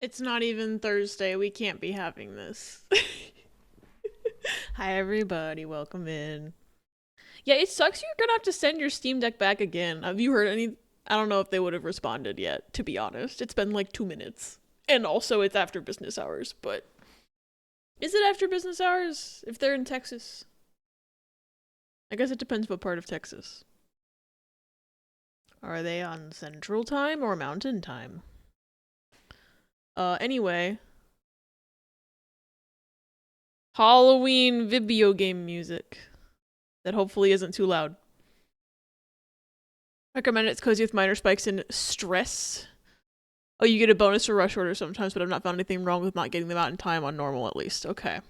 It's not even Thursday. We can't be having this. Hi, everybody. Welcome in. Yeah, it sucks you're gonna have to send your Steam Deck back again. Have you heard any? I don't know if they would have responded yet, to be honest. It's been like 2 minutes. And also, it's after business hours, but. Is it after business hours if they're in Texas? I guess it depends what part of Texas. Are they on Central Time or Mountain Time? Anyway. Halloween video game music. That hopefully isn't too loud. Recommend it's cozy with minor spikes in stress. Oh, you get a bonus for rush orders sometimes, but I've not found anything wrong with not getting them out in time on normal at least. Okay.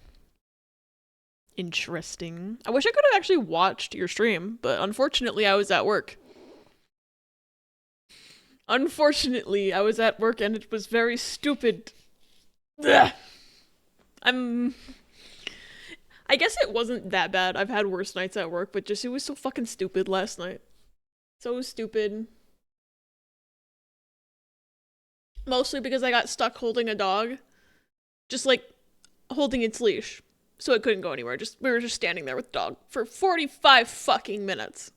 Interesting. I wish I could have actually watched your stream, but unfortunately I was at work. Unfortunately, I was at work and it was very stupid. Ugh. I guess it wasn't that bad. I've had worse nights at work, but just it was so fucking stupid last night. So stupid. Mostly because I got stuck holding a dog. Just like holding its leash. So it couldn't go anywhere. We were just standing there with the dog for 45 fucking minutes.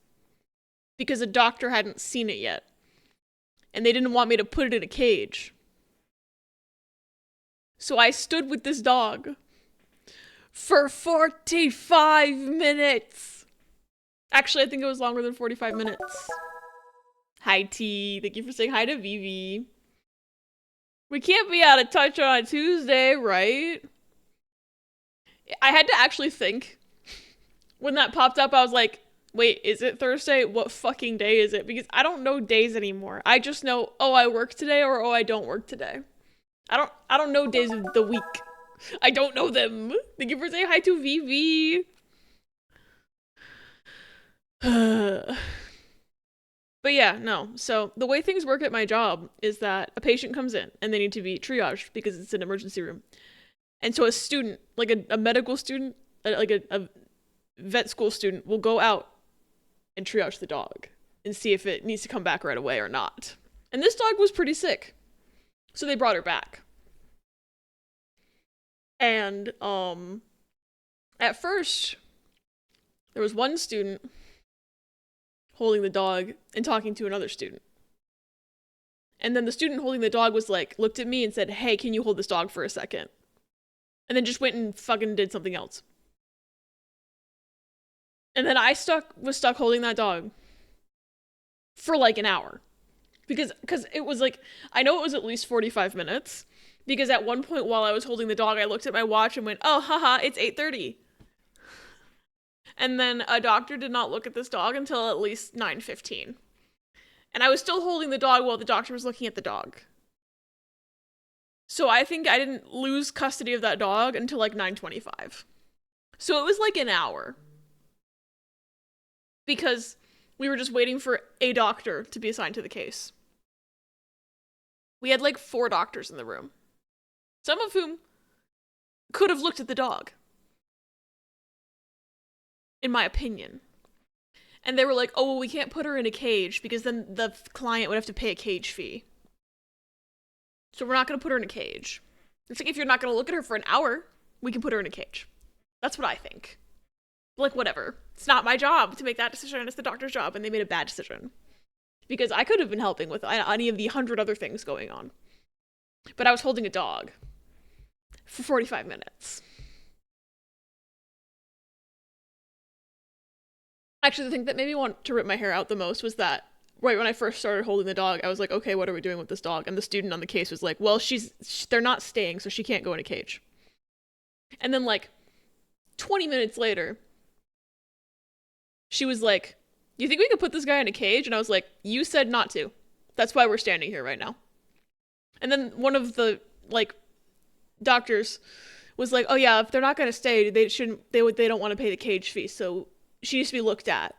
Because a doctor hadn't seen it yet. And they didn't want me to put it in a cage. So I stood with this dog for 45 minutes. Actually, I think it was longer than 45 minutes. Hi, T. Thank you for saying hi to Vivi. We can't be out of touch on a Tuesday, right? I had to actually think. When that popped up, I was like, wait, is it Thursday? What fucking day is it? Because I don't know days anymore. I just know, oh, I work today or oh, I don't work today. I don't know days of the week. I don't know them. Thank you for saying hi to Vivi. But yeah, no. So the way things work at my job is that a patient comes in and they need to be triaged because it's an emergency room. And so a student, like a medical student, like a vet school student, will go out and triage the dog and see if it needs to come back right away or not. And this dog was pretty sick. So they brought her back. And at first there was one student holding the dog and talking to another student. And then the student holding the dog was like, looked at me and said, hey, can you hold this dog for a second? And then just went and fucking did something else. And then I was stuck holding that dog for like an hour. Because it was like, I know it was at least 45 minutes. Because at one point while I was holding the dog, I looked at my watch and went, oh, haha, it's 8:30. And then a doctor did not look at this dog until at least 9:15. And I was still holding the dog while the doctor was looking at the dog. So I think I didn't lose custody of that dog until like 9:25. So it was like an hour. Because we were just waiting for a doctor to be assigned to the case. We had like 4 doctors in the room. Some of whom could have looked at the dog. In my opinion. And they were like, oh, well, we can't put her in a cage because then the client would have to pay a cage fee. So we're not going to put her in a cage. It's like, if you're not going to look at her for an hour, we can put her in a cage. That's what I think. Like, whatever. It's not my job to make that decision. It's the doctor's job, and they made a bad decision. Because I could have been helping with any of the 100 other things going on. But I was holding a dog for 45 minutes. Actually, the thing that made me want to rip my hair out the most was that right when I first started holding the dog, I was like, okay, what are we doing with this dog? And the student on the case was like, well, they're not staying, so she can't go in a cage. And then like 20 minutes later, she was like, you think we could put this guy in a cage? And I was like, you said not to. That's why we're standing here right now. And then one of the like doctors was like, oh yeah, if they're not going to stay, they don't want to pay the cage fee. So she needs to be looked at.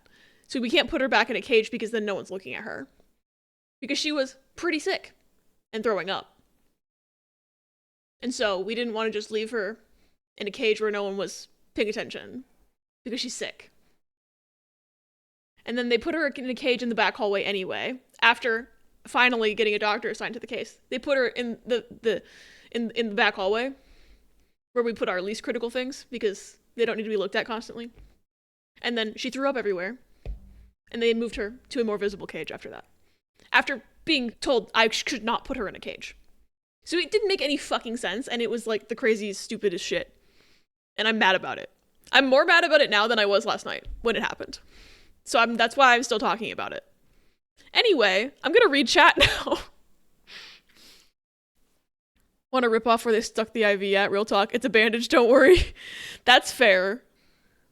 So we can't put her back in a cage because then no one's looking at her. Because she was pretty sick and throwing up. And so we didn't want to just leave her in a cage where no one was paying attention. Because she's sick. And then they put her in a cage in the back hallway anyway. After finally getting a doctor assigned to the case. They put her in in the back hallway where we put our least critical things because they don't need to be looked at constantly. And then she threw up everywhere. And they moved her to a more visible cage after that. After being told I could not put her in a cage. So it didn't make any fucking sense, and it was like the craziest, stupidest shit. And I'm mad about it. I'm more mad about it now than I was last night when it happened. So that's why I'm still talking about it. Anyway, I'm gonna read chat now. Want to rip off where they stuck the IV at? Real talk. It's a bandage, don't worry. That's fair.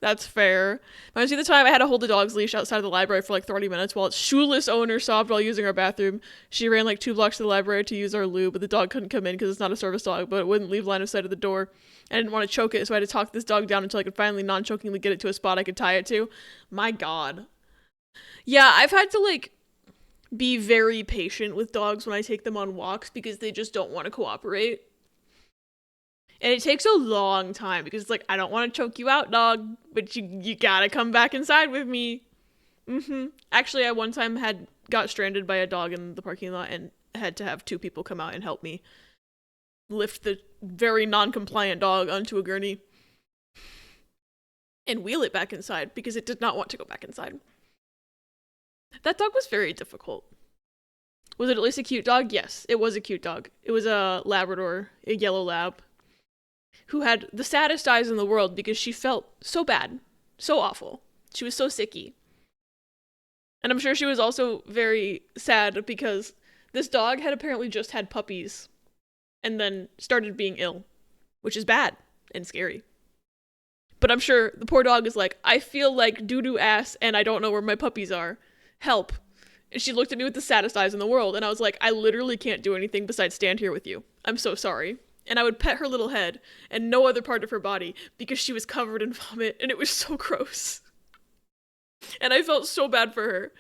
That's fair. Reminds me of the time I had to hold the dog's leash outside of the library for like 30 minutes while its shoeless owner sobbed while using our bathroom. She ran like 2 blocks to the library to use our loo, but the dog couldn't come in because it's not a service dog, but it wouldn't leave line of sight of the door. I didn't want to choke it, so I had to talk this dog down until I could finally non-chokingly get it to a spot I could tie it to. My God. Yeah, I've had to like be very patient with dogs when I take them on walks because they just don't want to cooperate. And it takes a long time because it's like, I don't want to choke you out, dog, but you gotta come back inside with me. Actually, I one time got stranded by a dog in the parking lot and had to have 2 people come out and help me lift the very non-compliant dog onto a gurney and wheel it back inside because it did not want to go back inside. That dog was very difficult. Was it at least a cute dog? Yes, it was a cute dog. It was a Labrador, a yellow lab, who had the saddest eyes in the world because she felt so bad, so awful. She was so sicky. And I'm sure she was also very sad because this dog had apparently just had puppies and then started being ill, which is bad and scary. But I'm sure the poor dog is like, I feel like doo-doo ass and I don't know where my puppies are. Help. And she looked at me with the saddest eyes in the world and I was like, I literally can't do anything besides stand here with you. I'm so sorry. And I would pet her little head and no other part of her body because she was covered in vomit and it was so gross. And I felt so bad for her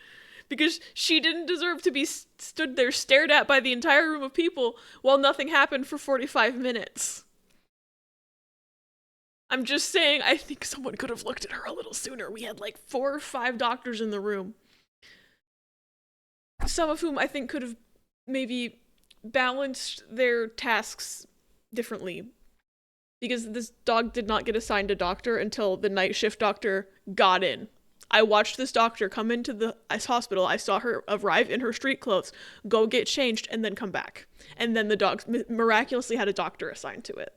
because she didn't deserve to be stood there stared at by the entire room of people while nothing happened for 45 minutes. I'm just saying, I think someone could have looked at her a little sooner. We had like 4 or 5 doctors in the room. Some of whom I think could have maybe balanced their tasks differently because this dog did not get assigned a doctor until the night shift doctor got in. I watched this doctor come into the hospital. I saw her arrive in her street clothes, go get changed, and then come back. And then the dog miraculously had a doctor assigned to it.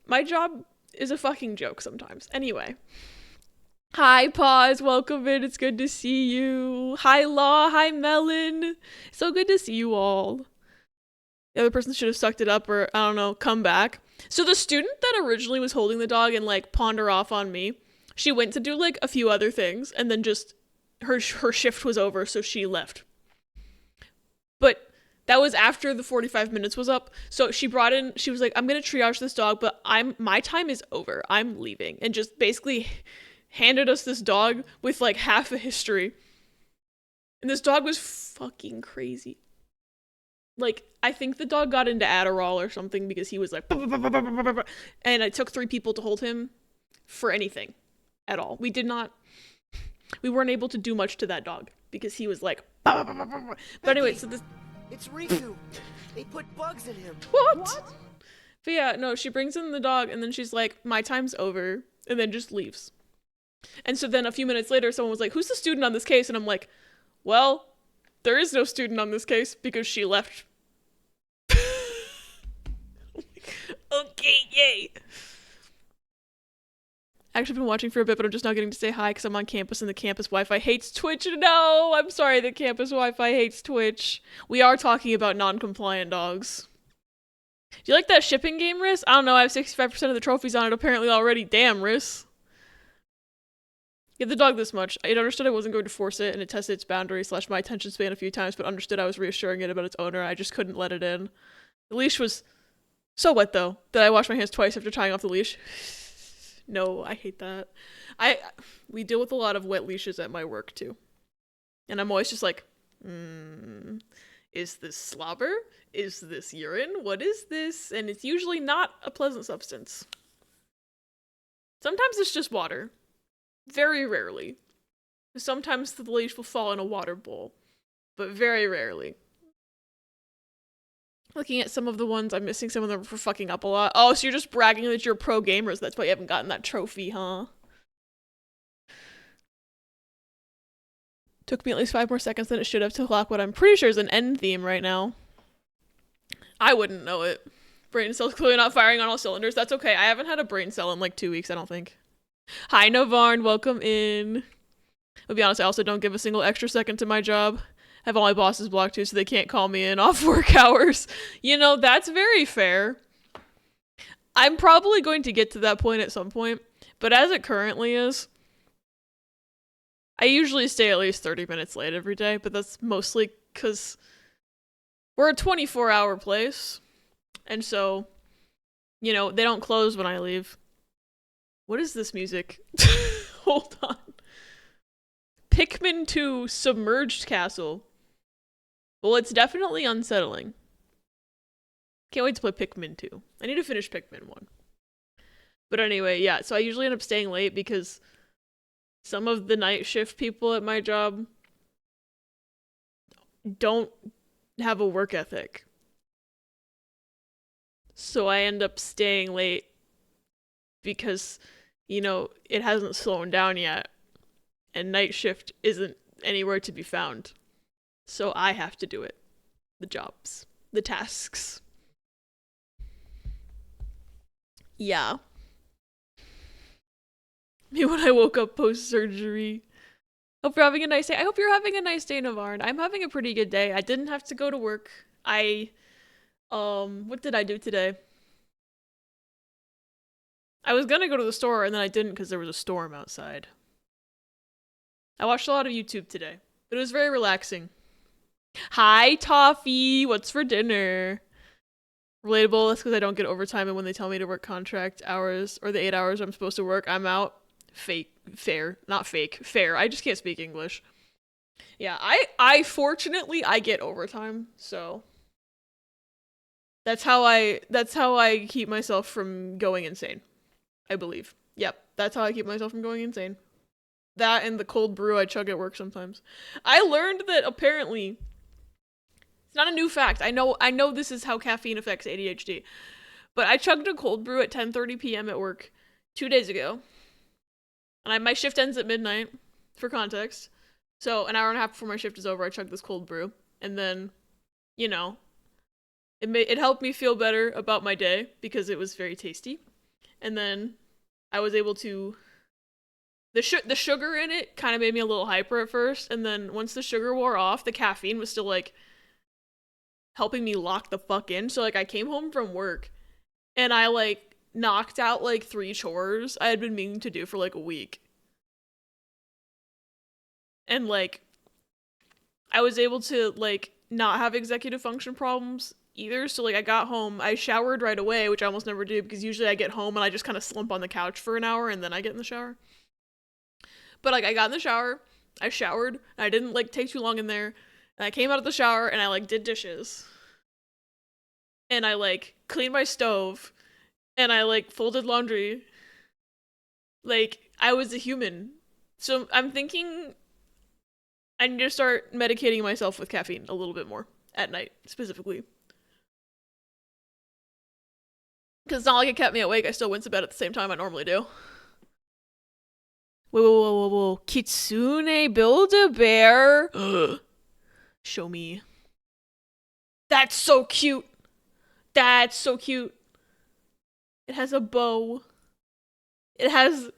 My job is a fucking joke sometimes. Anyway. Hi, Pause. Welcome in. It's good to see you. Hi, Law. Hi, Melon. So good to see you all. The other person should have sucked it up or, I don't know, come back. So the student that originally was holding the dog and, like, pawned her off on me, she went to do, like, a few other things, and then just her shift was over, so she left. But that was after the 45 minutes was up. So she brought in, she was like, I'm going to triage this dog, but my time is over. I'm leaving. And just basically handed us this dog with like half a history. And this dog was fucking crazy. Like, I think the dog got into Adderall or something because he was like, and it took 3 people to hold him for anything at all. We weren't able to do much to that dog because he was like, but anyway, so this. It's Riku. They put bugs in him. What? But yeah, no, she brings in the dog and then she's like, my time's over, and then just leaves. And so then a few minutes later, someone was like, who's the student on this case? And I'm like, well, there is no student on this case because she left. Okay, yay. I've actually been watching for a bit, but I'm just not getting to say hi because I'm on campus and the campus Wi-Fi hates Twitch. No, I'm sorry, the campus Wi-Fi hates Twitch. We are talking about non-compliant dogs. Do you like that shipping game, Riss? I don't know, I have 65% of the trophies on it apparently already. Damn, Riss. Give the dog this much. It understood I wasn't going to force it, and it tested its boundaries / my attention span a few times, but understood I was reassuring it about its owner. I just couldn't let it in. The leash was so wet, though, that I washed my hands twice after tying off the leash. No, I hate that. We deal with a lot of wet leashes at my work, too. And I'm always just like, is this slobber? Is this urine? What is this? And it's usually not a pleasant substance. Sometimes it's just water. Very rarely. Sometimes the leash will fall in a water bowl, but very rarely. Looking at some of the ones, I'm missing some of them for fucking up a lot. Oh, so you're just bragging that you're pro gamers. That's why you haven't gotten that trophy, huh? Took me at least 5 more seconds than it should have to lock what I'm pretty sure is an end theme right now. I wouldn't know it. Brain cell's clearly not firing on all cylinders. That's okay. I haven't had a brain cell in like 2 weeks, I don't think. Hi, Navarn. Welcome in. I'll be honest, I also don't give a single extra second to my job. I have all my bosses blocked too, so they can't call me in off work hours. You know, that's very fair. I'm probably going to get to that point at some point, but as it currently is, I usually stay at least 30 minutes late every day, but that's mostly because we're a 24-hour place, and so, you know, they don't close when I leave. What is this music? Hold on. Pikmin 2 Submerged Castle. Well, it's definitely unsettling. Can't wait to play Pikmin 2. I need to finish Pikmin 1. But anyway, yeah, so I usually end up staying late because some of the night shift people at my job don't have a work ethic. So I end up staying late because, you know, it hasn't slowed down yet. And night shift isn't anywhere to be found. So I have to do it. The jobs. The tasks. Yeah. Me when I woke up post-surgery. Hope you're having a nice day. I hope you're having a nice day, Navarn. I'm having a pretty good day. I didn't have to go to work. What did I do today? I was gonna go to the store and then I didn't because there was a storm outside. I watched a lot of YouTube today, but it was very relaxing. Hi, Toffee. What's for dinner? Relatable. That's because I don't get overtime, and when they tell me to work contract hours or the 8 hours I'm supposed to work, I'm out. Fake. Fair. Not fake. Fair. I just can't speak English. Yeah, I fortunately, I get overtime, so that's how I keep myself from going insane. I believe. Yep, that's how I keep myself from going insane. That and the cold brew I chug at work sometimes. I learned that apparently it's not a new fact. I know this is how caffeine affects ADHD. But I chugged a cold brew at 10:30 p.m. at work 2 days ago. And my shift ends at midnight, for context. So an hour and a half before my shift is over, I chugged this cold brew. And then, you know, it helped me feel better about my day because it was very tasty. And then I was able to... The sugar in it kind of made me a little hyper at first. And then once the sugar wore off, the caffeine was still, like, helping me lock the fuck in. So, like, I came home from work and I, like, knocked out, like, 3 chores I had been meaning to do for, like, a week. And, like, I was able to, like, not have executive function problems either. So, like, I got home, I showered right away, which I almost never do because usually I get home and I just kind of slump on the couch for an hour and then I get in the shower. But, like, I got in the shower, I showered, and I didn't, like, take too long in there. And I came out of the shower and I, like, did dishes. And I, like, cleaned my stove. And I, like, folded laundry. Like, I was a human. So I'm thinking I need to start medicating myself with caffeine a little bit more. At night, specifically. Because it's not like it kept me awake. I still went to bed at the same time I normally do. Whoa. Kitsune Build-A-Bear? Show me. That's so cute. That's so cute. It has a bow. It has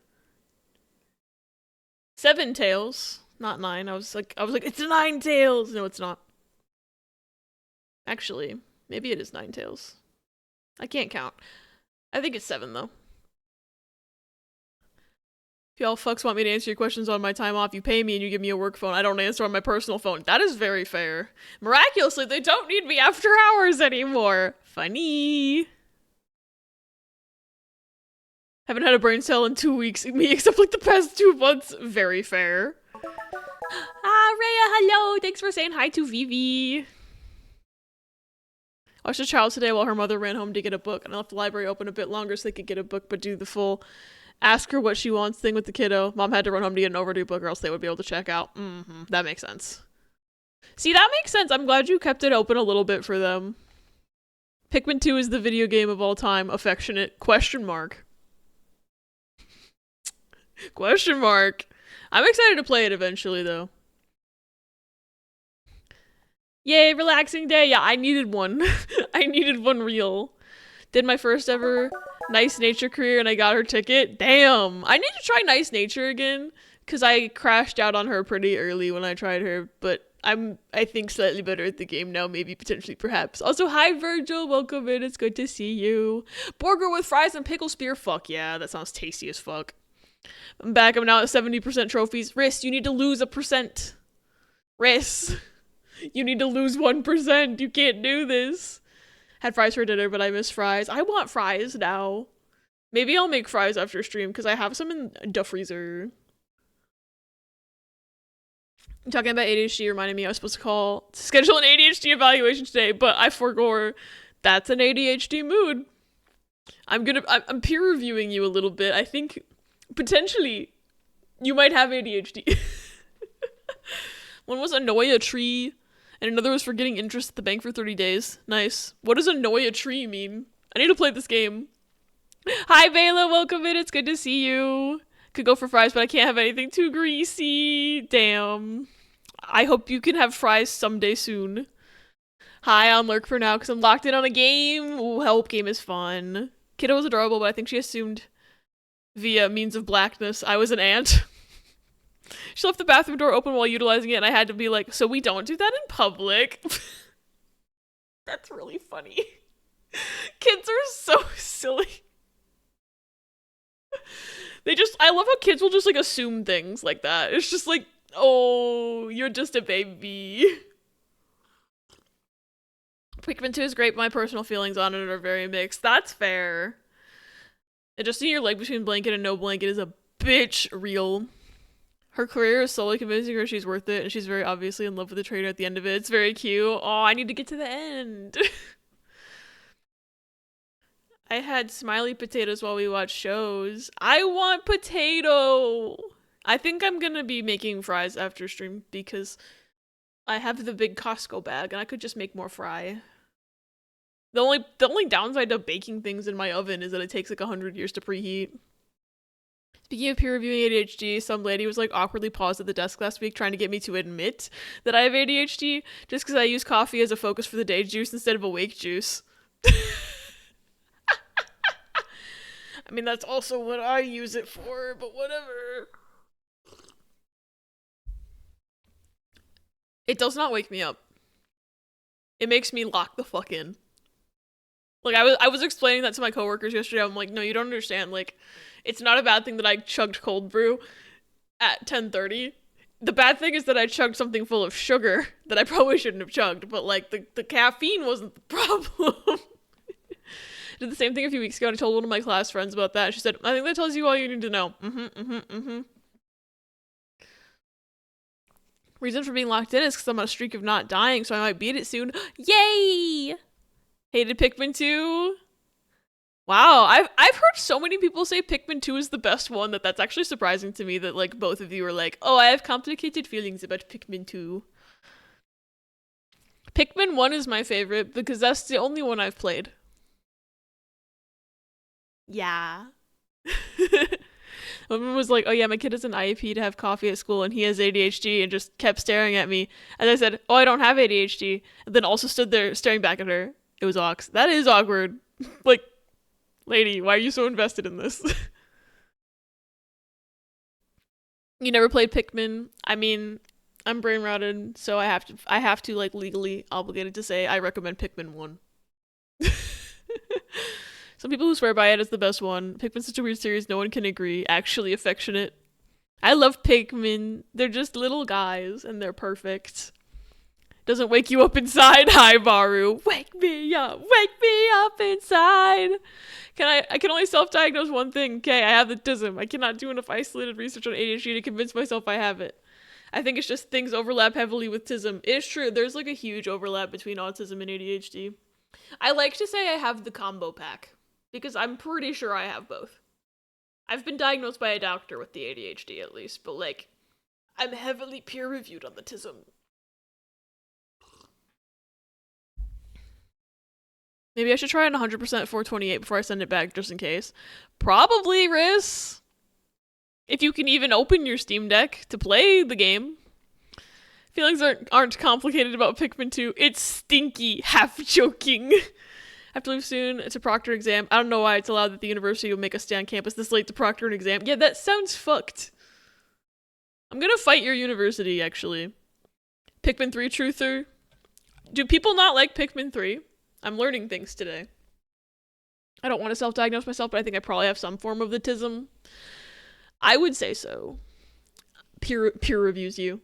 7 tails, not 9. I was like, it's 9 tails. No, it's not. Actually, maybe it is 9 tails. I can't count. I think it's 7 though. If y'all fucks want me to answer your questions on my time off, you pay me and you give me a work phone. I don't answer on my personal phone. That is very fair. Miraculously, they don't need me after hours anymore. Funny. Haven't had a brain cell in 2 weeks, me except like the past 2 months. Very fair. Ah, Rhea, hello. Thanks for saying hi to Vivi. Watched a child today while her mother ran home to get a book, and I left the library open a bit longer so they could get a book but do the full Ask her what she wants thing with the kiddo. Mom had to run home to get an overdue book or else they would be able to check out. That makes sense. See, that makes sense. I'm glad you kept it open a little bit for them. Pikmin 2 is the video game of all time. Affectionate? Question mark. Question mark. I'm excited to play it eventually, though. Yay, relaxing day. Yeah, I needed one. I needed one real. Did my first ever Nice Nature career and I got her ticket. Damn. I need to try Nice Nature again because I crashed out on her pretty early when I tried her, but I think slightly better at the game now, maybe, potentially, perhaps. Also, hi Virgil, welcome in, it's good to see you. Burger with fries and pickle spear, fuck yeah, that sounds tasty as fuck. I'm back, I'm now at 70% trophies. Riss, you need to lose 1%. Riss, you need to lose 1%, you can't do this. Had fries for dinner, but I miss fries. I want fries now. Maybe I'll make fries after stream, because I have some in the freezer. Talking about ADHD reminded me I was supposed to schedule an ADHD evaluation today, but I forgot. That's an ADHD mood. I'm peer reviewing you a little bit. I think potentially you might have ADHD. One was annoy a tree, and another was forgetting interest at the bank for 30 days. Nice. What does annoy a tree mean? I need to play this game. Hi Bela, welcome in. It's good to see you. Could go for fries, but I can't have anything too greasy. Damn. I hope you can have fries someday soon. Hi, I'll lurk for now because I'm locked in on a game. Ooh, help, game is fun. Kiddo was adorable, but I think she assumed via means of blackness I was an ant. She left the bathroom door open while utilizing it, and I had to be like, so we don't do that in public? That's really funny. Kids are so silly. I love how kids will just, like, assume things like that. It's just like, oh, you're just a baby. Pikmin 2 is great, but my personal feelings on it are very mixed. That's fair. Adjusting your leg between blanket and no blanket is a bitch real. Her career is slowly convincing her she's worth it, and she's very obviously in love with the trader at the end of it. It's very cute. Oh, I need to get to the end. I had smiley potatoes while we watched shows. I want potato! I think I'm gonna be making fries after stream because I have the big Costco bag and I could just make more fry. The only downside to baking things in my oven is that it takes like 100 years to preheat. Speaking of peer reviewing ADHD, some lady was like awkwardly paused at the desk last week trying to get me to admit that I have ADHD just because I use coffee as a focus for the day juice instead of awake juice. I mean, that's also what I use it for, but whatever. It does not wake me up. It makes me lock the fuck in. Like, I was explaining that to my coworkers yesterday. I'm like, no, you don't understand. Like, it's not a bad thing that I chugged cold brew at 10:30. The bad thing is that I chugged something full of sugar that I probably shouldn't have chugged, but like the caffeine wasn't the problem. Did the same thing a few weeks ago and I told one of my class friends about that. She said, I think that tells you all you need to know. Reason for being locked in is because I'm on a streak of not dying, so I might beat it soon. Yay! Hated Pikmin 2? Wow, I've heard so many people say Pikmin 2 is the best one that's actually surprising to me that like both of you are like, oh, I have complicated feelings about Pikmin 2. Pikmin 1 is my favorite because that's the only one I've played. Yeah. Woman was like, oh yeah, my kid has an IEP to have coffee at school and he has ADHD and just kept staring at me. And I said, oh, I don't have ADHD. And then also stood there staring back at her. It was Ox. That is awkward. Like, lady, why are you so invested in this? You never played Pikmin? I mean, I'm brain rotted, so I have to like legally obligated to say I recommend Pikmin 1. Some people who swear by it as the best one. Pikmin's such a weird series, no one can agree. Actually affectionate. I love Pikmin. They're just little guys, and they're perfect. Doesn't wake you up inside. Hi, Baru. Wake me up inside. I can only self-diagnose one thing. Okay, I have autism. I cannot do enough isolated research on ADHD to convince myself I have it. I think it's just things overlap heavily with tism. It's true. There's like a huge overlap between autism and ADHD. I like to say I have the combo pack because I'm pretty sure I have both. I've been diagnosed by a doctor with the ADHD at least, but like, I'm heavily peer-reviewed on the tism. Maybe I should try it 100% 428 before I send it back, just in case. Probably, Riz. If you can even open your Steam Deck to play the game. Feelings aren't complicated about Pikmin 2. It's stinky, half joking. I have to leave soon. It's a proctor exam. I don't know why it's allowed that the university will make us stay on campus this late to proctor an exam. Yeah, that sounds fucked. I'm gonna fight your university, actually. Pikmin 3 truther. Do people not like Pikmin 3? I'm learning things today. I don't want to self-diagnose myself, but I think I probably have some form of autism. I would say so. Peer reviews you.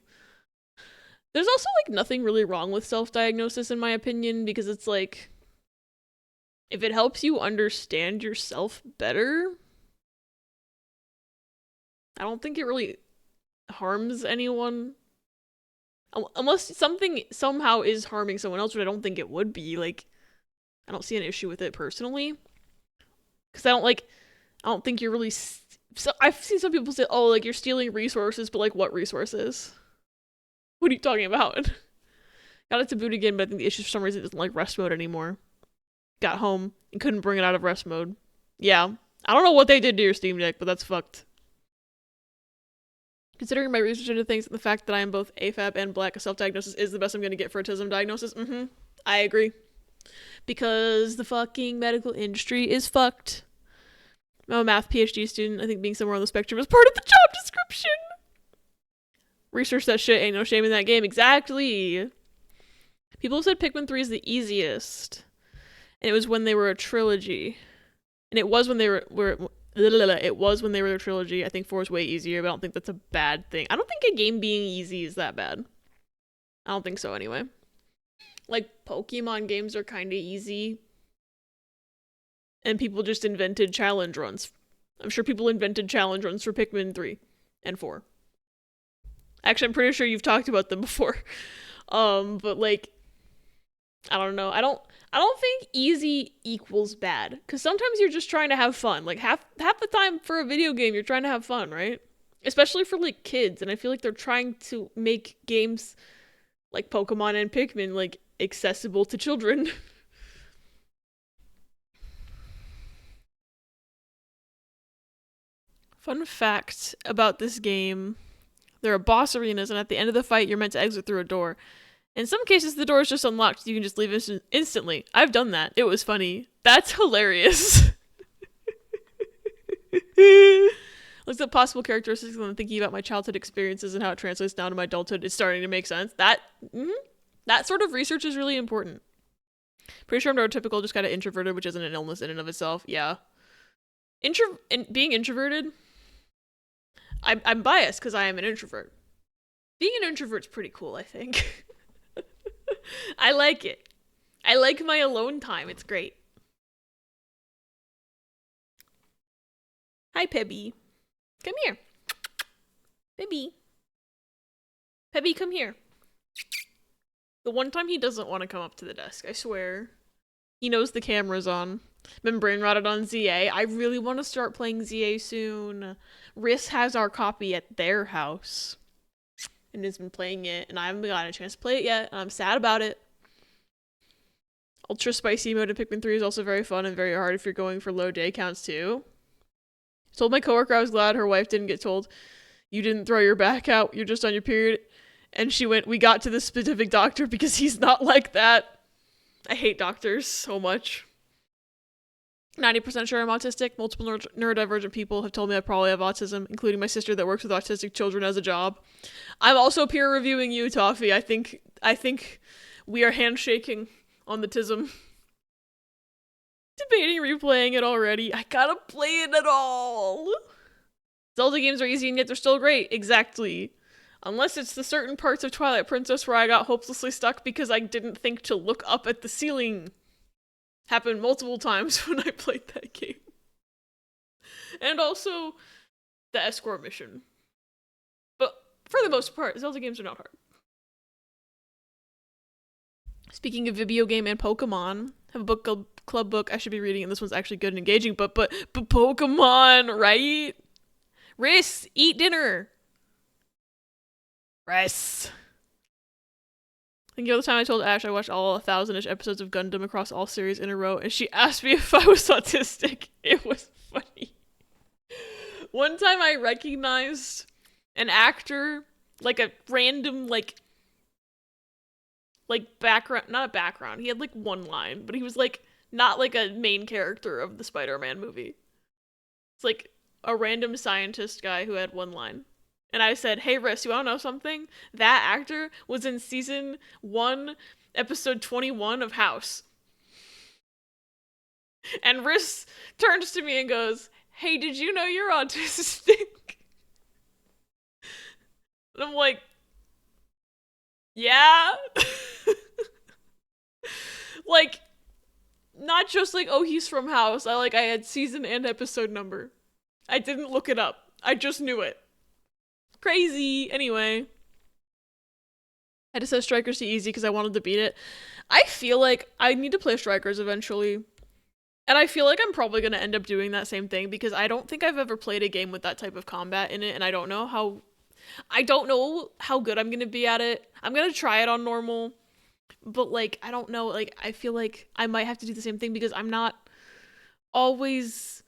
There's also, like, nothing really wrong with self-diagnosis, in my opinion, because it's like, if it helps you understand yourself better, I don't think it really harms anyone. Unless something somehow is harming someone else, which I don't think it would be. Like, I don't see an issue with it personally. Because I don't think you're really... So I've seen some people say, oh, like, you're stealing resources, but, like, what resources? What are you talking about? Got it to boot again, but I think the issue for some reason it doesn't like rest mode anymore. Got home and couldn't bring it out of rest mode. Yeah. I don't know what they did to your Steam Deck, but that's fucked. Considering my research into things and the fact that I am both AFAB and black, a self-diagnosis is the best I'm going to get for autism diagnosis. I agree. Because the fucking medical industry is fucked. I'm a math PhD student. I think being somewhere on the spectrum is part of the job description. Research that shit, ain't no shame in that game. Exactly. People have said Pikmin 3 is the easiest. And it was when they were a trilogy. And it was when they were it was when they were a trilogy. I think 4 is way easier, but I don't think that's a bad thing. I don't think a game being easy is that bad. I don't think so anyway. Like, Pokemon games are kind of easy. And people just invented challenge runs. I'm sure people invented challenge runs for Pikmin 3 and 4. Actually, I'm pretty sure you've talked about them before. But like, I don't know. I don't think easy equals bad. Because sometimes you're just trying to have fun. Like, half the time for a video game, you're trying to have fun, right? Especially for, like, kids. And I feel like they're trying to make games like Pokemon and Pikmin, like, accessible to children. Fun fact about this game. There are boss arenas, and at the end of the fight, you're meant to exit through a door. In some cases, the door is just unlocked, so you can just leave instantly. I've done that. It was funny. That's hilarious. Looks at possible characteristics and I'm thinking about my childhood experiences and how it translates down to my adulthood. It's starting to make sense. That sort of research is really important. Pretty sure I'm neurotypical, just kind of introverted, which isn't an illness in and of itself. Yeah. Being introverted... I'm biased because I am an introvert. Being an introvert's pretty cool, I think. I like it. I like my alone time. It's great. Hi, Pebby. Come here. Pebby. Pebby, come here. The one time he doesn't want to come up to the desk, I swear. He knows the camera's on. Been brain rotted on ZA. I really want to start playing ZA soon. Riss has our copy at their house and has been playing it, and I haven't gotten a chance to play it yet, and I'm sad about it. Ultra spicy mode in Pikmin 3 is also very fun and very hard if you're going for low day counts too. Told my coworker I was glad her wife didn't get told, you didn't throw your back out, you're just on your period. And she went, we got to this specific doctor because he's not like that. I hate doctors so much. 90% sure I'm autistic. Multiple neurodivergent people have told me I probably have autism, including my sister that works with autistic children as a job. I'm also peer reviewing you, Toffee. I think we are handshaking on the tism. Debating replaying it already. I gotta play it at all. Zelda games are easy and yet they're still great. Exactly. Unless it's the certain parts of Twilight Princess where I got hopelessly stuck because I didn't think to look up at the ceiling. Happened multiple times when I played that game. And also the escort mission. But for the most part, Zelda games are not hard. Speaking of video game and Pokemon, I have a book club book I should be reading, and this one's actually good and engaging, but Pokemon, right? Riss, eat dinner. Riss. I think the other time I told Ash I watched all 1,000-ish episodes of Gundam across all series in a row, and she asked me if I was autistic. It was funny. One time I recognized an actor, like a random, like background, not a background, he had like one line, but he was like not like a main character of the Spider-Man movie. It's like a random scientist guy who had one line. And I said, hey Riss, you wanna know something? That actor was in season 1, episode 21 of House. And Riss turns to me and goes, hey, did you know you're autistic? And I'm like, yeah. Like, not just like, oh, he's from House. I had season and episode number. I didn't look it up. I just knew it. Crazy. Anyway. I had to set Strikers to easy because I wanted to beat it. I feel like I need to play Strikers eventually. And I feel like I'm probably going to end up doing that same thing because I don't think I've ever played a game with that type of combat in it, and I don't know how good I'm going to be at it. I'm going to try it on normal, but like I don't know, like I feel like I might have to do the same thing because I'm not always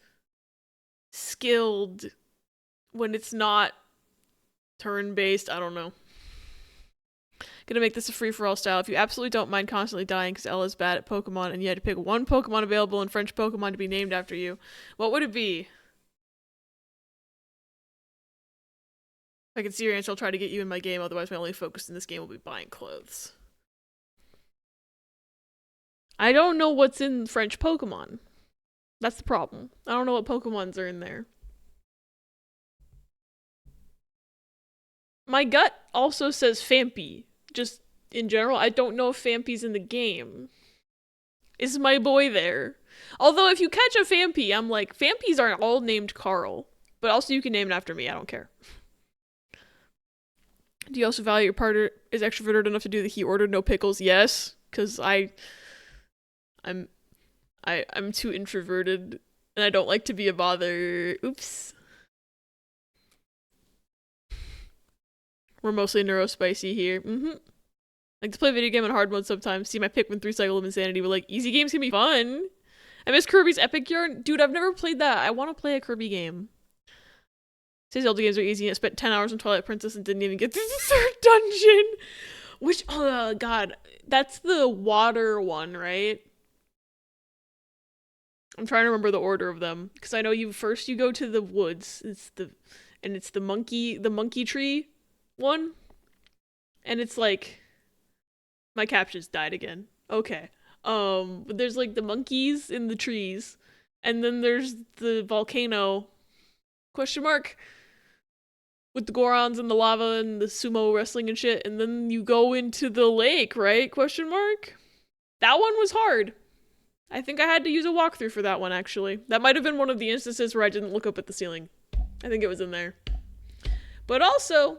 skilled when it's not turn-based. I don't know. Gonna make this a free-for-all style. If you absolutely don't mind constantly dying because Ella's bad at Pokemon and you had to pick one Pokemon available in French Pokemon to be named after you, what would it be? If I can see your answer, I'll try to get you in my game, otherwise my only focus in this game will be buying clothes. I don't know what's in French Pokemon. That's the problem. I don't know what Pokemons are in there. My gut also says Fampy. Just in general, I don't know if Fampy's in the game. Is my boy there? Although if you catch a Fampy, I'm like, Fampys aren't all named Carl. But also you can name it after me, I don't care. Do you also value your partner is extroverted enough to do the he ordered no pickles? Yes, because I'm too introverted and I don't like to be a bother. Oops. We're mostly neurospicy here. Like to play video game on hard mode sometimes. See my Pikmin 3 cycle of insanity, but like easy games can be fun. I miss Kirby's Epic Yarn. Dude, I've never played that. I want to play a Kirby game. Says Zelda games are easy. I spent 10 hours on Twilight Princess and didn't even get through the third dungeon. Which, oh god, that's the water one, right? I'm trying to remember the order of them because I know you go to the woods. It's the monkey tree one, and it's like my captions died again. Okay, but there's like the monkeys in the trees, and then there's the volcano question mark with the Gorons and the lava and the sumo wrestling and shit, and then you go into the lake, right? Question mark. That one was hard. I think I had to use a walkthrough for that one, actually. That might have been one of the instances where I didn't look up at the ceiling. I think it was in there. But also,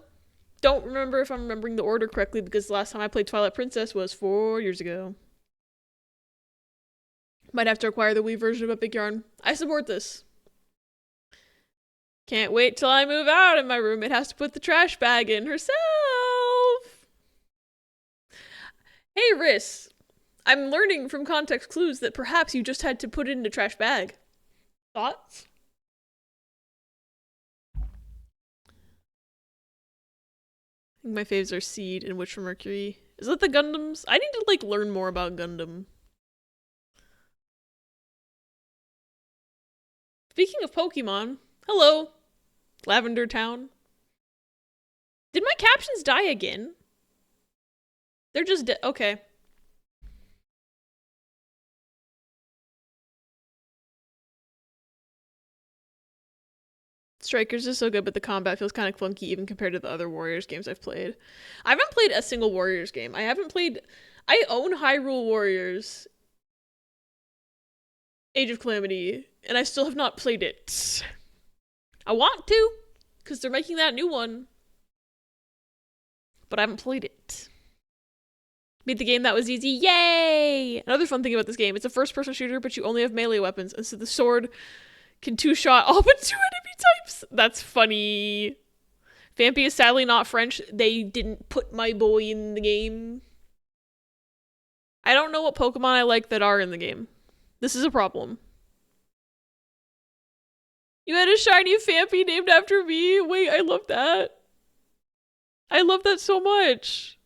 don't remember if I'm remembering the order correctly because the last time I played Twilight Princess was 4 years ago. Might have to acquire the Wii version of Epic Yarn. I support this. Can't wait till I move out and my roommate has to put the trash bag in herself. Hey, Riss. I'm learning from context clues that perhaps you just had to put it in a trash bag. Thoughts? I think my faves are Seed and Witch from Mercury. Is that the Gundams? I need to like learn more about Gundam. Speaking of Pokemon, hello, Lavender Town. Did my captions die again? They're just okay. Strikers is so good, but the combat feels kind of clunky even compared to the other Warriors games I've played. I haven't played a single Warriors game. I own Hyrule Warriors Age of Calamity, and I still have not played it. I want to, because they're making that new one. But I haven't played it. Beat the game, that was easy. Yay! Another fun thing about this game, it's a first-person shooter, but you only have melee weapons, and so the sword can two-shot all but 2 enemy types. That's funny. Vampy is sadly not French. They didn't put my boy in the game. I don't know what Pokemon I like that are in the game. This is a problem. You had a shiny Vampy named after me? Wait, I love that. I love that so much.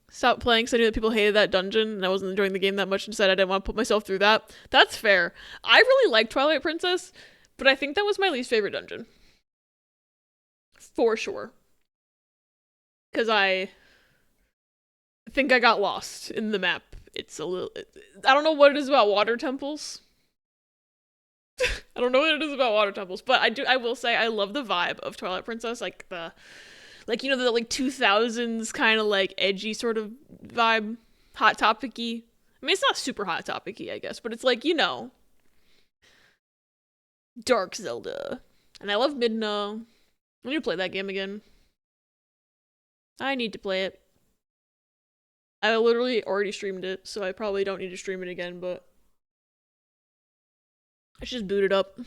Stopped playing because I knew that people hated that dungeon and I wasn't enjoying the game that much and said I didn't want to put myself through that. That's fair. I really like Twilight Princess, but I think that was my least favorite dungeon. For sure. Because I think I got lost in the map. It's a little... I don't know what it is about water temples. I don't know what it is about water temples, but I will say I love the vibe of Twilight Princess, like the 2000s kind of like edgy sort of vibe, hot topic-y. I mean, it's not super hot topic-y, I guess, but it's like, dark Zelda. And I love Midna. I need to play that game again. I need to play it. I literally already streamed it, so I probably don't need to stream it again, but I should just boot it up.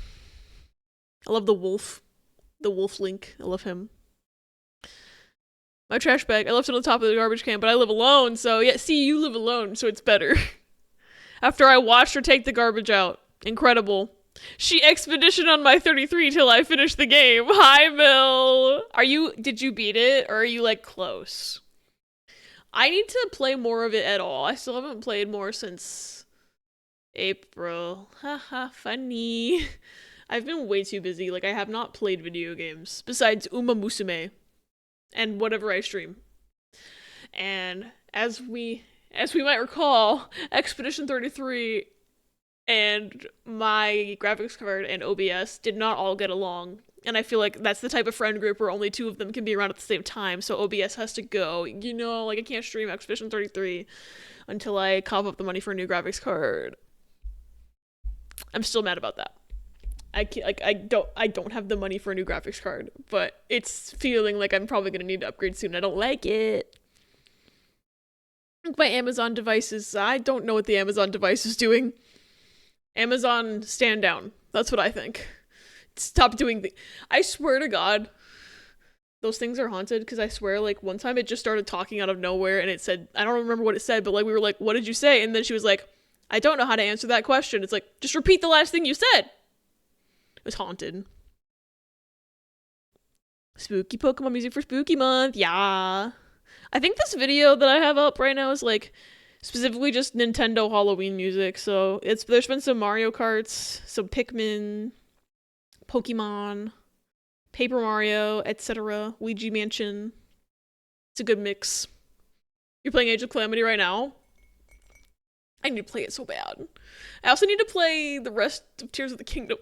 I love the wolf. The wolf Link. I love him. My trash bag. I left it on the top of the garbage can, but I live alone, so yeah, see, you live alone, so it's better. After I watched her take the garbage out. Incredible. She expeditioned on my 33 till I finished the game. Hi, Mill. Did you beat it, or are you, like, close? I need to play more of it at all. I still haven't played more since April. Haha, funny. I've been way too busy. Like, I have not played video games, besides Uma Musume. And whatever I stream. And as we might recall, Expedition 33 and my graphics card and OBS did not all get along. And I feel like that's the type of friend group where only 2 of them can be around at the same time, so OBS has to go. Like I can't stream Expedition 33 until I cough up the money for a new graphics card. I'm still mad about that. I don't have the money for a new graphics card, but it's feeling like I'm probably gonna need to upgrade soon. I don't like it. My Amazon devices, I don't know what the Amazon device is doing. Amazon, stand down. That's what I think. Stop doing I swear to God, those things are haunted, because I swear, like, one time it just started talking out of nowhere, and it said, I don't remember what it said, but, like, we were like, what did you say? And then she was like, I don't know how to answer that question. It's like, just repeat the last thing you said. It was haunted. Spooky Pokemon music for spooky month. Yeah. I think this video that I have up right now is like specifically just Nintendo Halloween music. So there's been some Mario Karts, some Pikmin, Pokemon, Paper Mario, etc. Luigi Mansion. It's a good mix. You're playing Age of Calamity right now? I need to play it so bad. I also need to play the rest of Tears of the Kingdom.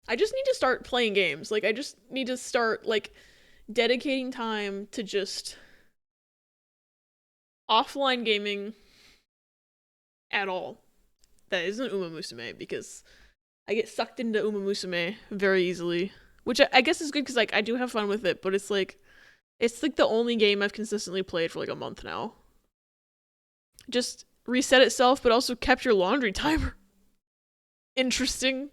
I just need to start playing games. Like, I just need to start, like, dedicating time to just offline gaming at all. That isn't Uma Musume, because I get sucked into Uma Musume very easily. Which I guess is good, because, like, I do have fun with it, but it's like the only game I've consistently played for, like, a month now. Just reset itself, but also kept your laundry timer. Interesting.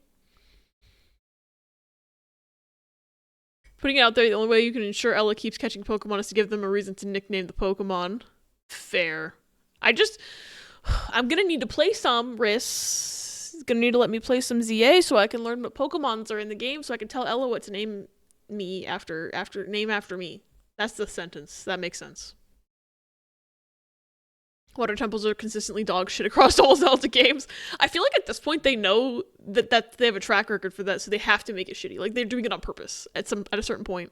Putting it out there, the only way you can ensure Ella keeps catching Pokemon is to give them a reason to nickname the Pokemon. Fair. I'm gonna need to play some, Riss. Gonna need to let me play some ZA so I can learn what Pokemons are in the game, so I can tell Ella what to name me after me. That's the sentence. That makes sense. Water temples are consistently dog shit across all Zelda games. I feel like at this point they know that they have a track record for that, so they have to make it shitty. Like, they're doing it on purpose at a certain point.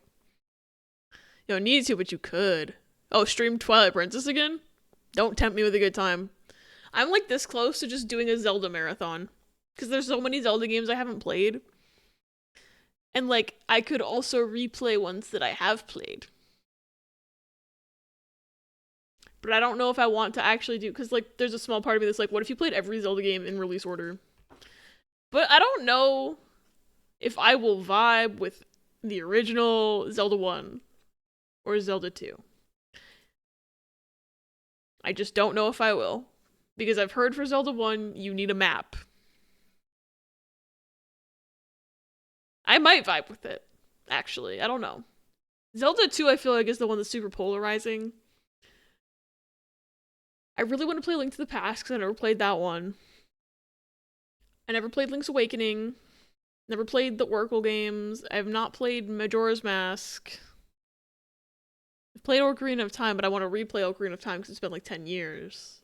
You don't need to, but you could. Oh, stream Twilight Princess again? Don't tempt me with a good time. I'm like this close to just doing a Zelda marathon, because there's so many Zelda games I haven't played. And, like, I could also replay ones that I have played. But I don't know if I want to actually do, because, like, there's a small part of me that's like, what if you played every Zelda game in release order? But I don't know if I will vibe with the original Zelda 1. or Zelda 2. I just don't know if I will. Because I've heard for Zelda 1, you need a map. I might vibe with it, actually. I don't know. Zelda 2, I feel like, is the one that's super polarizing. I really want to play Link to the Past because I never played that one. I never played Link's Awakening. Never played the Oracle games. I have not played Majora's Mask. I've played Ocarina of Time, but I want to replay Ocarina of Time because it's been like 10 years.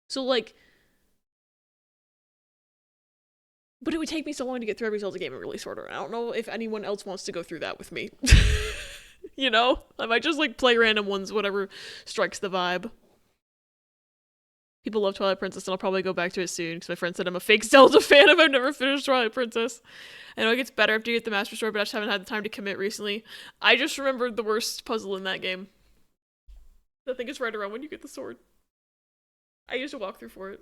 So, like... But it would take me so long to get through every Zelda game in release order. I don't know if anyone else wants to go through that with me. You know? I might just, like, play random ones, whatever strikes the vibe. People love Twilight Princess, and I'll probably go back to it soon, because my friend said I'm a fake Zelda fan if I've never finished Twilight Princess. I know it gets better after you get the Master Sword, but I just haven't had the time to commit recently. I just remembered the worst puzzle in that game. I think it's right around when you get the sword. I used a walkthrough for it.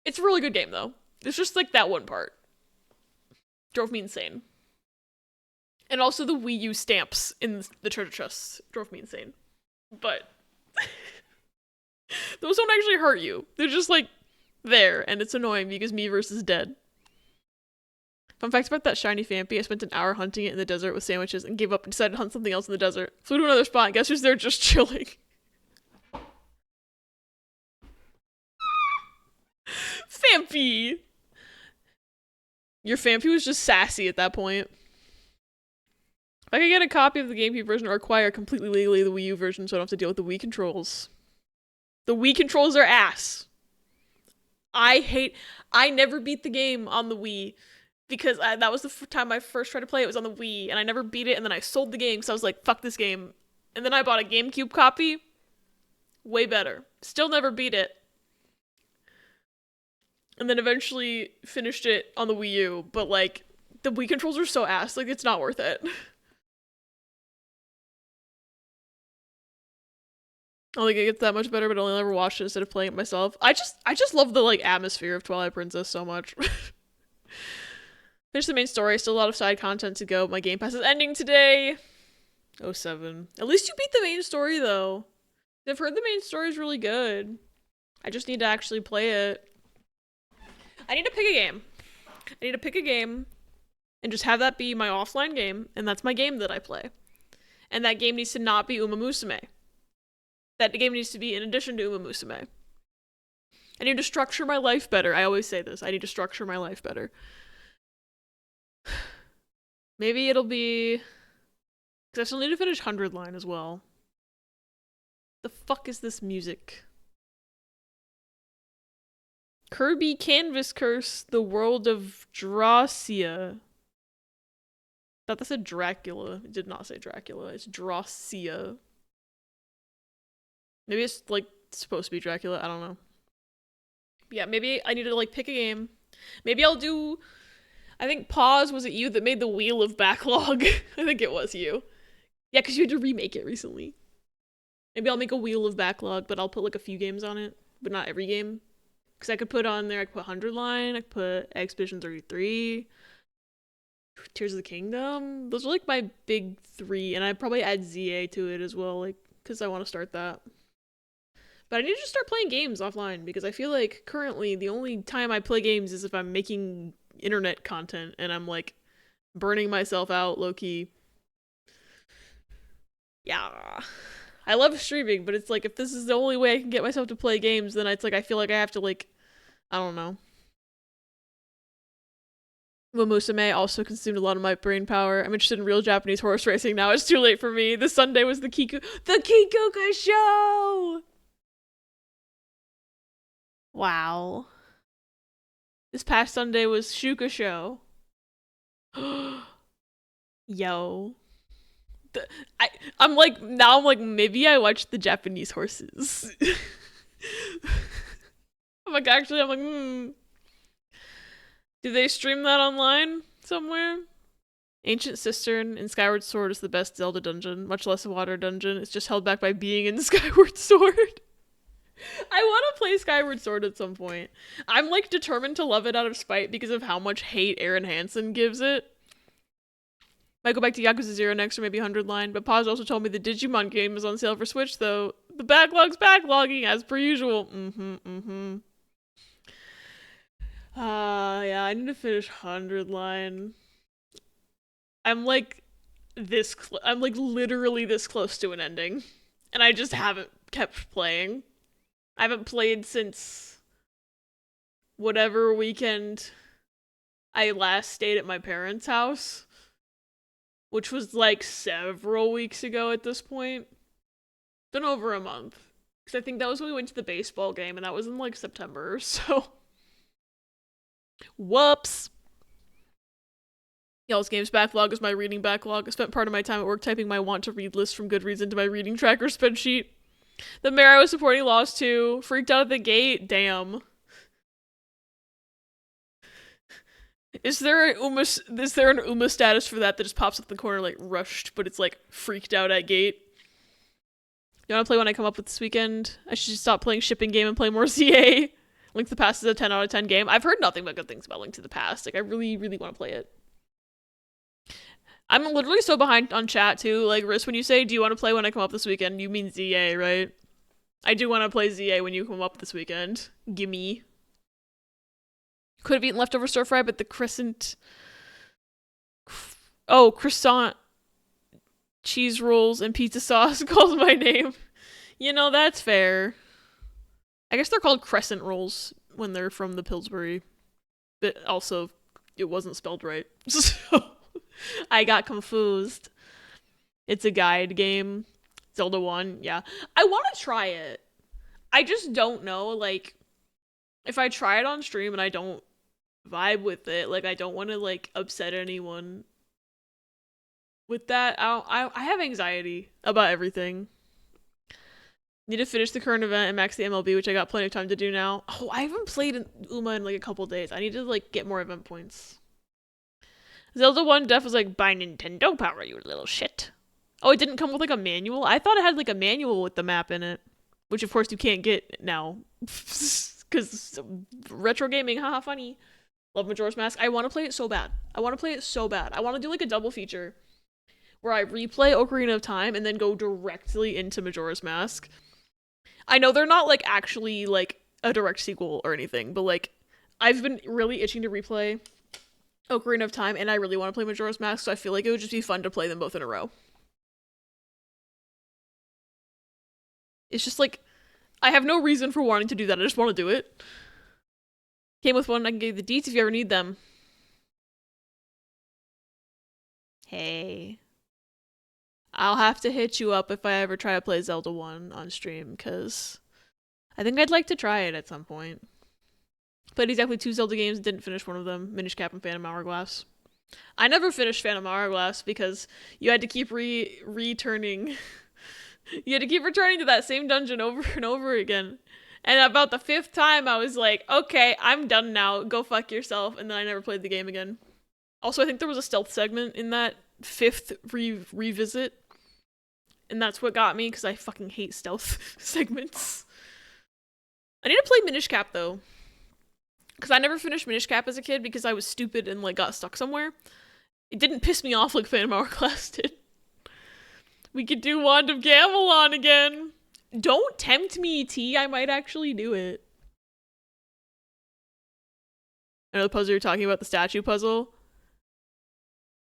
It's a really good game, though. It's just, like, that one part. Drove me insane. And also the Wii U stamps in the treasure chests drove me insane. But those don't actually hurt you. They're just, like, there, and it's annoying because Miiverse is dead. Fun fact about that shiny Phanpy, I spent an hour hunting it in the desert with sandwiches and gave up and decided to hunt something else in the desert. Flew to another spot, and guess who's there just chilling? Phanpy! Your Phanpy was just sassy at that point. If I could get a copy of the GameCube version or acquire completely legally the Wii U version so I don't have to deal with the Wii controls. The Wii controls are ass. I never beat the game on the Wii because that was the time I first tried to play it. It was on the Wii, and I never beat it, and then I sold the game because I was like, fuck this game. And then I bought a GameCube copy. Way better. Still never beat it. And then eventually finished it on the Wii U, but like, the Wii controls are so ass, like, it's not worth it. I don't think it gets that much better, but I'll never watch it instead of playing it myself. I just love the, like, atmosphere of Twilight Princess so much. Finish the main story, still a lot of side content to go. My Game Pass is ending today. 07. At least you beat the main story, though. I've heard the main story is really good. I just need to actually play it. I need to pick a game. I need to pick a game and just have that be my offline game, and that's my game that I play. And that game needs to not be Uma Musume. That game needs to be in addition to Uma Musume. I need to structure my life better. I always say this. I need to structure my life better. Maybe it'll be... Because I still need to finish 100 Line as well. The fuck is this music? Kirby Canvas Curse, The World of Dracia. Thought that said Dracula. It did not say Dracula. It's Dracia. Maybe it's, like, supposed to be Dracula. I don't know. Yeah, maybe I need to, like, pick a game. Maybe I'll do... I think Pause, was it you that made the Wheel of Backlog? I think it was you. Yeah, because you had to remake it recently. Maybe I'll make a Wheel of Backlog, but I'll put, like, a few games on it. But not every game. Because I could put on there, I could put 100 Line, I could put Expedition 33, Tears of the Kingdom. Those are like my big three, and I'd probably add ZA to it as well, like, because I want to start that. But I need to just start playing games offline, because I feel like currently the only time I play games is if I'm making internet content, and I'm like burning myself out low-key. Yeah. I love streaming, but it's like, if this is the only way I can get myself to play games, then it's like, I feel like I have to, like, I don't know. Momusume also consumed a lot of my brain power. I'm interested in real Japanese horse racing now. It's too late for me. This Sunday was the Kikoka show! Wow. This past Sunday was Shuka show. Yo. I'm like, maybe I watched the Japanese horses. I'm like, do they stream that online somewhere? Ancient Cistern in Skyward Sword is the best Zelda dungeon, much less a water dungeon. It's just held back by being in Skyward Sword. I want to play Skyward Sword at some point. I'm like determined to love it out of spite because of how much hate Aaron Hansen gives it. Might go back to Yakuza 0 next or maybe 100 line, but Paz also told me the Digimon game is on sale for Switch though. The backlog's backlogging as per usual. Yeah, I need to finish 100 line. I'm like I'm like literally this close to an ending. And I just haven't kept playing. I haven't played since whatever weekend I last stayed at my parents' house, which was like several weeks ago at this point. Been over a month. Because I think that was when we went to the baseball game, and that was in like September, so. Whoops. Y'all's games backlog is my reading backlog. I spent part of my time at work typing my want to read list from Goodreads into my reading tracker spreadsheet. The mayor I was supporting lost to. Freaked out at the gate. Damn. Is there an Uma status for that just pops up in the corner like rushed, but it's like freaked out at gate? You want to play when I come up with this weekend? I should just stop playing shipping game and play more CA. Link to the Past is a 10 out of 10 game. I've heard nothing but good things about Link to the Past. Like, I really, really want to play it. I'm literally so behind on chat, too. Like, Riss, when you say, do you want to play when I come up this weekend, you mean ZA, right? I do want to play ZA when you come up this weekend. Gimme. Could have eaten leftover stir fry, but the croissant cheese rolls and pizza sauce calls my name. You know, that's fair. I guess they're called crescent rolls when they're from the Pillsbury. But also, it wasn't spelled right. So, I got confused. It's a guide game. Zelda 1, yeah. I want to try it. I just don't know, like, if I try it on stream and I don't vibe with it, like, I don't want to, like, upset anyone with that. I have anxiety about everything. Need to finish the current event and max the MLB, which I got plenty of time to do now. Oh, I haven't played Uma in like a couple days. I need to like get more event points. Zelda 1 Def was like, buy Nintendo Power, you little shit. Oh, it didn't come with like a manual? I thought it had like a manual with the map in it. Which of course you can't get now. Because retro gaming, haha, funny. Love Majora's Mask. I want to play it so bad. I want to do like a double feature where I replay Ocarina of Time and then go directly into Majora's Mask. I know they're not like actually like a direct sequel or anything, but like I've been really itching to replay Ocarina of Time and I really want to play Majora's Mask, so I feel like it would just be fun to play them both in a row. It's just like I have no reason for wanting to do that. I just want to do it. Came with one, I can give you the deets if you ever need them. Hey. I'll have to hit you up if I ever try to play Zelda 1 on stream, because I think I'd like to try it at some point. Played exactly 2 Zelda games, didn't finish one of them, Minish Cap and Phantom Hourglass. I never finished Phantom Hourglass because you had to keep returning. You had to keep returning to that same dungeon over and over again. And about the 5th time, I was like, okay, I'm done now. Go fuck yourself. And then I never played the game again. Also, I think there was a stealth segment in that 5th revisit. And that's what got me, because I fucking hate stealth segments. I need to play Minish Cap, though. Because I never finished Minish Cap as a kid because I was stupid and, like, got stuck somewhere. It didn't piss me off like Phantom Hourglass did. We could do Wand of Gamelon again. Don't tempt me, T. I might actually do it. I know the puzzle you're talking about, the statue puzzle.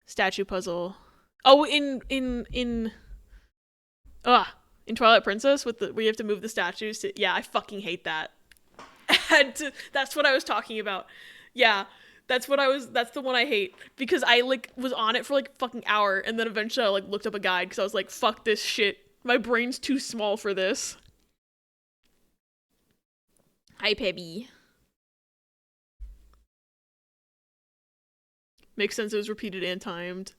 Statue puzzle. Oh, in Twilight Princess with where you have to move the statues to, yeah, I fucking hate that. That's what I was talking about. Yeah, that's the one I hate, because I like was on it for like fucking hour, and then eventually I like looked up a guide because I was like, fuck this shit. My brain's too small for this. Hi, Pebby. Makes sense, it was repeated and timed.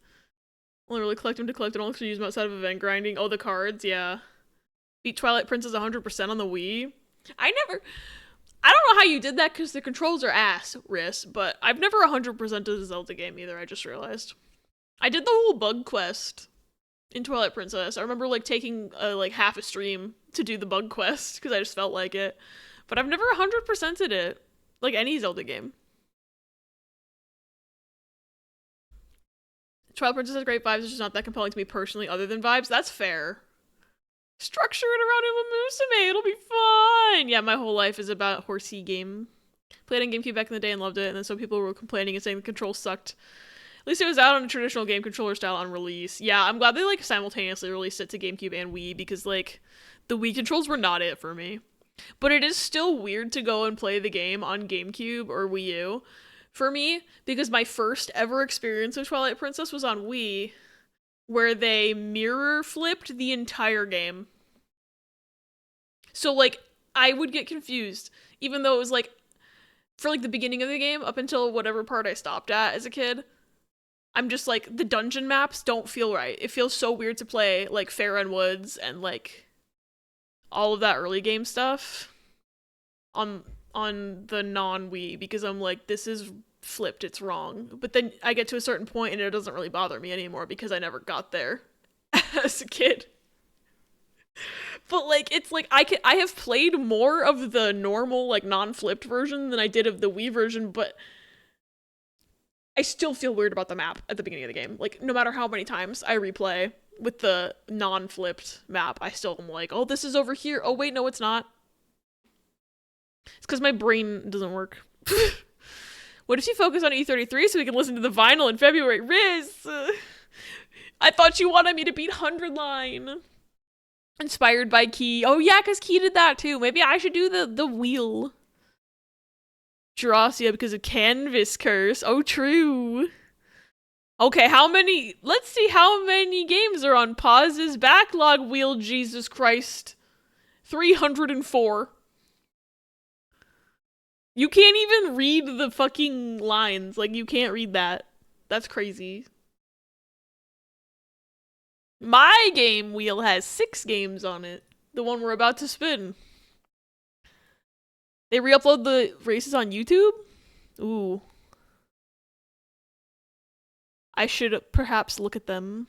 Only really collect them to collect, and only use them outside of event grinding. Oh, the cards, yeah. Beat Twilight Princess 100% on the Wii. I don't know how you did that, because the controls are ass, Riss, but I've never 100%ed a Zelda game either, I just realized. I did the whole bug quest in Twilight Princess. I remember, like, taking, like, half a stream to do the bug quest because I just felt like it. But I've never 100%ed it, like any Zelda game. Twilight Princess has great vibes, it's just not that compelling to me personally other than vibes. That's fair. Structure it around Uma Musume, it'll be fun! Yeah, my whole life is about a horsey game. Played on GameCube back in the day and loved it, and then some people were complaining and saying the controls sucked. At least it was out on a traditional game controller style on release. Yeah, I'm glad they like simultaneously released it to GameCube and Wii because like the Wii controls were not it for me. But it is still weird to go and play the game on GameCube or Wii U for me because my first ever experience with Twilight Princess was on Wii where they mirror flipped the entire game. So like I would get confused even though it was like for like the beginning of the game up until whatever part I stopped at as a kid. I'm just like the dungeon maps don't feel right. It feels so weird to play like Fairend Woods and like all of that early game stuff on the non-Wii because I'm like, this is flipped, it's wrong. But then I get to a certain point and it doesn't really bother me anymore because I never got there as a kid. But like it's like I have played more of the normal like non-flipped version than I did of the Wii version, but I still feel weird about the map at the beginning of the game. Like no matter how many times I replay with the non-flipped map, I still am like, oh, this is over here. Oh, wait, no, it's not. It's because my brain doesn't work. What if you focus on E33 so we can listen to the vinyl in February? Riz! I thought you wanted me to beat 100 Line. Inspired by Key. Oh, yeah, because Key did that, too. Maybe I should do the wheel. Jurassic because of Canvas Curse. Oh, true. Okay, let's see how many games are on Pause's backlog wheel, Jesus Christ. 304. You can't even read the fucking lines. Like, you can't read that. That's crazy. My game wheel has 6 games on it. The one we're about to spin. They re-upload the races on YouTube? Ooh. I should perhaps look at them.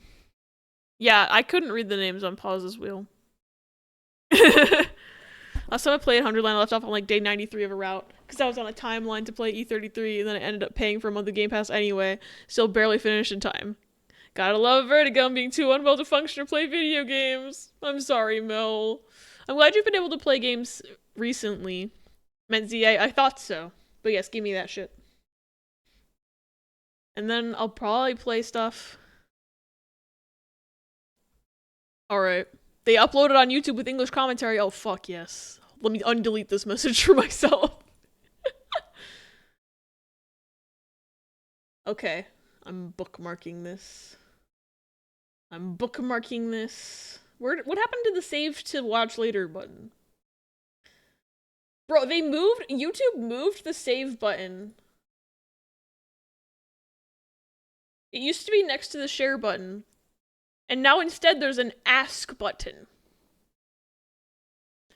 Yeah, I couldn't read the names on Pause's wheel. Last time I played 100 Line, I left off on like day 93 of a route because I was on a timeline to play E33 and then I ended up paying for a month of Game Pass anyway. Still barely finished in time. Gotta love Vertigo and being too unwell to function or play video games. I'm sorry, Mel. I'm glad you've been able to play games recently. Menzie, I thought so. But yes, give me that shit. And then I'll probably play stuff. Alright. They uploaded on YouTube with English commentary. Oh, fuck yes. Let me undelete this message for myself. Okay. I'm bookmarking this. What happened to the save to watch later button? Bro, YouTube moved the save button. It used to be next to the share button. And now instead there's an ask button.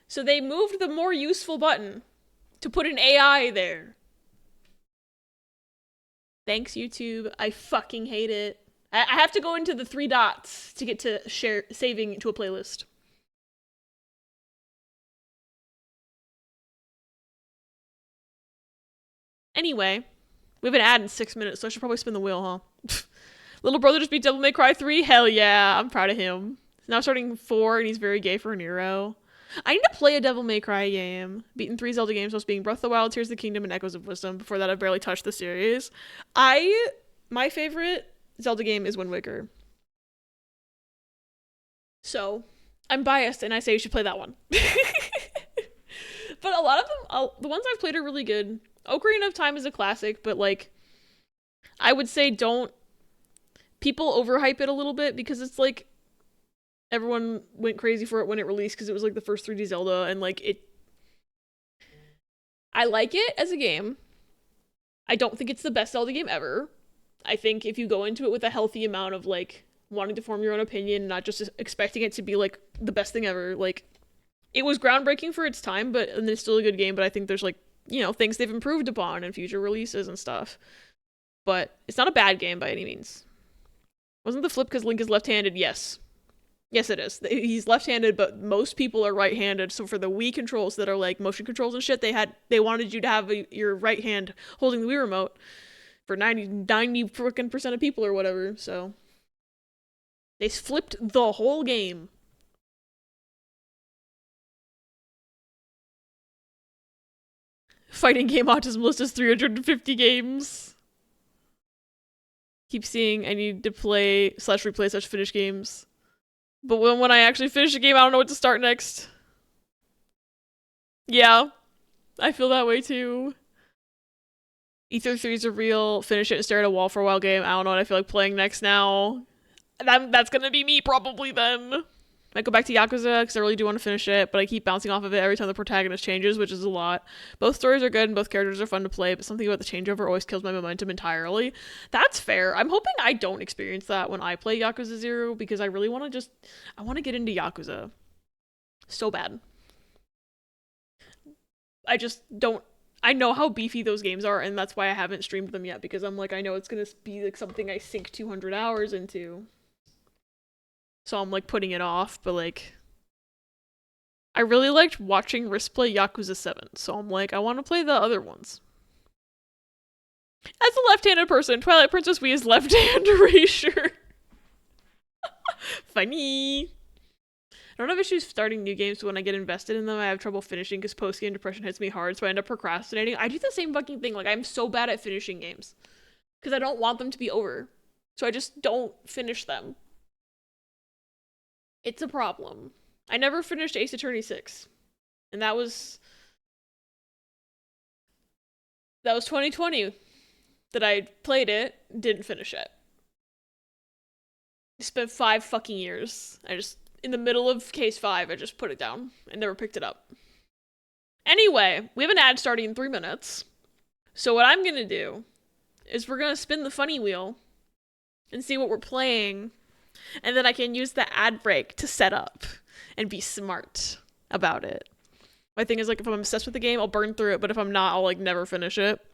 So they moved the more useful button to put an AI there. Thanks, YouTube. I fucking hate it. I have to go into the 3 dots to get to saving to a playlist. Anyway, we have an ad in 6 minutes, so I should probably spin the wheel, huh? Little brother just beat Devil May Cry 3? Hell yeah, I'm proud of him. He's now starting 4, and he's very gay for Nero. I need to play a Devil May Cry game. Beaten 3 Zelda games, most being Breath of the Wild, Tears of the Kingdom, and Echoes of Wisdom. Before that, I've barely touched the series. My favorite Zelda game is Wind Waker. So, I'm biased, and I say you should play that one. But a lot of them, the ones I've played are really good. Ocarina of Time is a classic, but like, I would say people overhype it a little bit because it's like, everyone went crazy for it when it released because it was like the first 3D Zelda, and like I like it as a game. I don't think it's the best Zelda game ever. I think if you go into it with a healthy amount of like wanting to form your own opinion, not just expecting it to be like the best thing ever, like it was groundbreaking for its time, and it's still a good game, but I think there's like, things they've improved upon in future releases and stuff. But it's not a bad game by any means. Wasn't the flip because Link is left-handed? Yes. Yes, it is. He's left-handed, but most people are right-handed. So for the Wii controls that are like motion controls and shit, they wanted you to have your right hand holding the Wii remote for 90 freaking percent of people or whatever. So they flipped the whole game. Fighting game autism list is 350 games. Keep seeing I need to play/replay/finish games. But when I actually finish a game, I don't know what to start next. Yeah, I feel that way too. Ether 3 is a real finish it and stare at a wall for a while game. I don't know what I feel like playing next now. That's gonna be me probably then. I go back to Yakuza because I really do want to finish it, but I keep bouncing off of it every time the protagonist changes, which is a lot. Both stories are good and both characters are fun to play, but something about the changeover always kills my momentum entirely. That's fair. I'm hoping I don't experience that when I play Yakuza 0 because I really want to I want to get into Yakuza so bad. I just don't. I know how beefy those games are, and that's why I haven't streamed them yet, because I'm like, I know it's gonna be like something I sink 200 hours into. So I'm like putting it off, but like I really liked watching Risk play Yakuza 7, so I'm like, I want to play the other ones. As a left-handed person, Twilight Princess Wii is left-hand erasure. Funny. I don't have issues starting new games, but when I get invested in them, I have trouble finishing because post-game depression hits me hard, so I end up procrastinating. I do the same fucking thing. Like, I'm so bad at finishing games because I don't want them to be over, so I just don't finish them. It's a problem. I never finished Ace Attorney 6. And that was 2020 that I played it, didn't finish it. I spent 5 fucking years. In the middle of case 5, I just put it down and never picked it up. Anyway, we have an ad starting in 3 minutes. So what I'm gonna do is we're gonna spin the funny wheel and see what we're playing. And then I can use the ad break to set up and be smart about it. My thing is, like, if I'm obsessed with the game, I'll burn through it, but if I'm not, I'll, like, never finish it.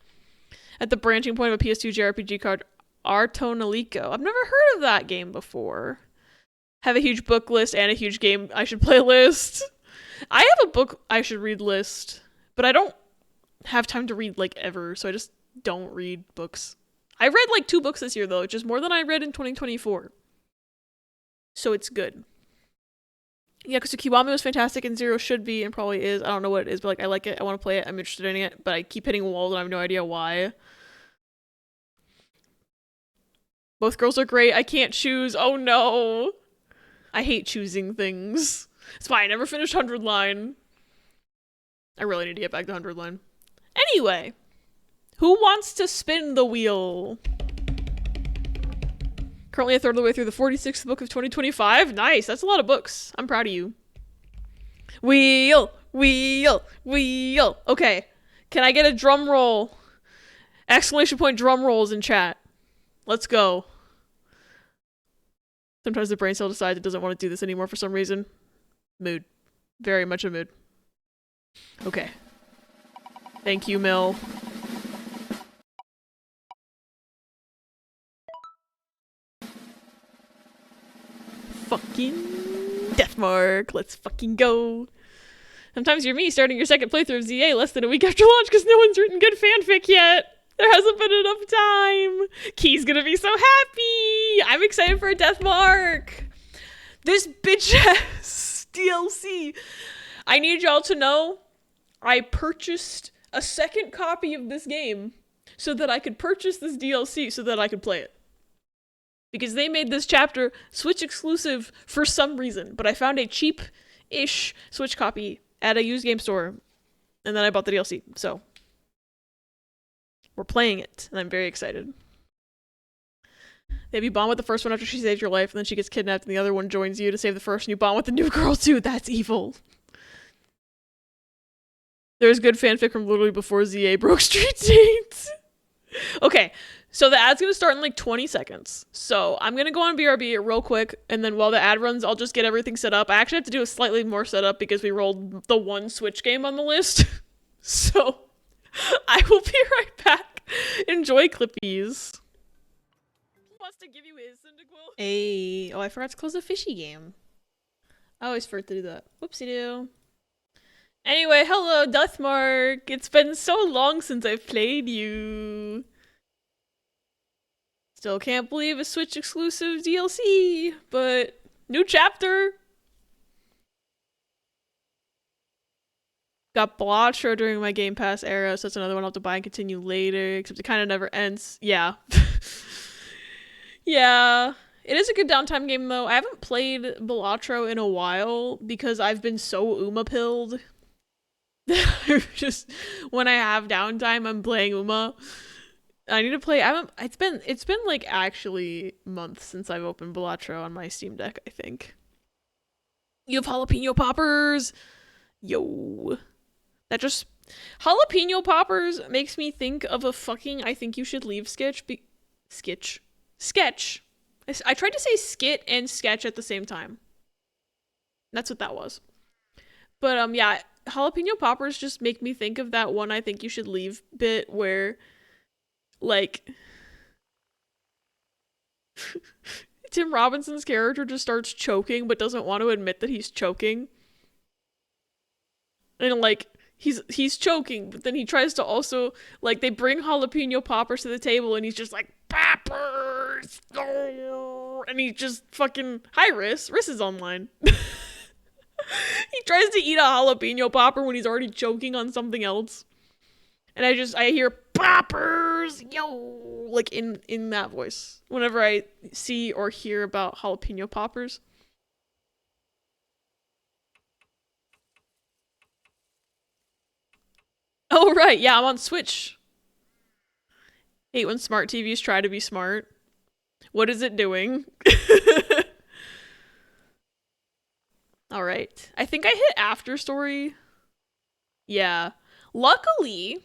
At the branching point of a PS2 JRPG called Artonalico. I've never heard of that game before. Have a huge book list and a huge game I should play list. I have a book I should read list, but I don't have time to read, like, ever, so I just don't read books. I read, like, 2 books this year, though, which is more than I read in 2024. So it's good. Yeah, because Kiwami was fantastic and 0 should be and probably is. I don't know what it is, but like I like it. I want to play it. I'm interested in it, but I keep hitting walls and I have no idea why. Both girls are great. I can't choose. Oh no. I hate choosing things. It's fine. I never finished 100 line. I really need to get back to 100 line. Anyway, who wants to spin the wheel? Currently a third of the way through the 46th book of 2025. Nice. That's a lot of books. I'm proud of you. Wheel, wheel, wheel. Okay. Can I get a drum roll? Exclamation point drum rolls in chat. Let's go. Sometimes the brain cell decides it doesn't want to do this anymore for some reason. Mood. Very much a mood. Okay. Thank you, Mill. Fucking Deathmark. Let's fucking go. Sometimes you're me starting your second playthrough of ZA less than a week after launch because no one's written good fanfic yet. There hasn't been enough time. Key's gonna be so happy. I'm excited for a Deathmark. This bitch ass DLC. I need y'all to know I purchased a second copy of this game so that I could purchase this DLC so that I could play it. Because they made this chapter Switch exclusive for some reason, but I found a cheap-ish Switch copy at a used game store, and then I bought the DLC, so we're playing it, and I'm very excited. They have you bond with the first one after she saves your life, and then she gets kidnapped, and the other one joins you to save the first, and you bond with the new girl too. That's evil. There's good fanfic from literally before ZA broke Street Date. Okay, so the ad's gonna start in like 20 seconds. So I'm gonna go on BRB real quick, and then while the ad runs, I'll just get everything set up. I actually have to do a slightly more setup because we rolled the one Switch game on the list. So I will be right back. Enjoy Clippies. Who wants to give you his Cyndaquil? Hey, oh, I forgot to close the fishy game. I always forget to do that. Whoopsie doo. Anyway, hello, Deathmark. It's been so long since I've played you. Still can't believe a Switch exclusive DLC, but new chapter. Got Blotcho during my Game Pass era, so that's another one I'll have to buy and continue later, except it kind of never ends. Yeah. Yeah. It is a good downtime game, though. I haven't played Balatro in a while because I've been so Uma-pilled. Just, when I have downtime, I'm playing Uma. I need to play. It's been like actually months since I've opened Balatro on my Steam Deck, I think. You have jalapeno poppers! Yo. That just... Jalapeno poppers makes me think of a fucking I think you should leave sketch. Sketch. I tried to say skit and sketch at the same time. That's what that was. But yeah, jalapeno poppers just make me think of that one I think you should leave bit where, like, Tim Robinson's character just starts choking but doesn't want to admit that he's choking. And like, he's choking, but then he tries to also, like, they bring jalapeno poppers to the table and he's just like, poppers! And he just fucking, hi Riss is online. He tries to eat a jalapeno popper when he's already choking on something else. And I hear poppers, yo, like in that voice whenever I see or hear about jalapeno poppers. Oh right, yeah, I'm on Switch. Hate when smart TVs try to be smart. What is it doing? Alright. I think I hit After Story. Yeah. Luckily,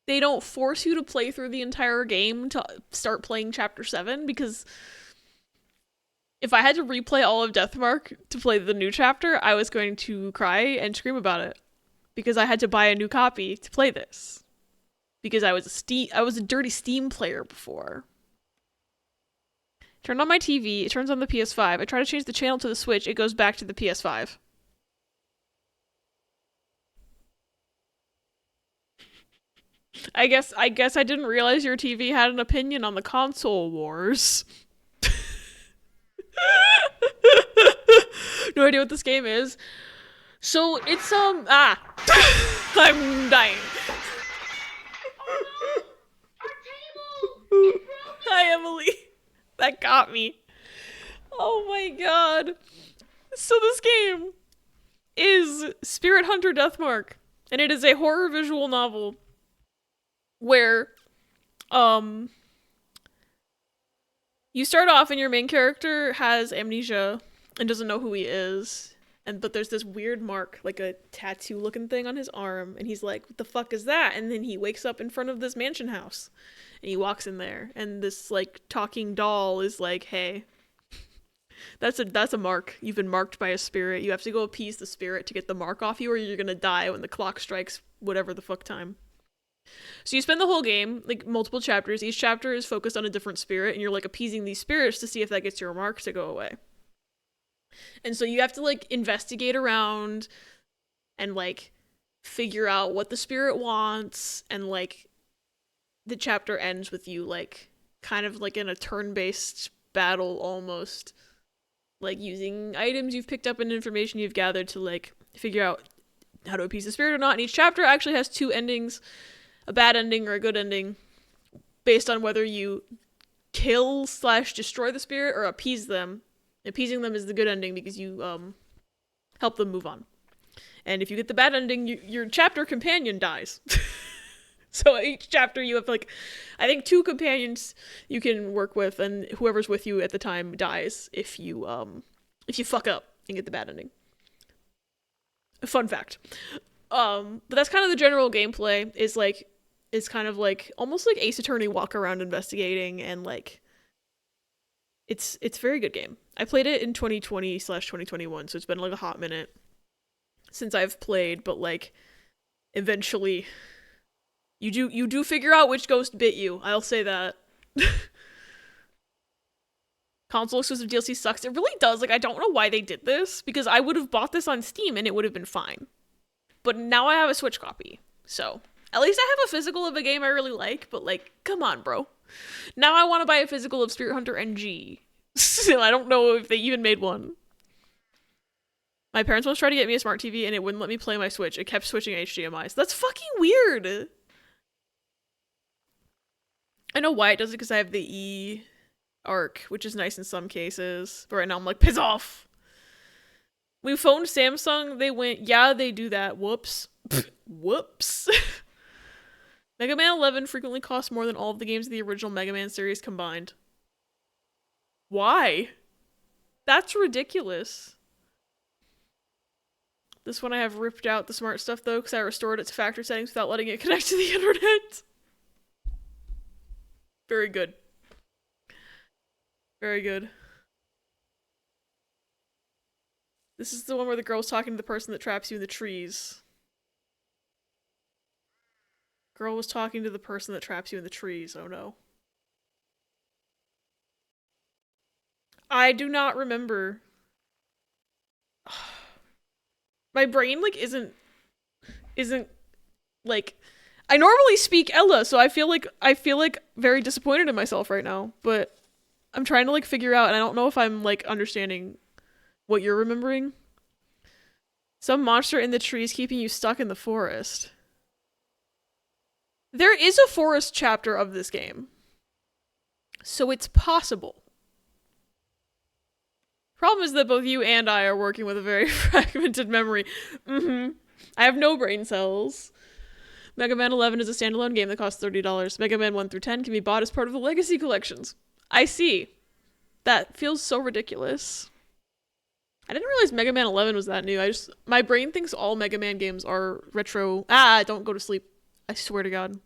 they don't force you to play through the entire game to start playing Chapter 7, because if I had to replay all of Deathmark to play the new chapter, I was going to cry and scream about it. Because I had to buy a new copy to play this. Because I was a dirty Steam player before. Turned on my TV, it turns on the PS5. I try to change the channel to the Switch, it goes back to the PS5. I guess I didn't realize your TV had an opinion on the console wars. No idea what this game is. So it's I'm dying. Oh no! Our table! Hi Emily. That got me. Oh my god. So this game is Spirit Hunter Deathmark, and it is a horror visual novel where you start off and your main character has amnesia and doesn't know who he is. But there's this weird mark, like a tattoo looking thing on his arm, and he's like, what the fuck is that? And then he wakes up in front of this mansion house and he walks in there, and this like talking doll is like, hey, that's a mark. You've been marked by a spirit. You have to go appease the spirit to get the mark off you, or you're gonna die when the clock strikes whatever the fuck time. So you spend the whole game, like multiple chapters, each chapter is focused on a different spirit, and you're like appeasing these spirits to see if that gets your mark to go away. And so you have to like investigate around and like figure out what the spirit wants, and like the chapter ends with you like kind of like in a turn-based battle almost, like using items you've picked up and information you've gathered to like figure out how to appease the spirit or not. And each chapter actually has two endings, a bad ending or a good ending, based on whether you kill/destroy the spirit or appease them. Appeasing them is the good ending because you help them move on. And if you get the bad ending, your chapter companion dies. So each chapter you have like, I think 2 companions you can work with, and whoever's with you at the time dies if you fuck up and get the bad ending. Fun fact. But that's kind of the general gameplay. Is kind of like almost like Ace Attorney walk around investigating, and like it's a very good game. I played it in 2020/2021, so it's been like a hot minute since I've played, but like eventually you do figure out which ghost bit you. I'll say that. Console exclusive DLC sucks. It really does. Like, I don't know why they did this, because I would have bought this on Steam and it would have been fine. But now I have a Switch copy. So, at least I have a physical of a game I really like, but like, come on, bro. Now I want to buy a physical of Spirit Hunter NG. I don't know if they even made one. My parents once tried to get me a smart TV and it wouldn't let me play my Switch. It kept switching HDMIs. That's fucking weird. I know why it does it, because I have the E arc, which is nice in some cases. But right now I'm like, piss off. We phoned Samsung. They went, yeah, they do that. Whoops. Whoops. Mega Man 11 frequently costs more than all of the games of the original Mega Man series combined. Why? That's ridiculous. This one I have ripped out the smart stuff though, because I restored it to factory settings without letting it connect to the internet. Very good. Very good. This is the one where the girl's talking to the person that traps you in the trees. Girl was talking to the person that traps you in the trees. Oh no. I do not remember. My brain like isn't like, I normally speak Ella, so I feel like very disappointed in myself right now, but I'm trying to like figure out, and I don't know if I'm like understanding what you're remembering. Some monster in the trees keeping you stuck in the forest. There is a forest chapter of this game, so it's possible. Problem is that both you and I are working with a very fragmented memory. I have no brain cells. Mega Man 11 is a standalone game that costs $30. Mega Man 1 through 10 can be bought as part of the Legacy collections. I see. That feels so ridiculous. I didn't realize Mega Man 11 was that new. My brain thinks all Mega Man games are retro. Don't go to sleep. I swear to God.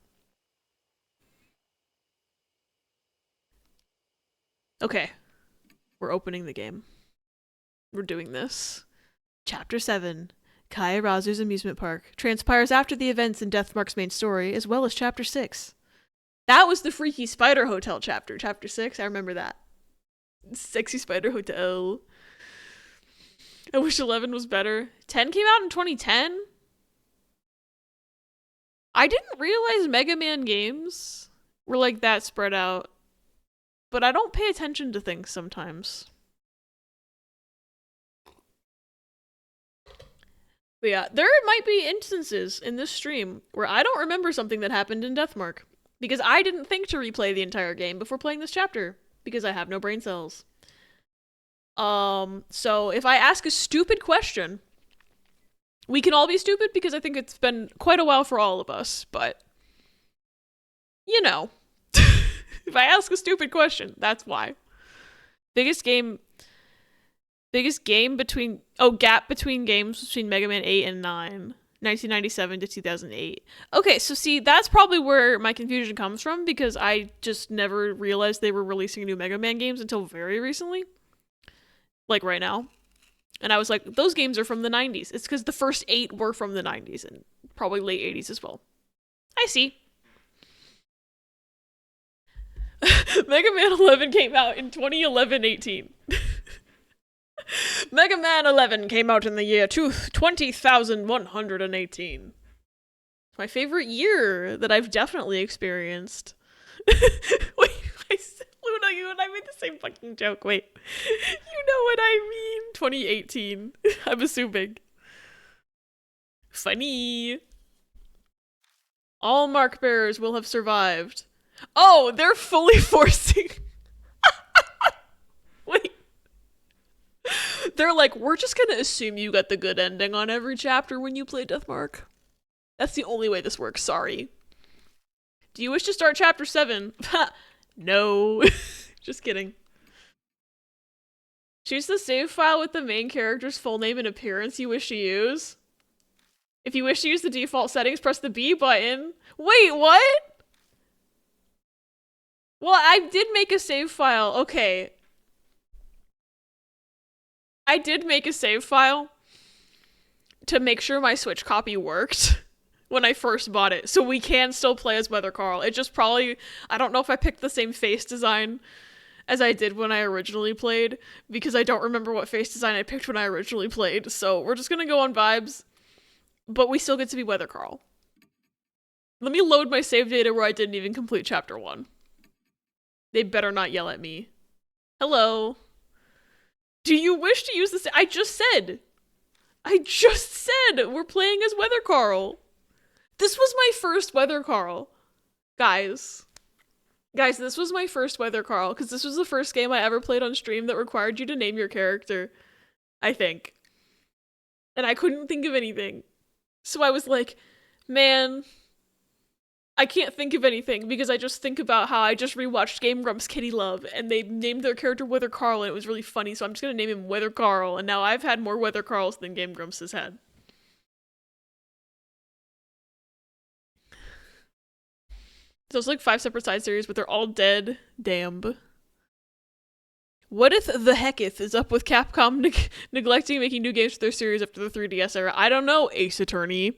Okay. We're opening the game. We're doing this. Chapter 7. Kai Arazu's amusement park transpires after the events in Deathmark's main story, as well as Chapter 6. That was the Freaky Spider Hotel chapter. Chapter 6, I remember that. Sexy Spider Hotel. I wish 11 was better. 10 came out in 2010? I didn't realize Mega Man games were like that spread out. But I don't pay attention to things sometimes. But yeah, there might be instances in this stream where I don't remember something that happened in Deathmark, because I didn't think to replay the entire game before playing this chapter, because I have no brain cells. So if I ask a stupid question, we can all be stupid, because I think it's been quite a while for all of us, but you know, if I ask a stupid question, that's why. Gap between games between Mega Man 8 and 9, 1997 to 2008. Okay, so see, that's probably where my confusion comes from, because I just never realized they were releasing new Mega Man games until very recently. Like right now. And I was like, those games are from the 90s. It's because the first 8 were from the 90s and probably late 80s as well. I see. Mega Man 11 came out in 2011-18. Mega Man 11 came out in the year 20,118. My favorite year that I've definitely experienced. Wait, Luna, you and I made the same fucking joke. Wait. You know what I mean. 2018. I'm assuming. Funny. All mark bearers will have survived. Oh, they're fully forcing. Wait. They're like, we're just gonna assume you got the good ending on every chapter when you play Deathmark. That's the only way this works, sorry. Do you wish to start chapter 7? No. Just kidding. Choose the save file with the main character's full name and appearance you wish to use. If you wish to use the default settings, press the B button. Wait, what? Well, I did make a save file. Okay. I did make a save file to make sure my Switch copy worked when I first bought it. So we can still play as Weather Carl. It just probably, I don't know if I picked the same face design as I did when I originally played, because I don't remember what face design I picked when I originally played, so we're just gonna go on vibes, but we still get to be Weather Carl. Let me load my save data where I didn't even complete chapter 1. They better not yell at me. Hello. Do you wish to use this? I just said we're playing as Weather Carl. This was my first Weather Carl. Guys, this was my first Weather Carl, because this was the first game I ever played on stream that required you to name your character, I think. And I couldn't think of anything. So I was like, man, I can't think of anything, because I just think about how I just rewatched Game Grumps Kitty Love, and they named their character Weather Carl, and it was really funny, so I'm just gonna name him Weather Carl, and now I've had more Weather Carls than Game Grumps has had. So it's like 5 separate side series, but they're all dead. Damn. What if the hecketh is up with Capcom neglecting making new games for their series after the 3DS era? I don't know, Ace Attorney.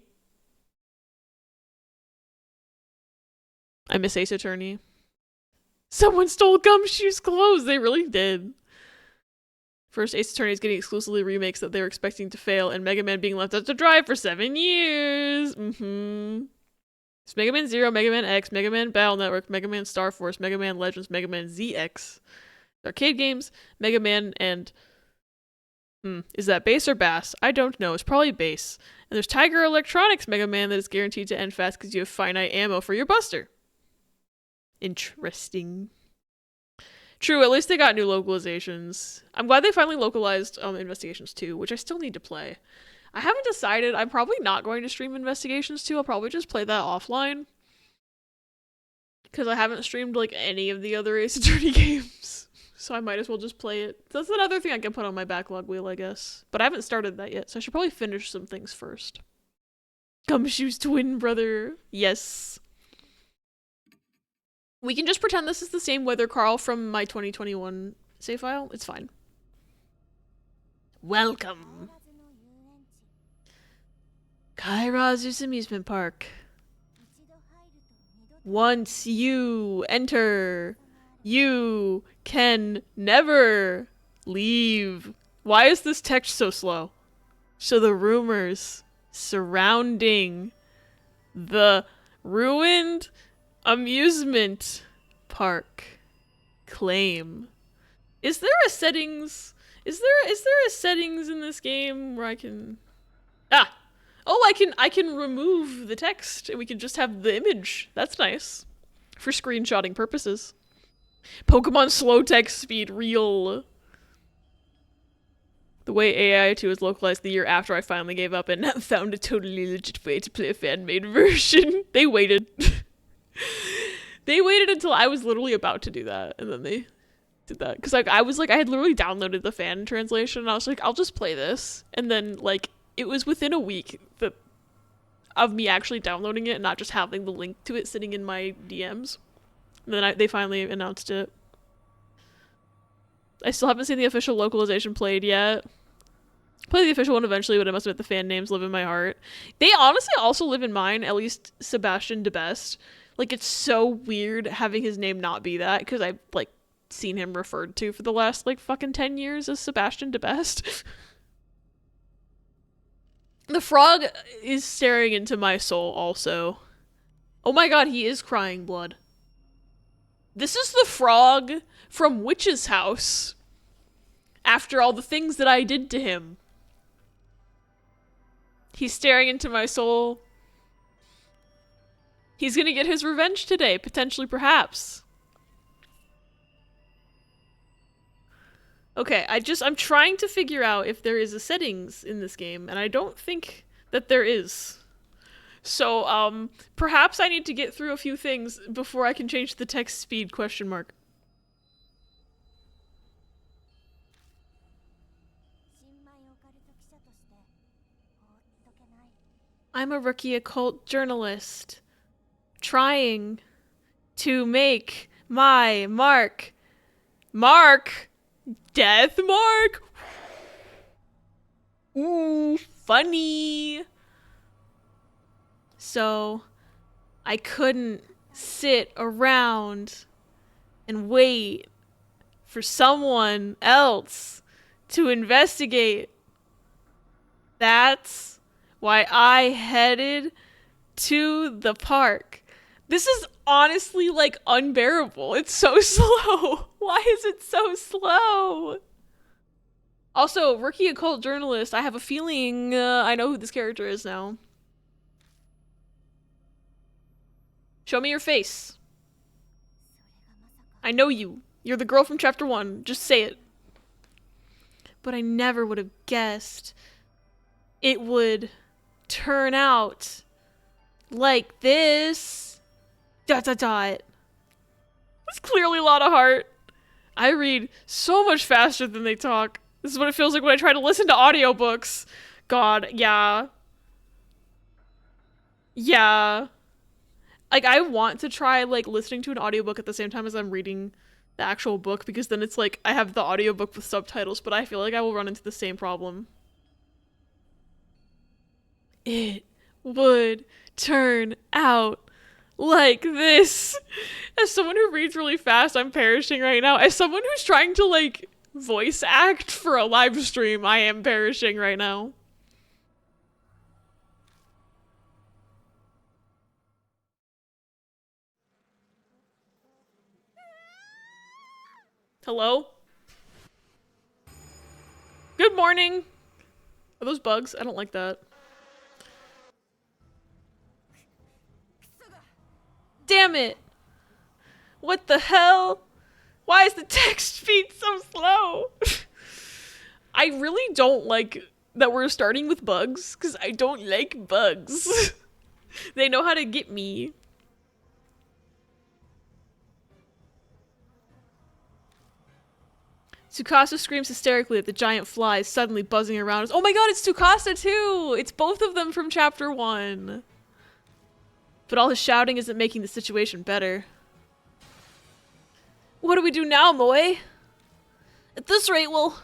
I miss Ace Attorney. Someone stole Gumshoe's clothes. They really did. First, Ace Attorney is getting exclusively remakes that they were expecting to fail, and Mega Man being left out to dry for 7 years. It's Mega Man Zero, Mega Man X, Mega Man Battle Network, Mega Man Star Force, Mega Man Legends, Mega Man ZX. Arcade games, Mega Man, and... is that bass or bass? I don't know. It's probably bass. And there's Tiger Electronics Mega Man that is guaranteed to end fast because you have finite ammo for your buster. Interesting. True, at least they got new localizations. I'm glad they finally localized Investigations 2, which I still need to play. I haven't decided. I'm probably not going to stream Investigations 2. I'll probably just play that offline. Because I haven't streamed, like, any of the other Ace Attorney games. So I might as well just play it. That's another thing I can put on my backlog wheel, I guess. But I haven't started that yet, so I should probably finish some things first. Gumshoe's twin brother. Yes. We can just pretend this is the same Weather Carl from my 2021 save file. It's fine. Welcome. Kairazu's amusement park. Once you enter, you can never leave. Why is this text so slow? So the rumors surrounding the ruined amusement park claim. Is there a settings? Is there a settings in this game where I can... Oh, I can remove the text and we can just have the image. That's nice. For screenshotting purposes. Pokemon slow text speed real. The way AI2 was localized the year after I finally gave up and found a totally legit way to play a fan-made version. They waited. They waited until I was literally about to do that, and then they did that. Because like, I had literally downloaded the fan translation, and I was like, I'll just play this. And then, like, it was within a week of me actually downloading it and not just having the link to it sitting in my DMs. And then they finally announced it. I still haven't seen the official localization played yet. Play the official one eventually, but I must admit the fan names live in my heart. They honestly also live in mine, at least Sebastian de Best. Like, it's so weird having his name not be that, because I've, like, seen him referred to for the last, like, fucking 10 years as Sebastian de Best. The frog is staring into my soul also. Oh my god, he is crying blood. This is the frog from Witch's house. After all the things that I did to him. He's staring into my soul. He's gonna get his revenge today, potentially, perhaps. Okay, I'm trying to figure out if there is a settings in this game, and I don't think that there is. So, perhaps I need to get through a few things before I can change the text speed, question mark. I'm a rookie occult journalist, trying to make my mark. Death mark! Ooh, funny! So, I couldn't sit around and wait for someone else to investigate. That's why I headed to the park. This is honestly like unbearable. It's so slow. Why is it so slow? Also, rookie occult journalist, I have a feeling I know who this character is now. Show me your face. I know you. You're the girl from chapter 1. Just say it. But I never would have guessed it would turn out like this. ... That's clearly a lot of heart. I read so much faster than they talk. This is what it feels like when I try to listen to audiobooks. God, yeah. Yeah. Like, I want to try, like, listening to an audiobook at the same time as I'm reading the actual book, because then it's like, I have the audiobook with subtitles, but I feel like I will run into the same problem. It would turn out like this. As someone who reads really fast, I'm perishing right now. As someone who's trying to, like, voice act for a live stream, I am perishing right now. Hello? Good morning. Are those bugs? I don't like that. Damn it. What the hell? Why is the text speed so slow? I really don't like that we're starting with bugs, because I don't like bugs. They know how to get me. Tsukasa screams hysterically at the giant flies suddenly buzzing around us. Oh my god, it's Tsukasa too! It's both of them from chapter 1. But all his shouting isn't making the situation better. What do we do now, Moe? At this rate, we'll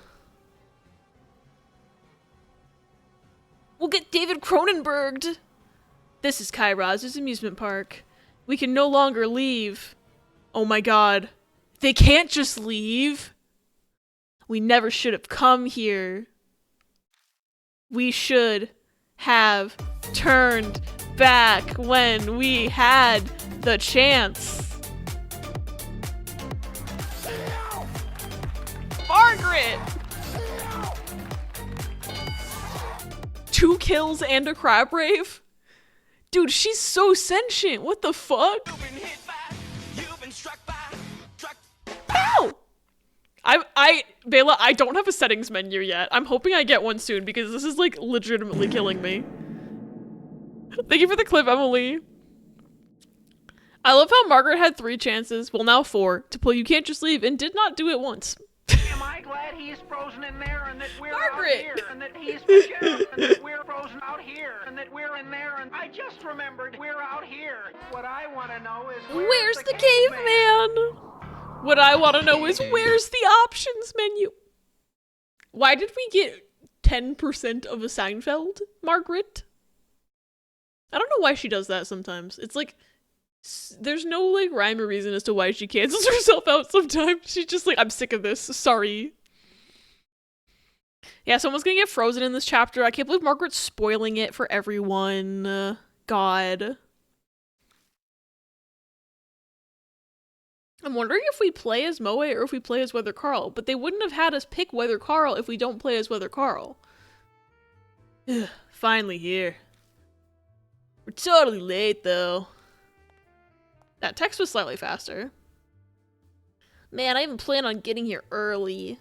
get David Cronenberged. This is Kairaz's amusement park. We can no longer leave. Oh my god. They can't just leave. We never should have come here. We should have turned back when we had the chance. Margaret! 2 kills and a crab rave? Dude, she's so sentient. What the fuck? Ow! Bela, I don't have a settings menu yet. I'm hoping I get one soon because this is like legitimately killing me. Thank you for the clip, Emily. I love how Margaret had 3 chances, well now 4, to pull You Can't Just Leave and did not do it once. Am I glad he's frozen in there and that we're Margaret! out here and that he's the sheriff and that we're frozen out here and that we're in there and I just remembered we're out here. What I want to know is Where's the caveman? What I want to know is where's the options menu? Why did we get 10% of a Seinfeld, Margaret? I don't know why she does that sometimes. It's like, there's no like rhyme or reason as to why she cancels herself out sometimes. She's just like, I'm sick of this, sorry. Yeah, someone's gonna get frozen in this chapter. I can't believe Margaret's spoiling it for everyone. God. I'm wondering if we play as Moe or if we play as Weather Carl, but they wouldn't have had us pick Weather Carl if we don't play as Weather Carl. Ugh, finally here. We're totally late though. That text was slightly faster. Man, I even planned on getting here early.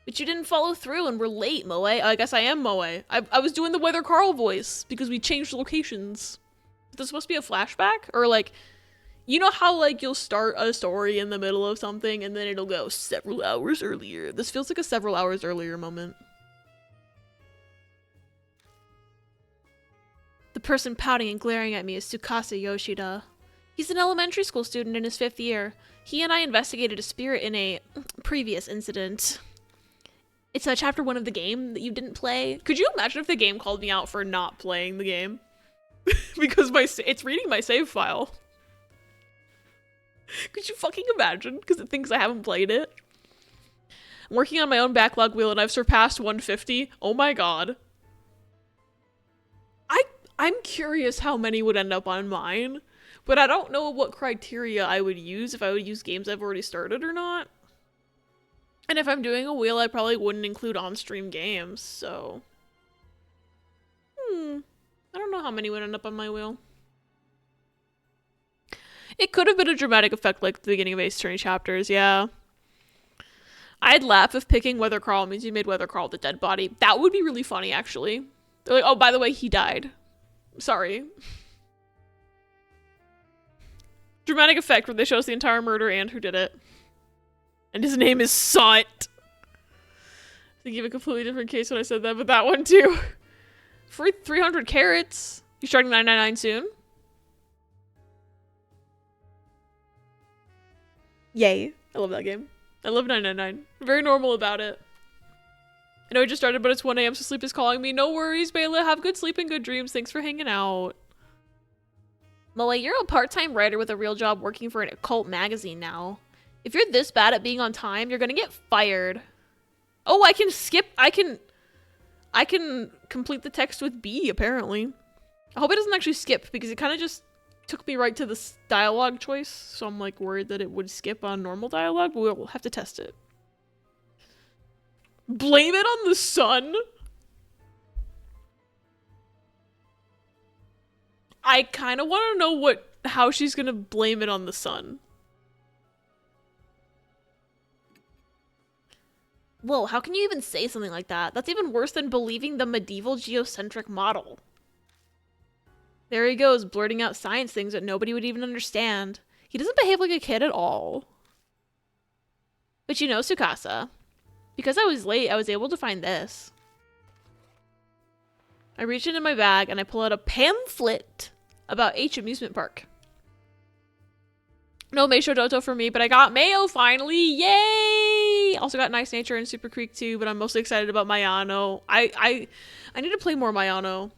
But you didn't follow through and we're late, Moe. I guess I am Moe. I was doing the Weather Carl voice because we changed locations. Is this supposed to be a flashback? Or like, you know how like you'll start a story in the middle of something and then it'll go several hours earlier. This feels like a several hours earlier moment. The person pouting and glaring at me is Tsukasa Yoshida. He's an elementary school student in his 5th year. He and I investigated a spirit in a previous incident. It's chapter 1 of the game that you didn't play. Could you imagine if the game called me out for not playing the game? Because it's reading my save file. Could you fucking imagine? Because it thinks I haven't played it. I'm working on my own backlog wheel and I've surpassed 150. Oh my god. I'm curious how many would end up on mine, but I don't know what criteria I would use, if I would use games I've already started or not. And if I'm doing a wheel, I probably wouldn't include on-stream games, so... I don't know how many would end up on my wheel. It could have been a dramatic effect like the beginning of Ace Attorney chapters, yeah. I'd laugh if picking Weather Crawl means you made Weather Crawl the dead body. That would be really funny, actually. They're like, oh, by the way, he died. Sorry. Dramatic effect where they show us the entire murder and who did it. And his name is Sot. I gave a completely different case when I said that, but that one too. For 300 carats. You starting 999 soon? Yay. I love that game. I love 999. Very normal about it. I know I just started, but it's 1 a.m. so sleep is calling me. No worries, Bayla. Have good sleep and good dreams. Thanks for hanging out. Moe, you're a part-time writer with a real job working for an occult magazine now. If you're this bad at being on time, you're gonna get fired. Oh, I can skip. I can complete the text with B, apparently. I hope it doesn't actually skip, because it kind of just took me right to this dialogue choice, so I'm like worried that it would skip on normal dialogue, but we'll have to test it. Blame it on the sun? I kind of want to know how she's gonna blame it on the sun. Whoa, how can you even say something like that? That's even worse than believing the medieval geocentric model. There he goes, blurting out science things that nobody would even understand. He doesn't behave like a kid at all. But you know, Tsukasa, because I was late, I was able to find this. I reach into my bag and I pull out a pamphlet about H Amusement Park. No Meisho Doto for me, but I got Mayo finally! Yay! Also got Nice Nature and Super Creek too, but I'm mostly excited about Mayano. I need to play more Mayano.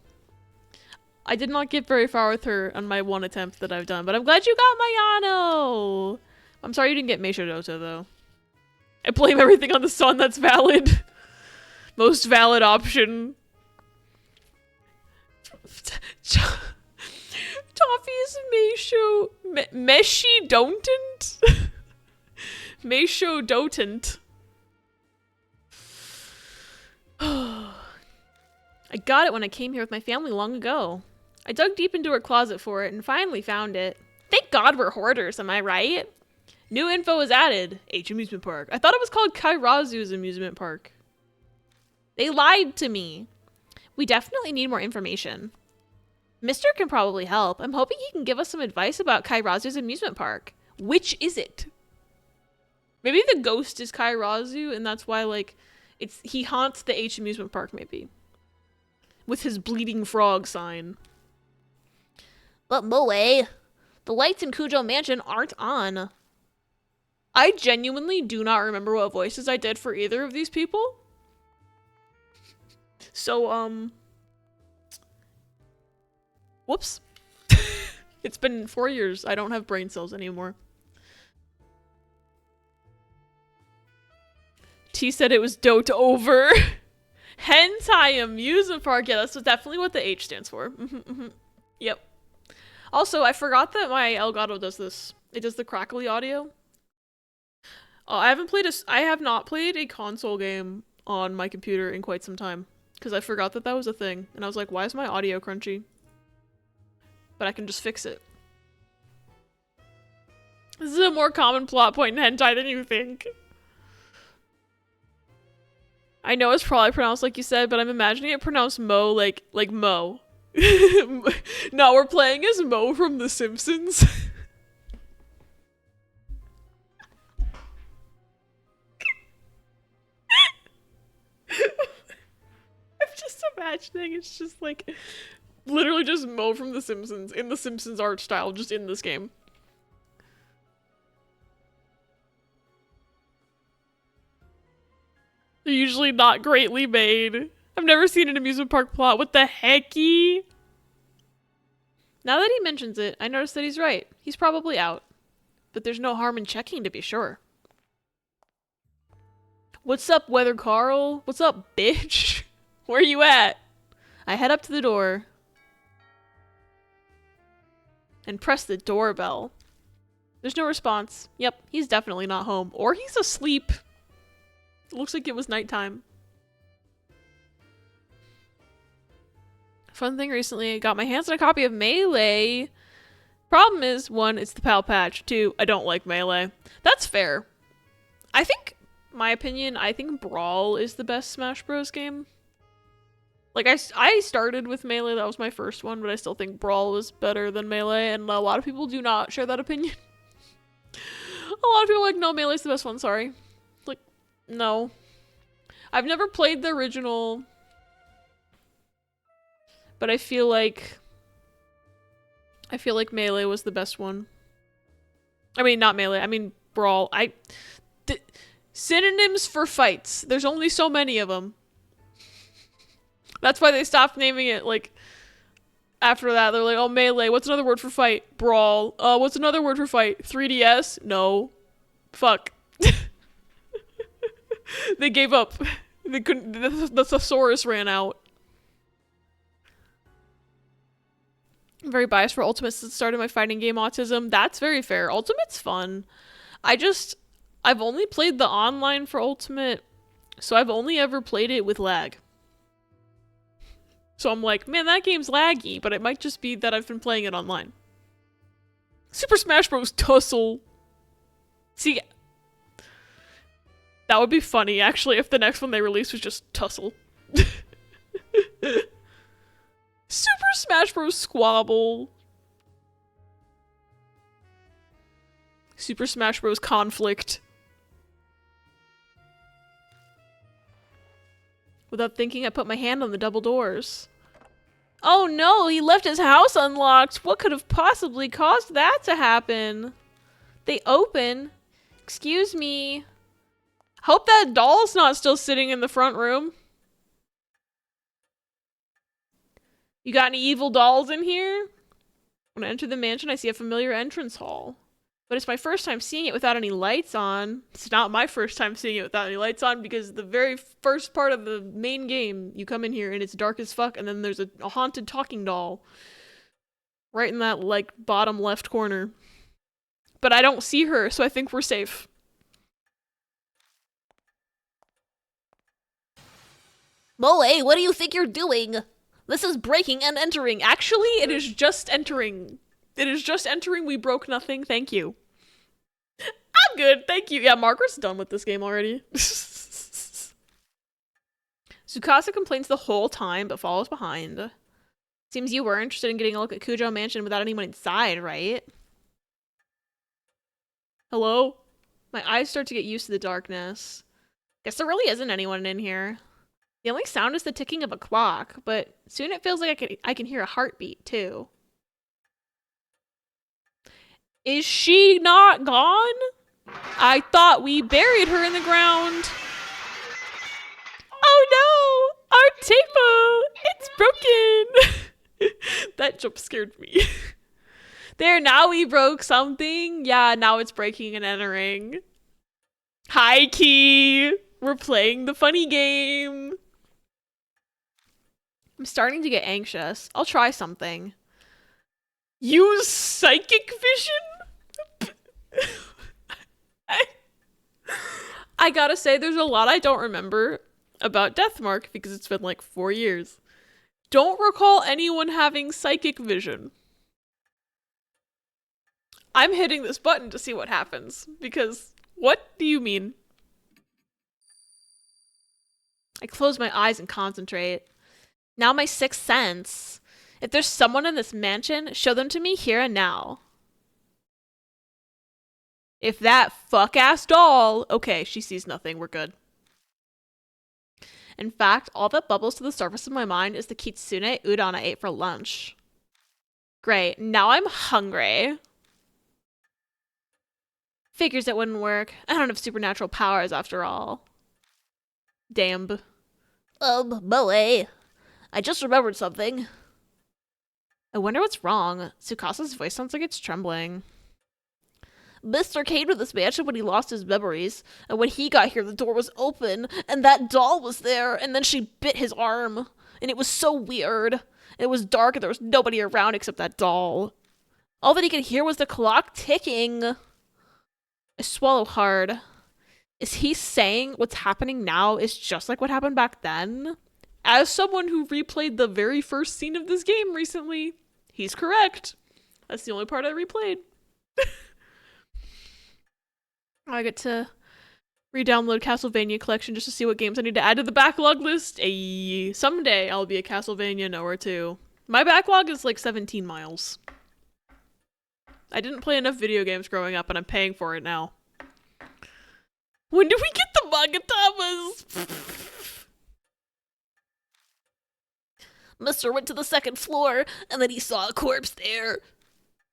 I did not get very far with her on my one attempt that I've done, but I'm glad you got Mayano! I'm sorry you didn't get Meisho Doto though. I blame everything on the sun, that's valid. Most valid option. Toffee's Meisho... Meshi Dotant? Meisho Dotant. I got it when I came here with my family long ago. I dug deep into her closet for it and finally found it. Thank God we're hoarders, am I right? New info was added. H Amusement Park. I thought it was called Kairazu's Amusement Park. They lied to me. We definitely need more information. Mister can probably help. I'm hoping he can give us some advice about Kairazu's Amusement Park. Which is it? Maybe the ghost is Kairazu and that's why, like, he haunts the H Amusement Park, maybe. With his bleeding frog sign. But Moe, the lights in Kujo Mansion aren't on. I genuinely do not remember what voices I did for either of these people. So, whoops. It's been 4 years. I don't have brain cells anymore. T said it was dote over. Hentai Amusement Park. Yeah, that's definitely what the H stands for. Yep. Also, I forgot that my Elgato does this. It does the crackly audio. I have not played a console game on my computer in quite some time. Because I forgot that was a thing. And I was like, why is my audio crunchy? But I can just fix it. This is a more common plot point in hentai than you think. I know it's probably pronounced like you said, but I'm imagining it pronounced Mo like Mo. No, we're playing as Mo from The Simpsons. I'm just imagining it's just like literally just Mo from The Simpsons in The Simpsons art style, just in this game. They're usually not greatly made. I've never seen an amusement park plot. What the hecky? Now that he mentions it, I notice that he's right. He's probably out. But there's no harm in checking to be sure. What's up, Weather Carl? What's up, bitch? Where you at? I head up to the door and press the doorbell. There's no response. Yep, he's definitely not home. Or he's asleep. It looks like it was nighttime. Fun thing recently, I got my hands on a copy of Melee. Problem is, 1, it's the PAL patch. 2, I don't like Melee. That's fair. I think, my opinion, I think Brawl is the best Smash Bros. Game. Like, I started with Melee, that was my first one, but I still think Brawl is better than Melee, and a lot of people do not share that opinion. A lot of people are like, no, Melee's the best one, sorry. Like, no. I've never played the original, but I feel like Melee was the best one. I mean, not Melee, I mean Brawl. Synonyms for fights. There's only so many of them. That's why they stopped naming it, like, after that. They're like, oh, Melee, what's another word for fight? Brawl. What's another word for fight? 3DS? No. Fuck. They gave up. They couldn't, the thesaurus ran out. I'm very biased for Ultimate since started my fighting game autism. That's very fair. Ultimate's fun. I've only played the online for Ultimate, so I've only ever played it with lag. So I'm like, man, that game's laggy, but it might just be that I've been playing it online. Super Smash Bros. Tussle. See, that would be funny, actually, if the next one they released was just Tussle. Super Smash Bros. Squabble. Super Smash Bros. Conflict. Without thinking, I put my hand on the double doors. Oh no, he left his house unlocked. What could have possibly caused that to happen? They open. Excuse me. Hope that doll's not still sitting in the front room. You got any evil dolls in here? When I enter the mansion, I see a familiar entrance hall. But it's my first time seeing it without any lights on. It's not my first time seeing it without any lights on because the very first part of the main game, you come in here and it's dark as fuck and then there's a haunted talking doll right in that, like, bottom left corner. But I don't see her, so I think we're safe. Moe, what do you think you're doing? This is breaking and entering. Actually, it is just entering. It is just entering. We broke nothing. Thank you. I'm good. Thank you. Yeah, Margaret's done with this game already. Tsukasa complains the whole time, but follows behind. Seems you were interested in getting a look at Kujo Mansion without anyone inside, right? Hello? My eyes start to get used to the darkness. Guess there really isn't anyone in here. The only sound is the ticking of a clock, but soon it feels like I can hear a heartbeat, too. Is she not gone? I thought we buried her in the ground. Oh no! Our table! It's broken! That jump scared me. There, now we broke something. Yeah, now it's breaking and entering. Hi, Key! We're playing the funny game. I'm starting to get anxious. I'll try something. Use psychic vision? I gotta say, there's a lot I don't remember about Deathmark because it's been like 4 years. Don't recall anyone having psychic vision. I'm hitting this button to see what happens because what do you mean? I close my eyes and concentrate. Now my sixth sense. If there's someone in this mansion, show them to me here and now. If that fuck-ass doll... Okay, she sees nothing. We're good. In fact, all that bubbles to the surface of my mind is the kitsune udon I ate for lunch. Great. Now I'm hungry. Figures it wouldn't work. I don't have supernatural powers after all. Damn. Moe, I just remembered something. I wonder what's wrong. Tsukasa's voice sounds like it's trembling. Mr. came to this mansion when he lost his memories, and when he got here, the door was open, and that doll was there, and then she bit his arm, and it was so weird. It was dark, and there was nobody around except that doll. All that he could hear was the clock ticking. I swallow hard. Is he saying what's happening now is just like what happened back then? As someone who replayed the very first scene of this game recently, he's correct. That's the only part I replayed. I get to re-download Castlevania Collection just to see what games I need to add to the backlog list. Someday I'll be a Castlevania knower too. My backlog is like 17 miles. I didn't play enough video games growing up and I'm paying for it now. When do we get the Magatamas? Mr. went to the second floor, and then he saw a corpse there.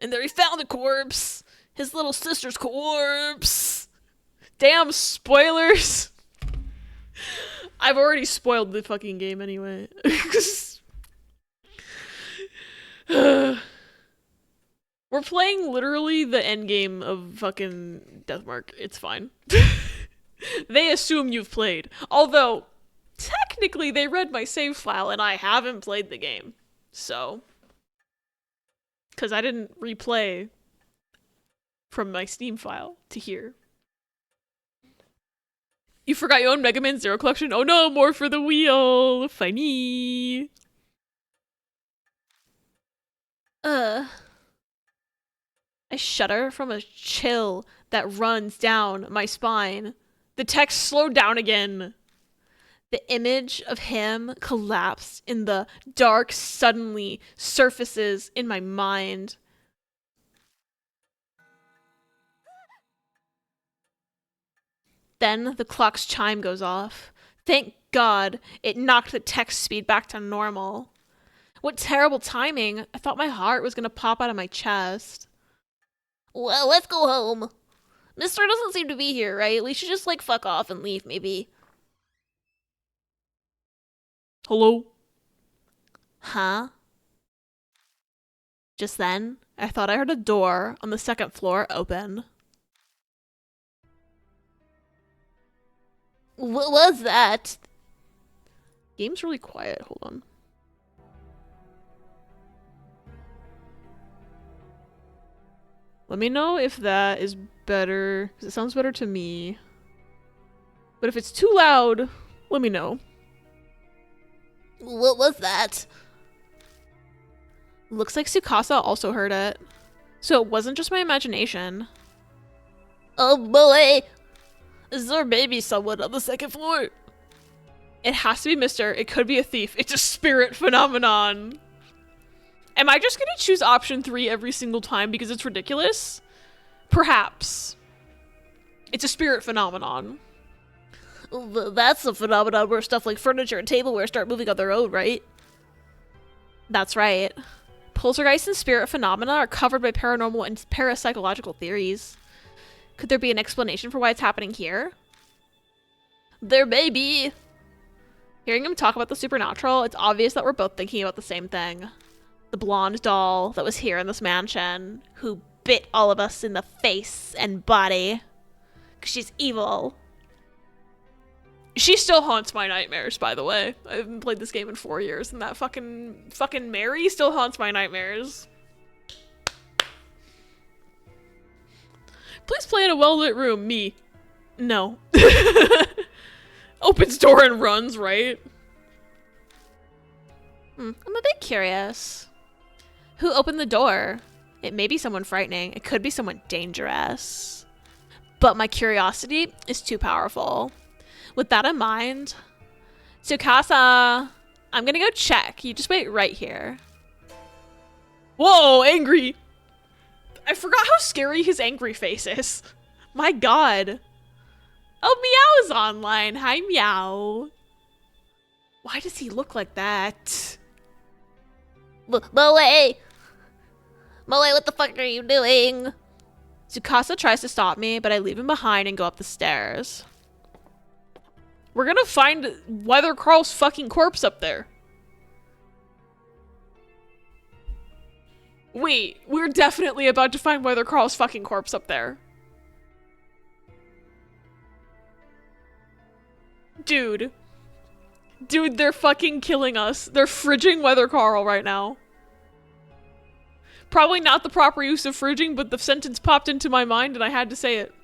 And there he found the corpse. His little sister's corpse. Damn, spoilers! I've already spoiled the fucking game anyway. We're playing literally the end game of fucking Deathmark. It's fine. They assume you've played. Although, technically they read my save file and I haven't played the game. So. Because I didn't replay from my Steam file to here. You forgot your own Mega Man Zero collection? Oh no, more for the wheel! Funny! I shudder from a chill that runs down my spine. The text slowed down again. The image of him collapsed in the dark suddenly surfaces in my mind. Then the clock's chime goes off. Thank God it knocked the text speed back to normal. What terrible timing. I thought my heart was gonna pop out of my chest. Well, let's go home. Mr. doesn't seem to be here, right? We should just, like, fuck off and leave, maybe. Hello? Huh? Just then, I thought I heard a door on the second floor open. What was that? Game's really quiet. Hold on. Let me know if that is better, because it sounds better to me. But if it's too loud, let me know. What was that? Looks like Tsukasa also heard it. So it wasn't just my imagination. Oh boy! Is there maybe someone on the second floor? It has to be Mr. It could be a thief. It's a spirit phenomenon. Am I just gonna choose option 3 every single time because it's ridiculous? Perhaps. It's a spirit phenomenon. That's a phenomenon where stuff like furniture and tableware start moving on their own, right? That's right. Poltergeist and spirit phenomena are covered by paranormal and parapsychological theories. Could there be an explanation for why it's happening here? There may be. Hearing him talk about the supernatural, it's obvious that we're both thinking about the same thing. The blonde doll that was here in this mansion, who bit all of us in the face and body. 'Cause she's evil. She still haunts my nightmares, by the way. I haven't played this game in 4 years, and that fucking Mary still haunts my nightmares. Please play in a well-lit room. Me. No. Opens door and runs, right? I'm a bit curious. Who opened the door? It may be someone frightening. It could be someone dangerous. But my curiosity is too powerful. With that in mind, Tsukasa, I'm gonna go check. You just wait right here. Whoa, angry! I forgot how scary his angry face is. My god. Oh, Meow's online. Hi, Meow. Why does he look like that? Moe! Moe, what the fuck are you doing? Tsukasa tries to stop me, but I leave him behind and go up the stairs. We're gonna find Weather Carl's fucking corpse up there. Wait, we're definitely about to find Weather Carl's fucking corpse up there. Dude. Dude, they're fucking killing us. They're fridging Weather Carl right now. Probably not the proper use of fridging, but the sentence popped into my mind and I had to say it.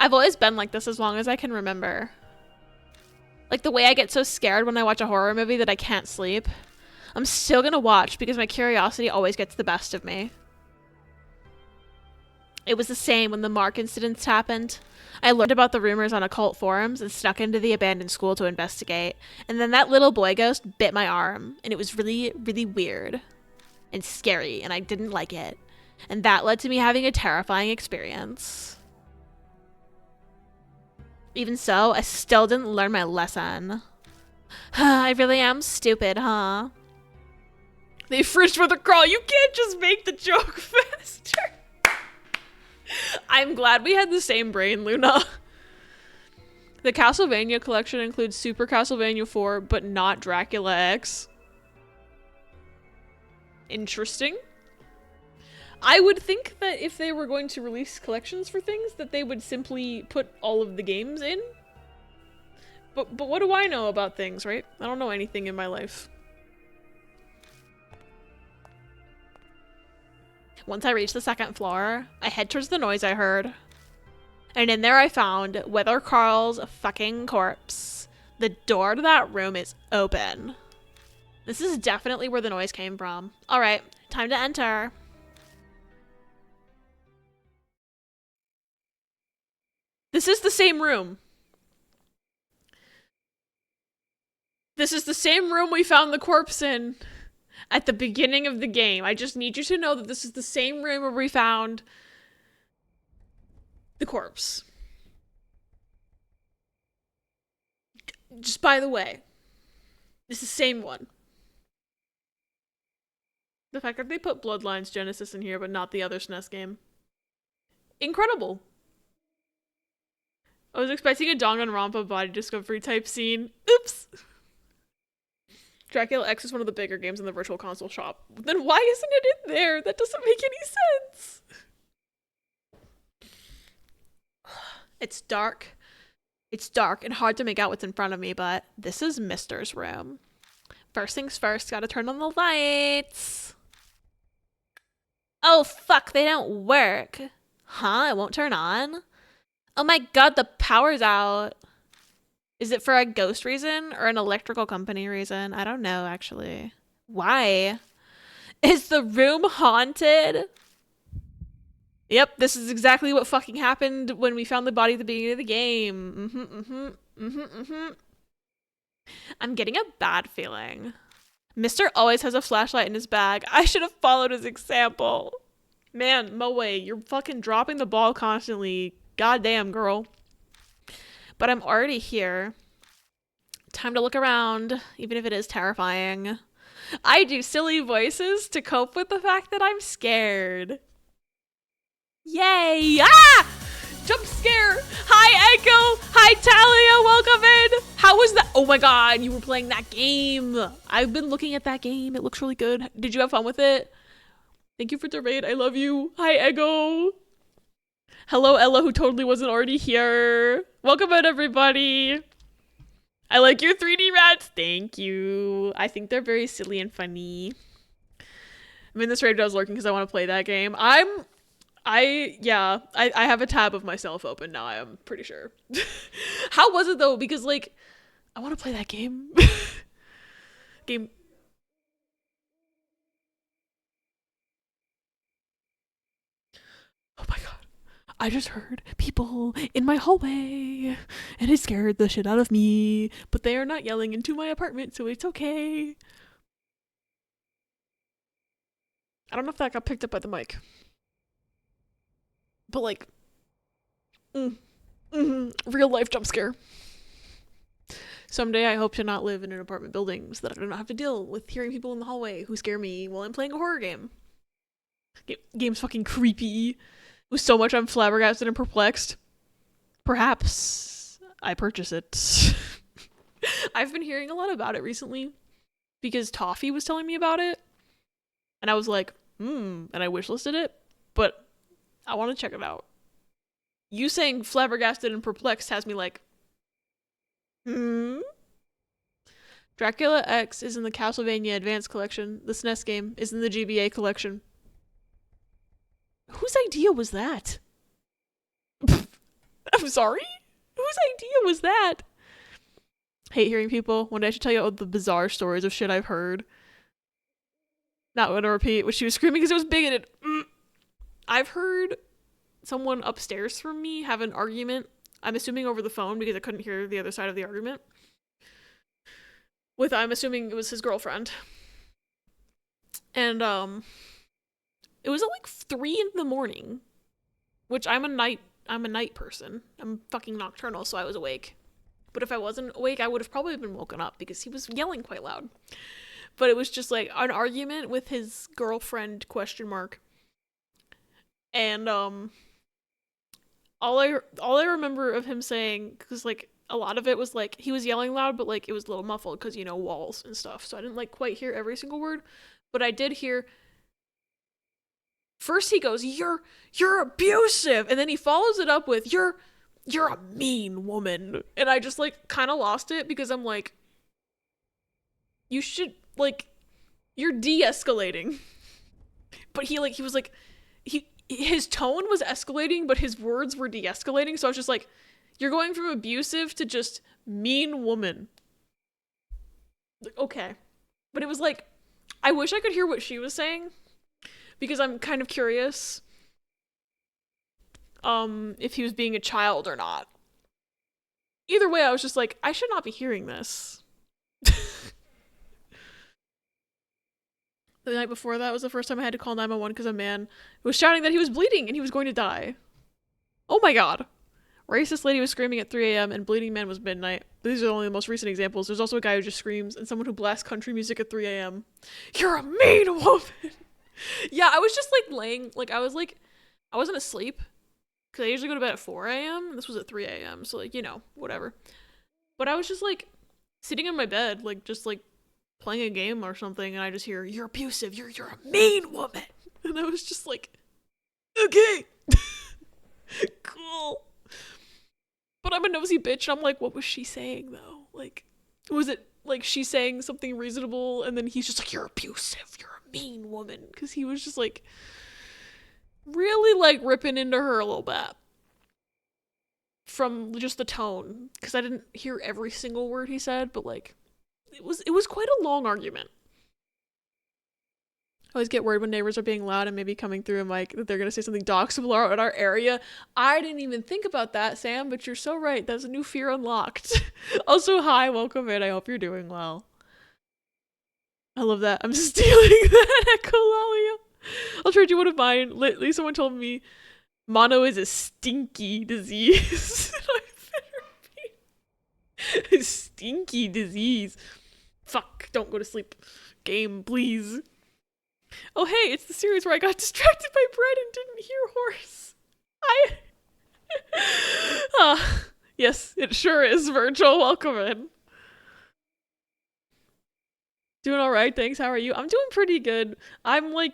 I've always been like this as long as I can remember. Like the way I get so scared when I watch a horror movie that I can't sleep. I'm still gonna watch because my curiosity always gets the best of me. It was the same when the Mark incidents happened. I learned about the rumors on occult forums and snuck into the abandoned school to investigate. And then that little boy ghost bit my arm. And it was really, really weird. And scary. And I didn't like it. And that led to me having a terrifying experience. Even so, I still didn't learn my lesson. I really am stupid, huh? They fridged Weather Carl. You can't just make the joke faster. I'm glad we had the same brain, Luna. The Castlevania collection includes Super Castlevania 4, but not Dracula X. Interesting. I would think that if they were going to release collections for things, that they would simply put all of the games in. But what do I know about things, right? I don't know anything in my life. Once I reached the second floor, I head towards the noise I heard. And in there I found Weather Carl's fucking corpse. The door to that room is open. This is definitely where the noise came from. Alright, time to enter. This is the same room. This is the same room we found the corpse in at the beginning of the game. I just need you to know that this is the same room where we found the corpse. Just by the way, it's the same one. The fact that they put Bloodlines Genesis in here, but not the other SNES game. Incredible. I was expecting a Danganronpa body discovery type scene. Oops. Dracula X is one of the bigger games in the Virtual Console shop. Then why isn't it in there? That doesn't make any sense. It's dark. It's dark and hard to make out what's in front of me, but this is Mister's room. First things first, gotta turn on the lights. Oh fuck, they don't work. Huh? It won't turn on? Oh my god, the power's out. Is it for a ghost reason or an electrical company reason? I don't know, actually. Why? Is the room haunted? Yep, this is exactly what fucking happened when we found the body at the beginning of the game. I'm getting a bad feeling. Mister always has a flashlight in his bag. I should have followed his example. Man, Moe, you're fucking dropping the ball constantly. Goddamn, girl. But I'm already here. Time to look around, even if it is terrifying. I do silly voices to cope with the fact that I'm scared. Yay! Ah! Jump scare! Hi, Echo! Hi, Talia! Welcome in! How was that? Oh my god, you were playing that game! I've been looking at that game. It looks really good. Did you have fun with it? Thank you for the raid. I love you. Hi, Echo! Hello, Ella, who totally wasn't already here. Welcome in, everybody. I like your 3D rats. Thank you. I think they're very silly and funny. I'm in this raid. I was lurking because I want to play that game. I have a tab of myself open now. I'm pretty sure. How was it though? Because like, I want to play that game. Game. Oh my god. I just heard people in my hallway and it scared the shit out of me, but they are not yelling into my apartment, so it's okay. I don't know if that got picked up by the mic. But like, real life jump scare. Someday I hope to not live in an apartment building so that I don't have to deal with hearing people in the hallway who scare me while I'm playing a horror game. Game's fucking creepy. With so much I'm flabbergasted and perplexed. Perhaps I purchase it. I've been hearing a lot about it recently because Toffee was telling me about it. And I was like, and I wishlisted it, but I want to check it out. You saying flabbergasted and perplexed has me like, Hmm? Dracula X is in the Castlevania Advance Collection. The SNES game is in the GBA collection. Whose idea was that? I'm sorry? Whose idea was that? Hate hearing people. One day I should tell you all the bizarre stories of shit I've heard. Not gonna repeat what she was screaming because it was bigoted. I've heard someone upstairs from me have an argument. I'm assuming over the phone because I couldn't hear the other side of the argument. With, I'm assuming it was his girlfriend. And, it was at like 3 in the morning. Which I'm a night person. I'm fucking nocturnal, so I was awake. But if I wasn't awake, I would have probably been woken up because he was yelling quite loud. But it was just like an argument with his girlfriend, ? And all I remember of him saying, because like a lot of it was like he was yelling loud, but like it was a little muffled because, you know, walls and stuff. So I didn't like quite hear every single word, but I did hear. First he goes, "You're abusive," and then he follows it up with, "You're a mean woman," and I just like kind of lost it because I'm like, you should like, you're de-escalating, but he was like, his tone was escalating, but his words were de-escalating. So I was just like, you're going from abusive to just mean woman. Like, okay, but it was like, I wish I could hear what she was saying. Because I'm kind of curious if he was being a child or not. Either way, I was just like, I should not be hearing this. The night before that was the first time I had to call 911 because a man was shouting that he was bleeding and he was going to die. Oh my god. Racist lady was screaming at 3 a.m. and bleeding man was midnight. These are only the most recent examples. There's also a guy who just screams and someone who blasts country music at 3 a.m. You're a mean woman! Yeah, I was just like laying, like I wasn't asleep because I usually go to bed at 4 a.m. and this was at 3 a.m. So like, you know, whatever. But I was just like sitting in my bed, like just like playing a game or something, and I just hear, "You're abusive, you're a mean woman," and I was just like, okay, cool. But I'm a nosy bitch, and I'm like, what was she saying though? Like, was it like she saying something reasonable, and then he's just like, "You're abusive, you're a mean woman," because he was just like really like ripping into her a little bit from just the tone, because I didn't hear every single word he said, but like it was quite a long argument. I always get worried when neighbors are being loud and maybe coming through and like that they're gonna say something doxable in our area. I didn't even think about that, Sam, but you're so right. That's a new fear unlocked. Also, hi, welcome in. I hope you're doing well. I love that. I'm stealing that echolalia. I'll trade you one of mine. Lately, someone told me mono is a stinky disease. I better be. A stinky disease. Fuck, don't go to sleep. Game, please. Oh, hey, it's the series where I got distracted by bread and didn't hear horse. Yes, it sure is, Virgil. Welcome in. Doing all right, thanks. How are you? I'm doing pretty good. I'm like,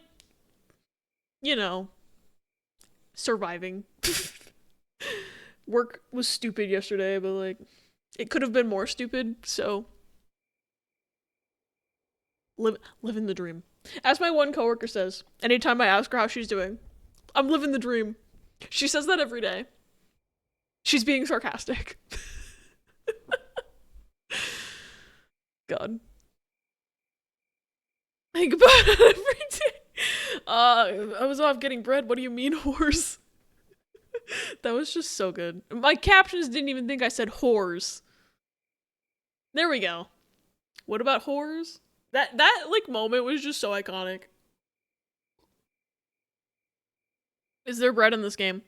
you know, surviving. Work was stupid yesterday, but like, it could have been more stupid, so living the dream. As my one coworker says, anytime I ask her how she's doing, I'm living the dream. She says that every day. She's being sarcastic. God. Think about it every day. I was off getting bread. What do you mean, whores? That was just so good. My captions didn't even think I said whores. There we go. What about whores? That like moment was just so iconic. Is there bread in this game?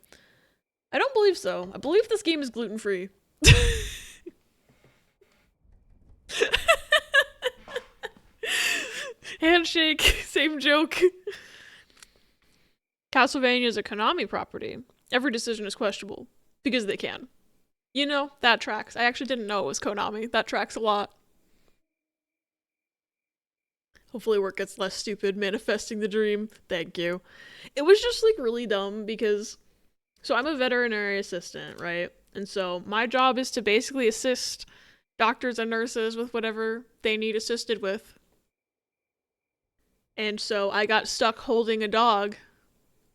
I don't believe so. I believe this game is gluten-free. Handshake, same joke. Castlevania is a Konami property. Every decision is questionable because they can. You know, that tracks. I actually didn't know it was Konami. That tracks a lot. Hopefully work gets less stupid, manifesting the dream. Thank you. It was just like really dumb because, so I'm a veterinary assistant, right? And so my job is to basically assist doctors and nurses with whatever they need assisted with. And so I got stuck holding a dog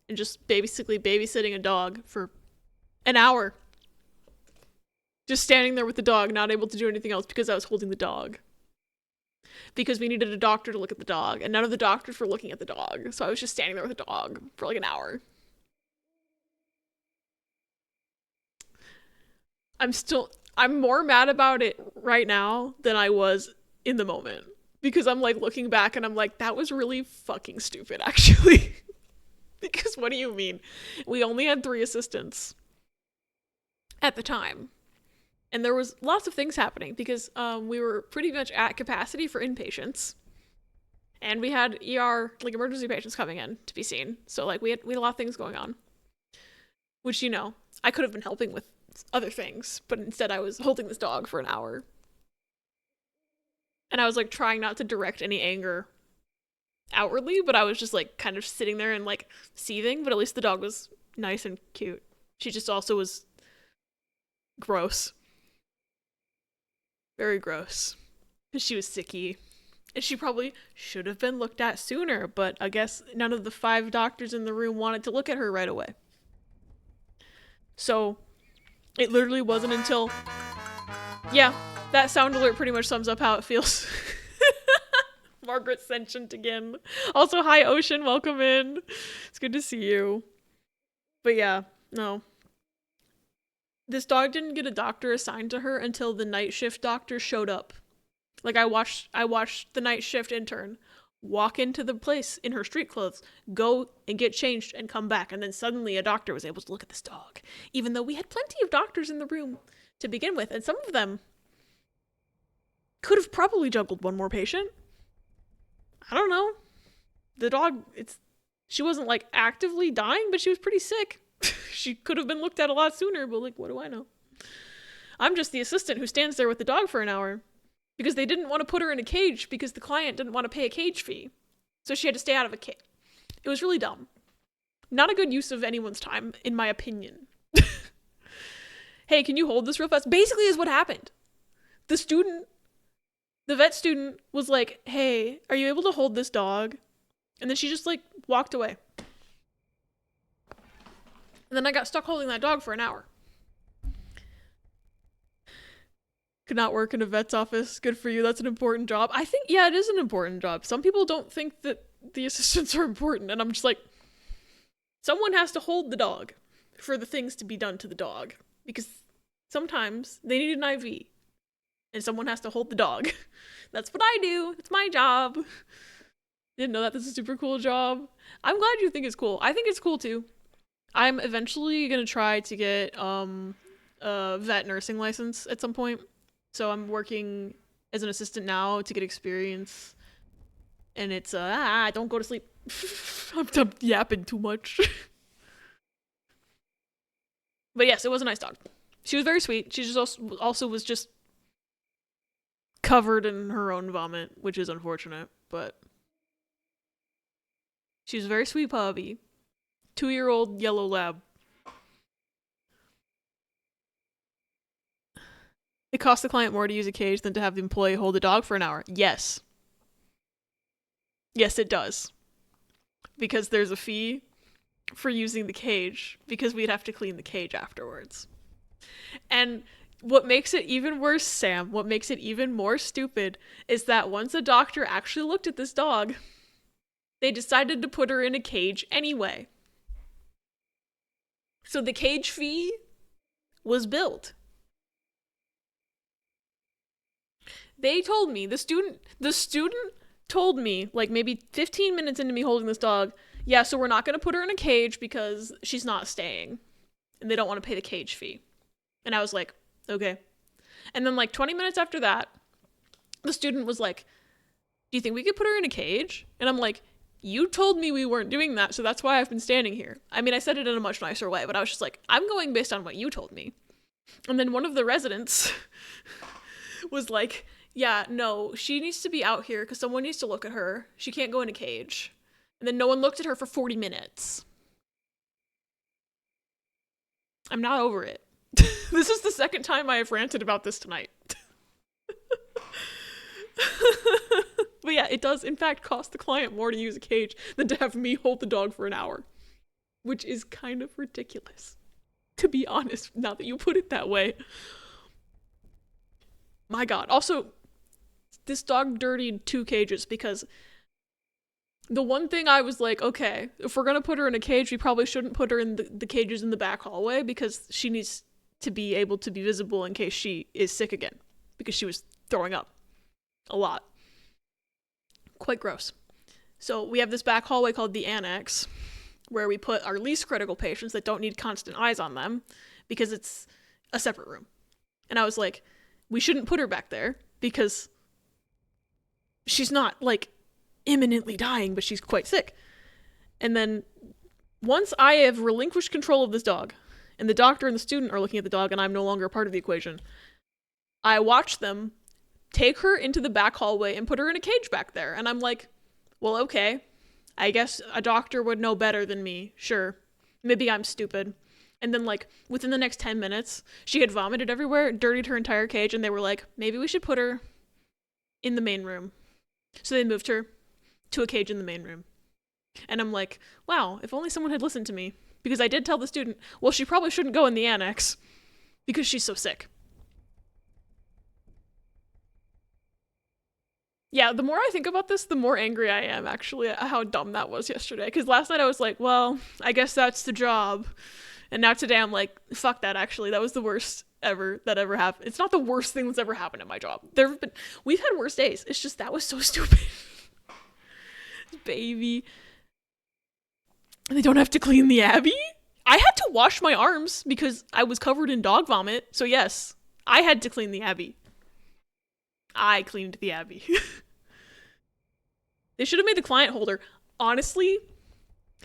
and just basically babysitting a dog for an hour. Just standing there with the dog, not able to do anything else because I was holding the dog. Because we needed a doctor to look at the dog, and none of the doctors were looking at the dog. So I was just standing there with the dog for like an hour. I'm more mad about it right now than I was in the moment. Because I'm like looking back and I'm like, that was really fucking stupid, actually. Because what do you mean? We only had 3 assistants at the time. And there was lots of things happening because we were pretty much at capacity for inpatients. And we had ER, like emergency patients coming in to be seen. So like we had a lot of things going on. Which, you know, I could have been helping with other things, but instead I was holding this dog for an hour. And I was like trying not to direct any anger outwardly, but I was just like kind of sitting there and like seething, but at least the dog was nice and cute. She just also was gross. Very gross. Because she was sicky. And she probably should have been looked at sooner, but I guess none of the 5 doctors in the room wanted to look at her right away. So, it literally wasn't until... Yeah, that sound alert pretty much sums up how it feels. Margaret sentient again. Also, hi Ocean, welcome in. It's good to see you. But yeah, no. This dog didn't get a doctor assigned to her until the night shift doctor showed up. Like I watched the night shift intern walk into the place in her street clothes, go and get changed and come back, and then suddenly a doctor was able to look at this dog. Even though we had plenty of doctors in the room to begin with, and some of them could have probably juggled one more patient. I don't know. The dog, she wasn't like actively dying, but she was pretty sick. She could have been looked at a lot sooner, but like, what do I know? I'm just the assistant who stands there with the dog for an hour because they didn't want to put her in a cage because the client didn't want to pay a cage fee. So she had to stay out of a cage. It was really dumb. Not a good use of anyone's time, in my opinion. Hey, can you hold this real fast? Basically is what happened. The vet student was like, hey, are you able to hold this dog? And then she just like walked away. And then I got stuck holding that dog for an hour. Could not work in a vet's office. Good for you. That's an important job. I think, yeah, it is an important job. Some people don't think that the assistants are important. And I'm just like, someone has to hold the dog for the things to be done to the dog. Because sometimes they need an IV. And someone has to hold the dog. That's what I do. It's my job. Didn't know that. This is a super cool job. I'm glad you think it's cool. I think it's cool too. I'm eventually gonna try to get a vet nursing license at some point. So I'm working as an assistant now to get experience. And it's don't go to sleep. I'm yapping too much. But yes, it was a nice dog. She was very sweet. She just also was just covered in her own vomit, which is unfortunate, but she was a very sweet puppy. 2-year-old yellow lab. It costs the client more to use a cage than to have the employee hold the dog for an hour. Yes. Yes, it does. Because there's a fee for using the cage, because we'd have to clean the cage afterwards. And what makes it even worse, Sam, what makes it even more stupid, is that once a doctor actually looked at this dog, they decided to put her in a cage anyway. So the cage fee was billed. They told me, the student told me, like maybe 15 minutes into me holding this dog, yeah, so we're not going to put her in a cage because she's not staying. And they don't want to pay the cage fee. And I was like, okay. And then like 20 minutes after that, the student was like, do you think we could put her in a cage? And I'm like, you told me we weren't doing that, so that's why I've been standing here. I mean, I said it in a much nicer way, but I was just like, I'm going based on what you told me. And then one of the residents was like, yeah, no, she needs to be out here because someone needs to look at her. She can't go in a cage. And then no one looked at her for 40 minutes. I'm not over it. This is the second time I have ranted about this tonight. it does in fact cost the client more to use a cage than to have me hold the dog for an hour, which is kind of ridiculous, to be honest, now that you put it that way. My God. Also, this dog dirtied 2 cages because the one thing I was like, okay, if we're gonna put her in a cage, we probably shouldn't put her in the cages in the back hallway because she needs to be able to be visible in case she is sick again, because she was throwing up a lot. Quite gross. So we have this back hallway called the annex, where we put our least critical patients that don't need constant eyes on them because it's a separate room. And I was like, we shouldn't put her back there because she's not like imminently dying, but she's quite sick. And then once I have relinquished control of this dog, and the doctor and the student are looking at the dog, and I'm no longer a part of the equation, I watch them take her into the back hallway and put her in a cage back there. And I'm like, well, okay, I guess a doctor would know better than me. Sure. Maybe I'm stupid. And then, like, within the next 10 minutes, she had vomited everywhere, dirtied her entire cage, and they were like, maybe we should put her in the main room. So they moved her to a cage in the main room. And I'm like, wow, if only someone had listened to me. Because I did tell the student, well, she probably shouldn't go in the annex because she's so sick. Yeah, the more I think about this, the more angry I am, actually, at how dumb that was yesterday. Because last night I was like, well, I guess that's the job. And now today I'm like, fuck that, actually. That was the worst ever that ever happened. It's not the worst thing that's ever happened at my job. We've had worse days. It's just that was so stupid. Baby. They don't have to clean the Abbey? I had to wash my arms because I was covered in dog vomit. So yes, I had to clean the Abbey. I cleaned the Abbey. They should have made the client holder. Honestly,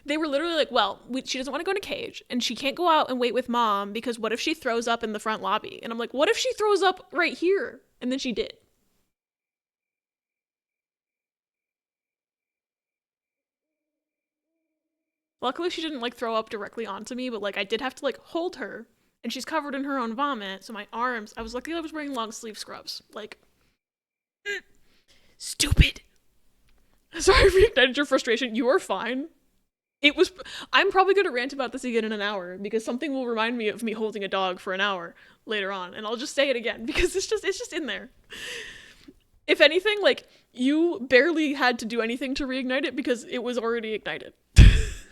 they were literally like, well, she doesn't want to go in a cage, and she can't go out and wait with mom because what if she throws up in the front lobby? And I'm like, what if she throws up right here? And then she did. Luckily, she didn't, like, throw up directly onto me, but, like, I did have to, like, hold her, and she's covered in her own vomit, so my arms, I was lucky I was wearing long sleeve scrubs. Like, stupid. Sorry, I reignited your frustration. You are fine. I'm probably going to rant about this again in an hour, because something will remind me of me holding a dog for an hour later on, and I'll just say it again, because it's just in there. If anything, like, you barely had to do anything to reignite it, because it was already ignited.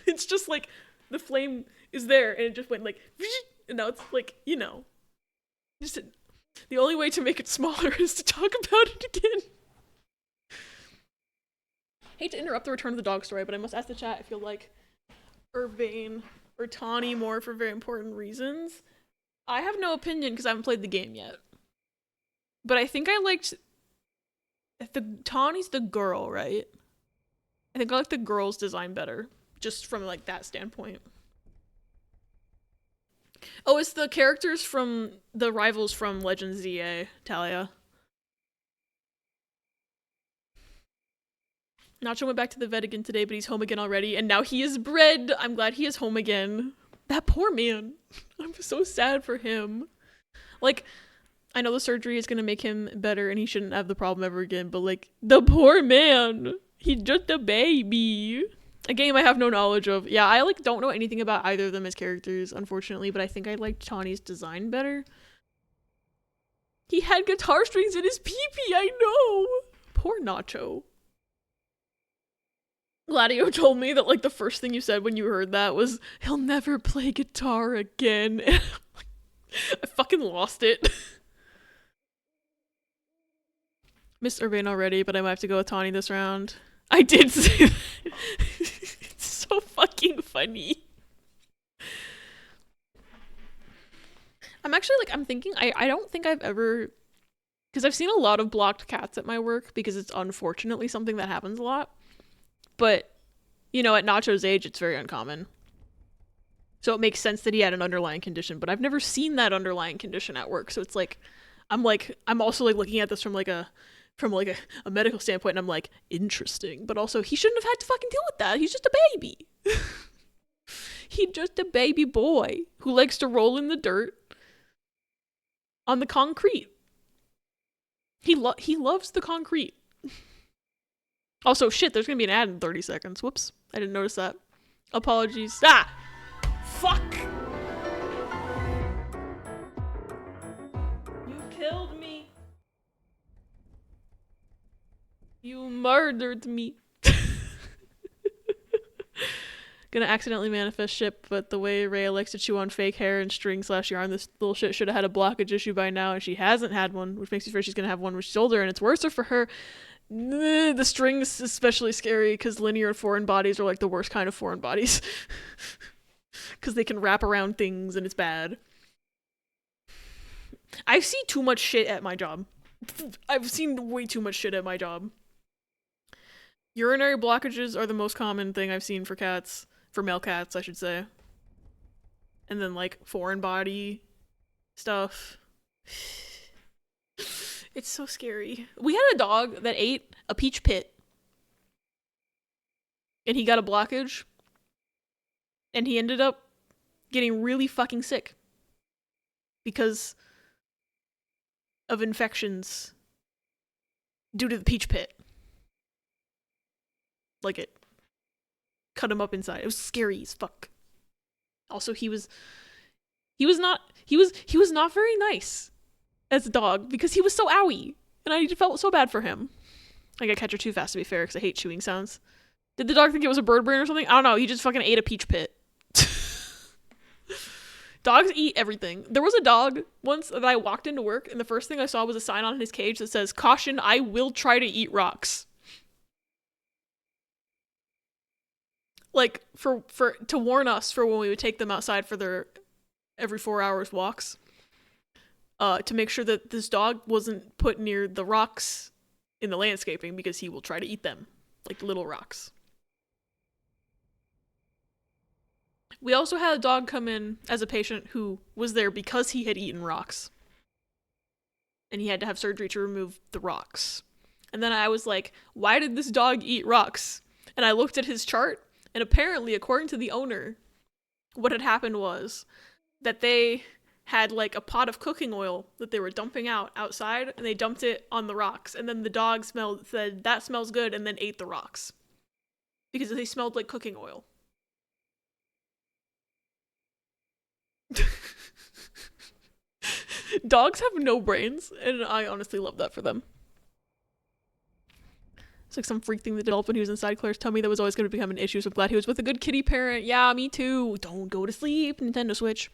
It's just like the flame is there and it just went like, and now it's like, you know, the only way to make it smaller is to talk about it again. Hate to interrupt the Return of the Dog story, but I must ask the chat if you'll like Urbane or Tawny more for very important reasons. I have no opinion because I haven't played the game yet. But I think I liked Tawny's the girl, right? I think I like the girl's design better. Just from, like, that standpoint. Oh, it's the characters from the rivals from Legends ZA, Talia. Nacho went back to the vet again today, but he's home again already, and now he is bred. I'm glad he is home again. That poor man. I'm so sad for him. Like, I know the surgery is gonna make him better, and he shouldn't have the problem ever again, but, like, the poor man. He's just a baby. A game I have no knowledge of. Yeah, I like don't know anything about either of them as characters, unfortunately, but I think I liked Tawny's design better. He had guitar strings in his pee-pee, I know! Poor Nacho. Gladio told me that, like, the first thing you said when you heard that was, he'll never play guitar again. I fucking lost it. Miss Urbane already, but I might have to go with Tawny this round. I did say that. It's so fucking funny. I'm actually, like, I'm thinking, I don't think I've ever, because I've seen a lot of blocked cats at my work, because it's unfortunately something that happens a lot. But, you know, at Nacho's age, it's very uncommon. So it makes sense that he had an underlying condition, but I've never seen that underlying condition at work. So it's like, I'm also, like, looking at this from a medical standpoint, and I'm like, interesting. But also, he shouldn't have had to fucking deal with that. He's just a baby. He's just a baby boy who likes to roll in the dirt on the concrete. He loves the concrete. Also, shit, there's gonna be an ad in 30 seconds. Whoops. I didn't notice that. Apologies. Ah! Fuck! You killed me. You murdered me. Gonna accidentally manifest shit, but the way Rhea likes to chew on fake hair and string/yarn, this little shit should have had a blockage issue by now, and she hasn't had one, which makes me fear she's gonna have one when she's older, and it's worse for her. The strings especially scary, because linear and foreign bodies are like the worst kind of foreign bodies. Because they can wrap around things, and it's bad. I see too much shit at my job. I've seen way too much shit at my job. Urinary blockages are the most common thing I've seen for cats. For male cats, I should say. And then, like, foreign body stuff. It's so scary. We had a dog that ate a peach pit. And he got a blockage. And he ended up getting really fucking sick. Because of infections due to the peach pit. Like, it cut him up inside. It was scary as fuck. Also, he was not very nice as a dog because he was so owie, and I felt so bad for him. I got catch her too fast, to be fair, because I hate chewing sounds. Did the dog think it was a bird brain or something? I don't know. He just fucking ate a peach pit. Dogs eat everything. There was a dog once that I walked into work, and the first thing I saw was a sign on his cage that says, "Caution, I will try to eat rocks." Like, for to warn us for when we would take them outside for their every 4 hours walks. To make sure that this dog wasn't put near the rocks in the landscaping because he will try to eat them. Like little rocks. We also had a dog come in as a patient who was there because he had eaten rocks. And he had to have surgery to remove the rocks. And then I was like, why did this dog eat rocks? And I looked at his chart. And apparently, according to the owner, what had happened was that they had like a pot of cooking oil that they were dumping outside, and they dumped it on the rocks. And then the dog said, "That smells good," and then ate the rocks. Because they smelled like cooking oil. Dogs have no brains, and I honestly love that for them. It's like some freak thing that developed when he was inside Claire's tummy that was always going to become an issue, so I'm glad he was with a good kitty parent. Yeah, me too. Don't go to sleep, Nintendo Switch.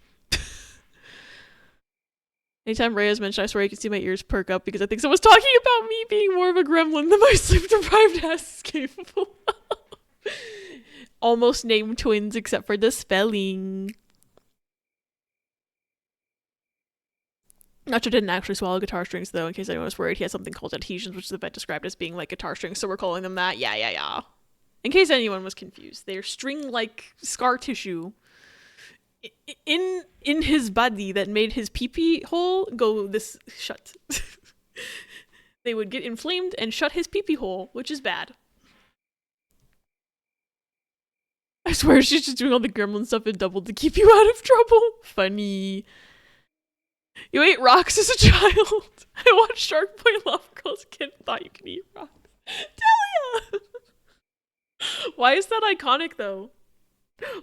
Anytime Rhea's mentioned, I swear you can see my ears perk up because I think someone's talking about me being more of a gremlin than my sleep-deprived ass is capable of. Almost named twins except for the spelling. Nacho didn't actually swallow guitar strings, though, in case anyone was worried. He has something called adhesions, which the vet described as being like guitar strings, so we're calling them that. Yeah. In case anyone was confused, they're string-like scar tissue in his body that made his pee-pee hole go this shut. They would get inflamed and shut his pee-pee hole, which is bad. I swear she's just doing all the gremlin stuff in double to keep you out of trouble. Funny. You ate rocks as a child. I watched Shark Boy Love Girls Kid and thought you could eat rocks. Talia! Why is that iconic, though?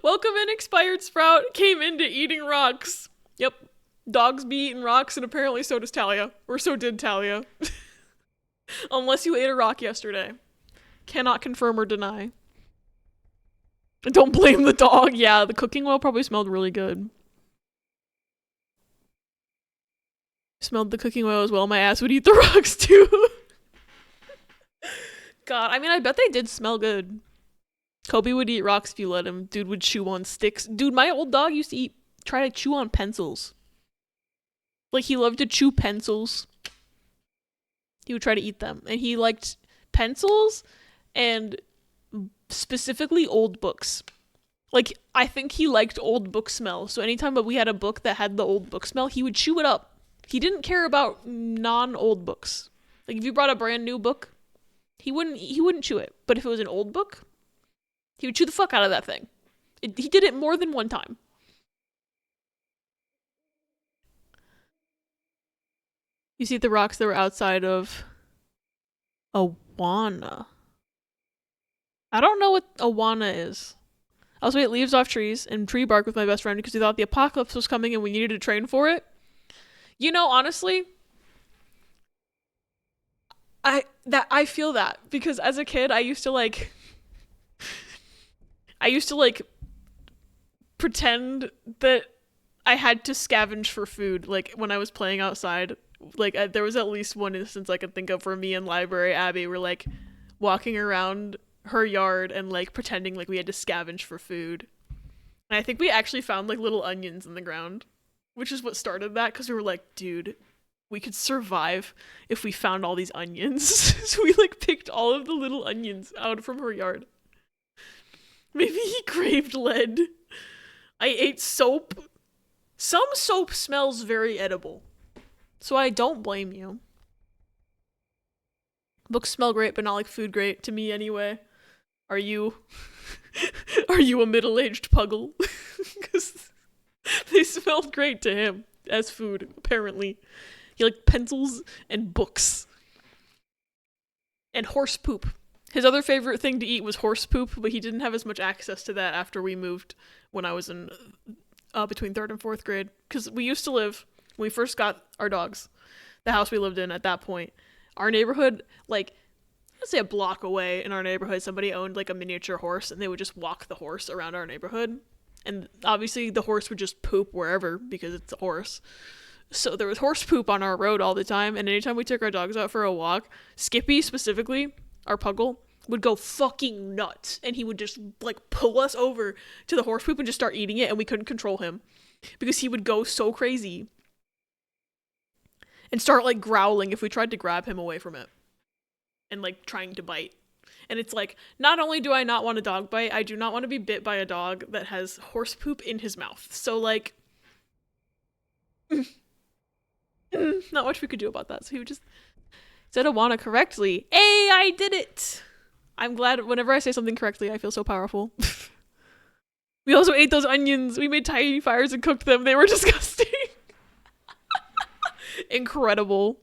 Welcome in, Expired Sprout. Came into eating rocks. Yep. Dogs be eating rocks, and apparently so does Talia. Or so did Talia. Unless you ate a rock yesterday. Cannot confirm or deny. Don't blame the dog. Yeah, the cooking oil probably smelled really good. Smelled the cooking oil as well. My ass would eat the rocks too. God, I mean, I bet they did smell good. Kobe would eat rocks if you let him. Dude would chew on sticks. Dude, my old dog used to try to chew on pencils. Like, he loved to chew pencils. He would try to eat them. And he liked pencils and specifically old books. Like, I think he liked old book smell. So anytime that we had a book that had the old book smell, he would chew it up. He didn't care about non-old books. Like, if you brought a brand new book, he wouldn't chew it. But if it was an old book, he would chew the fuck out of that thing. He did it more than one time. You see the rocks that were outside of Awana. I don't know what awana is. I also ate leaves off trees and tree bark with my best friend because we thought the apocalypse was coming and we needed to train for it. You know, honestly, I feel that because as a kid, I used to like pretend that I had to scavenge for food like when I was playing outside. Like there was at least one instance I could think of where me and Library Abby were like walking around her yard and like pretending like we had to scavenge for food. And I think we actually found like little onions in the ground, which is what started that because we were like, dude, we could survive if we found all these onions. So we like picked all of the little onions out from her yard. Maybe he craved lead. I ate soap. Some soap smells very edible, so I don't blame you. Books smell great, but not like food great to me anyway. Are you? Are you a middle-aged puggle? Because they smelled great to him as food, apparently. He liked pencils and books. And horse poop. His other favorite thing to eat was horse poop, but he didn't have as much access to that after we moved when I was in between 3rd and 4th grade. Because we used to live, when we first got our dogs, the house we lived in at that point, our neighborhood, like, I'd say a block away in our neighborhood, somebody owned like a miniature horse and they would just walk the horse around our neighborhood. And obviously the horse would just poop wherever because it's a horse. So there was horse poop on our road all the time, and anytime we took our dogs out for a walk, Skippy specifically, our puggle, would go fucking nuts, and he would just like pull us over to the horse poop and just start eating it, and we couldn't control him because he would go so crazy and start like growling if we tried to grab him away from it and like trying to bite. And it's like, not only do I not want a dog bite, I do not want to be bit by a dog that has horse poop in his mouth. So like not much we could do about that. So he would just said Awana correctly. Hey, I did it! I'm glad whenever I say something correctly, I feel so powerful. We also ate those onions. We made tiny fires and cooked them. They were disgusting. Incredible.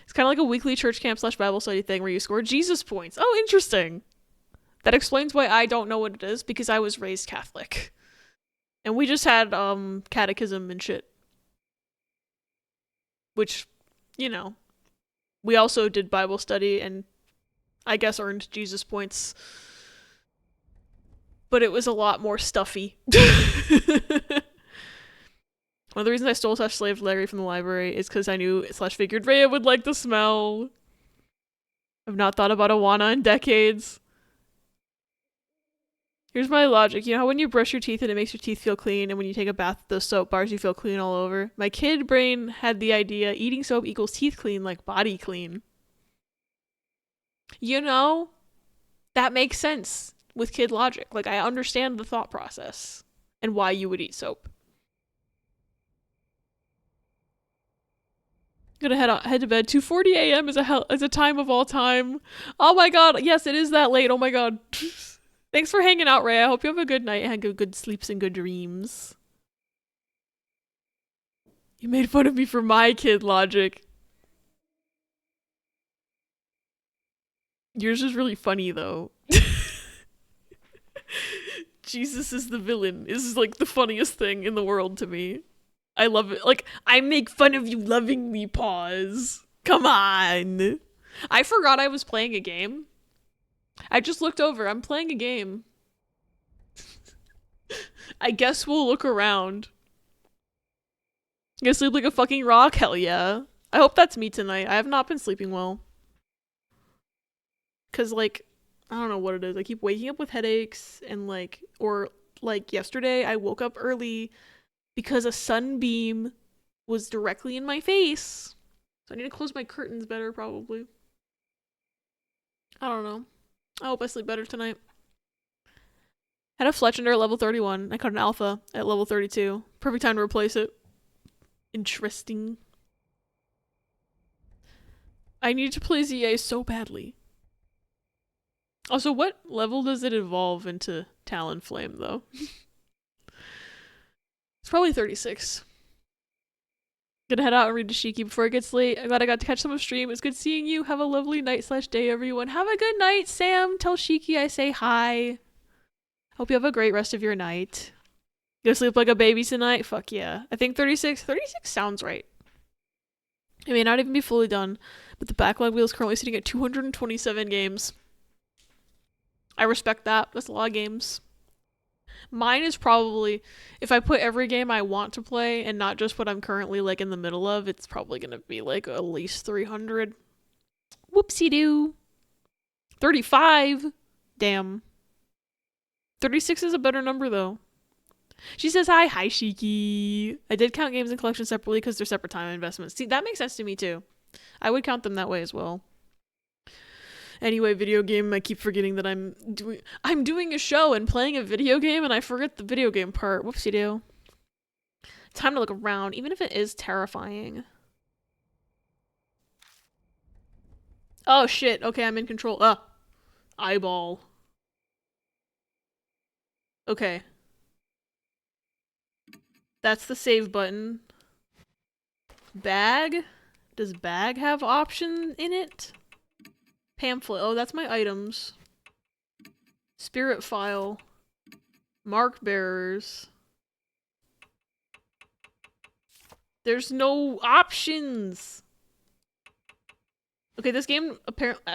It's kind of like a weekly church camp / Bible study thing where you score Jesus points. Oh, interesting. That explains why I don't know what it is, because I was raised Catholic. And we just had catechism and shit. Which, you know, we also did Bible study and I guess earned Jesus points. But it was a lot more stuffy. One of the reasons I stole / slaved Larry from the library is because I knew / figured Rhea would like the smell. I've not thought about Awana in decades. Here's my logic. You know how when you brush your teeth and it makes your teeth feel clean, and when you take a bath with those soap bars you feel clean all over? My kid brain had the idea eating soap equals teeth clean like body clean. You know, that makes sense with kid logic. Like, I understand the thought process and why you would eat soap. I'm gonna head to bed. 2:40 a.m. is a time of all time. Oh my god, yes, it is that late. Oh my god. Thanks for hanging out, Ray. I hope you have a good night and good sleeps and good dreams. You made fun of me for my kid logic. Yours is really funny, though. Jesus is the villain is like the funniest thing in the world to me. I love it. Like, I make fun of you lovingly, pause. Come on. I forgot I was playing a game. I just looked over. I'm playing a game. I guess we'll look around. You gonna sleep like a fucking rock? Hell yeah. I hope that's me tonight. I have not been sleeping well. Cause like, I don't know what it is. I keep waking up with headaches and like, or like yesterday I woke up early because a sunbeam was directly in my face. So I need to close my curtains better probably. I don't know. I hope I sleep better tonight. Had a Fletchender at level 31. I caught an Alpha at level 32. Perfect time to replace it. Interesting. I need to play ZA so badly. Also, what level does it evolve into Talonflame, though? It's probably 36. Gonna head out and read Dashiki before it gets late. I'm glad I got to catch some of stream. It's good seeing you. Have a lovely night/day, everyone. Have a good night, Sam. Tell Shiki I say hi. Hope you have a great rest of your night. Go sleep like a baby tonight? Fuck yeah. I think 36 sounds right. It may not even be fully done, but the backlog wheel is currently sitting at 227 games. I respect that. That's a lot of games. Mine is probably, if I put every game I want to play and not just what I'm currently like in the middle of, it's probably gonna be like at least 300. Whoopsie-doo. 35? Damn. 36 is a better number though. She says hi. Hi, Shiki. I did count games and collections separately because they're separate time investments. See, that makes sense to me too. I would count them that way as well. Anyway, video game, I keep forgetting that I'm doing a show and playing a video game and I forget the video game part. Whoopsie-doo. Time to look around, even if it is terrifying. Oh shit, okay, I'm in control. Eyeball. Okay. That's the save button. Bag? Does bag have option in it? Pamphlet. Oh, that's my items. Spirit file. Mark bearers. There's no options. Okay, this game apparently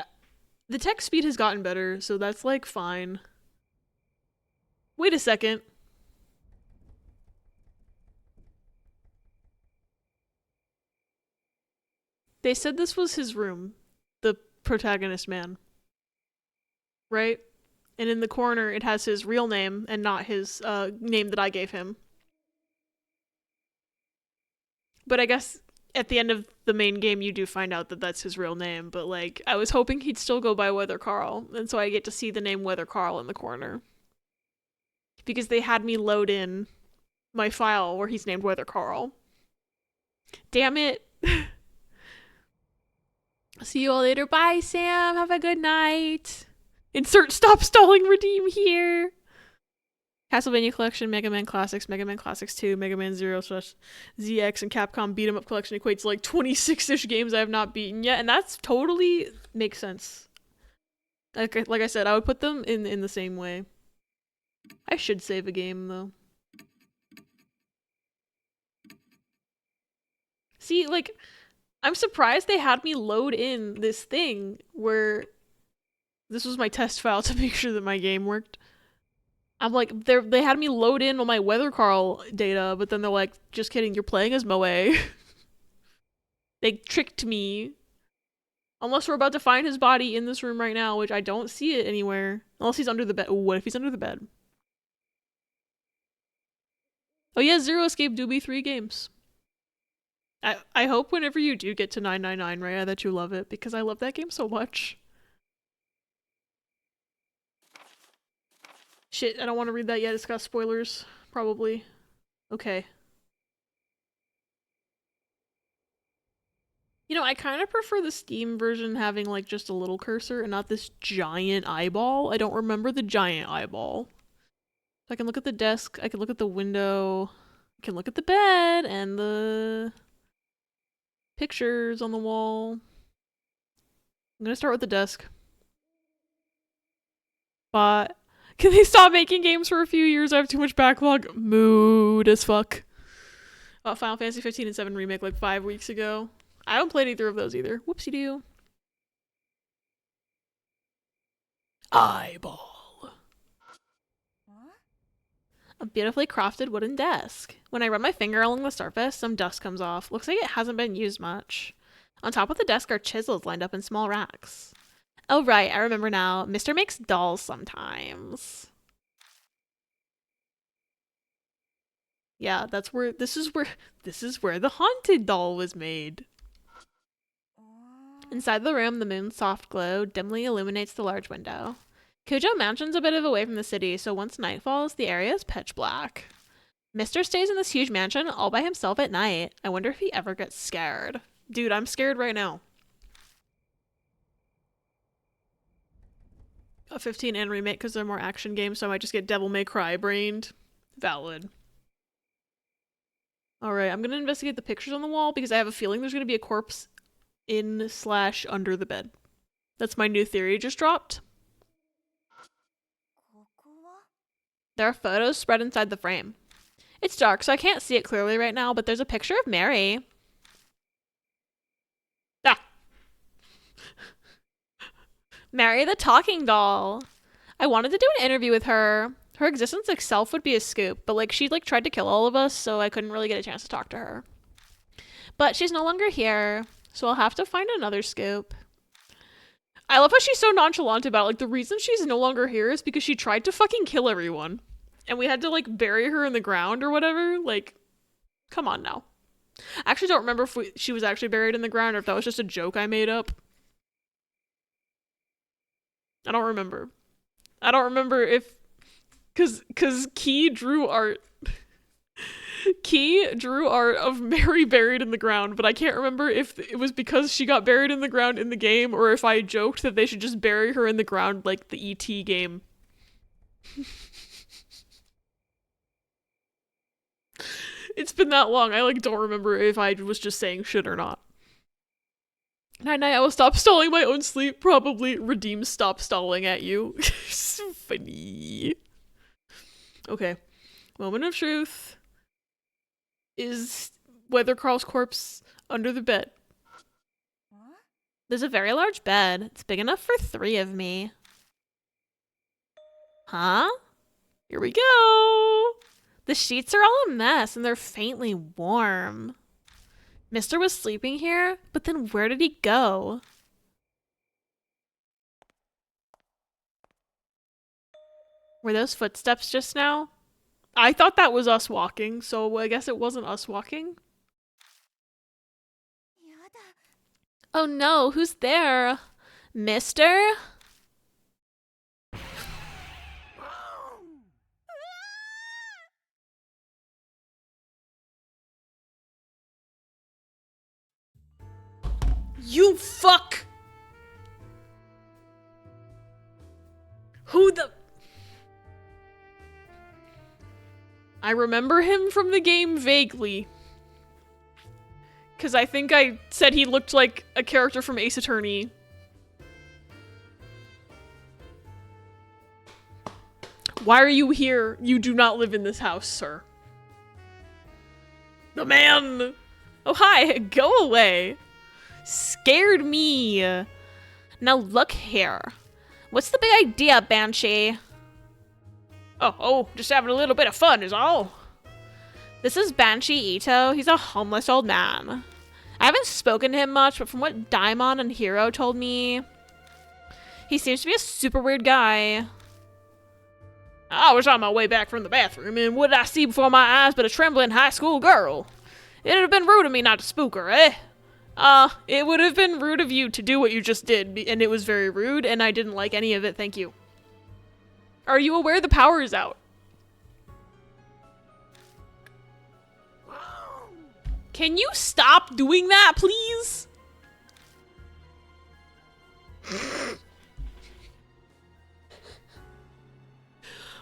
the text speed has gotten better, so that's like fine. Wait a second. They said this was his room, the protagonist man. Right? And in the corner, it has his real name and not his name that I gave him. But I guess at the end of the main game, you do find out that that's his real name. But like, I was hoping he'd still go by Weather Carl, and so I get to see the name Weather Carl in the corner. Because they had me load in my file where he's named Weather Carl. Damn it. See you all later. Bye, Sam. Have a good night. Insert stop stalling redeem here. Castlevania Collection, Mega Man Classics 2, Mega Man 0/ZX, and Capcom Beat 'em Up Collection equates to like 26-ish games I have not beaten yet, and that's totally makes sense. Like I said, I would put them in the same way. I should save a game though. See, like, I'm surprised they had me load in this thing where this was my test file to make sure that my game worked. I'm like, they had me load in on my Weather Carl data, but then they're like, just kidding, you're playing as Moe. They tricked me. Unless we're about to find his body in this room right now, which I don't see it anywhere. Unless he's under the bed. Ooh, what if he's under the bed? Oh yeah, Zero Escape do be 3 games. I hope whenever you do get to 999, Raya, that you love it, because I love that game so much. Shit, I don't want to read that yet. It's got spoilers. Probably. Okay. You know, I kind of prefer the Steam version having, like, just a little cursor and not this giant eyeball. I don't remember the giant eyeball. So I can look at the desk, I can look at the window, I can look at the bed and the pictures on the wall. I'm gonna start with the desk. But can they stop making games for a few years? I have too much backlog. Mood as fuck. Final Fantasy 15 and 7 remake like 5 weeks ago. I haven't played either of those either. Whoopsie-doo. Eyeball. A beautifully crafted wooden desk. When I run my finger along the surface, some dust comes off. Looks like it hasn't been used much. On top of the desk are chisels lined up in small racks. Oh right, I remember now. Mr. makes dolls sometimes. Yeah, this is where the haunted doll was made. Inside the room, the moon's soft glow dimly illuminates the large window. Kujo Mansion's a bit of away from the city, so once night falls, the area is pitch black. Mr. stays in this huge mansion all by himself at night. I wonder if he ever gets scared. Dude, I'm scared right now. A 15 and remake because they're more action games, so I might just get Devil May Cry brained. Valid. Alright, I'm gonna investigate the pictures on the wall because I have a feeling there's gonna be a corpse in/under the bed. That's my new theory just dropped. There are photos spread inside the frame. It's dark, so I can't see it clearly right now, but there's a picture of Mary. Ah! Mary the talking doll. I wanted to do an interview with her. Her existence itself would be a scoop, but like she like tried to kill all of us, so I couldn't really get a chance to talk to her. But she's no longer here, so I'll have to find another scoop. I love how she's so nonchalant about it. Like, the reason she's no longer here is because she tried to fucking kill everyone. And we had to, like, bury her in the ground or whatever. Like, come on now. I actually don't remember if she was actually buried in the ground or if that was just a joke I made up. I don't remember. I don't remember if... Cause Key drew art of Mary buried in the ground, but I can't remember if it was because she got buried in the ground in the game or if I joked that they should just bury her in the ground like the E.T. game. It's been that long, I like don't remember if I was just saying shit or not. Night, I will stop stalling my own sleep, probably redeem stop stalling at you. So funny. Okay. Moment of truth. Is Weather Carl's corpse under the bed? There's a very large bed. It's big enough for 3 of me. Huh? Here we go. The sheets are all a mess and they're faintly warm. Mister was sleeping here, but then where did he go? Were those footsteps just now? I thought that was us walking, so I guess it wasn't us walking. Oh no, who's there? Mister? You fuck! Who the... I remember him from the game vaguely. Because I think I said he looked like a character from Ace Attorney. Why are you here? You do not live in this house, sir. The man! Oh, hi! Go away! Scared me! Now look here. What's the big idea, Banshee? Oh, just having a little bit of fun is all. This is Banshee Ito. He's a homeless old man. I haven't spoken to him much, but from what Daimon and Hiro told me, he seems to be a super weird guy. I was on my way back from the bathroom, and what did I see before my eyes but a trembling high school girl? It'd have been rude of me not to spook her, eh? It would have been rude of you to do what you just did, and it was very rude, and I didn't like any of it, thank you. Are you aware the power is out? Can you stop doing that, please?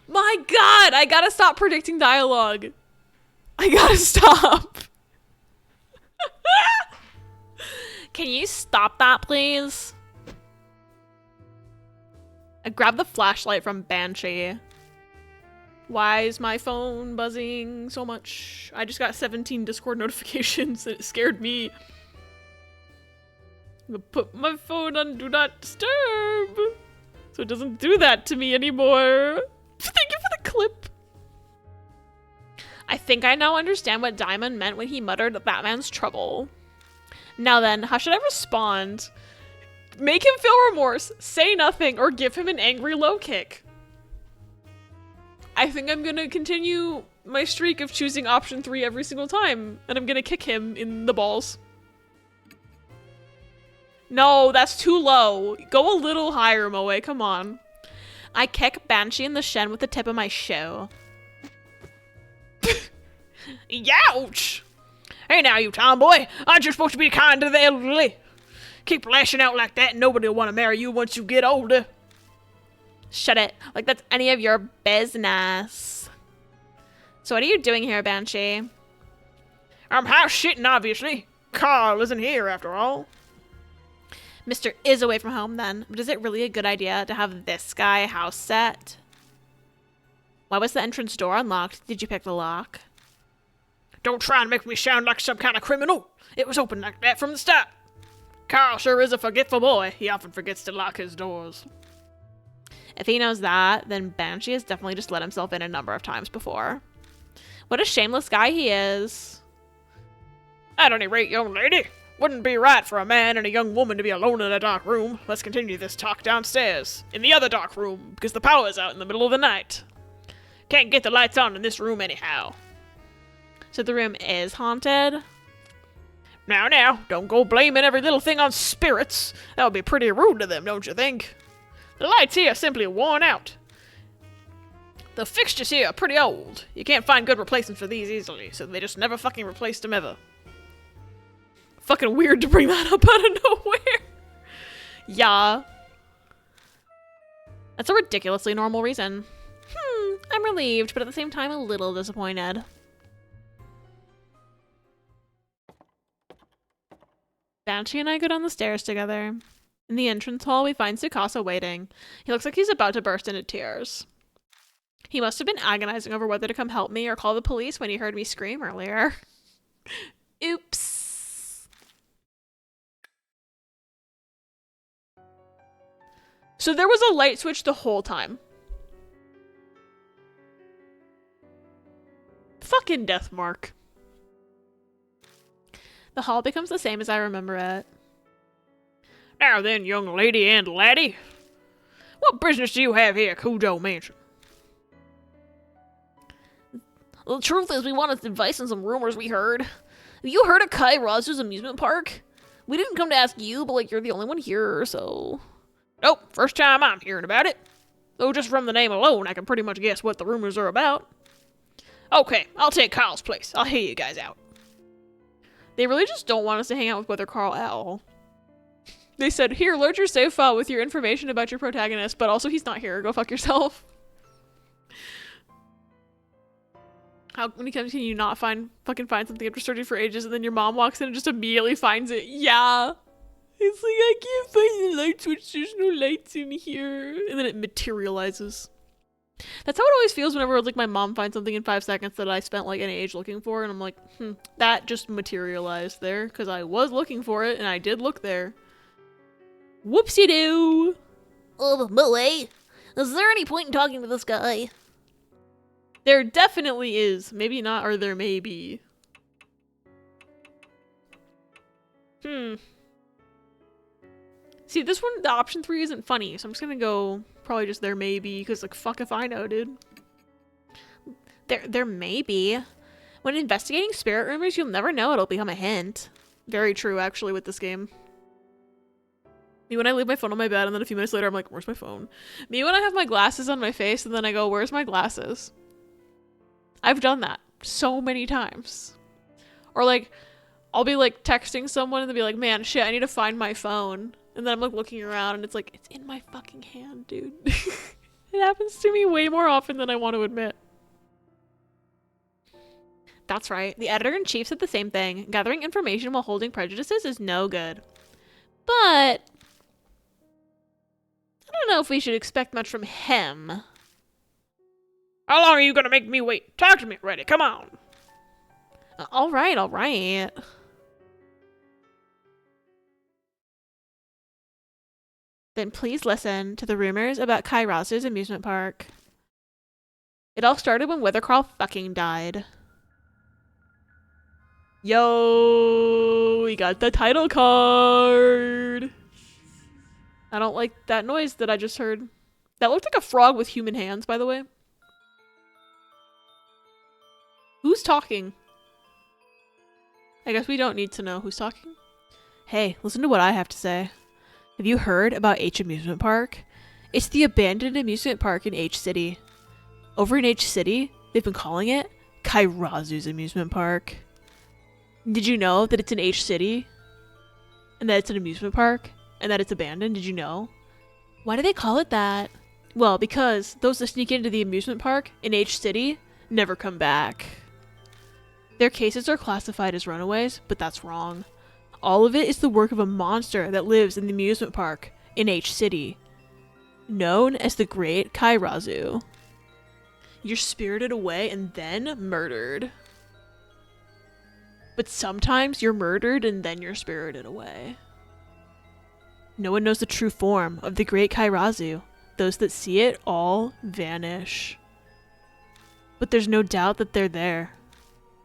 My god, I gotta stop predicting dialogue. I gotta stop. Can you stop that, please? I grabbed the flashlight from Banshee. Why is my phone buzzing so much? I just got 17 Discord notifications and it scared me. I'm gonna put my phone on Do Not Disturb so it doesn't do that to me anymore. Thank you for the clip. I think I now understand what Diamond meant when he muttered Batman's trouble. Now then, how should I respond? Make him feel remorse, say nothing, or give him an angry low kick. I think I'm gonna continue my streak of choosing option 3 every single time, and I'm gonna kick him in the balls. No, that's too low. Go a little higher, Moe, come on. I kick Banshee in the shin with the tip of my shoe. Youch! Hey now, you tomboy. Aren't you supposed to be kind to the elderly? Keep lashing out like that and nobody will want to marry you once you get older. Shut it. Like that's any of your business. So what are you doing here, Banshee? I'm house shitting, obviously. Carl isn't here after all. Mr. is away from home then, but is it really a good idea to have this guy house set? Why was the entrance door unlocked? Did you pick the lock? Don't try and make me sound like some kind of criminal. It was open like that from the start. Carl sure is a forgetful boy. He often forgets to lock his doors. If he knows that, then Banshee has definitely just let himself in a number of times before. What a shameless guy he is. At any rate, young lady, wouldn't be right for a man and a young woman to be alone in a dark room. Let's continue this talk downstairs, in the other dark room, because the power's out in the middle of the night. Can't get the lights on in this room anyhow. So the room is haunted? Now, don't go blaming every little thing on spirits. That would be pretty rude to them, don't you think? The lights here are simply worn out. The fixtures here are pretty old. You can't find good replacements for these easily, so they just never fucking replaced them ever. Fucking weird to bring that up out of nowhere. Yeah. That's a ridiculously normal reason. I'm relieved, but at the same time a little disappointed. Banshee and I go down the stairs together. In the entrance hall, we find Tsukasa waiting. He looks like he's about to burst into tears. He must have been agonizing over whether to come help me or call the police when he heard me scream earlier. Oops. So there was a light switch the whole time. Fucking death mark. The hall becomes the same as I remember it. Now then, young lady and laddie. What business do you have here at Kujo Mansion? Well, the truth is we wanted advice on some rumors we heard. Have you heard of Kairazu's amusement park? We didn't come to ask you, but like you're the only one here, so... Nope, first time I'm hearing about it. Though just from the name alone, I can pretty much guess what the rumors are about. Okay, I'll take Carl's place. I'll hear you guys out. They really just don't want us to hang out with Brother Carl at all. They said, here, load your save file with your information about your protagonist, but also he's not here. Go fuck yourself. How many times can you not fucking find something after searching for ages and then your mom walks in and just immediately finds it? Yeah. It's like, I can't find the light switch. There's no lights in here. And then it materializes. That's how it always feels whenever like my mom finds something in 5 seconds that I spent like an age looking for. And I'm like, that just materialized there. Because I was looking for it and I did look there. Whoopsie-doo. Oh, boy. Is there any point in talking to this guy? There definitely is. Maybe not, or there may be. See, this one, the option 3 isn't funny, so I'm just gonna go probably just there may be, because like, fuck if I know, dude. There may be. When investigating spirit rumors, you'll never know. It'll become a hint. Very true, actually, with this game. Me when I leave my phone on my bed, and then a few minutes later, I'm like, where's my phone? Me when I have my glasses on my face, and then I go, where's my glasses? I've done that so many times. Or like, I'll be like texting someone and they'll be like, man, shit, I need to find my phone. And then I'm like looking around and it's like, it's in my fucking hand, dude. It happens to me way more often than I want to admit. That's right. The editor-in-chief said the same thing. Gathering information while holding prejudices is no good. But I don't know if we should expect much from him. How long are you gonna make me wait? Talk to me already, come on. All right, all right. Then please listen to the rumors about Kairazu's amusement park. It all started when Withercrawl fucking died. Yo, we got the title card. I don't like that noise that I just heard. That looked like a frog with human hands, by the way. Who's talking? I guess we don't need to know who's talking. Hey, listen to what I have to say. Have you heard about H Amusement Park? It's the abandoned amusement park in H City. Over in H City, they've been calling it Kairazu's Amusement Park. Did you know that it's in H City? And that it's an amusement park? And that it's abandoned? Did you know? Why do they call it that? Well, because those that sneak into the amusement park in H City never come back. Their cases are classified as runaways, but that's wrong. All of it is the work of a monster that lives in the amusement park in H City, known as the Great Kairazu. You're spirited away and then murdered. But sometimes you're murdered and then you're spirited away. No one knows the true form of the Great Kairazu. Those that see it all vanish. But there's no doubt that they're there.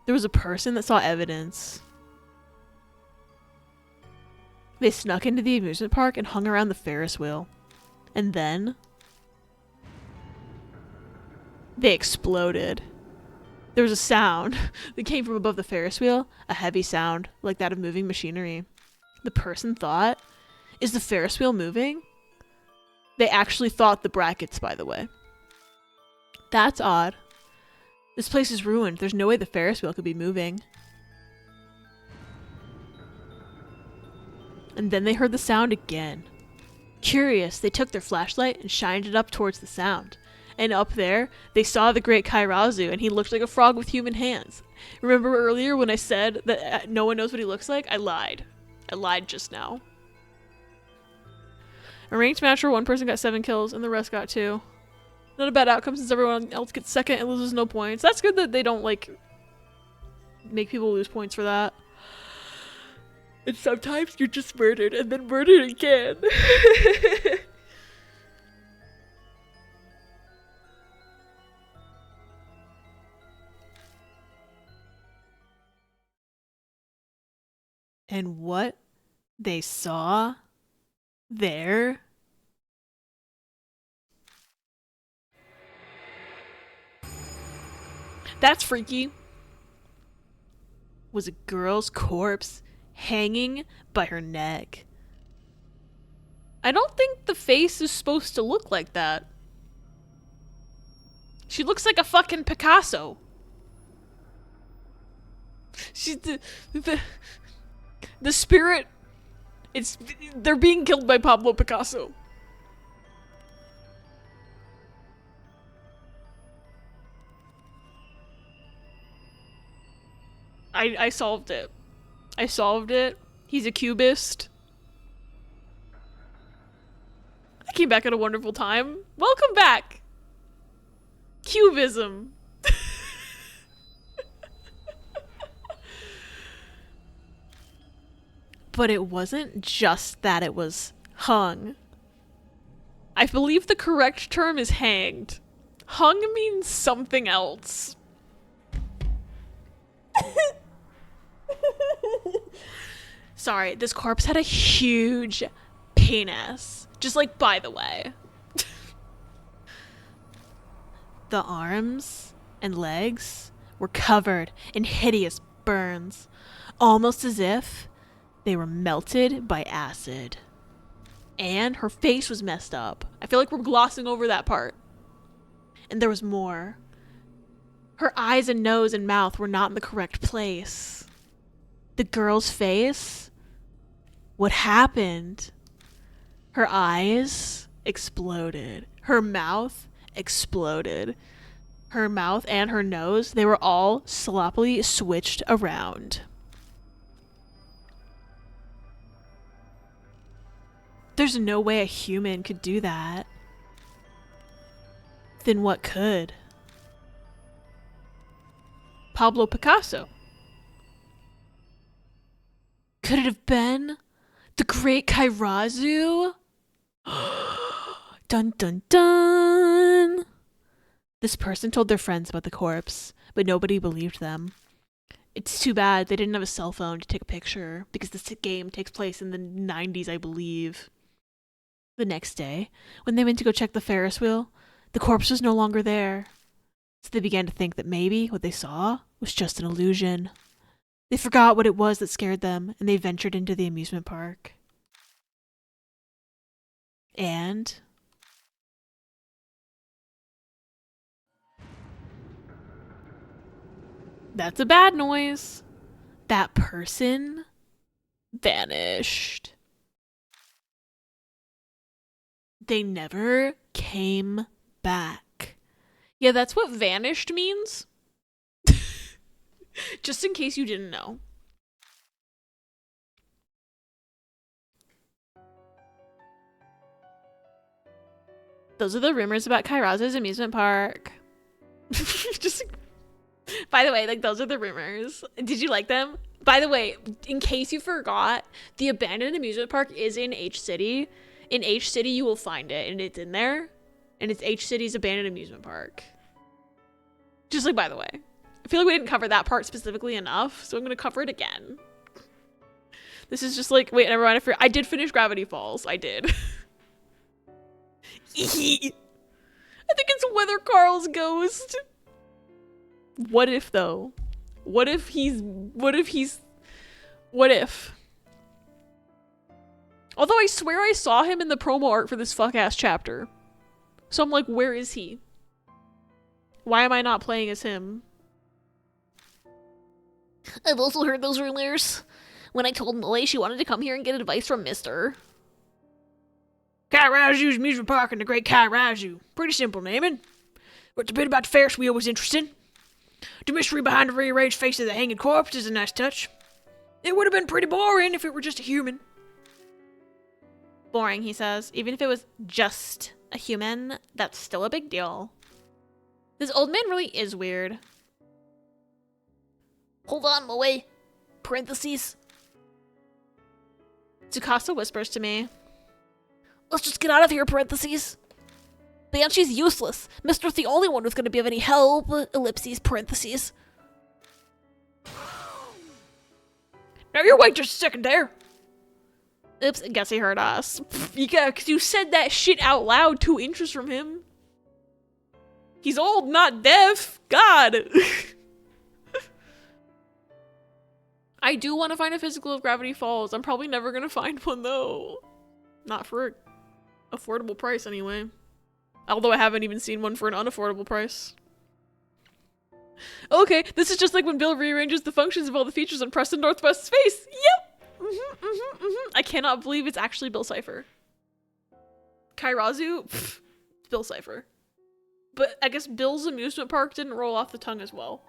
There was a person that saw evidence. They snuck into the amusement park and hung around the Ferris wheel. And then they exploded. There was a sound that came from above the Ferris wheel, a heavy sound like that of moving machinery. The person thought, is the Ferris wheel moving? They actually thought the brackets, by the way. That's odd. This place is ruined. There's no way the Ferris wheel could be moving. And then they heard the sound again. Curious, they took their flashlight and shined it up towards the sound. And up there, they saw the Great Kairazu, and he looked like a frog with human hands. Remember earlier when I said that no one knows what he looks like? I lied. I lied just now. A ranked match where one person got 7 kills and the rest got 2. Not a bad outcome since everyone else gets second and loses no points. That's good that they don't, like, make people lose points for that. And sometimes you're just murdered and then murdered again. And what they saw there that's freaky was a girl's corpse hanging by her neck. I don't think the face is supposed to look like that. She looks like a fucking Picasso. She's the spirit. They're being killed by Pablo Picasso. I solved it. I solved it. He's a cubist. I came back at a wonderful time. Welcome back. Cubism. But it wasn't just that it was hung. I believe the correct term is hanged. Hung means something else. Sorry, this corpse had a huge penis. Just like, by the way. The arms and legs were covered in hideous burns, almost as if they were melted by acid. And her face was messed up. I feel like we're glossing over that part. And there was more. Her eyes and nose and mouth were not in the correct place. The girl's face? What happened? Her eyes exploded. Her mouth exploded. Her mouth and her nose, they were all sloppily switched around. There's no way a human could do that. Then what could? Pablo Picasso. Could it have been the Great Kairazu? Dun dun dun! This person told their friends about the corpse, but nobody believed them. It's too bad they didn't have a cell phone to take a picture, because this game takes place in the 90s, I believe. The next day, when they went to go check the Ferris wheel, the corpse was no longer there. So they began to think that maybe what they saw was just an illusion. They forgot what it was that scared them, and they ventured into the amusement park. And that's a bad noise. That person vanished. They never came back. Yeah, that's what vanished means. Just in case you didn't know. Those are the rumors about Kairazu's amusement park. Just, by the way, like, those are the rumors. Did you like them? By the way, in case you forgot, the abandoned amusement park is in H City. In H City, you will find it, and it's in there. And it's H City's abandoned amusement park. Just like, by the way. I feel like we didn't cover that part specifically enough, so I'm going to cover it again. This is just like, wait, never mind. I did finish Gravity Falls. I did. I think it's Weather Carl's ghost. What if, though? What if? Although I swear I saw him in the promo art for this fuck-ass chapter. So I'm like, where is he? Why am I not playing as him? I've also heard those rumors. When I told Moe she wanted to come here and get advice from Mister. Kairazu's amusement park and the Great Kairazu. Pretty simple naming. But the bit about the Ferris wheel was interesting. The mystery behind the rearranged face of the hanging corpse is a nice touch. It would have been pretty boring if it were just a human. Boring, he says. Even if it was just a human, that's still a big deal. This old man really is weird. Hold on, Moe. Parentheses. Tsukasa whispers to me. Let's just get out of here, parentheses. Banshee's useless. Mister's the only one who's going to be of any help. Ellipses, parentheses. Now you wait just a second there. Oops, I guess he heard us. Yeah, because you said that shit out loud 2 inches from him. He's old, not deaf. God. I do want to find a physical of Gravity Falls. I'm probably never going to find one, though. Not for an affordable price, anyway. Although I haven't even seen one for an unaffordable price. Okay, this is just like when Bill rearranges the functions of all the features on Preston Northwest's face. Yep! I cannot believe it's actually Bill Cipher. Kairazu? Pfft, it's Bill Cipher. But I guess Bill's amusement park didn't roll off the tongue as well.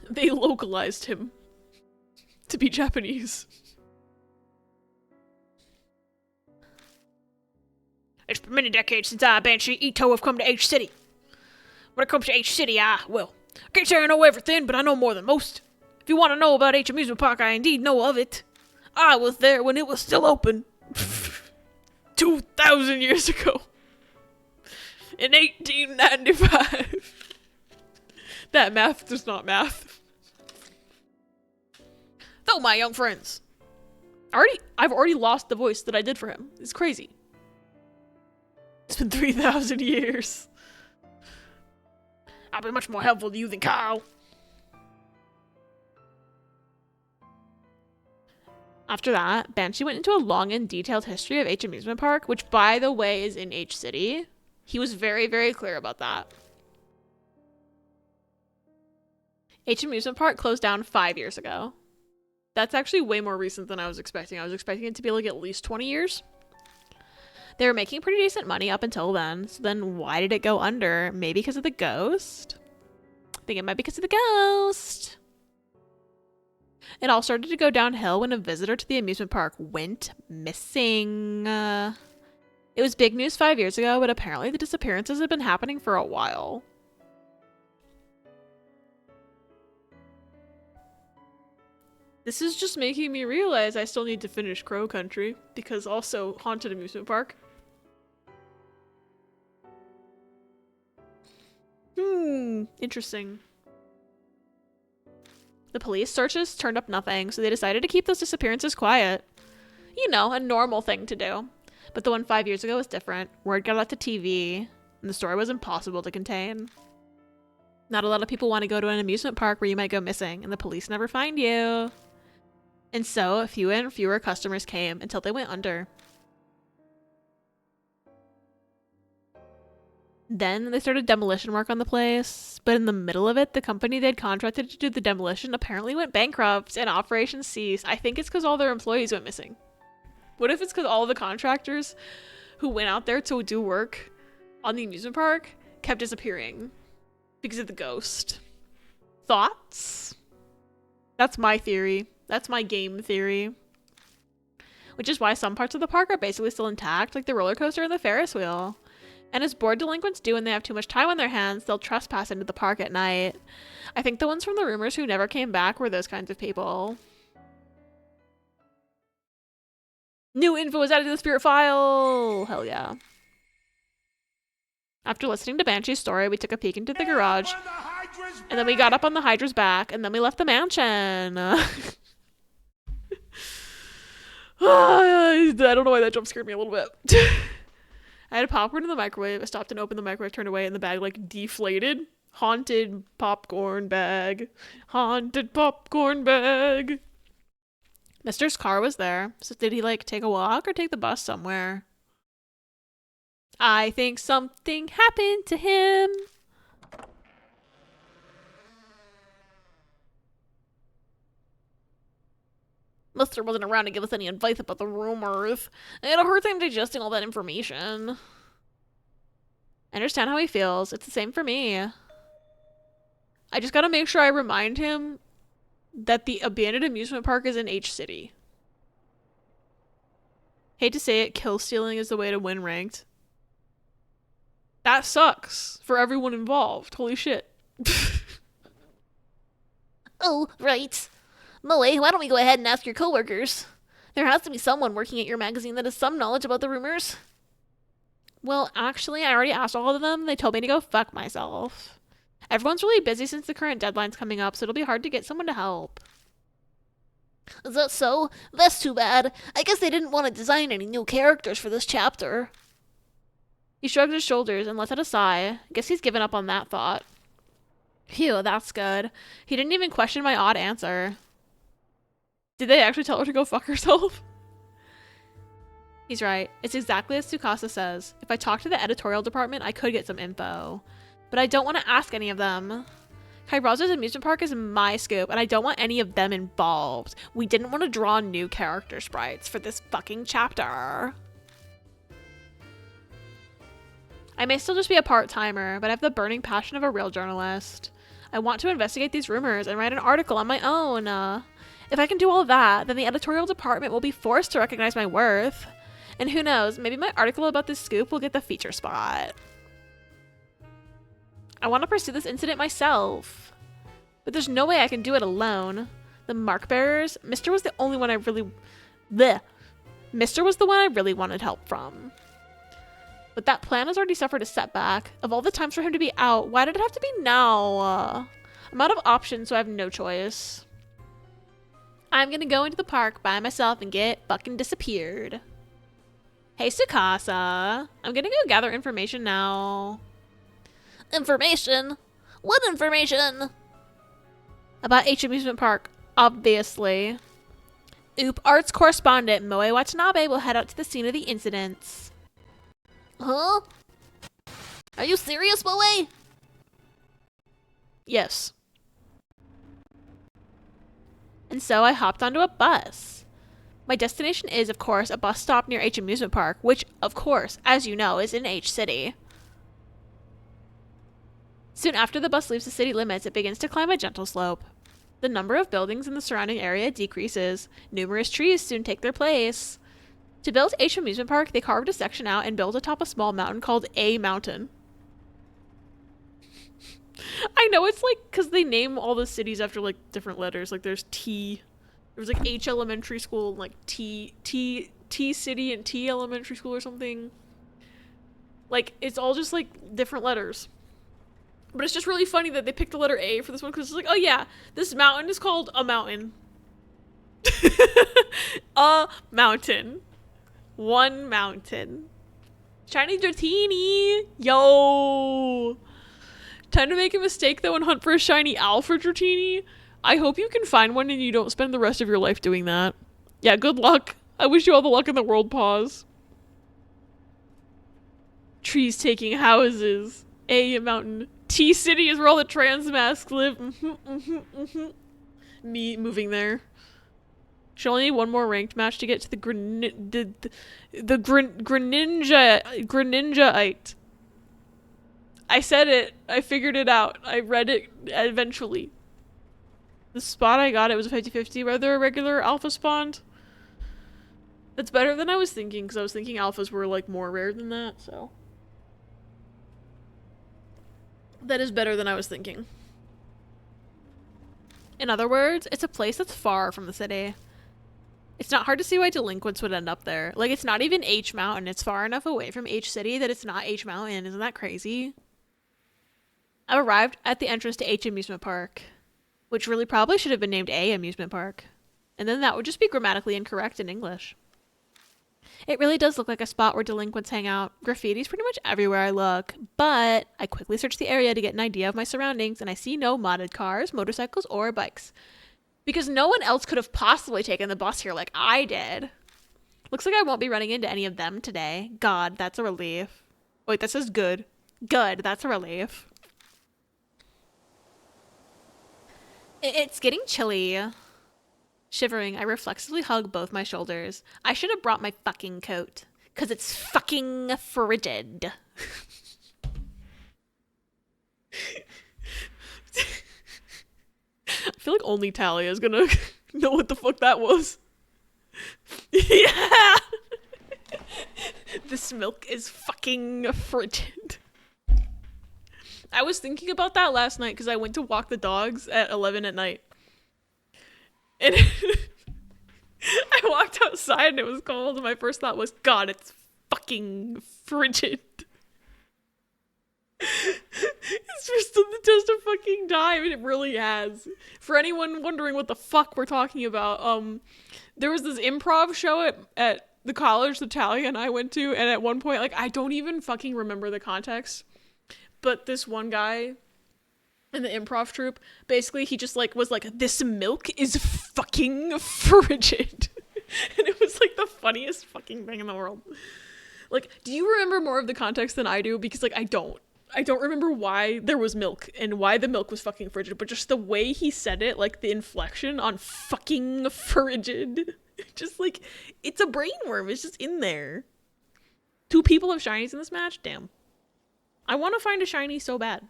They localized him to be Japanese. It's been many decades since I, Banshee, Ito have come to H City. When it comes to H City, I can't say I know everything, but I know more than most. If you want to know about H Amusement Park, I indeed know of it. I was there when it was still open. 2,000 years ago. In 1895. That math does not math. Though, my young friends. I've already lost the voice that I did for him. It's crazy. It's been 3,000 years. I'll be much more helpful to you than Kyle. After that, Banshee went into a long and detailed history of H Amusement Park, which, by the way, is in H City. He was very, very clear about that. H Amusement Park closed down 5 years ago. That's actually way more recent than I was expecting. I was expecting it to be like at least 20 years. They were making pretty decent money up until then, so then why did it go under? Maybe because of the ghost? I think it might be because of the ghost. It all started to go downhill when a visitor to the amusement park went missing. It was big news 5 years ago, but apparently the disappearances had been happening for a while. This is just making me realize I still need to finish Crow Country, because also Haunted Amusement Park. Interesting. The police searches turned up nothing, so they decided to keep those disappearances quiet. You know, a normal thing to do. But the one 5 years ago was different. Word got out to TV, and the story was impossible to contain. Not a lot of people want to go to an amusement park where you might go missing, and the police never find you. And so, fewer and fewer customers came until they went under. Then they started demolition work on the place, but in the middle of it, the company they'd contracted to do the demolition apparently went bankrupt and operations ceased. I think it's because all their employees went missing. What if it's because all the contractors who went out there to do work on the amusement park kept disappearing because of the ghost. Thoughts? That's my theory. That's my game theory. Which is why some parts of the park are basically still intact, like the roller coaster and the Ferris wheel. And as bored delinquents do when they have too much time on their hands, they'll trespass into the park at night. I think the ones from the rumors who never came back were those kinds of people. New info is added to the spirit file! Hell yeah. After listening to Banshee's story, we took a peek into the garage, and then we got up on the Hydra's back, and then we left the mansion. I don't know why that jump scared me a little bit. I had popcorn in the microwave. I stopped and opened the microwave, turned away, and the bag like deflated. Haunted popcorn bag. Haunted popcorn bag. Mister's car was there. So did he like take a walk or take the bus somewhere? I think something happened to him. Mister wasn't around to give us any advice about the rumors. I had a hard time digesting all that information. I understand how he feels. It's the same for me. I just gotta make sure I remind him that the abandoned amusement park is in H City. Hate to say it, kill stealing is the way to win ranked. That sucks for everyone involved. Holy shit. Oh, right. Moe, why don't we go ahead and ask your coworkers? There has to be someone working at your magazine that has some knowledge about the rumors. Well, actually, I already asked all of them. They told me to go fuck myself. Everyone's really busy since the current deadline's coming up, so it'll be hard to get someone to help. Is that so? That's too bad. I guess they didn't want to design any new characters for this chapter. He shrugs his shoulders and lets out a sigh. Guess he's given up on that thought. Phew, that's good. He didn't even question my odd answer. Did they actually tell her to go fuck herself? He's right. It's exactly as Tsukasa says. If I talk to the editorial department, I could get some info. But I don't want to ask any of them. Kairaza's amusement park is my scoop, and I don't want any of them involved. We didn't want to draw new character sprites for this fucking chapter. I may still just be a part-timer, but I have the burning passion of a real journalist. I want to investigate these rumors and write an article on my own. If I can do all that, then the editorial department will be forced to recognize my worth. And who knows, maybe my article about this scoop will get the feature spot. I want to pursue this incident myself. But there's no way I can do it alone. The mark bearers, Mister was the only one I really... Bleh. Mister was the one I really wanted help from. But that plan has already suffered a setback. Of all the times for him to be out, why did it have to be now? I'm out of options, so I have no choice. I'm gonna go into the park by myself and get fucking disappeared. Hey, Tsukasa. I'm gonna go gather information now. Information? What information? About H Amusement Park, obviously. Oop Arts correspondent Moe Watanabe will head out to the scene of the incidents. Huh? Are you serious, Moe? Yes. And so I hopped onto a bus. My destination is, of course, a bus stop near H Amusement Park, which, of course, as you know, is in H City. Soon after the bus leaves the city limits, it begins to climb a gentle slope. The number of buildings in the surrounding area decreases. Numerous trees soon take their place. To build H Amusement Park, they carved a section out and built atop a small mountain called A Mountain. I know it's like, because they name all the cities after like different letters. Like there's T. There was like H Elementary School, and like T City and T Elementary School or something. Like it's all just like different letters. But it's just really funny that they picked the letter A for this one because it's like, oh yeah, this mountain is called a mountain. A mountain. One mountain. Shiny Dratini. Yo. Time to make a mistake though and hunt for a shiny Alpha Dratini. I hope you can find one and you don't spend the rest of your life doing that. Yeah, good luck. I wish you all the luck in the world, pause. Trees taking houses. A mountain. T City is where all the trans masks live. Me moving there. She'll only need one more ranked match to get to the Greninjaite. I said it. I figured it out. I read it eventually. The spot I got, it was a 50-50 whether a regular alpha spawned. That's better than I was thinking, because I was thinking alphas were, like, more rare than that, so. That is better than I was thinking. In other words, it's a place that's far from the city. It's not hard to see why delinquents would end up there. Like, it's not even H Mountain. It's far enough away from H City that it's not H Mountain. Isn't that crazy? I've arrived at the entrance to H Amusement Park, which really probably should have been named A Amusement Park. And then that would just be grammatically incorrect in English. It really does look like a spot where delinquents hang out. Graffiti's pretty much everywhere I look, but I quickly search the area to get an idea of my surroundings, and I see no modded cars, motorcycles, or bikes. Because no one else could have possibly taken the bus here like I did. Looks like I won't be running into any of them today. God, that's a relief. Wait, that says good. Good, that's a relief. It's getting chilly. Shivering, I reflexively hug both my shoulders. I should have brought my fucking coat. 'Cause it's fucking frigid. I feel like only Talia is gonna know what the fuck that was. Yeah! This milk is fucking frigid. I was thinking about that last night because I went to walk the dogs at 11 at night. And I walked outside and it was cold, and my first thought was, God, it's fucking frigid. It's just stood the test of fucking time, and it really has. For anyone wondering what the fuck we're talking about, there was this improv show at the college that Talia and I went to, and at one point, like, I don't even fucking remember the context, but this one guy in the improv troupe, basically he just like was like, this milk is fucking frigid. And it was like the funniest fucking thing in the world. Like, do you remember more of the context than I do? Because like I don't remember why there was milk and why the milk was fucking frigid, but just the way he said it, like the inflection on fucking frigid, just like, it's a brainworm. It's just in there. 2 people have shinies in this match? Damn. I want to find a shiny so bad.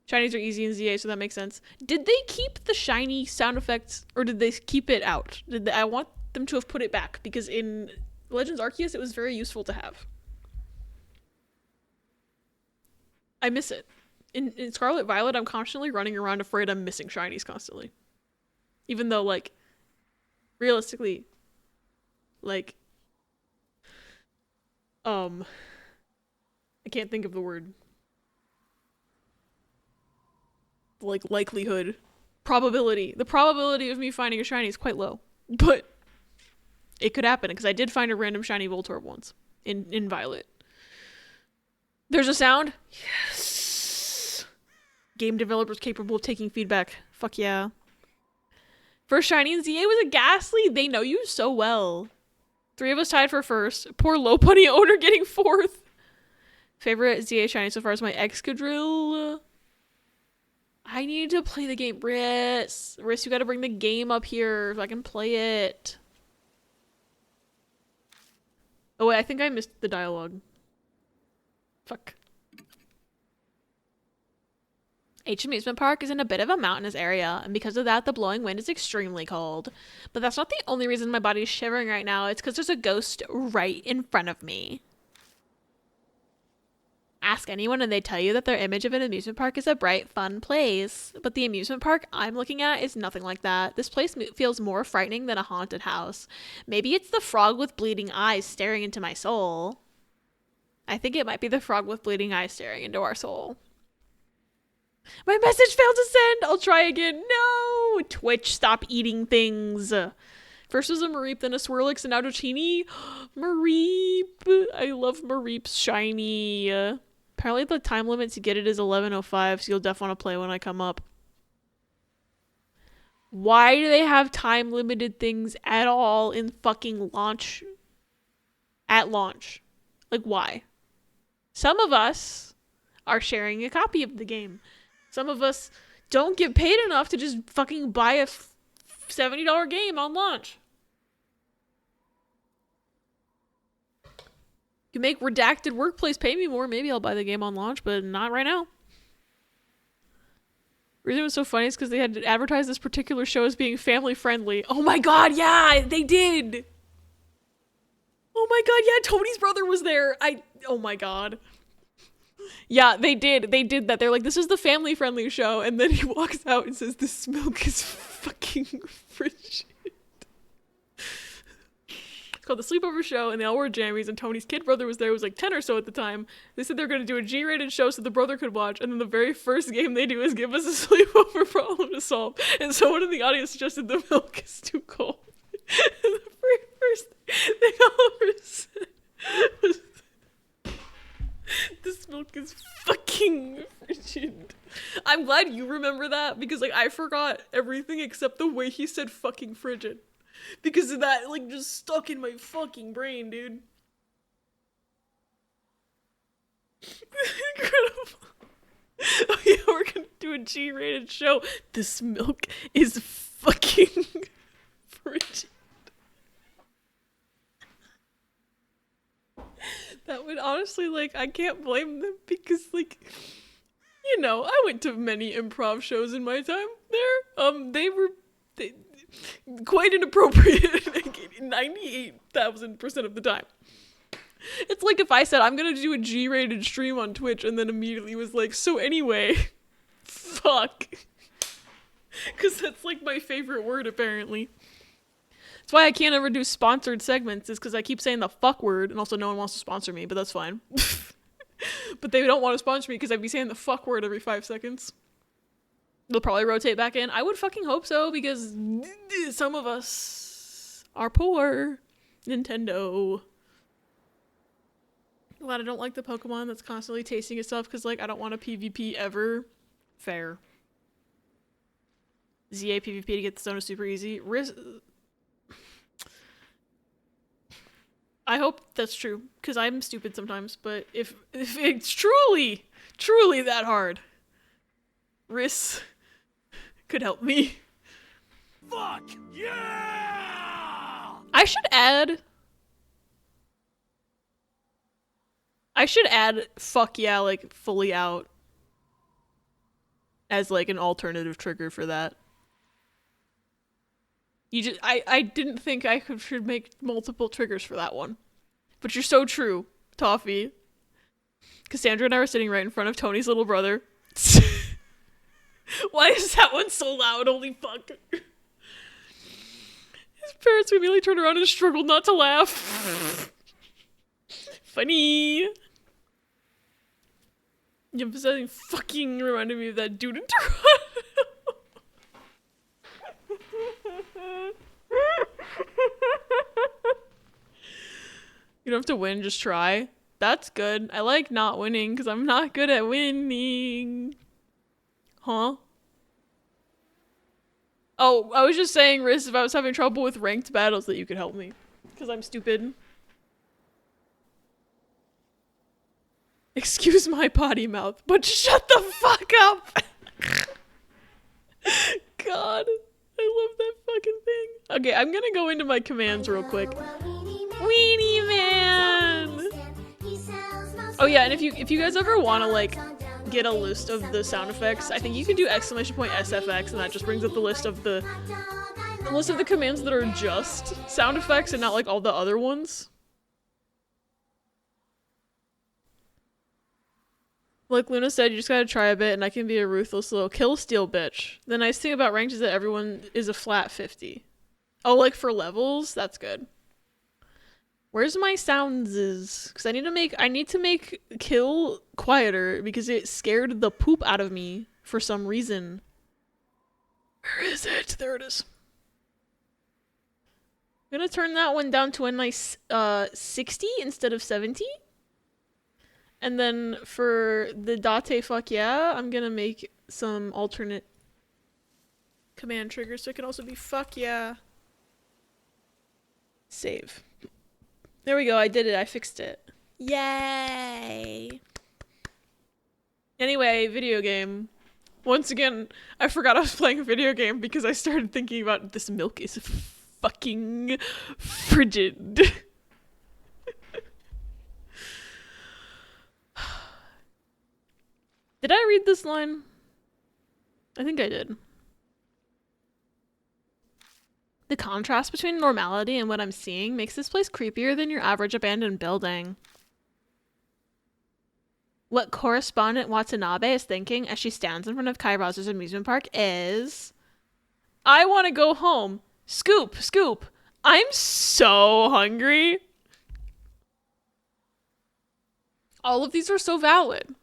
Shinies are easy in ZA, so that makes sense. Did they keep the shiny sound effects, or did they keep it out? I want them to have put it back, because in Legends Arceus, it was very useful to have. I miss it. In Scarlet Violet, I'm constantly running around afraid I'm missing shinies constantly. Even though, like, realistically, like, I can't think of the word. Like, likelihood. Probability. The probability of me finding a shiny is quite low. But it could happen, because I did find a random shiny Voltorb once in Violet. There's a sound? Yes! Game developers capable of taking feedback. Fuck yeah. First shiny in ZA was a Ghastly. They know you so well. 3 of us tied for first. Poor low punny owner getting 4th. Favorite ZA shiny so far is my Excadrill. I need to play the game. Riss, you gotta bring the game up here so I can play it. Oh wait, I think I missed the dialogue. Fuck. H Amusement Park is in a bit of a mountainous area, and because of that, the blowing wind is extremely cold. But that's not the only reason my body's shivering right now. It's because there's a ghost right in front of me. Ask anyone and they tell you that their image of an amusement park is a bright, fun place. But the amusement park I'm looking at is nothing like that. This place feels more frightening than a haunted house. Maybe it's the frog with bleeding eyes staring into my soul. I think it might be the frog with bleeding eyes staring into our soul. My message failed to send! I'll try again. No! Twitch, stop eating things. First was a Mareep, then a Swirlix, and now Dratini. Mareep! I love Mareep's shiny. Apparently the time limit to get it is 11:05, so you'll definitely want to play when I come up. Why do they have time limited things at all in fucking launch? At launch. Like, why? Some of us are sharing a copy of the game. Some of us don't get paid enough to just fucking buy a $70 game on launch. You make Redacted Workplace pay me more, maybe I'll buy the game on launch, but not right now. The reason it was so funny is because they had to advertise this particular show as being family friendly. Oh my god, yeah, they did! Oh my god, yeah, Tony's brother was there. Oh my god. Yeah, they did that. They're like, this is the family friendly show, and then he walks out and says, this milk is fucking frigid. It's called The Sleepover Show, and they all wore jammies, and Tony's kid brother was there, who was like 10 or so at the time. They said they were going to do a G-rated show so the brother could watch, and then the very first game they do is give us a sleepover problem to solve. And someone in the audience suggested the milk is too cold. And the very first thing all ever said was, this milk is fucking frigid. I'm glad you remember that, because like I forgot everything except the way he said fucking frigid. Because of that, like, just stuck in my fucking brain, dude. Incredible. Oh yeah, we're gonna do a G-rated show. This milk is fucking frigid. That would honestly, like, I can't blame them because, like, you know, I went to many improv shows in my time there. They were quite inappropriate, like, 98,000% of the time. It's like if I said, I'm gonna do a G-rated stream on Twitch, and then immediately was like, so anyway, fuck. Because that's, like, my favorite word, apparently. That's why I can't ever do sponsored segments, is because I keep saying the fuck word, and also no one wants to sponsor me, but that's fine. But they don't want to sponsor me because I'd be saying the fuck word every 5 seconds. They'll probably rotate back in. I would fucking hope so, because some of us are poor. Nintendo. Glad I don't like the Pokemon that's constantly tasting itself, because, like, I don't want a PvP ever. Fair. ZA PvP to get the stone is super easy. I hope that's true, because I'm stupid sometimes, but if it's truly that hard, Riss could help me. Fuck yeah! I should add fuck yeah, like, fully out as, like, an alternative trigger for that. I didn't think I should make multiple triggers for that one. But you're so true, Toffee. Cassandra and I were sitting right in front of Tony's little brother. Why is that one so loud? Holy fuck. His parents immediately turned around and struggled not to laugh. Funny. Emphasizing fucking reminded me of that dude in Toronto. You don't have to win, just try. That's good. I like not winning because I'm not good at winning. Huh? Oh, I was just saying, Riz, if I was having trouble with ranked battles that you could help me. Because I'm stupid. Excuse my potty mouth, but shut the fuck up! God. I love that fucking thing. Okay, I'm gonna go into my commands real quick. Weenie Man! Oh yeah, and if you guys ever wanna, like, get a list of the sound effects, I think you can do !SFX, and that just brings up the list of the commands that are just sound effects and not, like, all the other ones. Like Luna said, you just gotta try a bit, and I can be a ruthless little kill steal bitch. The nice thing about ranked is that everyone is a flat 50. Oh, like for levels? That's good. Where's my sounds? Because I need to make kill quieter because it scared the poop out of me for some reason. Where is it? There it is. I'm gonna turn that one down to a nice 60 instead of 70. And then for the Date fuck yeah, I'm gonna make some alternate command triggers so it can also be fuck yeah. Save. There we go, I did it, I fixed it. Yay! Anyway, video game. Once again, I forgot I was playing a video game because I started thinking about this milk is fucking frigid. Did I read this line? I think I did. The contrast between normality and what I'm seeing makes this place creepier than your average abandoned building. What correspondent Watanabe is thinking as she stands in front of Kairaz's amusement park is, I want to go home. Scoop, scoop. I'm so hungry. All of these are so valid.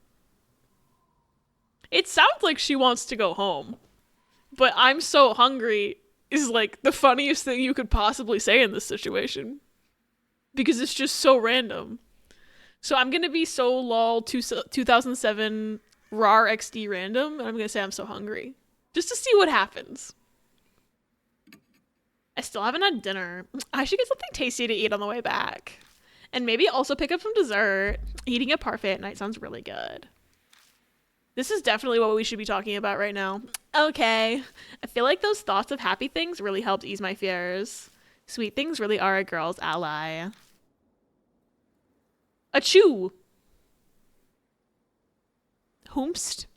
It sounds like she wants to go home, but I'm so hungry is like the funniest thing you could possibly say in this situation because it's just so random. So I'm going to be so lol 2007 RAR XD random, and I'm going to say I'm so hungry just to see what happens. I still haven't had dinner. I should get something tasty to eat on the way back. And maybe also pick up some dessert. Eating a parfait at night sounds really good. This is definitely what we should be talking about right now. Okay. I feel like those thoughts of happy things really helped ease my fears. Sweet things really are a girl's ally. Achoo! Whomst?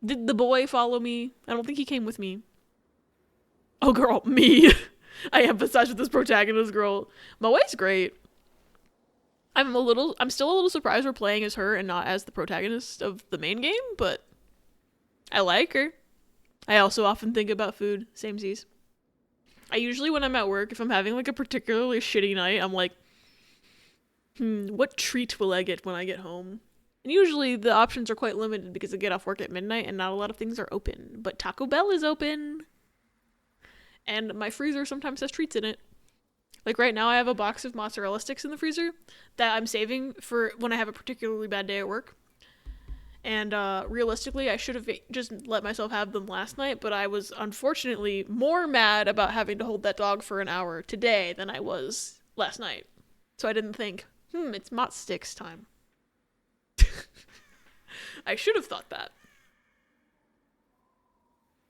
Did the boy follow me? I don't think he came with me. Oh girl, me. I emphasize with this protagonist girl. Moe's great. I'm still a little surprised we're playing as her and not as the protagonist of the main game, but I like her. I also often think about food. Samesies. I usually, when I'm at work, if I'm having like a particularly shitty night, I'm like, what treat will I get when I get home? And usually the options are quite limited because I get off work at midnight and not a lot of things are open. But Taco Bell is open. And my freezer sometimes has treats in it. Like right now I have a box of mozzarella sticks in the freezer that I'm saving for when I have a particularly bad day at work. And realistically, I should have just let myself have them last night, but I was unfortunately more mad about having to hold that dog for an hour today than I was last night. So I didn't think, it's mozz sticks time. I should have thought that.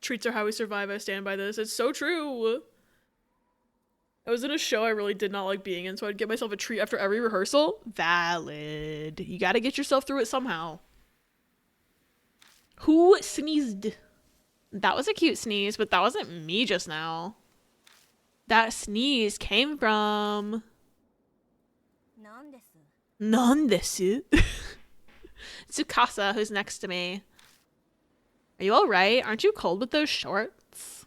Treats are how we survive. I stand by this. It's so true. I was in a show I really did not like being in, so I'd get myself a treat after every rehearsal. Valid. You gotta get yourself through it somehow. Who sneezed? That was a cute sneeze, but that wasn't me just now. That sneeze came from... Nandesu. Tsukasa, who's next to me. Are you alright? Aren't you cold with those shorts?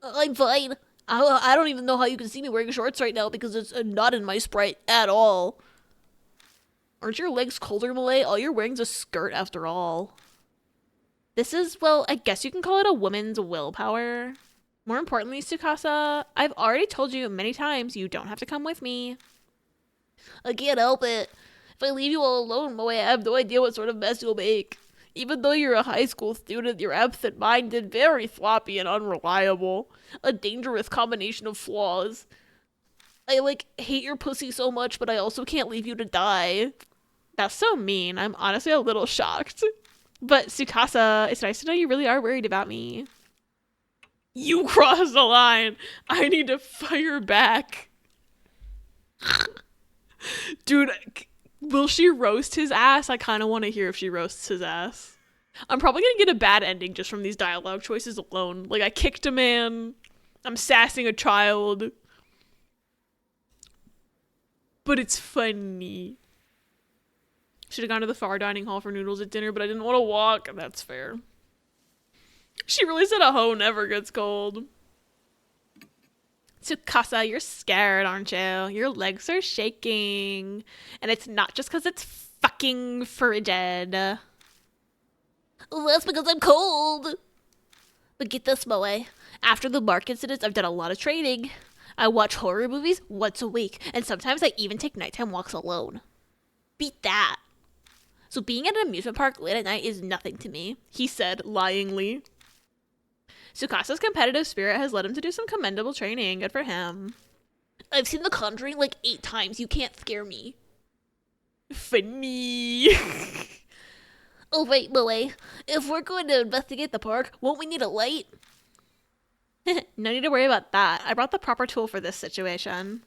I'm fine. I don't even know how you can see me wearing shorts right now because it's not in my sprite at all. Aren't your legs colder, Malay? All you're wearing's a skirt after all. This is, well, I guess you can call it a woman's willpower. More importantly, Tsukasa, I've already told you many times you don't have to come with me. I can't help it. If I leave you all alone, Moe, I have no idea what sort of mess you'll make. Even though you're a high school student, you're absent-minded, very floppy, and unreliable. A dangerous combination of flaws. I, hate your pussy so much, but I also can't leave you to die. That's so mean. I'm honestly a little shocked. But Tsukasa, it's nice to know you really are worried about me. You crossed the line. I need to fire back. Dude, will she roast his ass? I kind of want to hear if she roasts his ass. I'm probably going to get a bad ending just from these dialogue choices alone. Like, I kicked a man. I'm sassing a child. But it's funny. Should have gone to the far dining hall for noodles at dinner, but I didn't want to walk. That's fair. She really said a hoe never gets cold. Tsukasa, you're scared, aren't you? Your legs are shaking. And it's not just because it's fucking frigid. That's because I'm cold. But get this, Moe. After the Mark incidents, I've done a lot of training. I watch horror movies once a week, and sometimes I even take nighttime walks alone. Beat that. So being at an amusement park late at night is nothing to me, he said, lyingly. Tsukasa's competitive spirit has led him to do some commendable training. Good for him. I've seen The Conjuring 8 times. You can't scare me. Funny. Oh, wait, Moe. If we're going to investigate the park, won't we need a light? No need to worry about that. I brought the proper tool for this situation.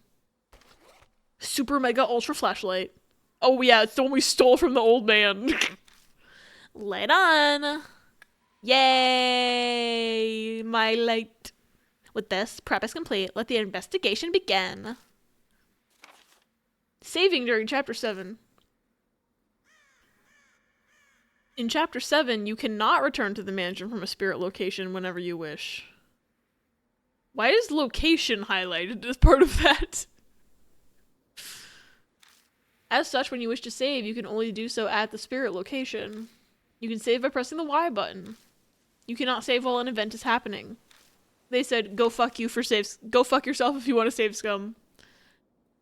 Super mega ultra flashlight. Oh yeah, it's the one we stole from the old man. Light on. Yay! My light. With this, prep is complete. Let the investigation begin. Saving during Chapter 7. In Chapter 7, you cannot return to the mansion from a spirit location whenever you wish. Why is location highlighted as part of that? As such, when you wish to save, you can only do so at the spirit location. You can save by pressing the Y button. You cannot save while an event is happening. They said, go fuck you for saves. Go fuck yourself if you want to save scum.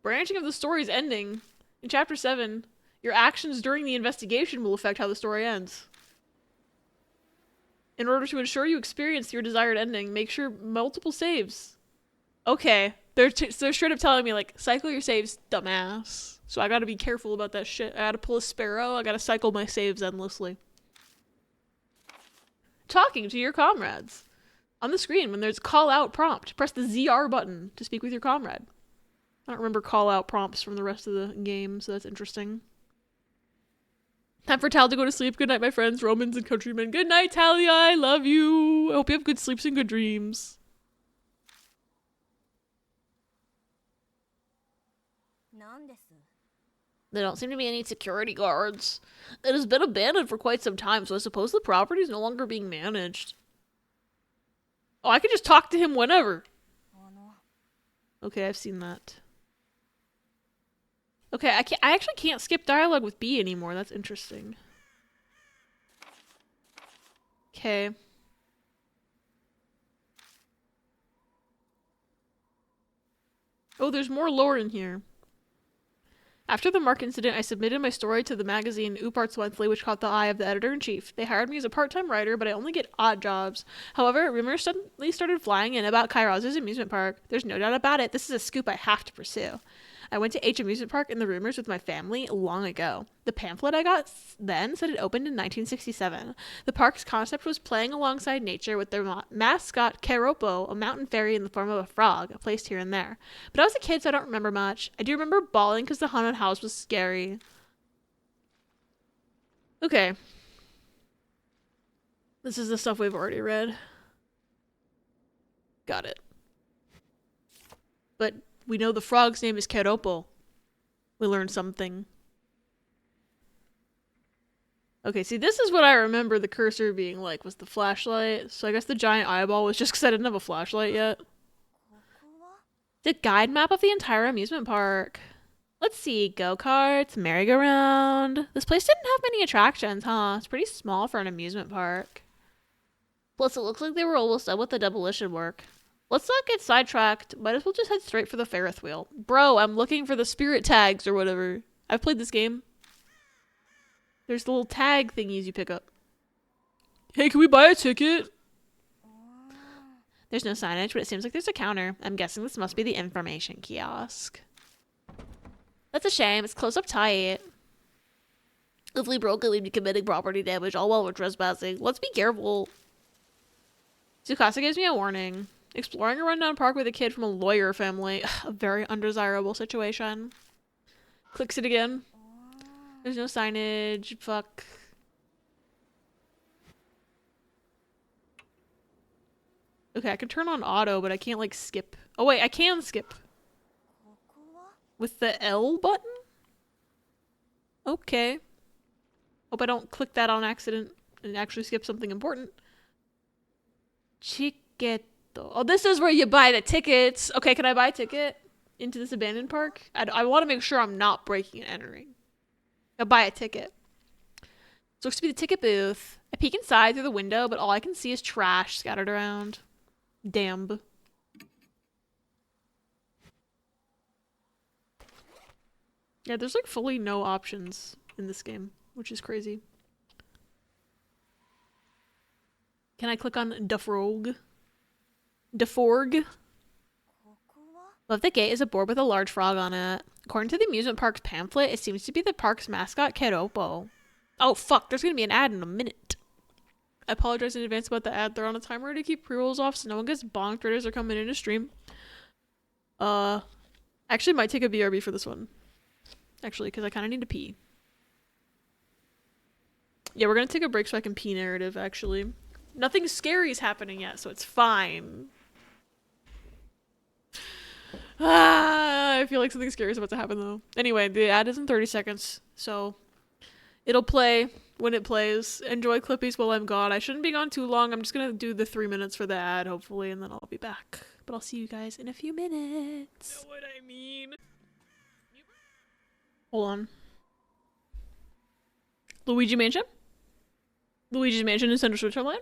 Branching of the story's ending. In Chapter 7, your actions during the investigation will affect how the story ends. In order to ensure you experience your desired ending, make sure multiple saves. Okay. They're straight up telling me, like, cycle your saves, dumbass. So I gotta be careful about that shit. I gotta pull a sparrow. I gotta cycle my saves endlessly. Talking to your comrades. On the screen, when there's call out prompt, press the ZR button to speak with your comrade. I don't remember call out prompts from the rest of the game, so that's interesting. Time for Tal to go to sleep. Good night, my friends, Romans and countrymen. Good night, Talia. I love you. I hope you have good sleeps and good dreams. There don't seem to be any security guards. It has been abandoned for quite some time, so I suppose the property is no longer being managed. Oh, I could just talk to him whenever. Okay, I've seen that. Okay, I actually can't skip dialogue with B anymore. That's interesting. Okay. Oh, there's more lore in here. After the Mark incident, I submitted my story to the magazine Uparts Monthly, which caught the eye of the editor-in-chief. They hired me as a part-time writer, but I only get odd jobs. However, rumors suddenly started flying in about Kairaz's amusement park. There's no doubt about it. This is a scoop I have to pursue. I went to H Amusement Park in the rumors with my family long ago. The pamphlet I got then said it opened in 1967. The park's concept was playing alongside nature with their mascot Keropo, a mountain fairy in the form of a frog, placed here and there. But I was a kid, so I don't remember much. I do remember bawling because the haunted house was scary. Okay. This is the stuff we've already read. Got it. But we know the frog's name is Keropo. We learned something. Okay, see, this is what I remember the cursor being like, was the flashlight. So I guess the giant eyeball was just because I didn't have a flashlight yet. The guide map of the entire amusement park. Let's see, go-karts, merry-go-round. This place didn't have many attractions, huh? It's pretty small for an amusement park. Plus, it looks like they were almost done with the demolition work. Let's not get sidetracked. Might as well just head straight for the Ferris wheel. Bro, I'm looking for the spirit tags or whatever. I've played this game. There's the little tag thingies you pick up. Hey, can we buy a ticket? There's no signage, but it seems like there's a counter. I'm guessing this must be the information kiosk. That's a shame. It's closed up tight. If we broke it, we'd be committing property damage all while we're trespassing. Let's be careful. Tsukasa gives me a warning. Exploring a rundown park with a kid from a lawyer family. A very undesirable situation. Clicks it again. There's no signage. Fuck. Okay, I can turn on auto, but I can't, like, skip. Oh, wait, I can skip. With the L button? Okay. Hope I don't click that on accident and actually skip something important. Chiqueto. Oh, this is where you buy the tickets. Okay, can I buy a ticket into this abandoned park? I want to make sure I'm not breaking and entering. I'll buy a ticket. This looks to be the ticket booth. I peek inside through the window, but all I can see is trash scattered around. Damn. Yeah, there's like fully no options in this game, which is crazy. Can I click on Defrog? Deforg? Above the gate is a board with a large frog on it. According to the amusement park's pamphlet, it seems to be the park's mascot, Keropo. Oh fuck, there's gonna be an ad in a minute. I apologize in advance about the ad. They're on a timer to keep pre-rolls off so no one gets bonked right as they're coming in to stream. Actually might take a BRB for this one. Actually, because I kind of need to pee. Yeah, we're gonna take a break so I can pee narrative, actually. Nothing scary is happening yet, so it's fine. I feel like something scary is about to happen, though. Anyway, the ad is in 30 seconds, so it'll play when it plays. Enjoy Clippies while I'm gone. I shouldn't be gone too long. I'm just gonna do the 3 minutes for the ad, hopefully, and then I'll be back. But I'll see you guys in a few minutes. Know what I mean? Hold on. Luigi Mansion? Luigi's Mansion is Nintendo Switch Online?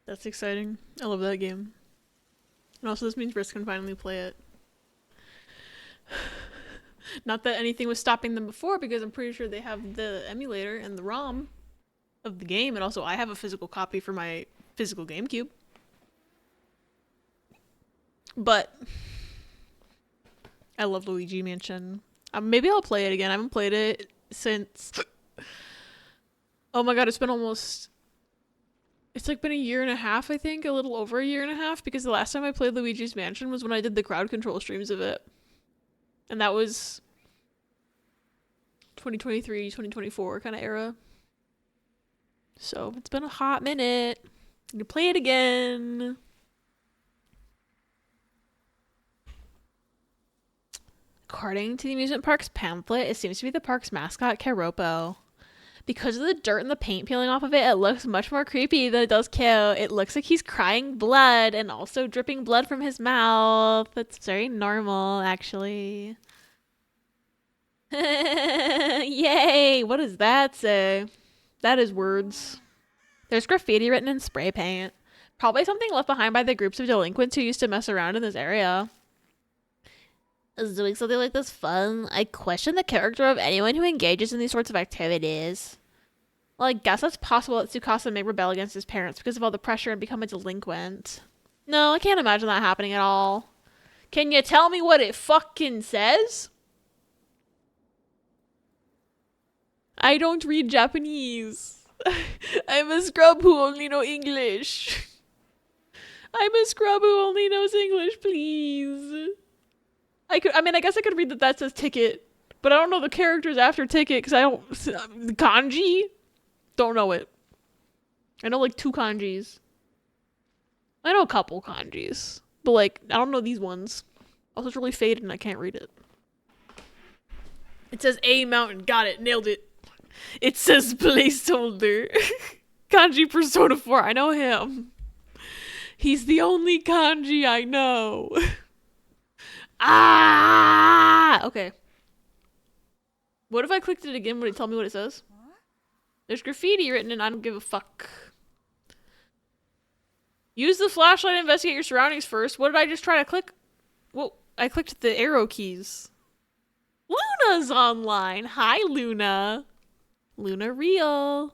That's exciting. I love that game. And also this means Risk can finally play it. Not that anything was stopping them before, because I'm pretty sure they have the emulator and the ROM of the game, and also I have a physical copy for my physical GameCube. But I love Luigi Mansion. Maybe I'll play it again. I haven't played it since... Oh my god, it's been almost... It's like been a year and a half, I think. A little over a year and a half, because the last time I played Luigi's Mansion was when I did the crowd control streams of it. And that was 2023, 2024 kind of era. So it's been a hot minute. I'm gonna play it again. According to the amusement park's pamphlet, it seems to be the park's mascot, Keropo. Because of the dirt and the paint peeling off of it, it looks much more creepy than it does cute. It looks like he's crying blood and also dripping blood from his mouth. That's very normal, actually. Yay! What does that say? That is words. There's graffiti written in spray paint. Probably something left behind by the groups of delinquents who used to mess around in this area. Is doing something like this fun? I question the character of anyone who engages in these sorts of activities. Well, I guess it's possible that Tsukasa may rebel against his parents because of all the pressure and become a delinquent. No, I can't imagine that happening at all. Can you tell me what it fucking says? I don't read Japanese. I'm a scrub who only knows English. I'm a scrub who only knows English, please. I guess I could read that says ticket, but I don't know the characters after ticket because I don't... Kanji? Don't know it. I know like 2 kanjis. I know a couple kanjis, but like, I don't know these ones. Also, it's really faded and I can't read it. It says A Mountain. Got it. Nailed it. It says placeholder. Kanji Persona 4. I know him. He's the only kanji I know. Ah! Okay. What if I clicked it again? Would it tell me what it says? There's graffiti written and I don't give a fuck. Use the flashlight to investigate your surroundings first. What did I just try to click? Well, I clicked the arrow keys. Luna's online. Hi, Luna. Luna real.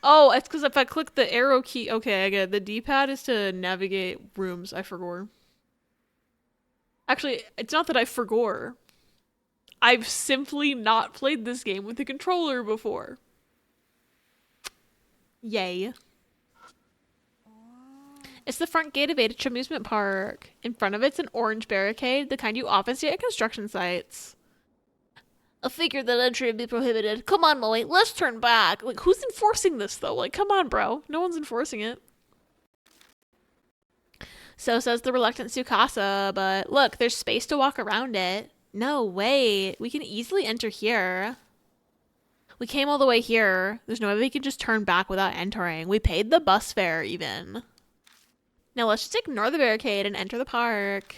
Oh, it's because if I click the arrow key... Okay, I get it. The D-pad is to navigate rooms. I forgot. Actually, it's not that I forgot. I've simply not played this game with a controller before. Yay. It's the front gate of Adich Amusement Park. In front of it's an orange barricade, the kind you often see at construction sites. I figured that entry would be prohibited. Come on, Moe, let's turn back. Like, who's enforcing this, though? Like, come on, bro. No one's enforcing it. So says the reluctant Tsukasa, but look, there's space to walk around it. No, wait. We can easily enter here. We came all the way here. There's no way we can just turn back without entering. We paid the bus fare, even. Now let's just ignore the barricade and enter the park.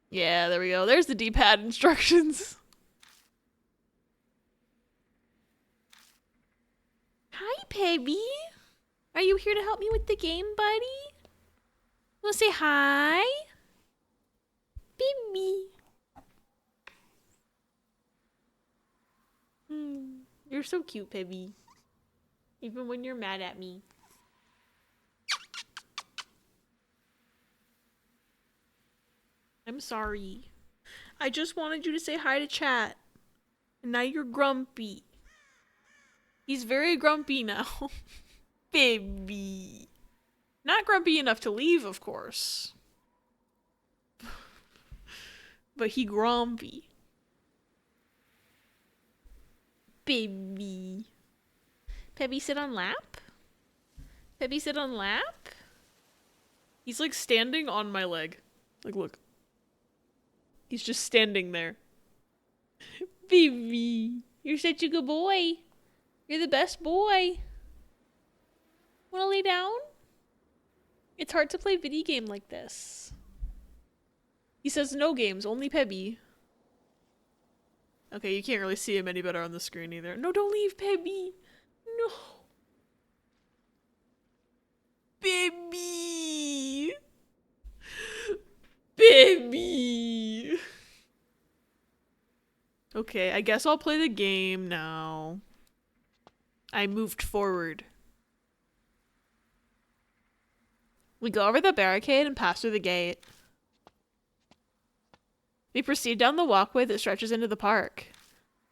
Yeah, there we go. There's the D-pad instructions. Hi, baby. Are you here to help me with the game, buddy? Wanna say hi? Baby. You're so cute, baby. Even when you're mad at me. I'm sorry. I just wanted you to say hi to chat. And now you're grumpy. He's very grumpy now. Baby. Not grumpy enough to leave, of course. But he grumpy. Baby. Pebby sit on lap? Pebby sit on lap? He's like standing on my leg. Like, look. He's just standing there. Baby. You're such a good boy. You're the best boy. Wanna lay down? It's hard to play video game like this. He says no games, only Pebby. Okay, you can't really see him any better on the screen either. No, don't leave, Pebby. No. Baby. Baby. Okay, I guess I'll play the game now. I moved forward. We go over the barricade and pass through the gate. We proceed down the walkway that stretches into the park.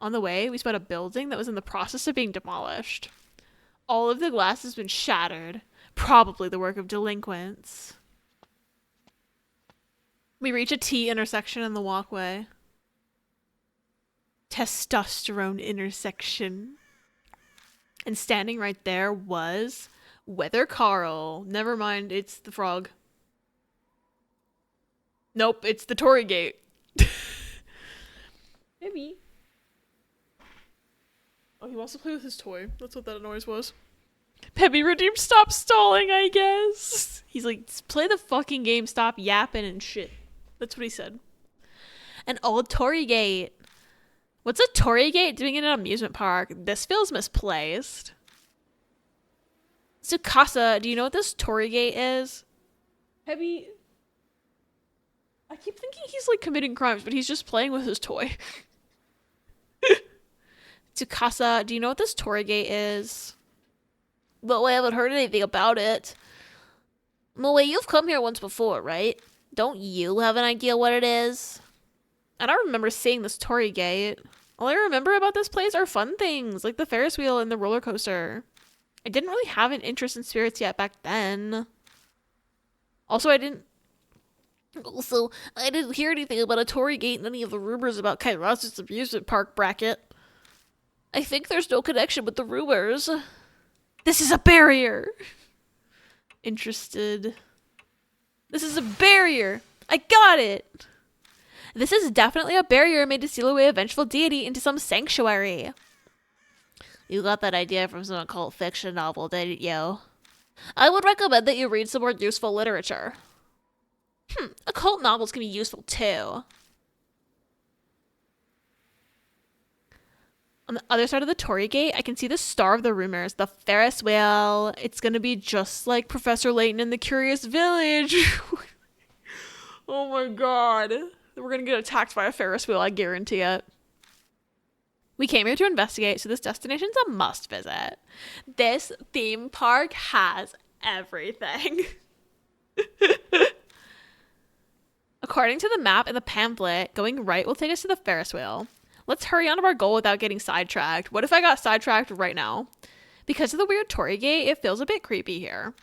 On the way, we spot a building that was in the process of being demolished. All of the glass has been shattered, probably the work of delinquents. We reach a T intersection in the walkway. Testosterone intersection. And standing right there was Weather Carl. Never mind, it's the frog. Nope, it's the Tory Gate. Maybe. Oh, he wants to play with his toy. That's what that noise was. Pebby Redeem, stop stalling, I guess. He's like, play the fucking game, stop yapping and shit. That's what he said. An old Tory Gate. What's a Tory Gate doing in an amusement park? This feels misplaced. Tsukasa, do you know what this Tory Gate is? Pebby... I keep thinking he's like committing crimes, but he's just playing with his toy. Tsukasa, do you know what this Tory Gate is? Well, I haven't heard anything about it. Moe, you've come here once before, right? Don't you have an idea what it is? I don't remember seeing this Tory Gate. All I remember about this place are fun things, like the Ferris wheel and the roller coaster. I didn't really have an interest in spirits yet back then. Also, I didn't hear anything about a Tory Gate and any of the rumors about Kairos' amusement park bracket. I think there's no connection with the rumors. This is a barrier. Interested. This is a barrier. I got it. This is definitely a barrier made to seal away a vengeful deity into some sanctuary. You got that idea from some occult fiction novel, didn't you? I would recommend that you read some more useful literature. Occult novels can be useful too. On the other side of the Tory Gate, I can see the star of the rumors, the Ferris wheel. It's gonna be just like Professor Layton in the Curious Village. Oh my god. We're gonna get attacked by a Ferris wheel, I guarantee it. We came here to investigate, so this destination's a must visit. This theme park has everything. According to the map in the pamphlet, going right will take us to the Ferris wheel. Let's hurry on to our goal without getting sidetracked. What if I got sidetracked right now? Because of the weird Tory Gate, it feels a bit creepy here.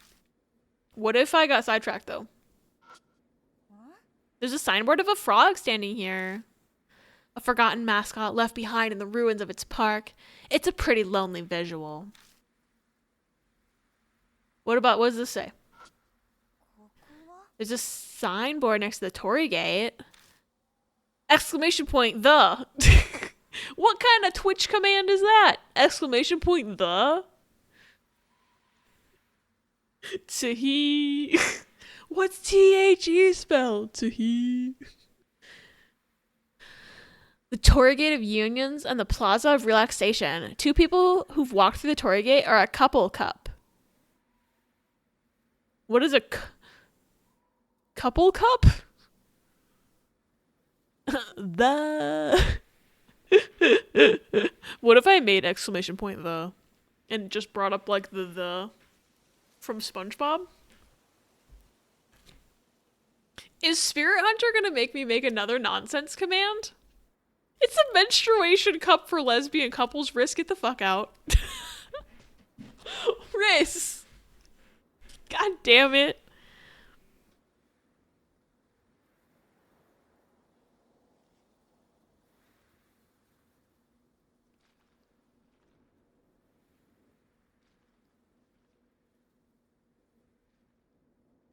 What if I got sidetracked though? There's a signboard of a frog standing here. A forgotten mascot left behind in the ruins of its park. It's a pretty lonely visual. What does this say? There's a signboard next to the Tory Gate. Exclamation point, the. What kind of Twitch command is that? Exclamation point, the. Tahi. What's THE spelled? Tahi. The Tory Gate of Unions and the Plaza of Relaxation. Two people who've walked through the Tory Gate are a couple cup. What is a couple cup? The. What if I made exclamation point the and just brought up like the from SpongeBob? Is Spirit Hunter gonna make me make another nonsense command? It's a menstruation cup for lesbian couples. Riz, get the fuck out. Riz. God damn it.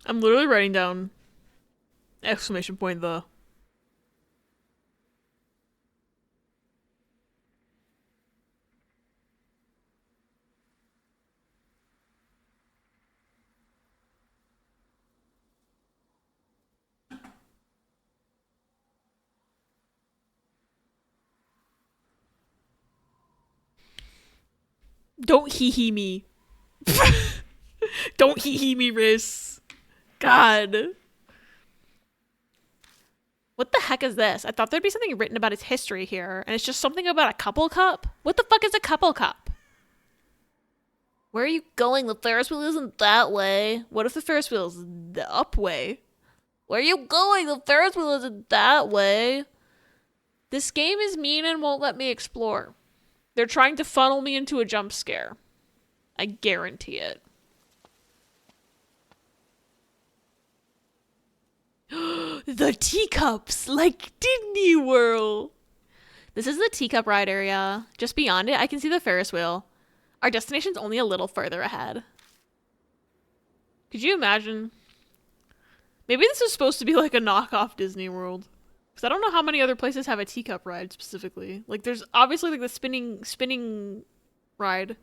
I'm literally writing down exclamation point the. Don't hee hee me. Don't hee hee me, Riz. God. What the heck is this? I thought there'd be something written about its history here, and it's just something about a couple cup? What the fuck is a couple cup? Where are you going? The Ferris wheel isn't that way. What if the Ferris wheel's the up way? Where are you going? The Ferris wheel isn't that way. This game is mean and won't let me explore. They're trying to funnel me into a jump scare. I guarantee it. The teacups, like Disney World. This is the teacup ride area. Just beyond it, I can see the Ferris wheel. Our destination's only a little further ahead. Could you imagine? Maybe this is supposed to be like a knockoff Disney World. Because I don't know how many other places have a teacup ride specifically. Like, there's obviously like the spinning ride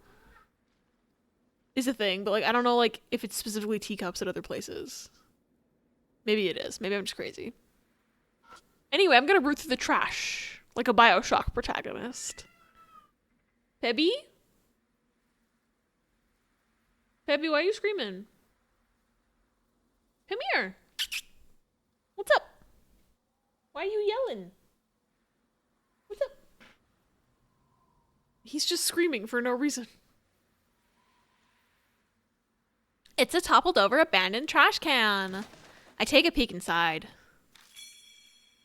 is a thing, but like I don't know like if it's specifically teacups at other places. Maybe it is. Maybe I'm just crazy. Anyway, I'm gonna root through the trash like a BioShock protagonist. Pebby? Pebby, why are you screaming? Come here. What's up? Why are you yelling? What's up? He's just screaming for no reason. It's a toppled over abandoned trash can. I take a peek inside.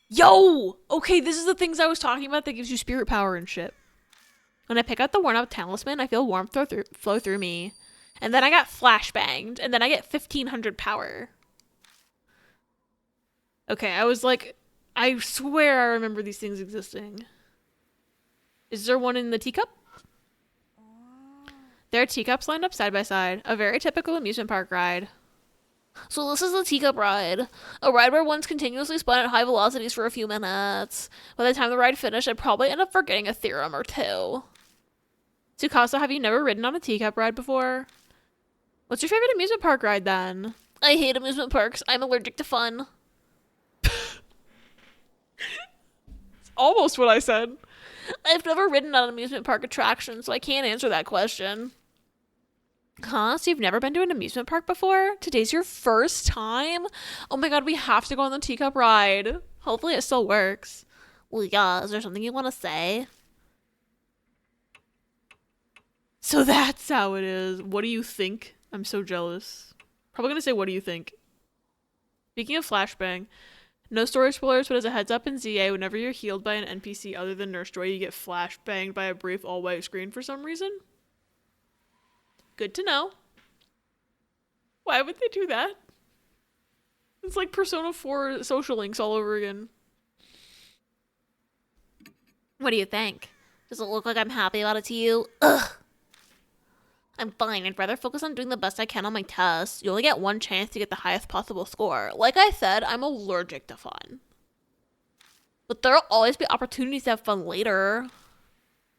Yo! Okay, this is the things I was talking about that gives you spirit power and shit. When I pick out the worn out talisman, I feel warmth flow through me. And then I got flashbanged, and then I get 1500 power. Okay, I was like, I swear I remember these things existing. Is there one in the teacup? There are teacups lined up side by side. A very typical amusement park ride. So this is the teacup ride. A ride where one's continuously spun at high velocities for a few minutes. By the time the ride finished, I'd probably end up forgetting a theorem or two. Tsukasa, have you never ridden on a teacup ride before? What's your favorite amusement park ride then? I hate amusement parks. I'm allergic to fun. Almost what I said. I've never ridden on an amusement park attraction, so I can't answer that question. Huh? So you've never been to an amusement park before? Today's your first time? Oh my god, we have to go on the teacup ride. Hopefully it still works. Well, yeah, is there something you want to say? So that's how it is. What do you think? I'm so jealous. Probably gonna say, what do you think? Speaking of flashbang, no story spoilers, but as a heads up in ZA, whenever you're healed by an NPC other than Nurse Joy, you get flashbanged by a brief all-white screen for some reason. Good to know. Why would they do that? It's like Persona 4 social links all over again. What do you think? Does it look like I'm happy about it to you? Ugh. I'm fine. I'd rather focus on doing the best I can on my tests. You only get one chance to get the highest possible score. Like I said, I'm allergic to fun. But there'll always be opportunities to have fun later.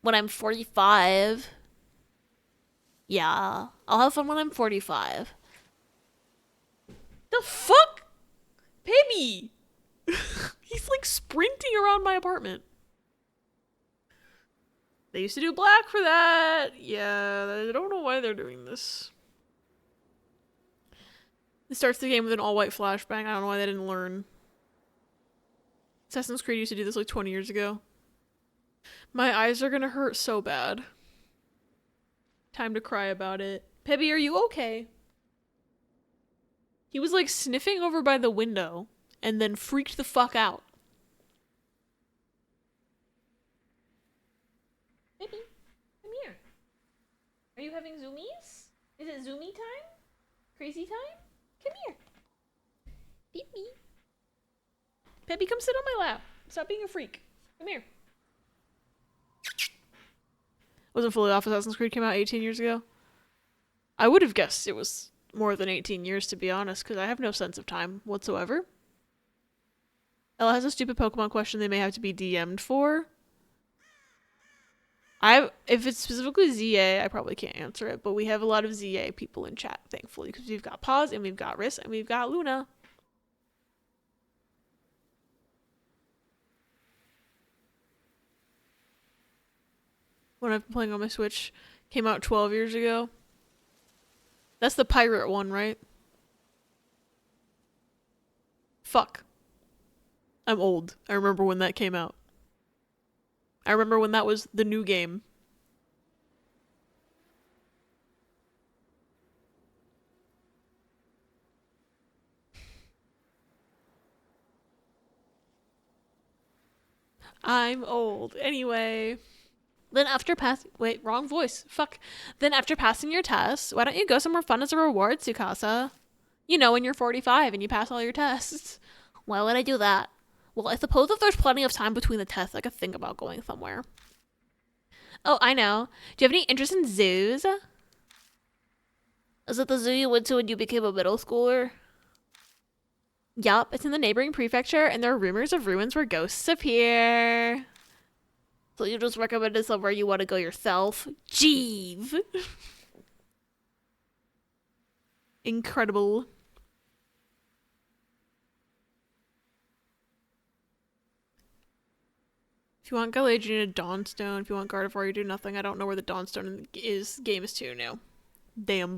When I'm 45. Yeah, I'll have fun when I'm 45. The fuck? Pibby! He's like sprinting around my apartment. They used to do black for that. Yeah, I don't know why they're doing this. It starts the game with an all-white flashbang. I don't know why they didn't learn. Assassin's Creed used to do this like 20 years ago. My eyes are gonna hurt so bad. Time to cry about it. Pebby, are you okay? He was like sniffing over by the window and then freaked the fuck out. Pebby, come here. Are you having zoomies? Is it zoomie time? Crazy time? Come here. Beep me. Peppy, come sit on my lap. Stop being a freak. Come here. Wasn't fully off. Assassin's Creed came out 18 years ago. I would have guessed it was more than 18 years, to be honest, because I have no sense of time whatsoever. Ella has a stupid Pokemon question they may have to be DM'd for. If it's specifically ZA, I probably can't answer it, but we have a lot of ZA people in chat, thankfully, because we've got Paz, and we've got Riss, and we've got Luna. When I've been playing on my Switch, came out 12 years ago. That's the pirate one, right? Fuck. I'm old. I remember when that came out. I remember when that was the new game. I'm old. Anyway. Then after wait, wrong voice. Fuck. Then after passing your test, why don't you go somewhere fun as a reward, Tsukasa? You know, when you're 45 and you pass all your tests. Why would I do that? Well, I suppose if there's plenty of time between the tests, I could think about going somewhere. Oh, I know. Do you have any interest in zoos? Is it the zoo you went to when you became a middle schooler? Yup, it's in the neighboring prefecture, and there are rumors of ruins where ghosts appear. So you just recommended somewhere you want to go yourself? Jeeve! Incredible. If you want Galadriel, you need a Dawnstone. If you want Gardevoir, you do nothing. I don't know where the Dawnstone is. Game is 2 now. Damn.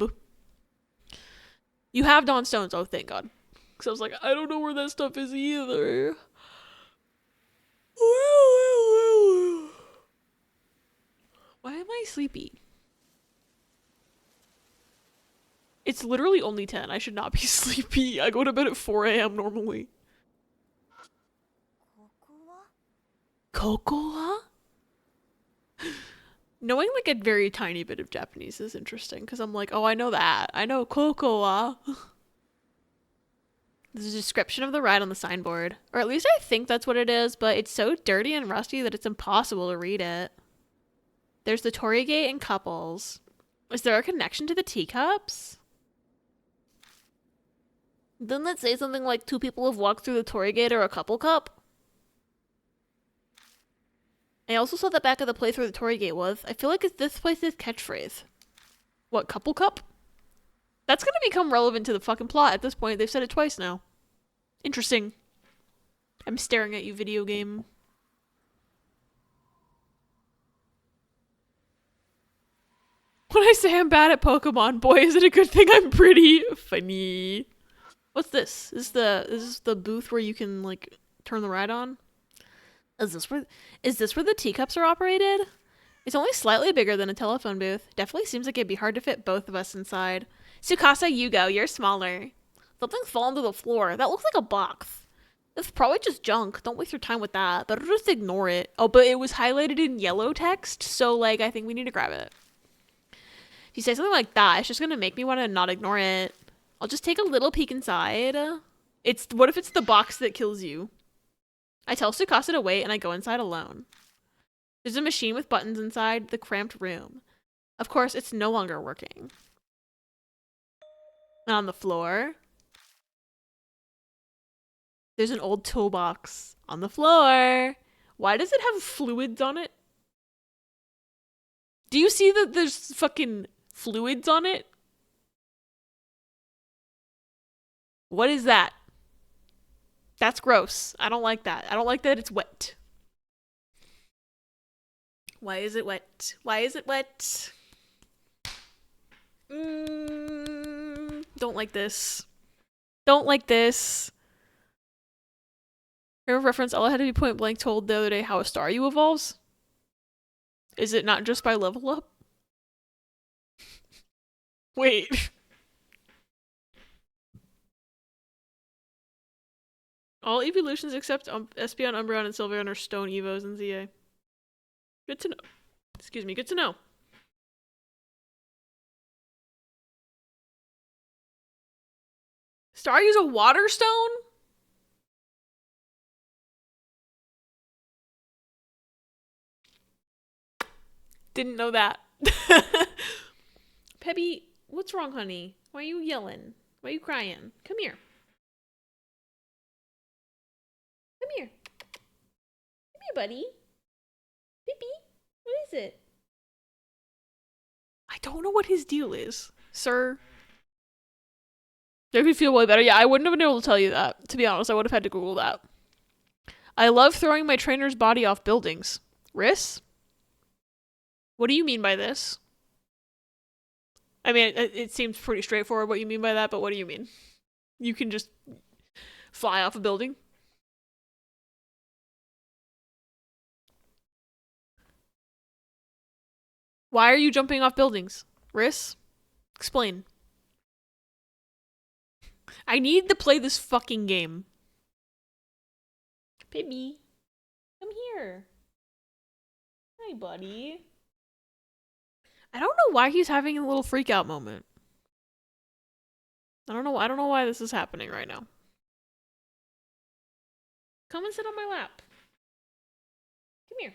You have Dawnstones. Oh, thank God. Because I was like, I don't know where that stuff is either. Why am I sleepy? It's literally only 10. I should not be sleepy. I go to bed at 4 a.m. normally. Kokoa? Knowing like a very tiny bit of Japanese is interesting because I'm like, oh, I know that. I know Kokoa. There's a description of the ride on the signboard. Or at least I think that's what it is, but it's so dirty and rusty that it's impossible to read it. There's the Torii Gate and couples. Is there a connection to the teacups? Didn't it say something like 2 people have walked through the Torii Gate or a couple cup? I also saw the back of the place where the Torii Gate was. I feel like it's this place's catchphrase. What, couple cup? That's gonna become relevant to the fucking plot at this point. They've said it twice now. Interesting. I'm staring at you, video game. When I say I'm bad at Pokemon, boy, is it a good thing I'm pretty funny. What's this? Is this the booth where you can like turn the ride on? Is this where the teacups are operated? It's only slightly bigger than a telephone booth. Definitely seems like it'd be hard to fit both of us inside. Tsukasa, you go. You're smaller. Something's fallen to the floor. That looks like a box. It's probably just junk. Don't waste your time with that. Better just ignore it. Oh, but it was highlighted in yellow text, so like I think we need to grab it. If you say something like that, it's just gonna make me want to not ignore it. I'll just take a little peek inside. What if it's the box that kills you? I tell Tsukasa to wait and I go inside alone. There's a machine with buttons inside the cramped room. Of course, it's no longer working. And on the floor, there's an old toolbox on the floor. Why does it have fluids on it? Do you see that there's fucking fluids on it? What is that? That's gross. I don't like that. I don't like that it's wet. Why is it wet? Why is it wet? Don't like this. Don't like this. Here, reference, Ella had to be point blank told the other day how a Staryu evolves. Is it not just by level up? Wait. All evolutions except Espeon, Umbreon, and Sylveon are stone evos in ZA. Good to know. Excuse me, good to know. Star use a water stone? Didn't know that. Peppy, what's wrong, honey? Why are you yelling? Why are you crying? Come here. Come here. Come here, buddy. Pippi, what is it? I don't know what his deal is, sir. Make me feel way better. Yeah, I wouldn't have been able to tell you that. To be honest, I would have had to Google that. I love throwing my trainer's body off buildings. Riss? What do you mean by this? I mean, it seems pretty straightforward what you mean by that, but what do you mean? You can just fly off a building? Why are you jumping off buildings? Riss? Explain. I need to play this fucking game. Pibby, come here. Hi, buddy. I don't know why he's having a little freak out moment. I don't know why this is happening right now. Come and sit on my lap. Come here.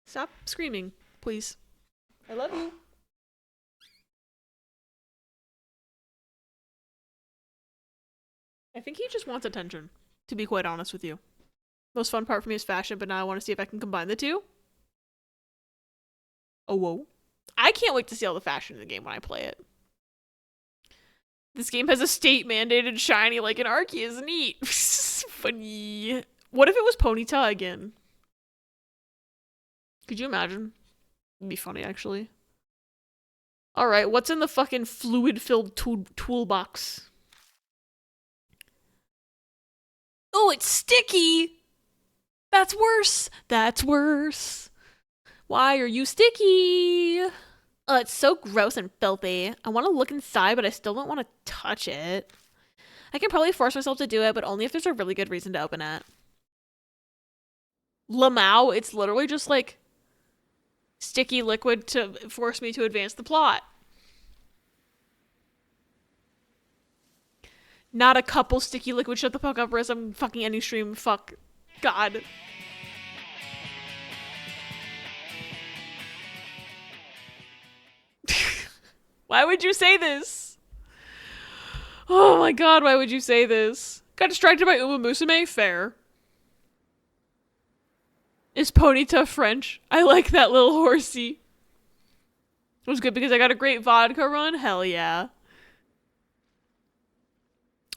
Stop screaming, please. I love you. I think he just wants attention, to be quite honest with you. Most fun part for me is fashion, but now I want to see if I can combine the two. Oh, whoa. I can't wait to see all the fashion in the game when I play it. This game has a state-mandated shiny like an Arceus. Neat. Funny. What if it was Ponyta again? Could you imagine? It'd be funny, actually. Alright, what's in the fucking fluid-filled toolbox? Oh, it's sticky! That's worse! That's worse! Why are you sticky? It's so gross and filthy. I want to look inside, but I still don't want to touch it. I can probably force myself to do it, but only if there's a really good reason to open it. Lamau, it's literally just like sticky liquid to force me to advance the plot. Not a couple sticky liquid. Shut the fuck up, Riz. I'm fucking any stream. Fuck. God. Why would you say this? Oh my god, why would you say this? Got distracted by Uma Musume? Fair. Is Ponyta French? I like that little horsey. It was good because I got a great vodka run? Hell yeah.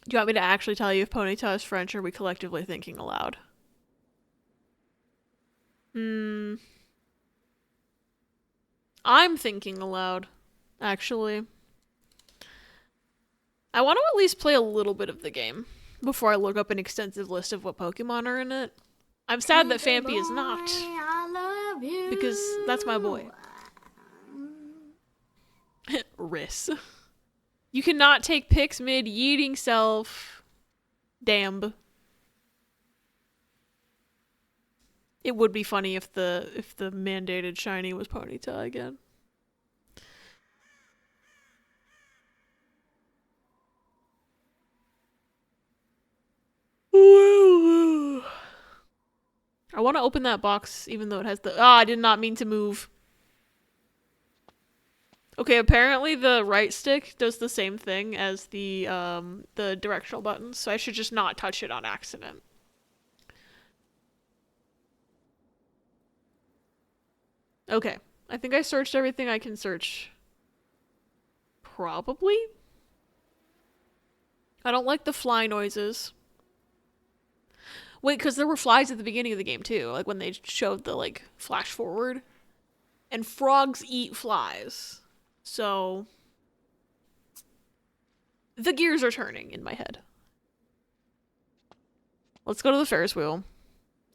Do you want me to actually tell you if Ponyta is French, or are we collectively thinking aloud? I'm thinking aloud, actually. I want to at least play a little bit of the game before I look up an extensive list of what Pokemon are in it. I'm sad that Fampy is not, because that's my boy. Riss. You cannot take pics mid yeeting self. Damn. It would be funny if the mandated shiny was Ponyta again. I want to open that box even though it has the... Ah, I did not mean to move. Okay, apparently the right stick does the same thing as the directional buttons, so I should just not touch it on accident. Okay, I think I searched everything I can search. Probably? I don't like the fly noises. Wait, because there were flies at the beginning of the game too, like when they showed the like flash forward. And frogs eat flies. So the gears are turning in my head. Let's go to the Ferris wheel.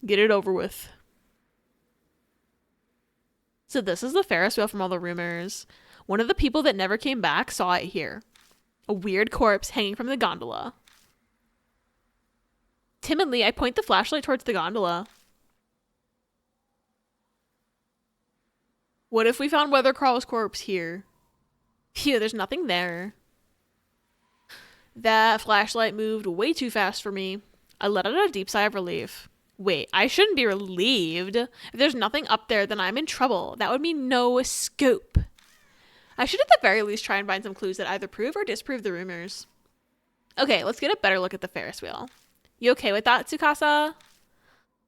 Get it over with. So this is the Ferris wheel from all the rumors. One of the people that never came back saw it here. A weird corpse hanging from the gondola. Timidly, I point the flashlight towards the gondola. What if we found Weathercrawl's corpse here? Phew, there's nothing there. That flashlight moved way too fast for me. I let out a deep sigh of relief. Wait, I shouldn't be relieved. If there's nothing up there, then I'm in trouble. That would mean no scoop. I should at the very least try and find some clues that either prove or disprove the rumors. Okay, let's get a better look at the Ferris wheel. You okay with that, Tsukasa?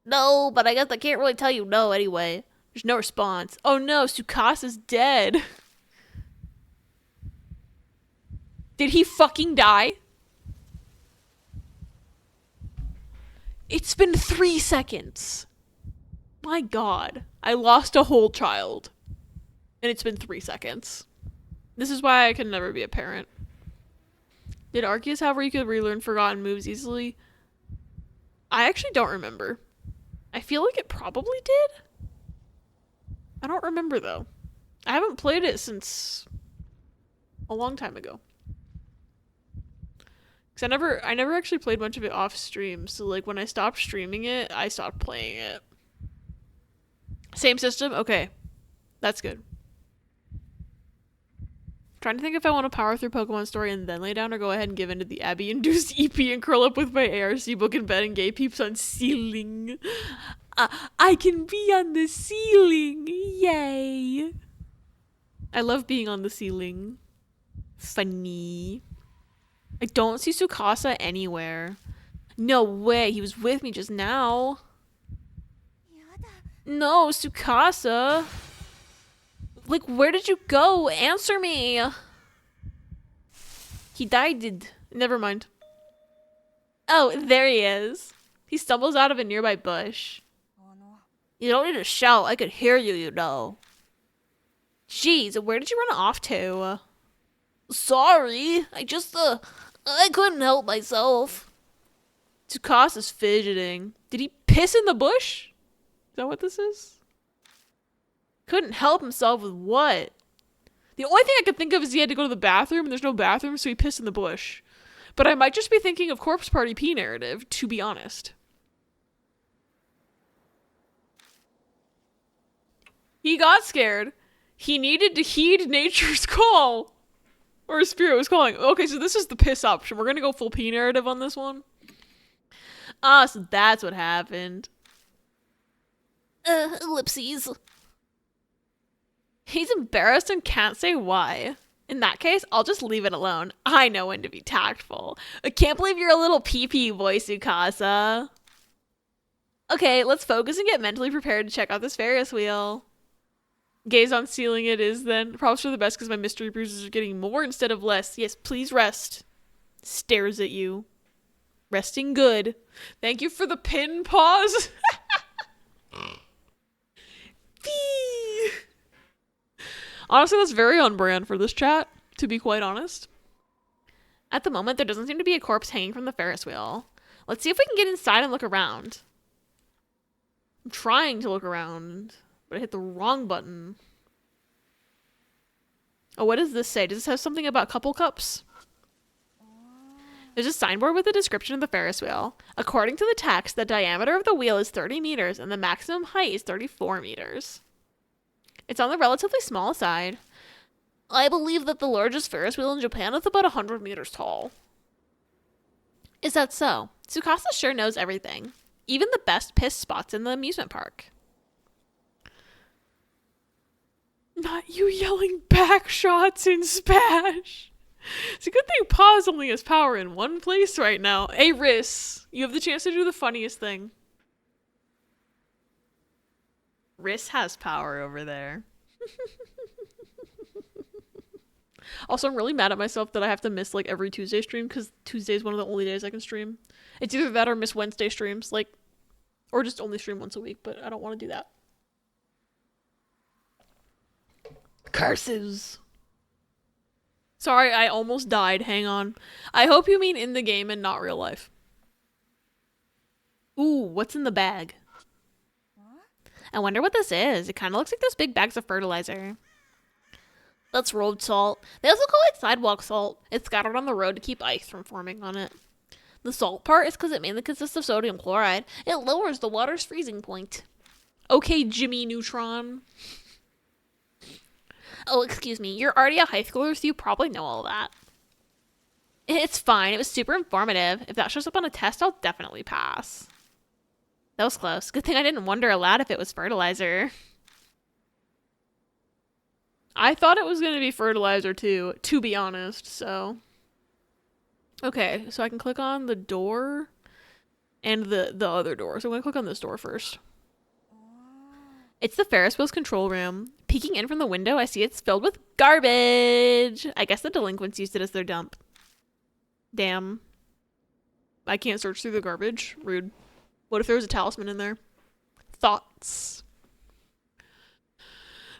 No, but I guess I can't really tell you no anyway. There's no response. Oh no, Tsukasa's dead. Did he fucking die? It's been 3 seconds. My god. I lost a whole child. And it's been 3 seconds. This is why I can never be a parent. Did Arceus have where you could relearn forgotten moves easily? I actually don't remember. I feel like it probably did. I don't remember though. I haven't played it since a long time ago. Cause I never actually played much of it off stream. So like when I stopped streaming it, I stopped playing it. Same system? Okay. That's good. Trying to think if I want to power through Pokemon Story and then lay down or go ahead and give into the Abby-induced EP and curl up with my ARC book in bed and gay peeps on ceiling. I can be on the ceiling. Yay. I love being on the ceiling. Funny. I don't see Tsukasa anywhere. No way, he was with me just now. No, Tsukasa. Like, where did you go? Answer me. He died. Never mind. Oh, there he is. He stumbles out of a nearby bush. You don't need to shout. I could hear you, you know. Jeez, where did you run off to? Sorry. I couldn't help myself. Tsukasa's fidgeting. Did he piss in the bush? Is that what this is? Couldn't help himself with what? The only thing I could think of is he had to go to the bathroom and there's no bathroom, so he pissed in the bush. But I might just be thinking of Corpse Party P narrative, to be honest. He got scared. He needed to heed nature's call. Or his spirit was calling. Okay, so this is the piss option. We're gonna go full P narrative on this one. Ah, so that's what happened. Ellipses. He's embarrassed and can't say why. In that case, I'll just leave it alone. I know when to be tactful. I can't believe you're a little pee-pee boy, Tsukasa. Okay, let's focus and get mentally prepared to check out this Ferris wheel. Gaze on ceiling it is then. Props for the best because my mystery bruises are getting more instead of less. Yes, please rest. Stares at you. Resting good. Thank you for the pin pause. Pee. Honestly, that's very on brand for this chat, to be quite honest. At the moment, there doesn't seem to be a corpse hanging from the Ferris wheel. Let's see if we can get inside and look around. I'm trying to look around, but I hit the wrong button. Oh, what does this say? Does this have something about couple cups? There's a signboard with a description of the Ferris wheel. According to the text, the diameter of the wheel is 30 meters and the maximum height is 34 meters. It's on the relatively small side. I believe that the largest Ferris wheel in Japan is about 100 meters tall. Is that so? Tsukasa sure knows everything. Even the best piss spots in the amusement park. Not you yelling back shots in Smash. It's a good thing Pause only has power in one place right now. Hey, Riss, you have the chance to do the funniest thing. Riss has power over there. Also, I'm really mad at myself that I have to miss like every Tuesday stream because Tuesday is one of the only days I can stream. It's either that or miss Wednesday streams, like, or just only stream once a week, but I don't want to do that. Curses. Sorry, I almost died. Hang on. I hope you mean in the game and not real life. Ooh, what's in the bag? I wonder what this is. It kind of looks like those big bags of fertilizer. That's road salt. They also call it sidewalk salt. It's scattered on the road to keep ice from forming on it. The salt part is because it mainly consists of sodium chloride. It lowers the water's freezing point. Okay, Jimmy Neutron. Oh, excuse me. You're already a high schooler, so you probably know all that. It's fine. It was super informative. If that shows up on a test, I'll definitely pass. That was close. Good thing I didn't wonder aloud if it was fertilizer. I thought it was going to be fertilizer too, to be honest, so. Okay, so I can click on the door and the other door. So I'm going to click on this door first. It's the Ferris wheel's control room. Peeking in from the window, I see it's filled with garbage. I guess the delinquents used it as their dump. Damn. I can't search through the garbage. Rude. What if there was a talisman in there? Thoughts.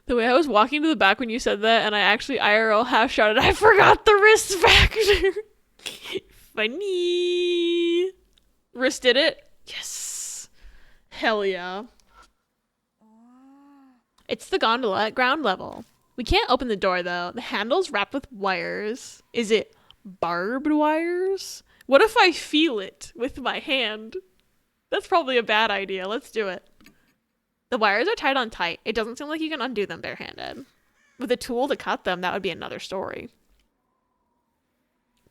The way I was walking to the back when you said that, and I actually IRL half shouted, I forgot the wrist factor. Funny. Wrist did it? Yes. Hell yeah. It's the gondola at ground level. We can't open the door though. The handle's wrapped with wires. Is it barbed wires? What if I feel it with my hand? That's probably a bad idea. Let's do it. The wires are tied on tight. It doesn't seem like you can undo them barehanded. With a tool to cut them, that would be another story.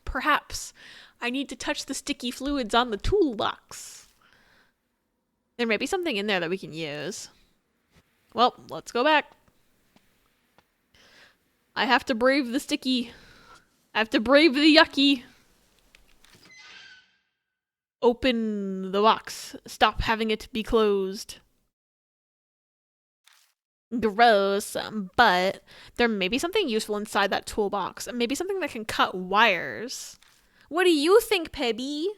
Perhaps I need to touch the sticky fluids on the toolbox. There may be something in there that we can use. Well, let's go back. I have to brave the sticky. I have to brave the yucky. Open the box. Stop having it be closed. Gross, but there may be something useful inside that toolbox. Maybe something that can cut wires. What do you think, Pebby?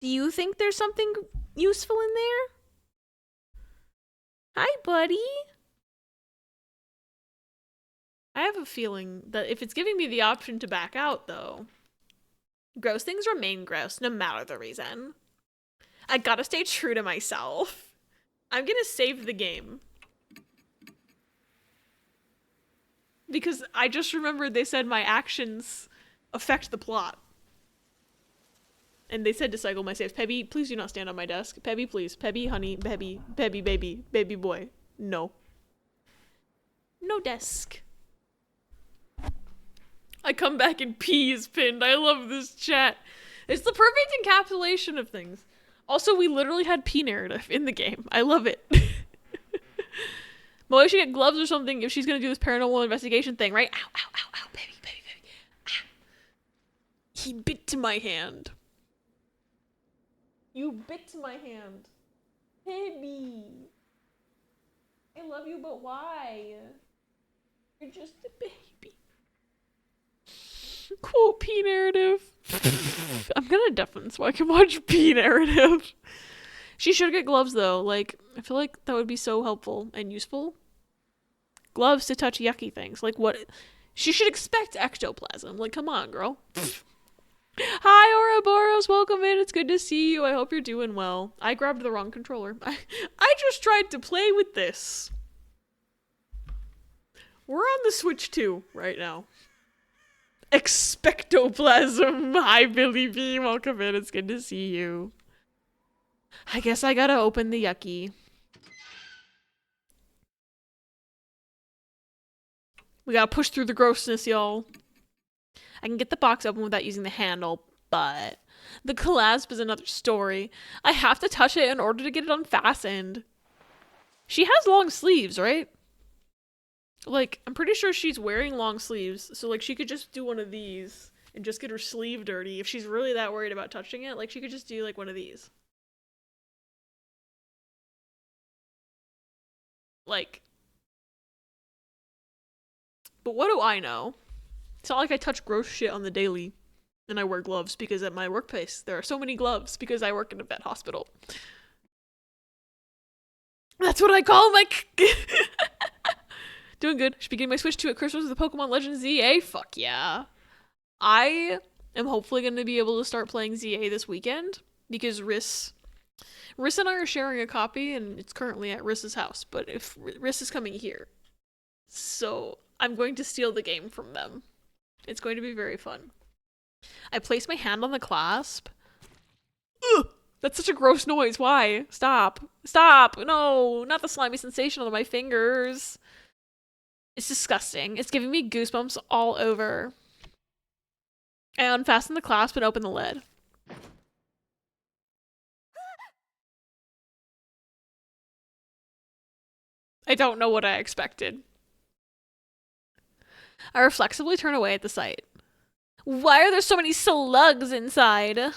Do you think there's something useful in there? Hi, buddy. I have a feeling that if it's giving me the option to back out, though. Gross things remain gross, no matter the reason. I gotta stay true to myself. I'm gonna save the game. Because I just remembered they said my actions affect the plot. And they said to cycle my saves. Pebby, please do not stand on my desk. Pebby, please. Pebby, honey, Pebby, Pebby, baby, baby boy. No. No desk. I come back and P is pinned. I love this chat. It's the perfect encapsulation of things. Also, we literally had P narrative in the game. I love it. Molly should get gloves or something if she's gonna do this paranormal investigation thing, right? Ow, ow, ow, ow, baby, baby, baby. Ah. He bit to my hand. You bit to my hand. Baby. I love you, but why? You're just a baby. Quote P narrative. I'm gonna deafen so I can watch P narrative. She should get gloves though. Like, I feel like that would be so helpful and useful. Gloves to touch yucky things. Like what? She should expect ectoplasm. Like, come on, girl. Hi, Ouroboros. Welcome in. It's good to see you. I hope you're doing well. I grabbed the wrong controller. I just tried to play with this. We're on the Switch 2 right now. Expectoplasm. Hi, Billy B. Welcome in. It's good to see you. I guess I gotta open the yucky. We gotta push through the grossness, y'all. I can get the box open without using the handle, but the clasp is another story. I have to touch it in order to get it unfastened. She has long sleeves, right? Like, I'm pretty sure she's wearing long sleeves, so like she could just do one of these and just get her sleeve dirty. If she's really that worried about touching it, like she could just do like one of these. Like, but what do I know? It's not like I touch gross shit on the daily and I wear gloves because at my workplace there are so many gloves because I work in a vet hospital. That's what I call my... Doing good. Should be getting my Switch 2 at Christmas with the Pokemon Legends ZA. Fuck yeah. I am hopefully going to be able to start playing ZA this weekend because Riss and I are sharing a copy and it's currently at Riss's house, but if Riss is coming here, so I'm going to steal the game from them. It's going to be very fun. I place my hand on the clasp. Ugh, that's such a gross noise. Why? Stop. Stop. No, not the slimy sensation on my fingers. It's disgusting. It's giving me goosebumps all over. I unfasten the clasp and open the lid. I don't know what I expected. I reflexively turn away at the sight. Why are there so many slugs inside? I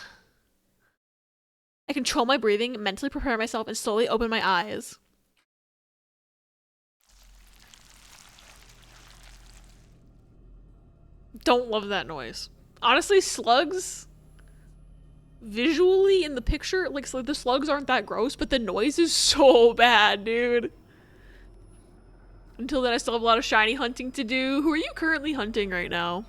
control my breathing, mentally prepare myself, and slowly open my eyes. Don't love that noise. Honestly, slugs, visually in the picture, like the slugs aren't that gross, but the noise is so bad, dude. Until then, I still have a lot of shiny hunting to do. Who are you currently hunting right now?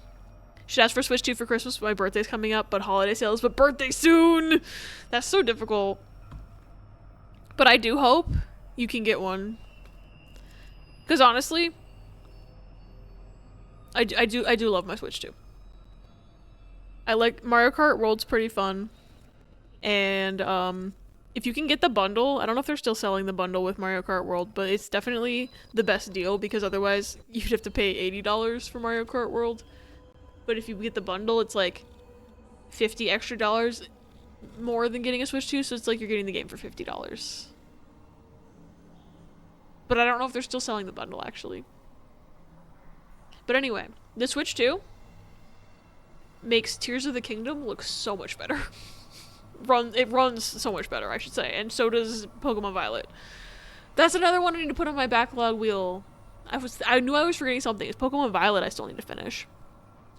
Should ask for Switch 2 for Christmas. My birthday's coming up, but holiday sales, but birthday soon! That's so difficult. But I do hope you can get one. Because honestly, I do love my Switch 2. I like Mario Kart World's pretty fun. And if you can get the bundle, I don't know if they're still selling the bundle with Mario Kart World, but it's definitely the best deal because otherwise you'd have to pay $80 for Mario Kart World. But if you get the bundle, it's like $50 extra more than getting a Switch 2, so it's like you're getting the game for $50. But I don't know if they're still selling the bundle, actually. But anyway, the Switch 2 makes Tears of the Kingdom look so much better. It runs so much better, I should say, and so does Pokemon Violet. That's another one I need to put on my backlog wheel. I knew I was forgetting something. It's Pokemon Violet I still need to finish.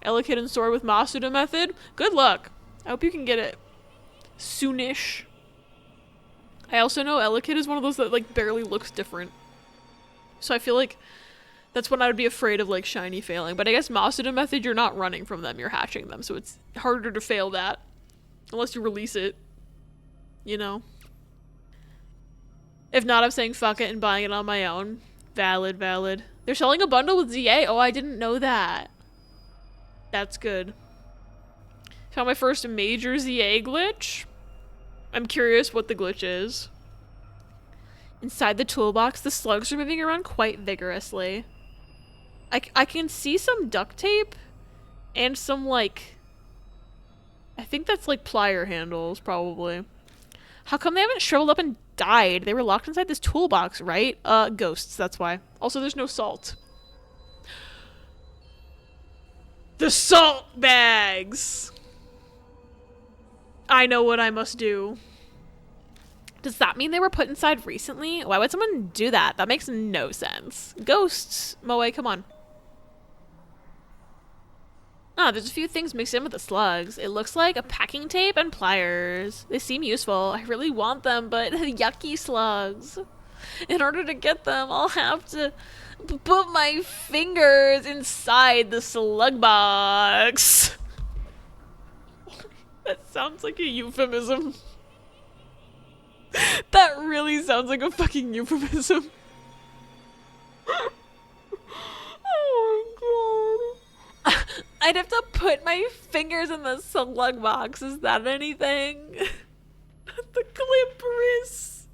Elekid and Sword with Masuda method. Good luck. I hope you can get it soonish. I also know Elekid is one of those that like barely looks different. So I feel like that's when I would be afraid of like shiny failing. But I guess Masuda method, you're not running from them, you're hatching them. So it's harder to fail that. Unless you release it. You know? If not, I'm saying fuck it and buying it on my own. Valid. They're selling a bundle with ZA? Oh, I didn't know that. That's good. Found my first major ZA glitch. I'm curious what the glitch is. Inside the toolbox, the slugs are moving around quite vigorously. I can see some duct tape and some like... I think that's like plier handles, probably. How come they haven't shriveled up and died? They were locked inside this toolbox, right? Ghosts, that's why. Also, there's no salt. The salt bags! I know what I must do. Does that mean they were put inside recently? Why would someone do that? That makes no sense. Ghosts! Moe, come on. Ah, there's a few things mixed in with the slugs. It looks like a packing tape and pliers. They seem useful. I really want them, but yucky slugs. In order to get them, I'll have to put my fingers inside the slug box. That sounds like a euphemism. That really sounds like a fucking euphemism. Oh my god. I'd have to put my fingers in the slug box. Is that anything? The clippers.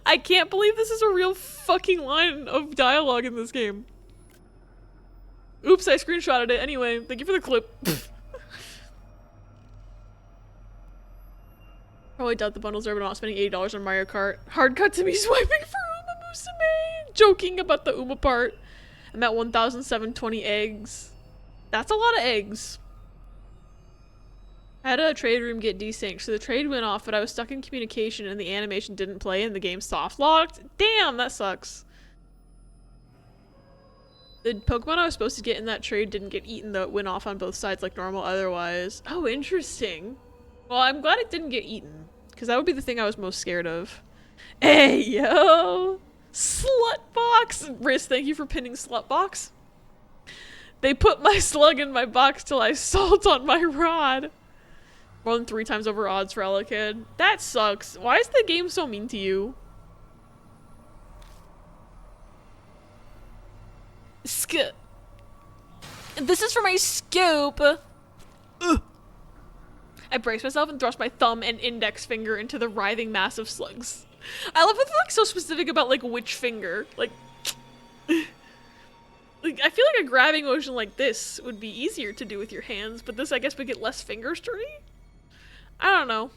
I can't believe this is a real fucking line of dialogue in this game. Oops, I screenshotted it. Anyway, thank you for the clip. Probably doubt the bundles are, but I'm not spending $80 on Mario Kart. Hard cut to me swiping for Uma Musume. Joking about the Uma part. I'm at 1,720 eggs. That's a lot of eggs. I had a trade room get desynced, so the trade went off, but I was stuck in communication and the animation didn't play and the game soft locked. Damn, that sucks. The Pokemon I was supposed to get in that trade didn't get eaten, though it went off on both sides like normal otherwise. Oh, interesting. Well, I'm glad it didn't get eaten, because that would be the thing I was most scared of. Hey, yo! Slutbox! Riz, thank you for pinning Slutbox. They put my slug in my box till I salt on my rod. More than 3 times over odds for Elekid. That sucks. Why is the game so mean to you? This is for my scoop. Ugh. I brace myself and thrust my thumb and index finger into the writhing mass of slugs. I love that they're like so specific about like which finger. Like I feel like a grabbing motion like this would be easier to do with your hands, but this I guess would get less finger sturdy? I don't know.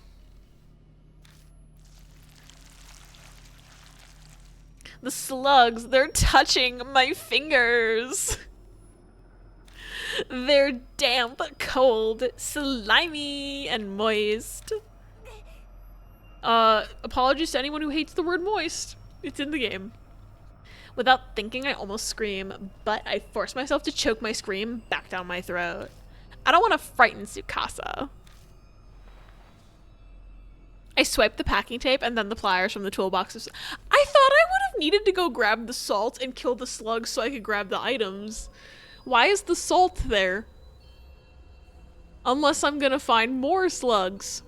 The slugs, they're touching my fingers. They're damp, cold, slimy, and moist. Apologies to anyone who hates the word moist. It's in the game. Without thinking, I almost scream, but I force myself to choke my scream back down my throat. I don't want to frighten Tsukasa. I swipe the packing tape and then the pliers from the toolboxes. I thought I would have needed to go grab the salt and kill the slugs so I could grab the items. Why is the salt there? Unless I'm gonna find more slugs.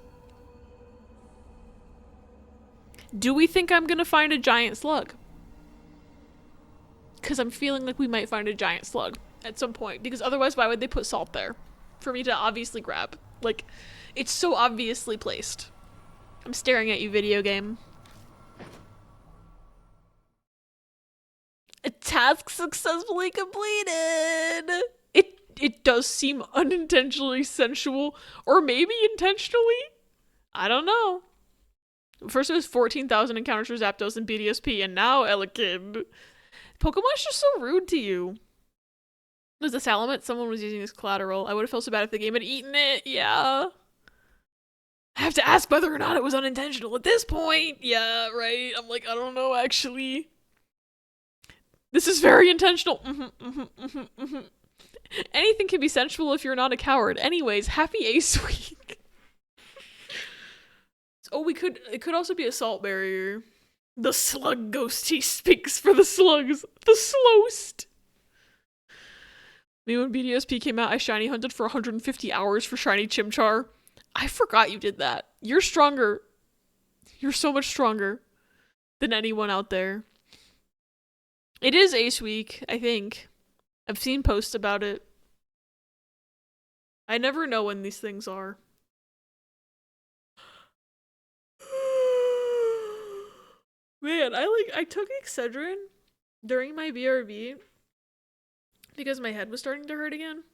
Do we think I'm gonna find a giant slug? Because I'm feeling like we might find a giant slug at some point. Because otherwise, why would they put salt there? For me to obviously grab. Like, it's so obviously placed. I'm staring at you, video game. A task successfully completed! It does seem unintentionally sensual. Or maybe intentionally? I don't know. First it was 14,000 encounters for Zapdos and BDSP, and now Elekid. Pokemon's just so rude to you. Was the Salamence? Someone was using this collateral. I would have felt so bad if the game had eaten it. Yeah. I have to ask whether or not it was unintentional at this point. Yeah, right. I'm like, I don't know, actually. This is very intentional. Anything can be sensual if you're not a coward. Anyways, happy Ace Week. Oh, it could also be a salt barrier. The slug ghosty speaks for the slugs. The slowest. Me when BDSP came out, I shiny hunted for 150 hours for shiny Chimchar. I forgot you did that. You're stronger. You're so much stronger than anyone out there. It is Ace Week, I think. I've seen posts about it. I never know when these things are. Man, I took Excedrin during my BRB because my head was starting to hurt again.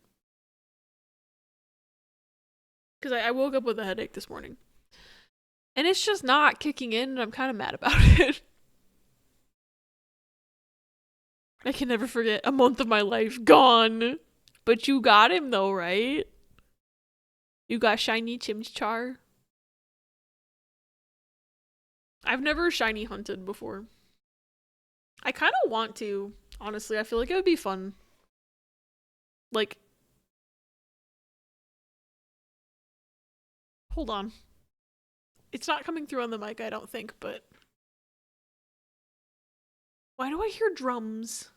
Because I woke up with a headache this morning. And it's just not kicking in, and I'm kind of mad about it. I can never forget a month of my life gone. But you got him though, right? You got shiny Chimchar. I've never shiny hunted before. I kind of want to, honestly. I feel like it would be fun. Like, hold on. It's not coming through on the mic, I don't think, but why do I hear drums?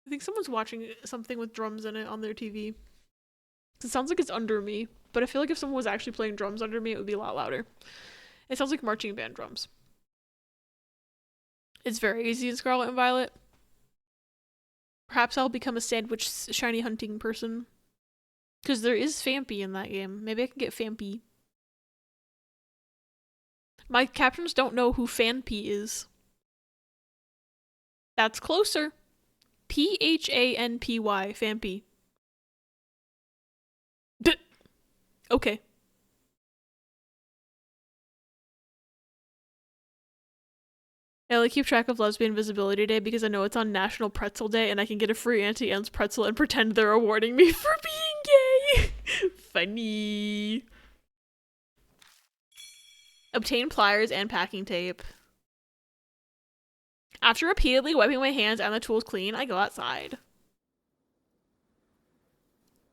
I think someone's watching something with drums in it on their TV. It sounds like it's under me, but I feel like if someone was actually playing drums under me, it would be a lot louder. It sounds like marching band drums. It's very easy in Scarlet and Violet. Perhaps I'll become a sandwich shiny hunting person. Because there is Fampy in that game. Maybe I can get Fampy. My captains don't know who Fanpy is. That's closer. Phanpy, Fampy. Okay. I only keep track of Lesbian Visibility Day because I know it's on National Pretzel Day and I can get a free Auntie Anne's pretzel and pretend they're awarding me for being gay. Funny. Obtain pliers and packing tape. After repeatedly wiping my hands and the tools clean, I go outside.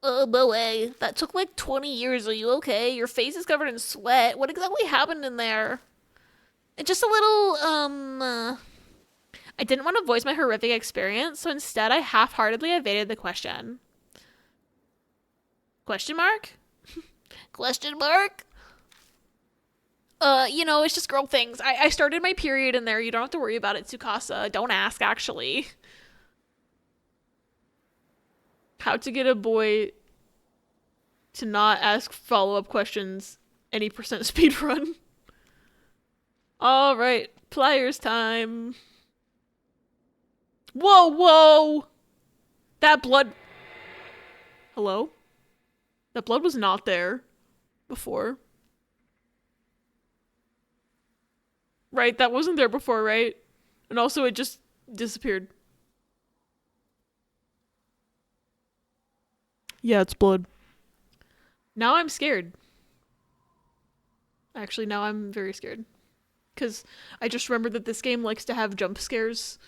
Oh boy, that took like 20 years. Are you okay? Your face is covered in sweat. What exactly happened in there? Just a little, I didn't want to voice my horrific experience, so instead I half-heartedly evaded the question. Question mark? Question mark? You know, it's just girl things. I started my period in there. You don't have to worry about it, Tsukasa. Don't ask, actually. How to get a boy to not ask follow-up questions any percent speedrun. Alright, pliers time. Whoa, whoa! That blood... Hello? That blood was not there before. Right, that wasn't there before, right? And also it just disappeared. Yeah, it's blood. Now I'm scared. Actually, now I'm very scared. Because I just remembered that this game likes to have jump scares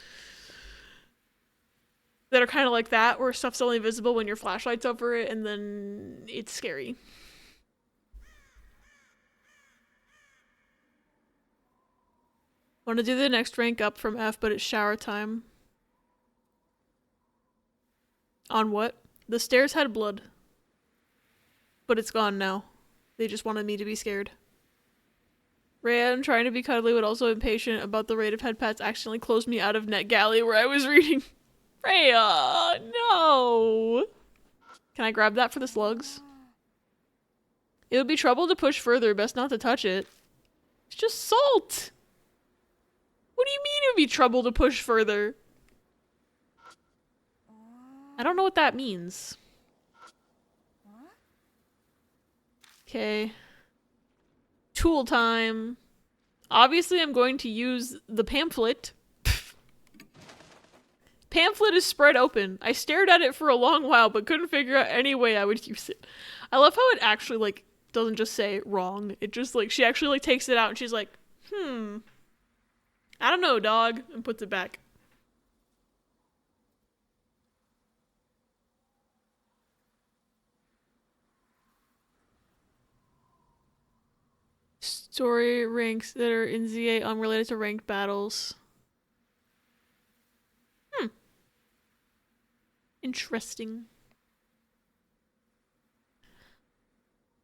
that are kind of like that, where stuff's only visible when your flashlight's over it, and then it's scary. Want to do the next rank up from F, but it's shower time. On what? The stairs had blood. But it's gone now. They just wanted me to be scared. Rhea, trying to be cuddly but also impatient about the rate of head pats, accidentally closed me out of NetGalley where I was reading. Rhea, no! Can I grab that for the slugs? It would be trouble to push further, best not to touch it. It's just salt! What do you mean it would be trouble to push further? I don't know what that means. Okay. Tool time. Obviously, I'm going to use the pamphlet. Pamphlet is spread open. I stared at it for a long while, but couldn't figure out any way I would use it. I love how it actually, like, doesn't just say wrong. It just, like, she actually, like, takes it out and she's like, I don't know, dog, and puts it back. Story ranks that are in ZA unrelated to ranked battles. Interesting.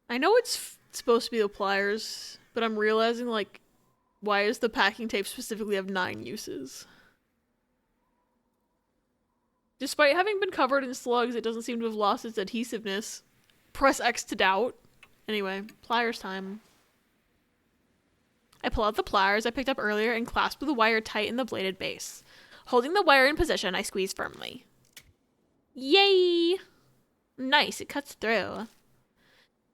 I know it's supposed to be the pliers, but I'm realizing, like, why does the packing tape specifically have 9 uses? Despite having been covered in slugs, it doesn't seem to have lost its adhesiveness. Press X to doubt. Anyway, pliers time. I pull out the pliers I picked up earlier and clasp the wire tight in the bladed base. Holding the wire in position, I squeeze firmly. Yay! Nice, it cuts through.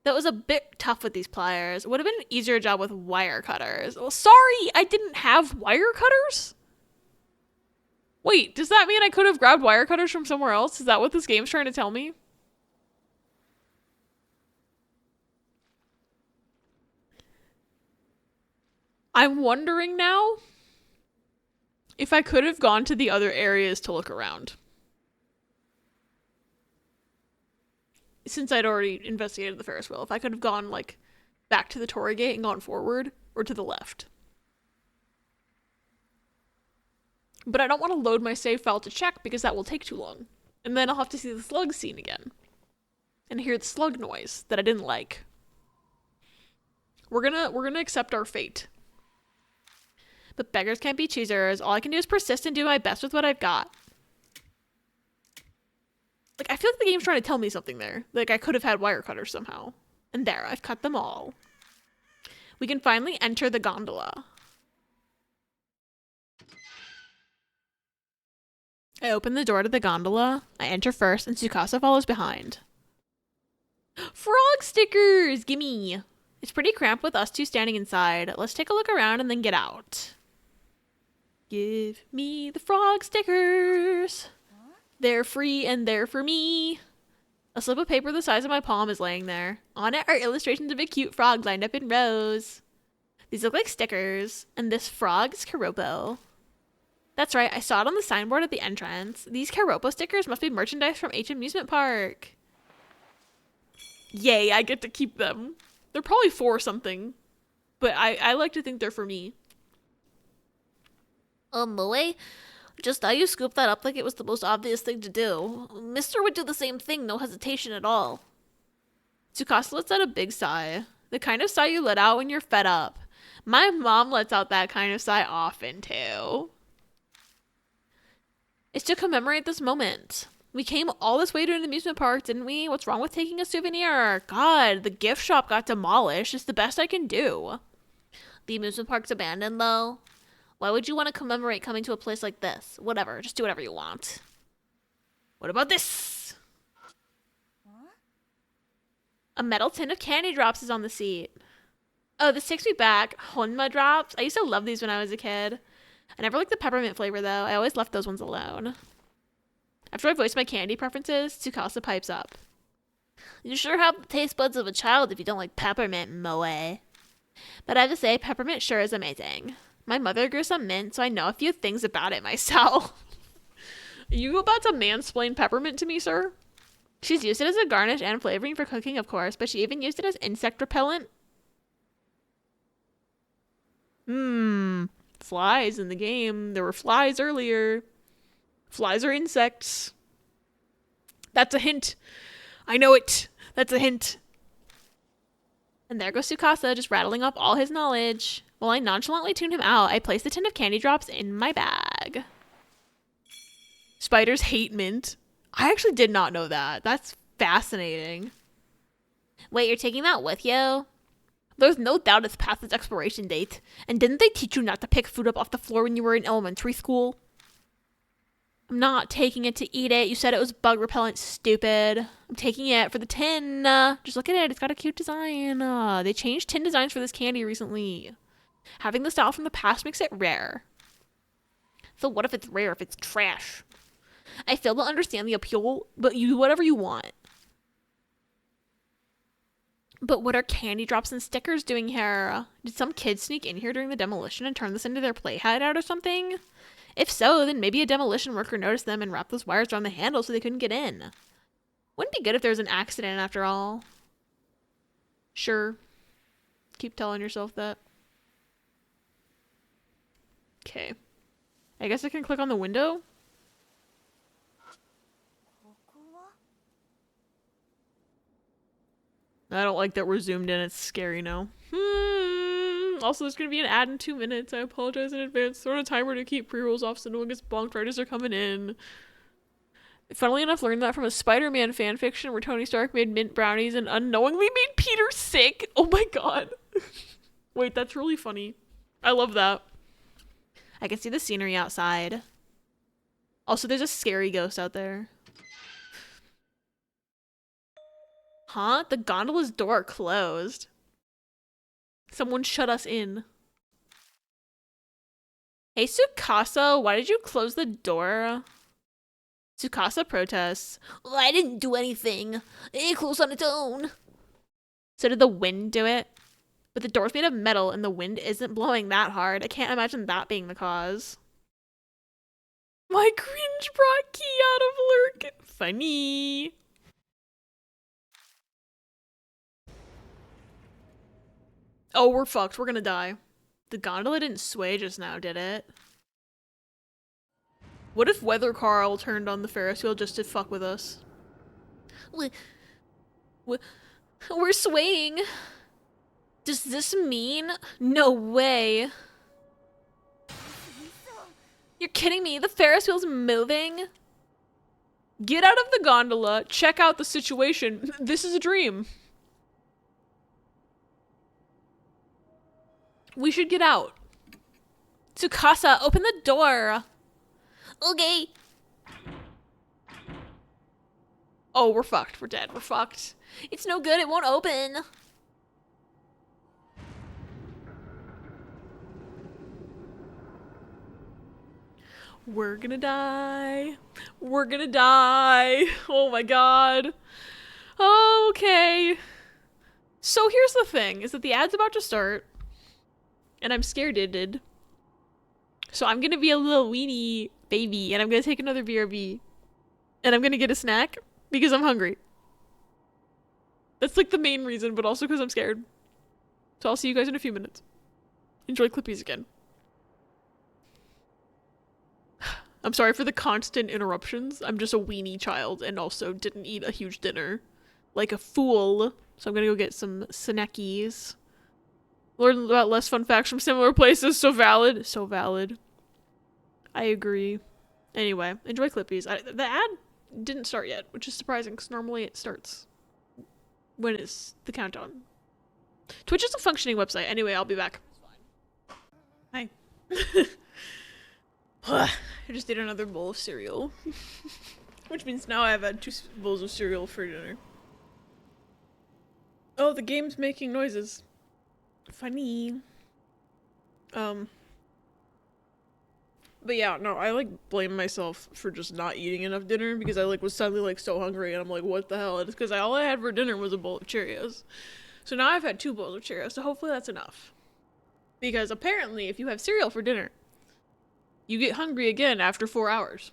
That was a bit tough with these pliers. Would have been an easier job with wire cutters. Well, sorry, I didn't have wire cutters? Wait, does that mean I could have grabbed wire cutters from somewhere else? Is that what this game's trying to tell me? I'm wondering now if I could have gone to the other areas to look around. Since I'd already investigated the Ferris wheel, if I could have gone, like, back to the Torii gate and gone forward, or to the left. But I don't want to load my save file to check because that will take too long. And then I'll have to see the slug scene again. And hear the slug noise that I didn't like. We're gonna accept our fate. But beggars can't be choosers. All I can do is persist and do my best with what I've got. Like, I feel like the game's trying to tell me something there. Like, I could have had wire cutters somehow. And there, I've cut them all. We can finally enter the gondola. I open the door to the gondola. I enter first, and Tsukasa follows behind. Frog stickers! Gimme! It's pretty cramped with us two standing inside. Let's take a look around and then get out. Give me the frog stickers. They're free and they're for me. A slip of paper the size of my palm is laying there. On it are illustrations of a cute frog lined up in rows. These look like stickers, and this frog is Karopo. That's right, I saw it on the signboard at the entrance. These Karopo stickers must be merchandise from H Amusement Park. Yay, I get to keep them. They're probably for something, but I like to think they're for me. Moe? Just how you scooped that up like it was the most obvious thing to do. Mister would do the same thing, no hesitation at all. Tsukasa lets out a big sigh. The kind of sigh you let out when you're fed up. My mom lets out that kind of sigh often, too. It's to commemorate this moment. We came all this way to an amusement park, didn't we? What's wrong with taking a souvenir? God, the gift shop got demolished. It's the best I can do. The amusement park's abandoned, though. Why would you want to commemorate coming to a place like this? Whatever, just do whatever you want. What about this? A metal tin of candy drops is on the seat. Oh, this takes me back. Honma drops. I used to love these when I was a kid. I never liked the peppermint flavor, though. I always left those ones alone. After I voiced my candy preferences, Tsukasa pipes up. You sure have the taste buds of a child if you don't like peppermint, Moe. But I have to say, peppermint sure is amazing. My mother grew some mint, so I know a few things about it myself. Are you about to mansplain peppermint to me, sir? She's used it as a garnish and flavoring for cooking, of course, but she even used it as insect repellent. Flies in the game. There were flies earlier. Flies are insects. That's a hint. I know it. That's a hint. And there goes Tsukasa, just rattling off all his knowledge. While I nonchalantly tune him out, I place the tin of candy drops in my bag. Spiders hate mint. I actually did not know that. That's fascinating. Wait, you're taking that with you? There's no doubt it's past its expiration date. And didn't they teach you not to pick food up off the floor when you were in elementary school? I'm not taking it to eat it. You said it was bug repellent, stupid. I'm taking it for the tin. Just look at it. It's got a cute design. They changed tin designs for this candy recently. Having the style from the past makes it rare. So what if it's rare if it's trash? I fail to understand the appeal, but you do whatever you want. But what are candy drops and stickers doing here? Did some kid sneak in here during the demolition and turn this into their play hideout or something? If so, then maybe a demolition worker noticed them and wrapped those wires around the handle so they couldn't get in. Wouldn't be good if there was an accident after all. Sure. Keep telling yourself that. Okay. I guess I can click on the window. I don't like that we're zoomed in. It's scary now. Also, there's going to be an ad in 2 minutes. I apologize in advance. Throw on a timer to keep pre-rolls off so no one gets bonked right as they're coming in. Funnily enough, learned that from a Spider-Man fanfiction where Tony Stark made mint brownies and unknowingly made Peter sick. Oh my god. Wait, that's really funny. I love that. I can see the scenery outside. Also, there's a scary ghost out there. Huh? The gondola's door closed. Someone shut us in. Hey, Tsukasa, why did you close the door? Tsukasa protests. I didn't do anything. It closed on its own. So did the wind do it? But the door's made of metal and the wind isn't blowing that hard. I can't imagine that being the cause. My cringe brought Key out of lurk. Funny. Oh, we're fucked. We're gonna die. The gondola didn't sway just now, did it? What if Weather Carl turned on the Ferris wheel just to fuck with us? We're swaying. Does this mean? No way. You're kidding me. The Ferris wheel's moving? Get out of the gondola. Check out the situation. This is a dream. We should get out. Tsukasa, open the door. Okay. Oh, we're fucked. We're dead. We're fucked. It's no good. It won't open. We're gonna die. We're gonna die. Oh my god. Okay. So here's the thing, is that the ad's about to start. And I'm scared it did. So I'm gonna be a little weenie baby and I'm gonna take another BRB. And I'm gonna get a snack because I'm hungry. That's like the main reason, but also because I'm scared. So I'll see you guys in a few minutes. Enjoy Clippies again. I'm sorry for the constant interruptions. I'm just a weenie child and also didn't eat a huge dinner. Like a fool. So I'm gonna go get some snackies. Learn about less fun facts from similar places. So valid. So valid. I agree. Anyway, enjoy Clippies. The ad didn't start yet, which is surprising because normally it starts when it's the countdown. Twitch is a functioning website. Anyway, I'll be back. Hi. I just ate another bowl of cereal. Which means now I've had 2 bowls of cereal for dinner. Oh, the game's making noises. Funny. But yeah, no, I like blame myself for just not eating enough dinner because I like was suddenly like so hungry and I'm like, what the hell? And it's because all I had for dinner was a bowl of Cheerios. So now I've had 2 bowls of Cheerios, so hopefully that's enough. Because apparently if you have cereal for dinner, you get hungry again after 4 hours.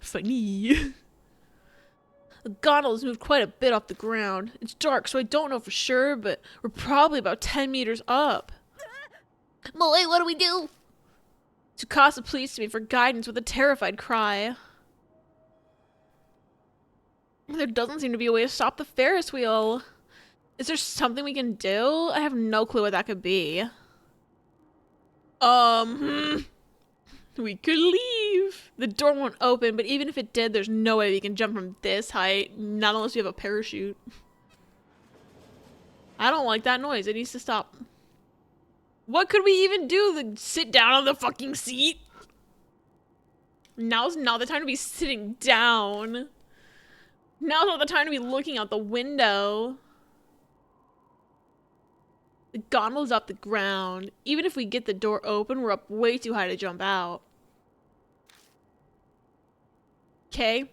Funny. The gondola's moved quite a bit off the ground. It's dark, so I don't know for sure, but we're probably about 10 meters up. Molly, what do we do? Tsukasa pleads to me for guidance with a terrified cry. There doesn't seem to be a way to stop the Ferris wheel. Is there something we can do? I have no clue what that could be. We could leave. The door won't open, but even if it did, there's no way we can jump from this height, not unless we have a parachute. I don't like that noise. It needs to stop. What could we even do? Sit down on the fucking seat? Now's not the time to be sitting down. Now's not the time to be looking out the window. The gondola's off the ground. Even if we get the door open, we're up way too high to jump out. Okay.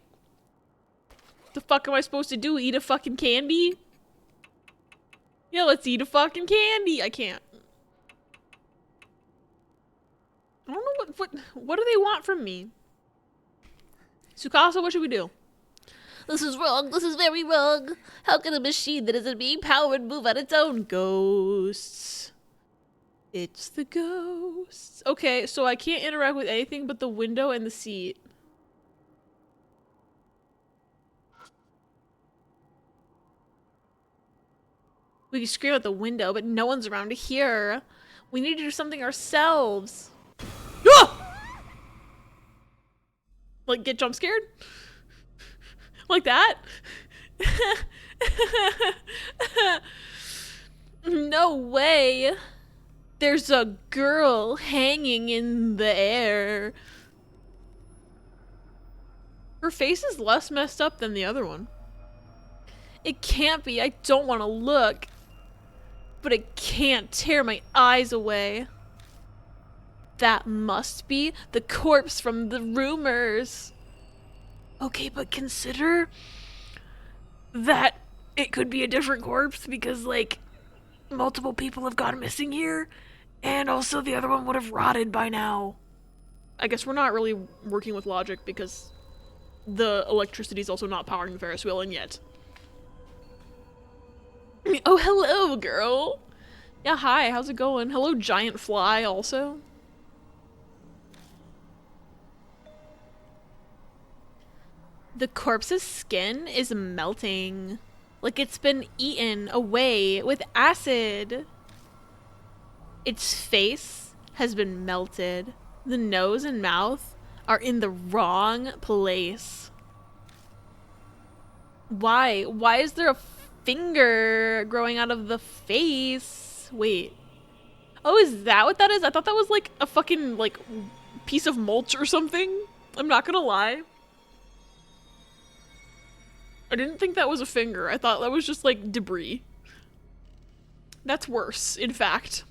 The fuck am I supposed to do? Eat a fucking candy? Yeah, let's eat a fucking candy. I can't. I don't know what do they want from me? Tsukasa, what should we do? This is wrong. This is very wrong. How can a machine that isn't being powered move on its own? Ghosts. It's the ghosts. Okay, so I can't interact with anything but the window and the seat. We can scream at the window, but no one's around to hear. We need to do something ourselves. Ah! Like, get jump scared? Like that? No way. There's a girl hanging in the air. Her face is less messed up than the other one. It can't be. I don't want to look. But it can't tear my eyes away. That must be the corpse from the rumors. Okay, but consider that it could be a different corpse because, like, multiple people have gone missing here, and also the other one would have rotted by now. I guess we're not really working with logic because the electricity is also not powering the Ferris wheel in yet. Oh, hello, girl. Yeah, hi, how's it going? Hello, giant fly, also. The corpse's skin is melting. Like it's been eaten away with acid. Its face has been melted. The nose and mouth are in the wrong place. Why? Why is there a finger growing out of the face? Wait. Oh, is that what that is? I thought that was like a fucking like piece of mulch or something. I'm not gonna lie. I didn't think that was a finger. I thought that was just like debris. That's worse, in fact.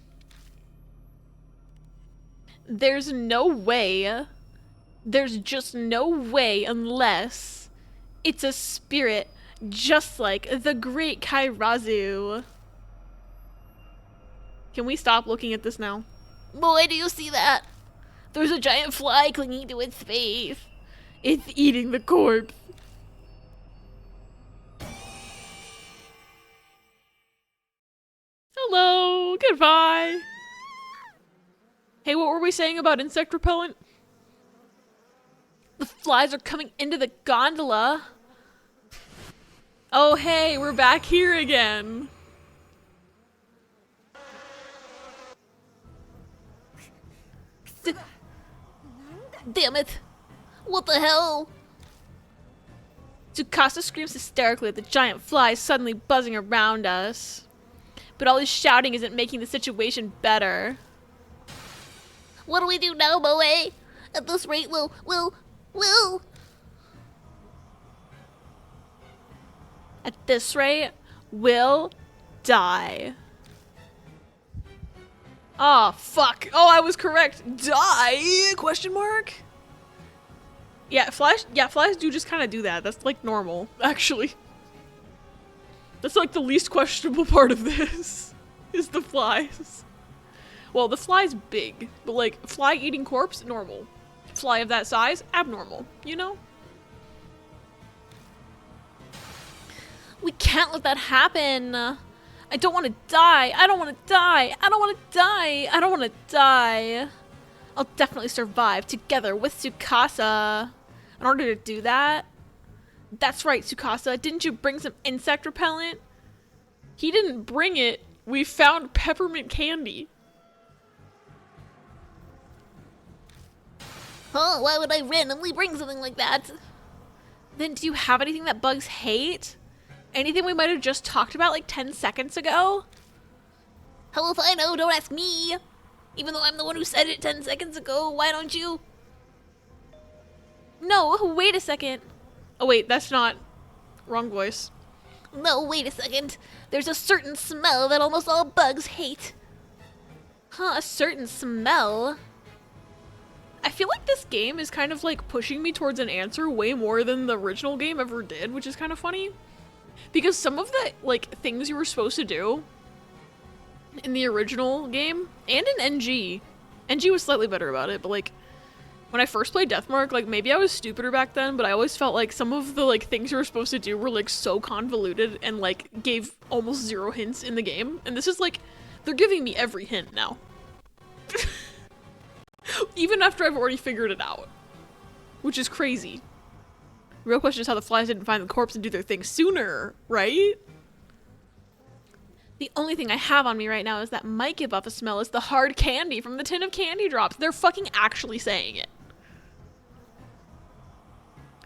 There's no way. There's just no way unless it's a spirit just like the great Kairazu. Can we stop looking at this now? Boy, do you see that? There's a giant fly clinging to its face. It's eating the corpse. Hello, goodbye. Hey, what were we saying about insect repellent? The flies are coming into the gondola. Oh, hey, we're back here again. Damn it. What the hell? Tsukasa screams hysterically at the giant flies suddenly buzzing around us. But all his shouting isn't making the situation better. What do we do now, Moe? At this rate, we'll... At this rate, we'll die. Oh, fuck. Oh, I was correct. Die? Question mark? Yeah, flies do just kind of do that. That's like normal, actually. That's like the least questionable part of this, is the flies. Well, the fly's big, but like fly eating corpse, normal. Fly of that size, abnormal, you know? We can't let that happen. I don't want to die. I don't want to die. I don't want to die. I don't want to die. I'll definitely survive together with Tsukasa. In order to do that, that's right, Tsukasa. Didn't you bring some insect repellent? He didn't bring it. We found peppermint candy. Huh, why would I randomly bring something like that? Then do you have anything that bugs hate? Anything we might have just talked about like 10 seconds ago? How if I know? Don't ask me. Even though I'm the one who said it 10 seconds ago, why don't you? No, wait a second. Oh wait, that's not... Wrong voice. No, wait a second. There's a certain smell that almost all bugs hate. Huh, a certain smell? I feel like this game is kind of like pushing me towards an answer way more than the original game ever did, which is kind of funny. Because some of the like things you were supposed to do in the original game and in NG was slightly better about it, but like when I first played Deathmark, like maybe I was stupider back then, but I always felt like some of the like things you were supposed to do were like so convoluted and like gave almost zero hints in the game. And this is like, they're giving me every hint now. Even after I've already figured it out. Which is crazy. The real question is how the flies didn't find the corpse and do their thing sooner, right? The only thing I have on me right now is that might give off a smell is the hard candy from the tin of candy drops. They're fucking actually saying it.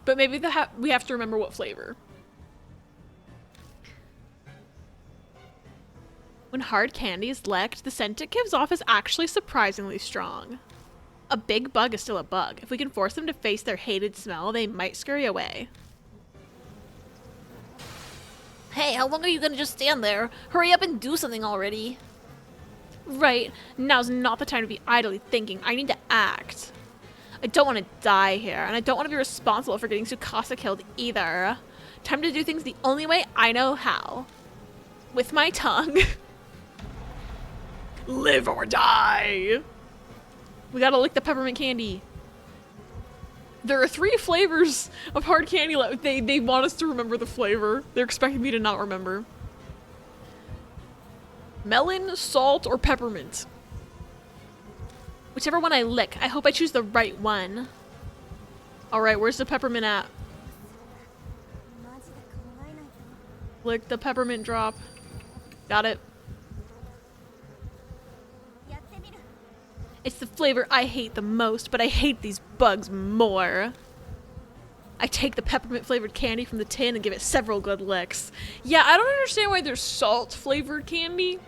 But maybe we have to remember what flavor. When hard candy is licked, the scent it gives off is actually surprisingly strong. A big bug is still a bug. If we can force them to face their hated smell, they might scurry away. Hey, how long are you gonna just stand there? Hurry up and do something already. Right, now's not the time to be idly thinking. I need to act. I don't want to die here, and I don't want to be responsible for getting Tsukasa killed either. Time to do things the only way I know how. With my tongue. Live or die! We gotta lick the peppermint candy. There are 3 flavors of hard candy left. They want us to remember the flavor. They're expecting me to not remember. Melon, salt, or peppermint. Whichever one I lick, I hope I choose the right one. Alright, where's the peppermint at? Lick the peppermint drop. Got it. It's the flavor I hate the most, but I hate these bugs more. I take the peppermint flavored candy from the tin and give it several good licks. Yeah, I don't understand why there's salt flavored candy.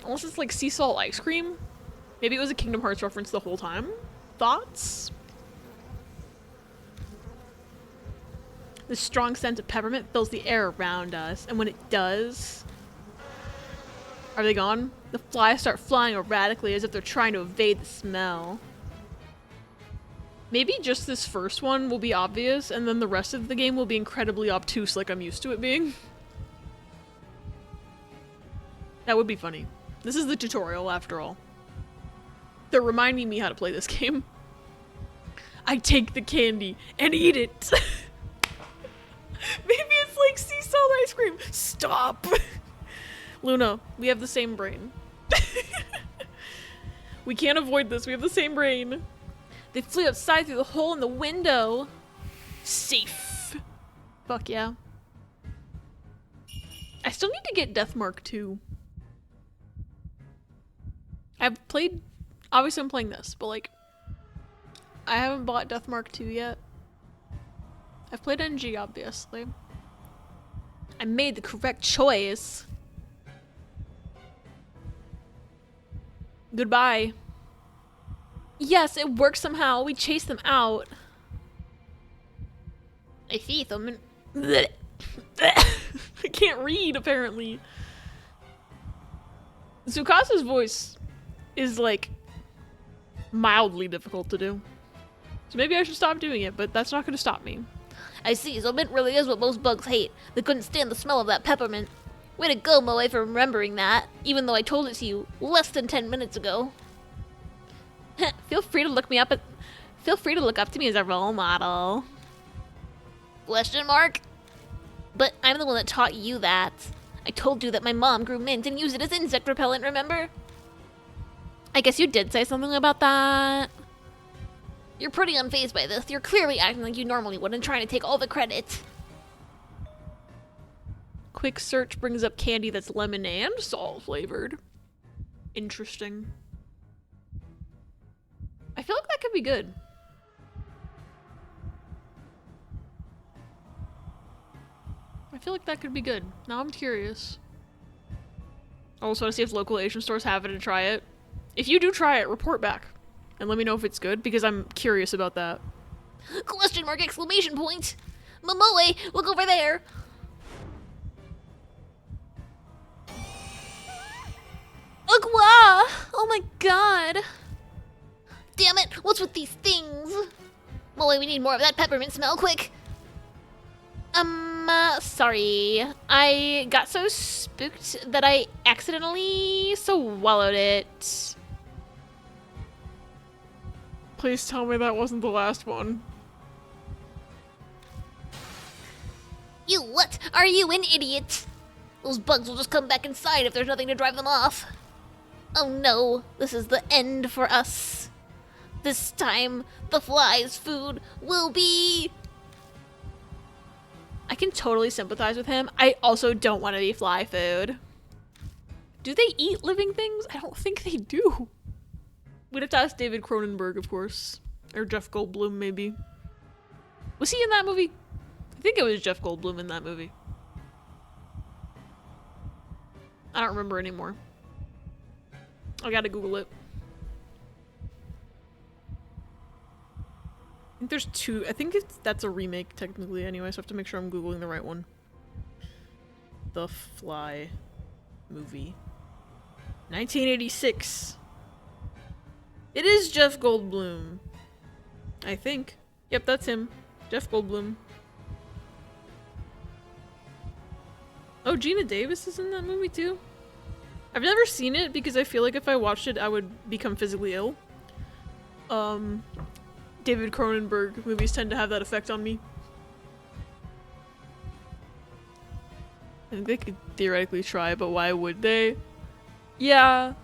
Unless it's like sea salt ice cream. Maybe it was a Kingdom Hearts reference the whole time. Thoughts? The strong scent of peppermint fills the air around us, and when it does... Are they gone? The flies start flying erratically as if they're trying to evade the smell. Maybe just this first one will be obvious, and then the rest of the game will be incredibly obtuse like I'm used to it being. That would be funny. This is the tutorial, after all. They're reminding me how to play this game. I take the candy and eat it. Maybe it's like sea salt ice cream. Stop! Luna, we have the same brain. We can't avoid this. We have the same brain. They flew outside through the hole in the window. Safe. Fuck yeah. I still need to get Deathmark 2. I've played... Obviously I'm playing this, but like... I haven't bought Deathmark 2 yet. I've played NG, obviously. I made the correct choice. Goodbye. Yes, it works somehow. We chase them out. I see them. I can't read, apparently. Tsukasa's voice is, like, mildly difficult to do. So maybe I should stop doing it, but that's not going to stop me. I see, so mint really is what most bugs hate. They couldn't stand the smell of that peppermint. Way to go, Moe, for remembering that, even though I told it to you less than 10 minutes ago. Feel free to look up to me as a role model. Question mark? But I'm the one that taught you that. I told you that my mom grew mint and used it as insect repellent, remember? I guess you did say something about that. You're pretty unfazed by this. You're clearly acting like you normally would and trying to take all the credit. Quick search brings up candy that's lemon and salt flavored. Interesting. I feel like that could be good. I feel like that could be good. Now I'm curious. I also want to see if local Asian stores have it and try it. If you do try it, report back. And let me know if it's good, because I'm curious about that. Question mark, exclamation point. Momoe, look over there. Agua! Oh my god. Damn it, what's with these things? Moe, we need more of that peppermint smell, quick. Sorry. I got so spooked that I accidentally swallowed it. Please tell me that wasn't the last one. You what? Are you an idiot? Those bugs will just come back inside if there's nothing to drive them off. Oh no, this is the end for us. This time, the fly's food will be... I can totally sympathize with him. I also don't want to be fly food. Do they eat living things? I don't think they do. We'd have to ask David Cronenberg, of course. Or Jeff Goldblum, maybe. Was he in that movie? I think it was Jeff Goldblum in that movie. I don't remember anymore. I gotta Google it. I think there's two. I think that's a remake, technically, anyway, so I have to make sure I'm Googling the right one. The Fly movie. 1986. It is Jeff Goldblum. I think. Yep, that's him. Jeff Goldblum. Oh, Gina Davis is in that movie too? I've never seen it because I feel like if I watched it, I would become physically ill. David Cronenberg movies tend to have that effect on me. I think they could theoretically try, but why would they? Yeah,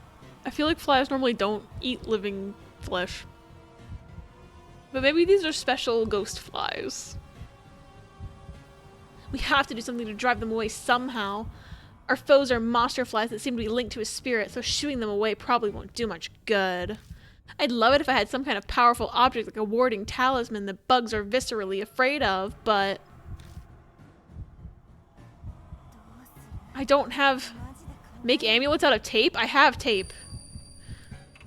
I feel like flies normally don't eat living flesh. But maybe these are special ghost flies. We have to do something to drive them away somehow. Our foes are monster flies that seem to be linked to a spirit, so shooing them away probably won't do much good. I'd love it if I had some kind of powerful object like a warding talisman that bugs are viscerally afraid of, but... I don't have... Make amulets out of tape? I have tape.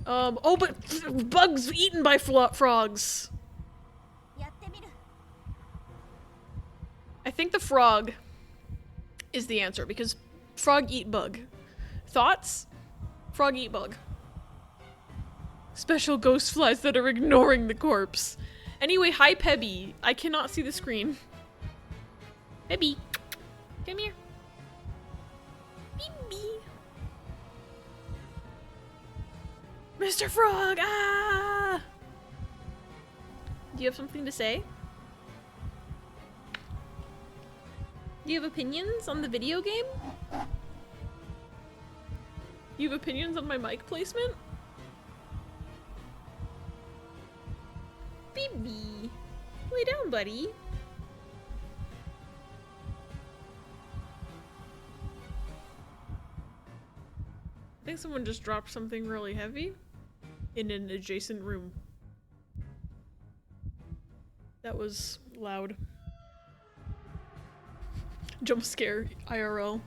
Oh, but bugs eaten by frogs. I think the frog is the answer because frog eat bug. Thoughts? Frog eat bug. Special ghost flies that are ignoring the corpse. Anyway, hi Pebby. I cannot see the screen. Pebby, come here. Pebby. Mr. Frog, ah! Do you have something to say? Do you have opinions on the video game? You have opinions on my mic placement? Baby, lay down, buddy. I think someone just dropped something really heavy in an adjacent room. That was loud. Jump scare, IRL.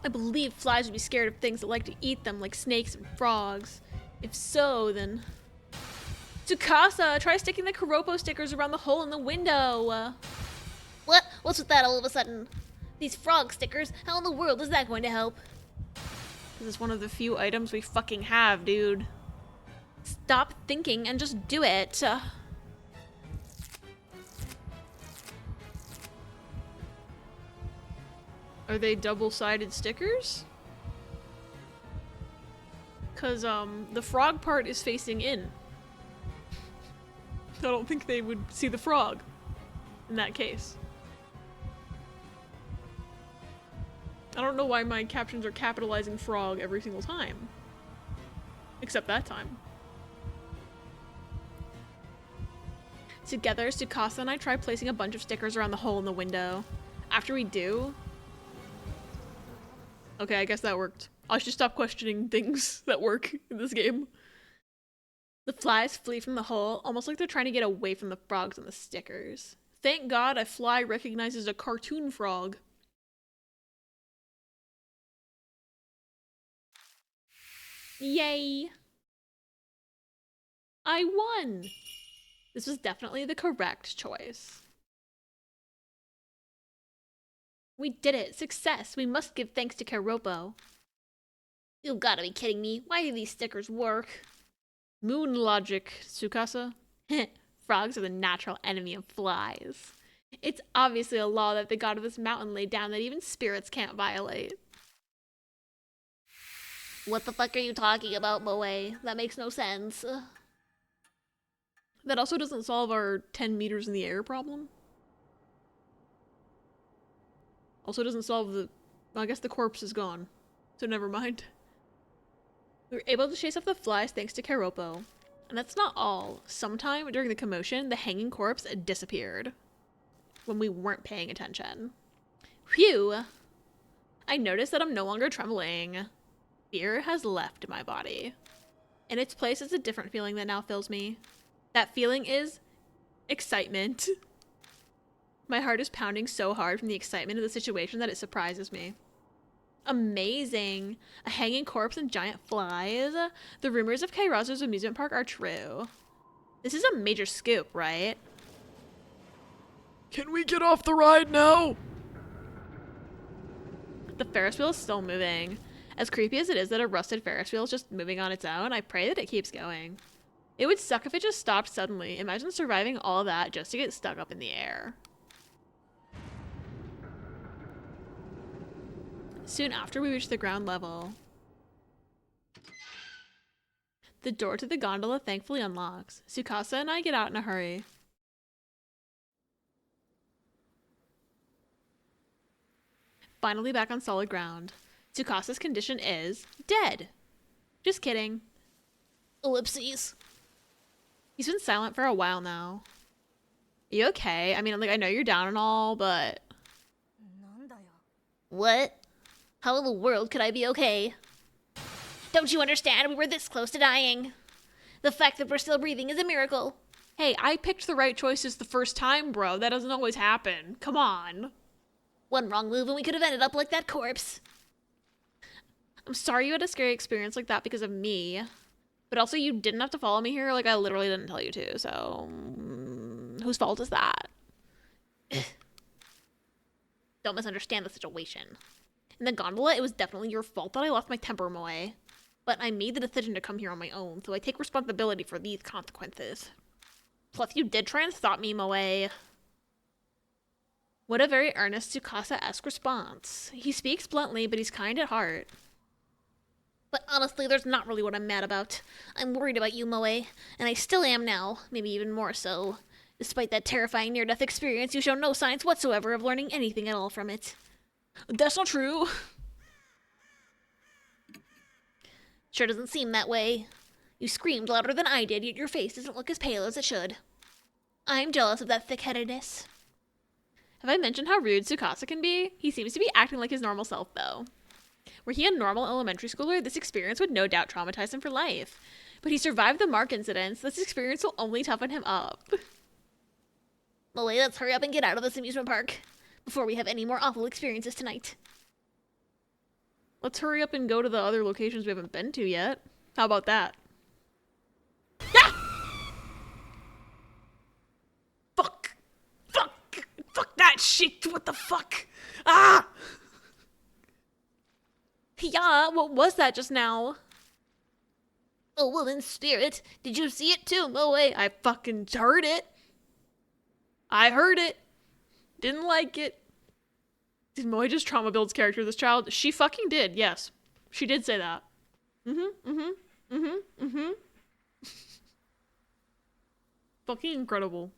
I believe flies would be scared of things that like to eat them, like snakes and frogs. If so, then... Tsukasa, try sticking the Kuropo stickers around the hole in the window. What? What's with that all of a sudden? These frog stickers, how in the world is that going to help? This is one of the few items we fucking have, dude. Stop thinking and just do it. Are they double-sided stickers? Cause the frog part is facing in. I don't think they would see the frog in that case. I don't know why my captions are capitalizing frog every single time. Except that time. Together, Tsukasa and I try placing a bunch of stickers around the hole in the window. After we do... Okay, I guess that worked. I should stop questioning things that work in this game. The flies flee from the hole, almost like they're trying to get away from the frogs and the stickers. Thank God a fly recognizes a cartoon frog. Yay! I won! This was definitely the correct choice. We did it! Success! We must give thanks to Keropo. You've gotta be kidding me. Why do these stickers work? Moon logic, Tsukasa. Frogs are the natural enemy of flies. It's obviously a law that the god of this mountain laid down that even spirits can't violate. What the fuck are you talking about, Moe? That makes no sense. That also doesn't solve our 10 meters in the air problem. Also doesn't solve the... Well, I guess the corpse is gone. So never mind. We were able to chase off the flies thanks to Keropo. And that's not all. Sometime during the commotion, the hanging corpse disappeared. When we weren't paying attention. Phew! I noticed that I'm no longer trembling. Fear has left my body. In its place is a different feeling that now fills me. That feeling is... excitement. My heart is pounding so hard from the excitement of the situation that it surprises me. Amazing! A hanging corpse and giant flies? The rumors of Kairazu's amusement park are true. This is a major scoop, right? Can we get off the ride now? The Ferris wheel is still moving. As creepy as it is that a rusted Ferris wheel is just moving on its own, I pray that it keeps going. It would suck if it just stopped suddenly. Imagine surviving all that just to get stuck up in the air. Soon after, we reach the ground level. The door to the gondola thankfully unlocks. Tsukasa and I get out in a hurry. Finally back on solid ground. Tsukasa's condition is dead. Just kidding. Ellipses. He's been silent for a while now. Are you okay? I mean, like, I know you're down and all, but... What? How in the world could I be okay? Don't you understand? We were this close to dying. The fact that we're still breathing is a miracle. Hey, I picked the right choices the first time, bro. That doesn't always happen. Come on. One wrong move and we could have ended up like that corpse. I'm sorry you had a scary experience like that because of me. But also, you didn't have to follow me here. Like, I literally didn't tell you to, so... whose fault is that? Don't misunderstand the situation. In the gondola, it was definitely your fault that I lost my temper, Moe. But I made the decision to come here on my own, so I take responsibility for these consequences. Plus, you did try and stop me, Moe. What a very earnest Tsukasa-esque response. He speaks bluntly, but he's kind at heart. But honestly, there's not really what I'm mad about. I'm worried about you, Moe, and I still am now, maybe even more so. Despite that terrifying near-death experience, you show no signs whatsoever of learning anything at all from it. That's not true. Sure doesn't seem that way. You screamed louder than I did, yet your face doesn't look as pale as it should. I'm jealous of that thick-headedness. Have I mentioned how rude Tsukasa can be? He seems to be acting like his normal self, though. Were he a normal elementary schooler, this experience would no doubt traumatize him for life. But he survived the Mark incident, so this experience will only toughen him up. Moe, let's hurry up and get out of this amusement park before we have any more awful experiences tonight. Let's hurry up and go to the other locations we haven't been to yet. How about that? that shit. What the fuck? Ah! Yeah, what was that just now? A woman's spirit. Did you see it too, Moe? I fucking heard it. I heard it. Didn't like it. Did Moe just trauma build his character, this child? She fucking did, yes. She did say that. Fucking incredible.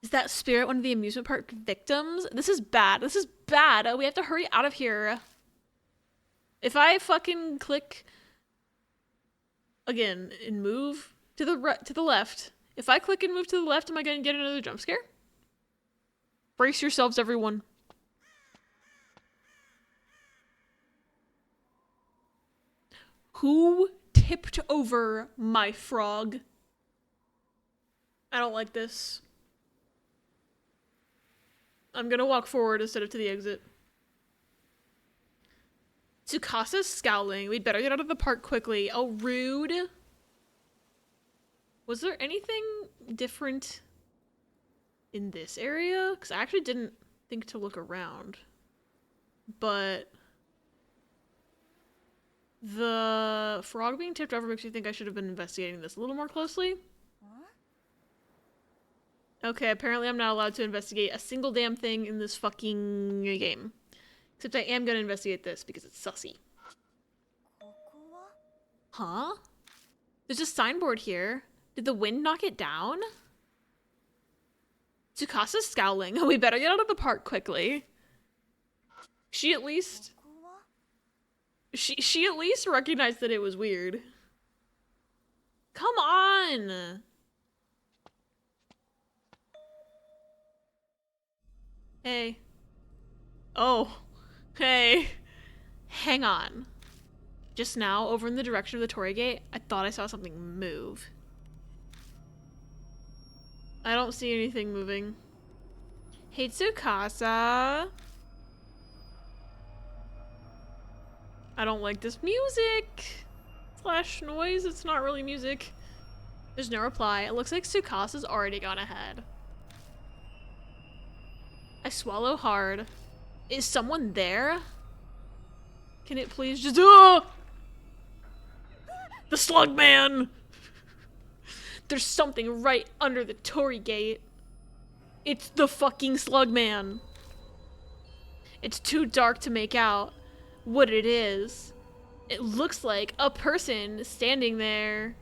Is that spirit one of the amusement park victims? This is bad. This is bad. We have to hurry out of here. If I fucking click again and move to the left, if I click and move to the left, am I going to get another jump scare? Brace yourselves, everyone. Who tipped over my frog? I don't like this. I'm gonna walk forward instead of to the exit. Tsukasa's scowling. We'd better get out of the park quickly. Oh, rude. Was there anything different in this area? Because I actually didn't think to look around. But the frog being tipped over makes me think I should have been investigating this a little more closely. Okay, apparently I'm not allowed to investigate a single damn thing in this fucking game. Except I am gonna investigate this because it's sussy. Huh? There's a signboard here. Did the wind knock it down? Tsukasa's scowling. We better get out of the park quickly. She at least recognized that it was weird. Come on! Hey. Oh. Hey. Hang on. Just now, over in the direction of the Torii Gate, I thought I saw something move. I don't see anything moving. Hey, Tsukasa. I don't like this music. Slash noise, it's not really music. There's no reply. It looks like Tsukasa's already gone ahead. I swallow hard. Is someone there? Can it please just— oh! The SLUGMAN! There's something right under the Torii Gate. It's the fucking SLUGMAN. It's too dark to make out what it is. It looks like a person standing there.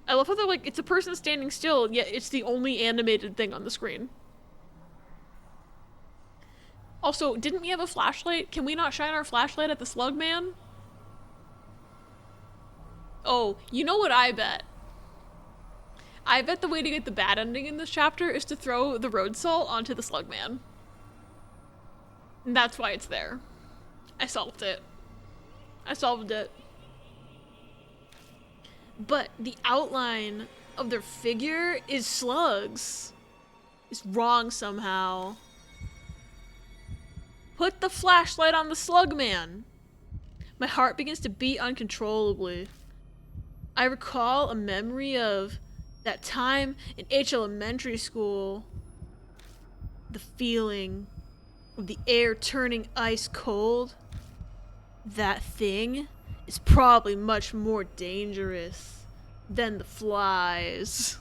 I love how they're like, it's a person standing still, yet it's the only animated thing on the screen. Also, didn't we have a flashlight? Can we not shine our flashlight at the SLUGMAN? Oh, you know what I bet? I bet the way to get the bad ending in this chapter is to throw the road salt onto the SLUGMAN. And that's why it's there. I solved it. I solved it. But the outline of their figure is slugs. It's wrong somehow. Put the flashlight on the SLUGMAN. My heart begins to beat uncontrollably. I recall a memory of that time in elementary school. The feeling of the air turning ice cold. That thing is probably much more dangerous than the flies.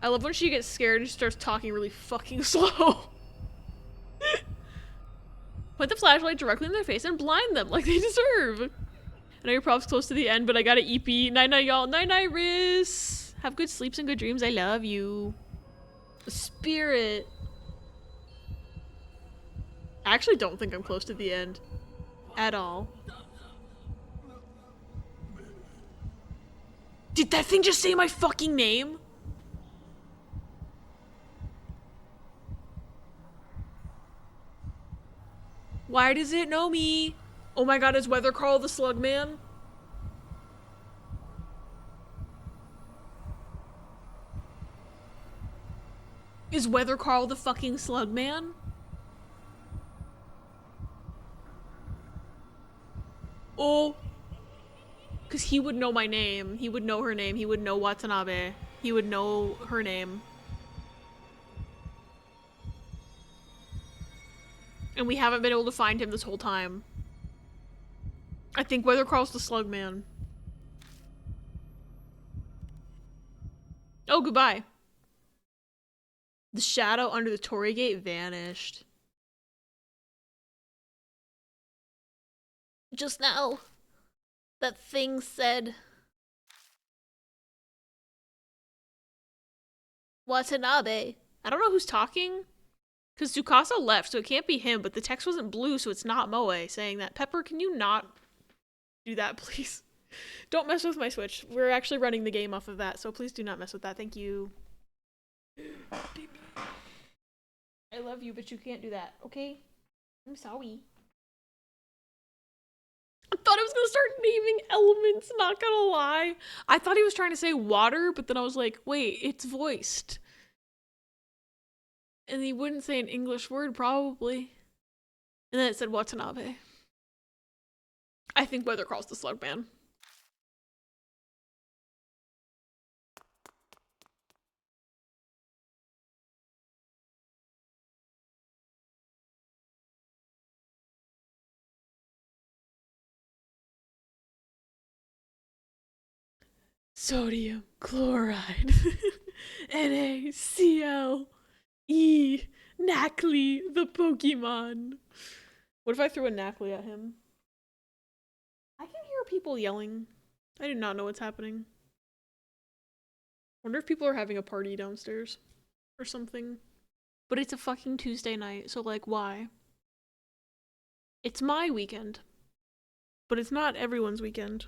I love when she gets scared and she starts talking really fucking slow. Put the flashlight directly in their face and blind them like they deserve. I know your prop's close to the end, but I got an EP. Night-night, y'all. Night-night, Riz. Have good sleeps and good dreams. I love you. A spirit. I actually don't think I'm close to the end. At all. Did that thing just say my fucking name? Why does it know me? Oh my god, is Weather Carl the SLUGMAN? Is Weather Carl the fucking SLUGMAN? Oh. Because he would know my name. He would know her name. He would know Watanabe. he would know her name. And we haven't been able to find him this whole time. I think Weathercrawl's the Slugman. Oh, goodbye. The shadow under the Torii gate vanished. Just now, that thing said... Watanabe. I don't know who's talking. Because Tsukasa left, so it can't be him, but the text wasn't blue, so it's not Moe saying that. Pepper, can you not do that, please? Don't mess with my Switch. We're actually running the game off of that, so please do not mess with that. Thank you. I love you, but you can't do that, okay? I'm sorry. I thought I was gonna start naming elements, not gonna lie. I thought he was trying to say water, but then I was like, wait, it's voiced. And he wouldn't say an English word, probably. And then it said Watanabe. I think Weathercrawl's the Slugman. Sodium chloride. NaCl. Knackley, the Pokemon. What if I threw a Knackley at him? I can hear people yelling. I do not know what's happening. Wonder if people are having a party downstairs or something. But it's a fucking Tuesday night, so like, why? It's my weekend. But it's not everyone's weekend.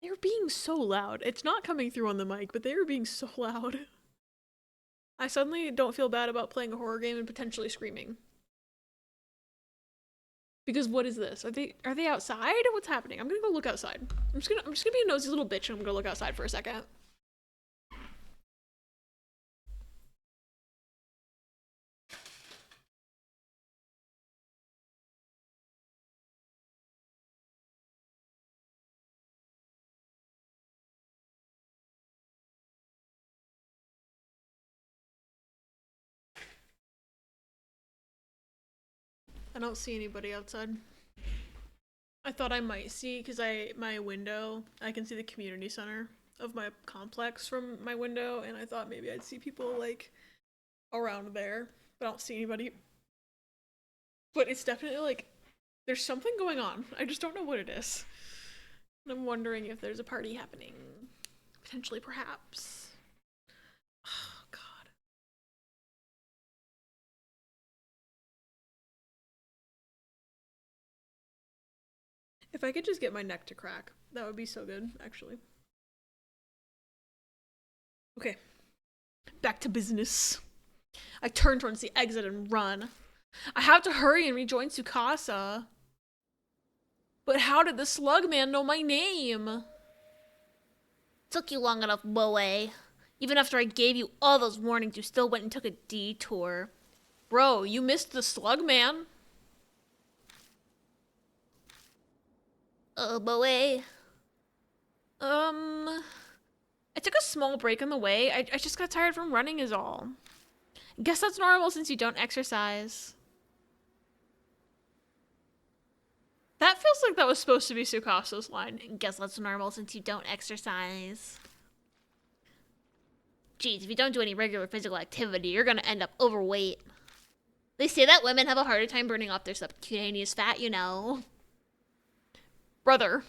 They're being so loud. It's not coming through on the mic, but they are being so loud. I suddenly don't feel bad about playing a horror game and potentially screaming. Because what is this? Are they outside? What's happening? I'm gonna go look outside. I'm just gonna be a nosy little bitch and I'm gonna look outside for a second. I don't see anybody outside. I thought I might see, because my window, I can see the community center of my complex from my window, and I thought maybe I'd see people, like, around there, but I don't see anybody. But it's definitely, like, there's something going on. I just don't know what it is. And I'm wondering if there's a party happening. Potentially, perhaps. Oh, God. If I could just get my neck to crack, that would be so good, actually. Okay. Back to business. I turn towards the exit and run. I have to hurry and rejoin Tsukasa. But how did the Slugman know my name? Took you long enough, Moe. Even after I gave you all those warnings, you still went and took a detour. Bro, you missed the Slugman. Moe. I took a small break on the way. I just got tired from running is all. Guess that's normal since you don't exercise. That feels like that was supposed to be Tsukasa's line. Guess that's normal since you don't exercise. Geez, if you don't do any regular physical activity, you're gonna end up overweight. They say that women have a harder time burning off their subcutaneous fat, you know. Brother,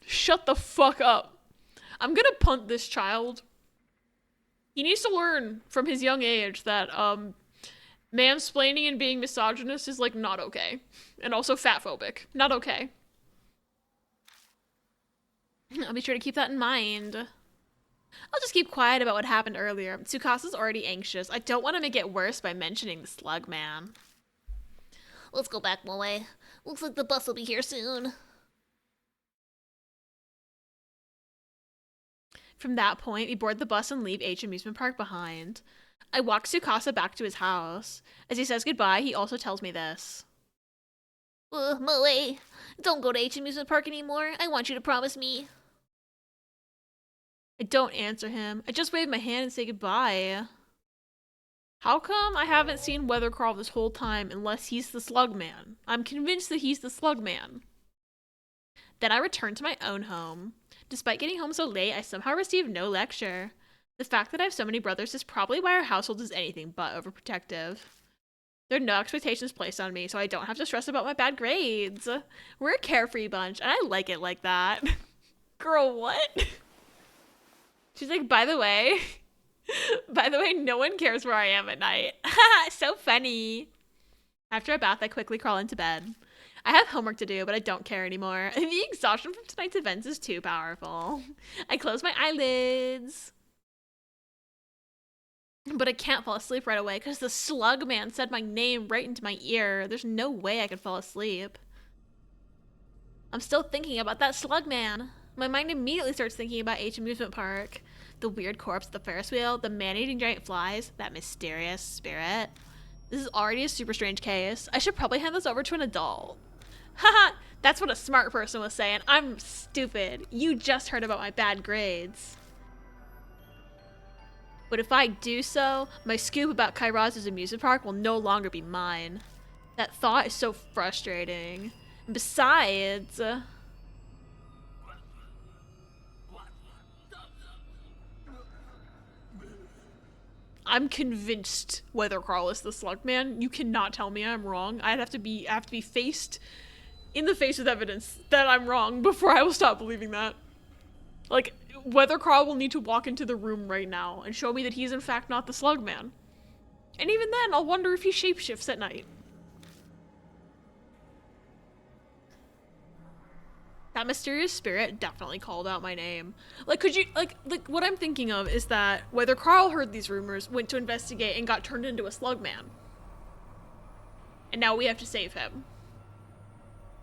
shut the fuck up. I'm gonna punt this child. He needs to learn from his young age that, mansplaining and being misogynist is, like, not okay. And also fatphobic. Not okay. I'll be sure to keep that in mind. I'll just keep quiet about what happened earlier. Tsukasa's already anxious. I don't want to make it worse by mentioning the Slugman. Let's go back, Moe. Looks like the bus will be here soon. From that point, we board the bus and leave H Amusement Park behind. I walk Tsukasa back to his house. As he says goodbye, he also tells me this. Moe, don't go to H amusement park anymore. I want you to promise me. I don't answer him. I just wave my hand and say goodbye. How come I haven't seen Weathercrawl this whole time unless he's the Slugman? I'm convinced that he's the Slugman. Then I return to my own home. Despite getting home so late, I somehow received no lecture. The fact that I have so many brothers is probably why our household is anything but overprotective. There are no expectations placed on me, so I don't have to stress about my bad grades. We're a carefree bunch, and I like it like that. Girl, what? She's like, by the way, no one cares where I am at night. So funny. After a bath, I quickly crawl into bed. I have homework to do, but I don't care anymore. The exhaustion from tonight's events is too powerful. I close my eyelids. But I can't fall asleep right away because the slug man said my name right into my ear. There's no way I could fall asleep. I'm still thinking about that slug man. My mind immediately starts thinking about H amusement park. The weird corpse at the Ferris wheel, the man-eating giant flies, that mysterious spirit. This is already a super strange case. I should probably hand this over to an adult. Haha, that's what a smart person was saying. I'm stupid. You just heard about my bad grades. But if I do so, my scoop about Kairaz's amusement park will no longer be mine. That thought is so frustrating. And besides... I'm convinced Weathercrawl is the Slugman. You cannot tell me I'm wrong. I have to be faced in the face with evidence that I'm wrong before I will stop believing that. Like, Weathercrawl will need to walk into the room right now and show me that he's in fact not the Slugman. And even then, I'll wonder if he shapeshifts at night. That mysterious spirit definitely called out my name. Like, could you, like what I'm thinking of is that whether Carl heard these rumors, went to investigate, and got turned into a Slugman. And now we have to save him.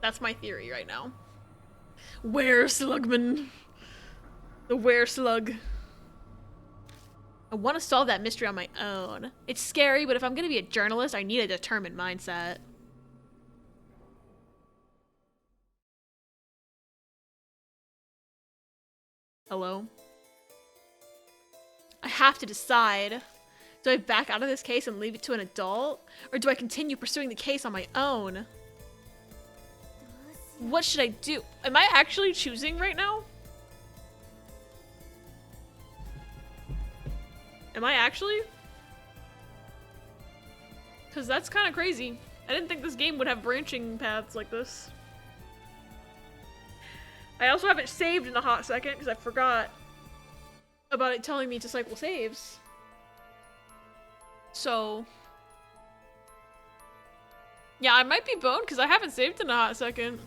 That's my theory right now. Where Slugman? The where slug. I want to solve that mystery on my own. It's scary, but if I'm going to be a journalist, I need a determined mindset. Hello? I have to decide. Do I back out of this case and leave it to an adult? Or do I continue pursuing the case on my own? What should I do? Am I actually choosing right now? Am I actually? Because that's kind of crazy. I didn't think this game would have branching paths like this. I also haven't saved in a hot second because I forgot about it telling me to cycle saves. So... yeah, I might be boned because I haven't saved in a hot second.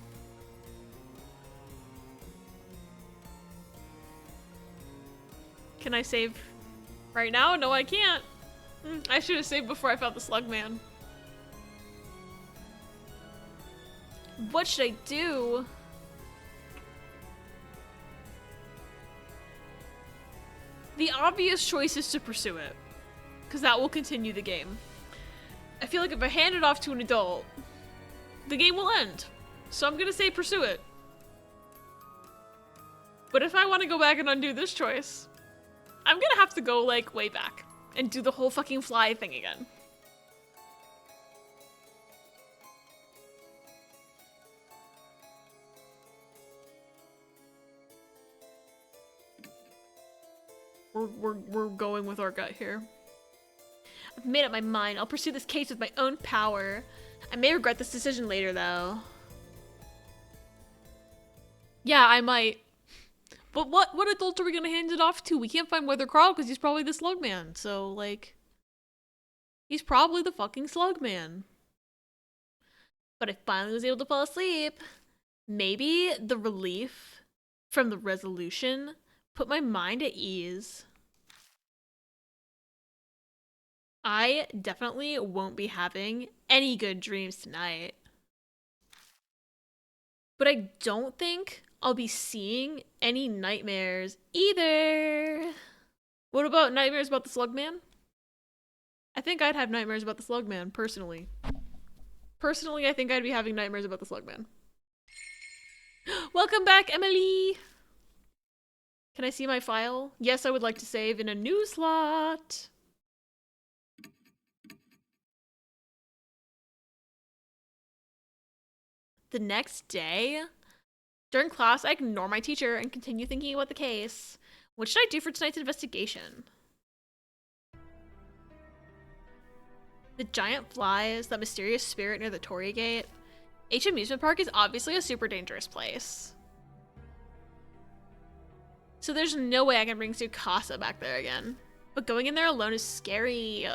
Can I save right now? No, I can't. I should have saved before I found the Slugman. What should I do? The obvious choice is to pursue it, because that will continue the game. I feel like if I hand it off to an adult, the game will end. So I'm gonna say pursue it. But if I want to go back and undo this choice, I'm gonna have to go, like, way back and do the whole fucking fly thing again. We're going with our gut here. I've made up my mind. I'll pursue this case with my own power. I may regret this decision later, though. Yeah, I might. But what adult are we gonna hand it off to? We can't find Weathercrawl because he's probably the Slugman. So, like, he's probably the fucking Slugman. But I finally was able to fall asleep. Maybe the relief from the resolution put my mind at ease. I definitely won't be having any good dreams tonight. But I don't think I'll be seeing any nightmares either. What about nightmares about the Slugman? I think I'd have nightmares about the Slugman, personally. Personally, I think I'd be having nightmares about the Slugman. Welcome back, Emily! Can I see my file? Yes, I would like to save in a new slot. The next day, during class, I ignore my teacher and continue thinking about the case. What should I do for tonight's investigation? The giant flies, that mysterious spirit near the Torii Gate. H Amusement Park is obviously a super dangerous place. So there's no way I can bring Tsukasa back there again. But going in there alone is scary.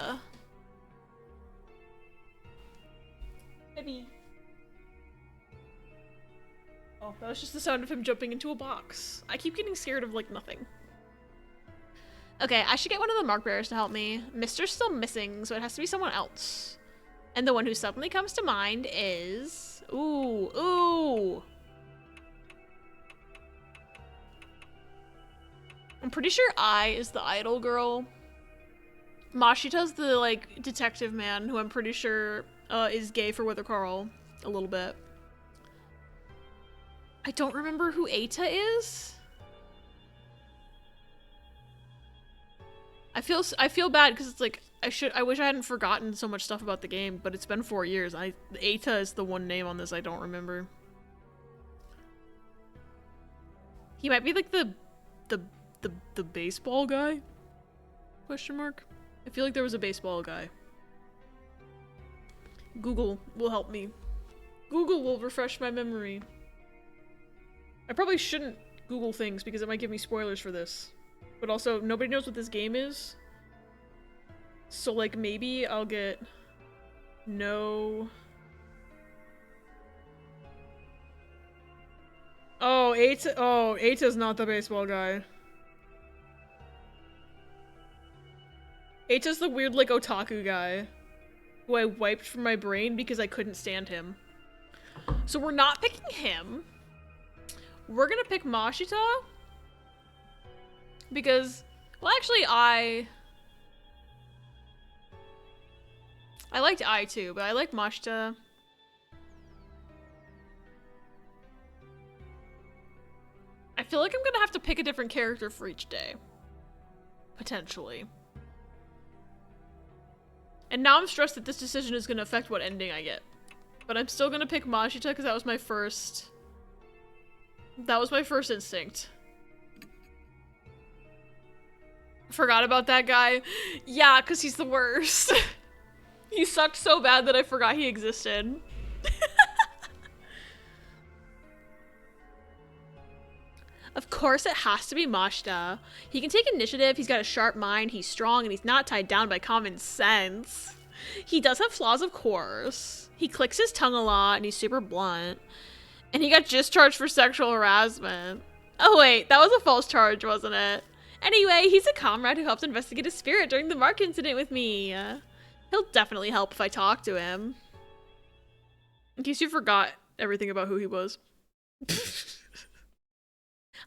Baby. Oh, that was just the sound of him jumping into a box. I keep getting scared of, like, nothing. Okay, I should get one of the mark bearers to help me. Mister's still missing, so it has to be someone else. And the one who suddenly comes to mind is... Ooh. I'm pretty sure I is the idol girl. Mashita's the, like, detective man, who I'm pretty sure is gay for Wither Carl a little bit. I don't remember who Eita is. I feel bad because it's like I wish I hadn't forgotten so much stuff about the game, but it's been 4 years. Eita is the one name on this I don't remember. He might be like the baseball guy? Question mark? I feel like there was a baseball guy. Google will help me. Google will refresh my memory. I probably shouldn't Google things because it might give me spoilers for this. But also, nobody knows what this game is. So, like, maybe I'll get... No... Oh, Eita's not the baseball guy. Eita's the weird, like, otaku guy. Who I wiped from my brain because I couldn't stand him. So we're not picking him. We're gonna pick Mashita. Because, well, actually, I liked I too, but I like Mashita. I feel like I'm gonna have to pick a different character for each day. Potentially. And now I'm stressed that this decision is gonna affect what ending I get. But I'm still gonna pick Mashita because that was my first... That was my first instinct. Forgot about that guy. Yeah, because he's the worst. He sucked so bad that I forgot he existed. Of course it has to be Mashita. He can take initiative, he's got a sharp mind, he's strong, and he's not tied down by common sense. He does have flaws, of course. He clicks his tongue a lot, and he's super blunt. And he got discharged for sexual harassment. Oh wait, that was a false charge, wasn't it? Anyway, he's a comrade who helped investigate a spirit during the Mark incident with me. He'll definitely help if I talk to him. In case you forgot everything about who he was.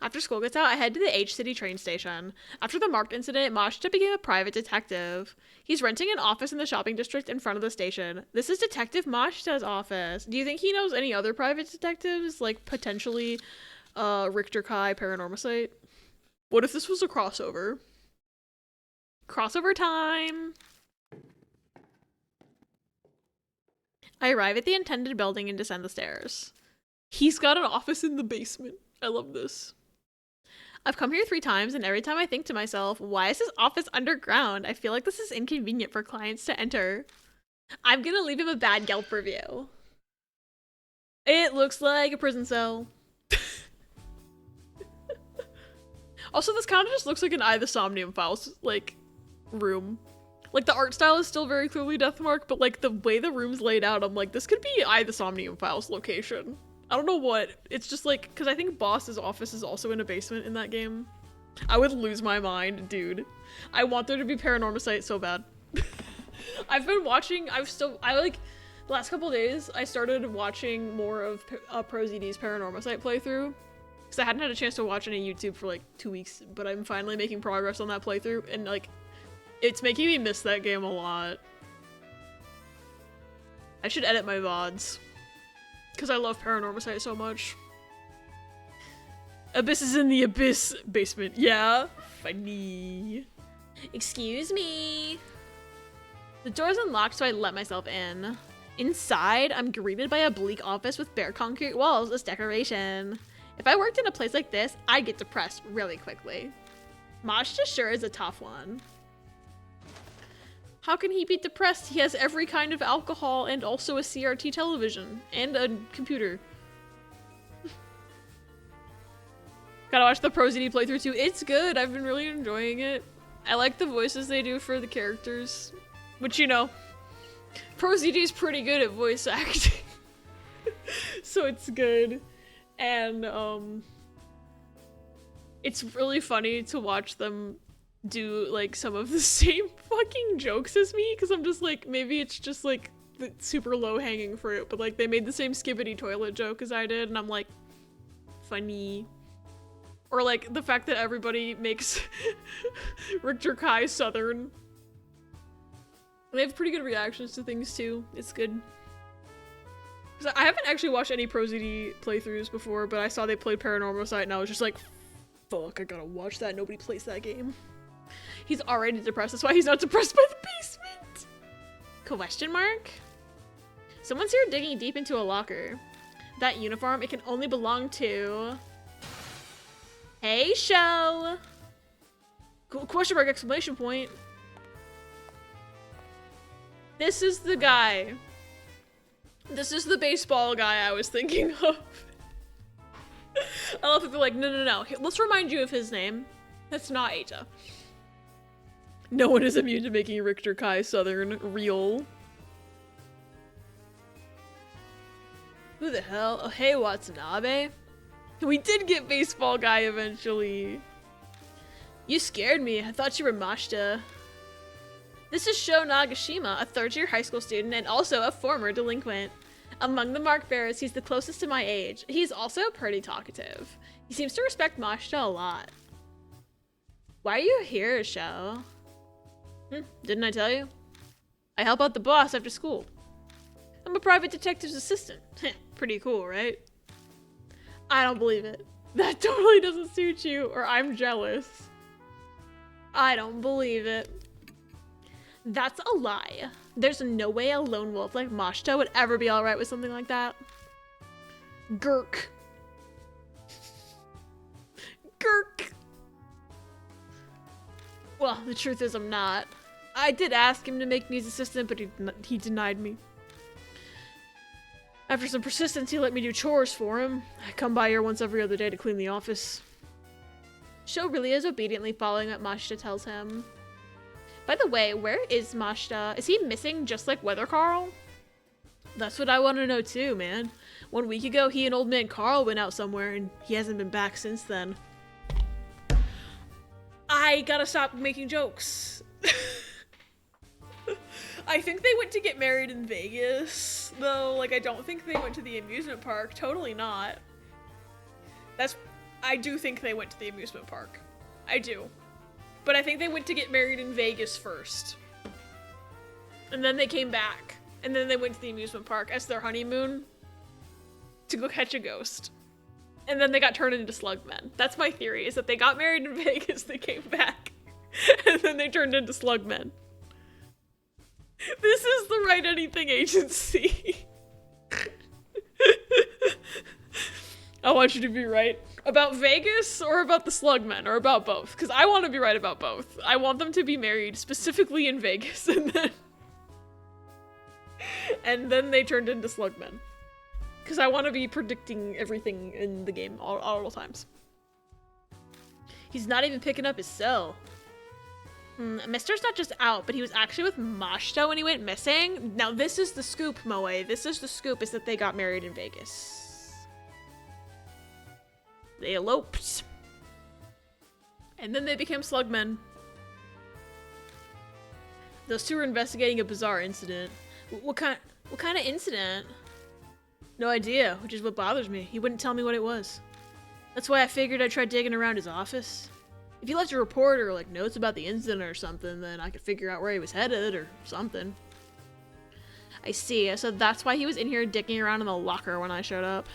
After school gets out, I head to the H-City train station. After the Marked incident, Mashita became a private detective. He's renting an office in the shopping district in front of the station. This is Detective Mashita's office. Do you think he knows any other private detectives? Like, potentially, Richter Kai, Paranormosite? What if this was a crossover? Crossover time! I arrive at the intended building and descend the stairs. He's got an office in the basement. I love this. I've come here 3 times, and every time I think to myself, why is this office underground? I feel like this is inconvenient for clients to enter. I'm gonna leave him a bad Yelp review. It looks like a prison cell. Also, this kind of just looks like an Eye the Somnium Files, like, room. Like, the art style is still very clearly Deathmark, but, like, the way the room's laid out, I'm like, this could be Eye the Somnium Files location. I don't know what. It's just like, because I think Boss's office is also in a basement in that game. I would lose my mind, dude. I want there to be Paranormosite so bad. I've been watching, the last couple days, I started watching more of ProZD's Paranormosite playthrough. Because I hadn't had a chance to watch any YouTube for like 2 weeks, but I'm finally making progress on that playthrough, and like, it's making me miss that game a lot. I should edit my VODs. Because I love Paranormal Site so much. Abyss is in the Abyss basement. Yeah. Funny. Excuse me. The door's unlocked, so I let myself in. Inside, I'm greeted by a bleak office with bare concrete walls as decoration. If I worked in a place like this, I'd get depressed really quickly. Majda sure is a tough one. How can he be depressed? He has every kind of alcohol and also a CRT television and a computer. Gotta watch the ProZD playthrough too. It's good. I've been really enjoying it. I like the voices they do for the characters. Which, you know, ProZD's pretty good at voice acting. So it's good. And, it's really funny to watch them do, like, some of the same fucking jokes as me. Because I'm just like, maybe it's just, like, the super low-hanging fruit. But, like, they made the same skibbity toilet joke as I did. And I'm like, funny. Or, like, the fact that everybody makes Richter Kai Southern. They have pretty good reactions to things, too. It's good. Because I haven't actually watched any ProZD playthroughs before, but I saw they played Paranormal Site, and I was just like, fuck, I gotta watch that. Nobody plays that game. He's already depressed. That's why he's not depressed by the basement. Question mark? Someone's here digging deep into a locker. That uniform, it can only belong to... Hey, show! Question mark, exclamation point. This is the guy. This is the baseball guy I was thinking of. I love that they're like, no. Let's remind you of his name. That's not Aita. No one is immune to making Richter Kai Southern real. Who the hell? Oh, hey, Watanabe. We did get baseball guy eventually. You scared me. I thought you were Mashita. This is Sho Nagashima, a third-year high school student and also a former delinquent. Among the mark bearers, he's the closest to my age. He's also pretty talkative. He seems to respect Mashita a lot. Why are you here, Sho? Didn't I tell you? I help out the boss after school. I'm a private detective's assistant. Pretty cool, right? I don't believe it. That totally doesn't suit you, or I'm jealous. I don't believe it. That's a lie. There's no way a lone wolf like Mashita would ever be alright with something like that. Gurk. Gurk. Well, the truth is I'm not. I did ask him to make me his assistant, but he denied me. After some persistence, he let me do chores for him. I come by here once every other day to clean the office. Sho really is obediently following what Mashita tells him. By the way, where is Mashita? Is he missing just like Weather Carl? That's what I want to know too, man. 1 week ago, he and old man Carl went out somewhere, and he hasn't been back since then. I gotta stop making jokes. I think they went to get married in Vegas, though. Like, I don't think they went to the amusement park. Totally not. I do think they went to the amusement park. I do. But I think they went to get married in Vegas first. And then they came back. And then they went to the amusement park as their honeymoon to go catch a ghost. And then they got turned into slugmen. That's my theory, is that they got married in Vegas, they came back, and then they turned into slugmen. This is the Write Anything Agency. I want you to be right about Vegas or about the slugmen or about both, because I want to be right about both. I want them to be married specifically in Vegas, and then they turned into slugmen. Because I want to be predicting everything in the game all times. He's not even picking up his cell. Mister's not just out, but he was actually with Mashita when he went missing. Now this is the scoop, Moe. This is the scoop, is that they got married in Vegas. They eloped. And then they became slugmen. Those two were investigating a bizarre incident. What kind of incident? No idea, which is what bothers me. He wouldn't tell me what it was. That's why I figured I'd try digging around his office. If he left a report or like notes about the incident or something, then I could figure out where he was headed or something. I see. So that's why he was in here dicking around in the locker when I showed up.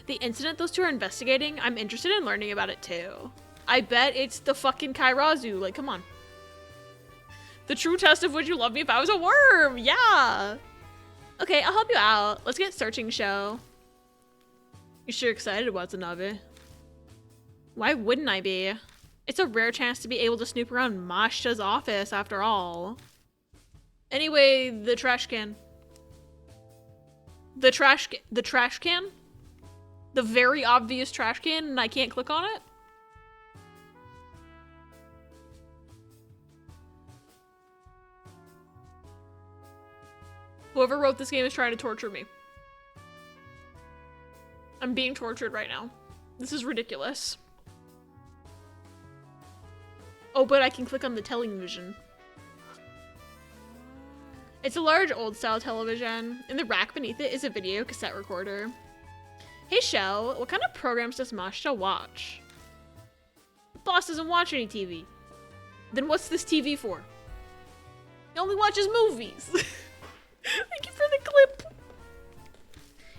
The incident those two are investigating, I'm interested in learning about it too. I bet it's the fucking Kairazu. Like, come on. The true test of would you love me if I was a worm? Yeah. Okay, I'll help you out. Let's get searching show. You sure excited, Watanabe? Why wouldn't I be? It's a rare chance to be able to snoop around Mashta's office after all. Anyway, the trash can. The trash can? The very obvious trash can and I can't click on it? Whoever wrote this game is trying to torture me. I'm being tortured right now. This is ridiculous. Oh, but I can click on the television. It's a large old-style television. In the rack beneath it is a video cassette recorder. Hey, Shell, what kind of programs does Mashta watch? The boss doesn't watch any TV. Then what's this TV for? He only watches movies. Thank you for the clip.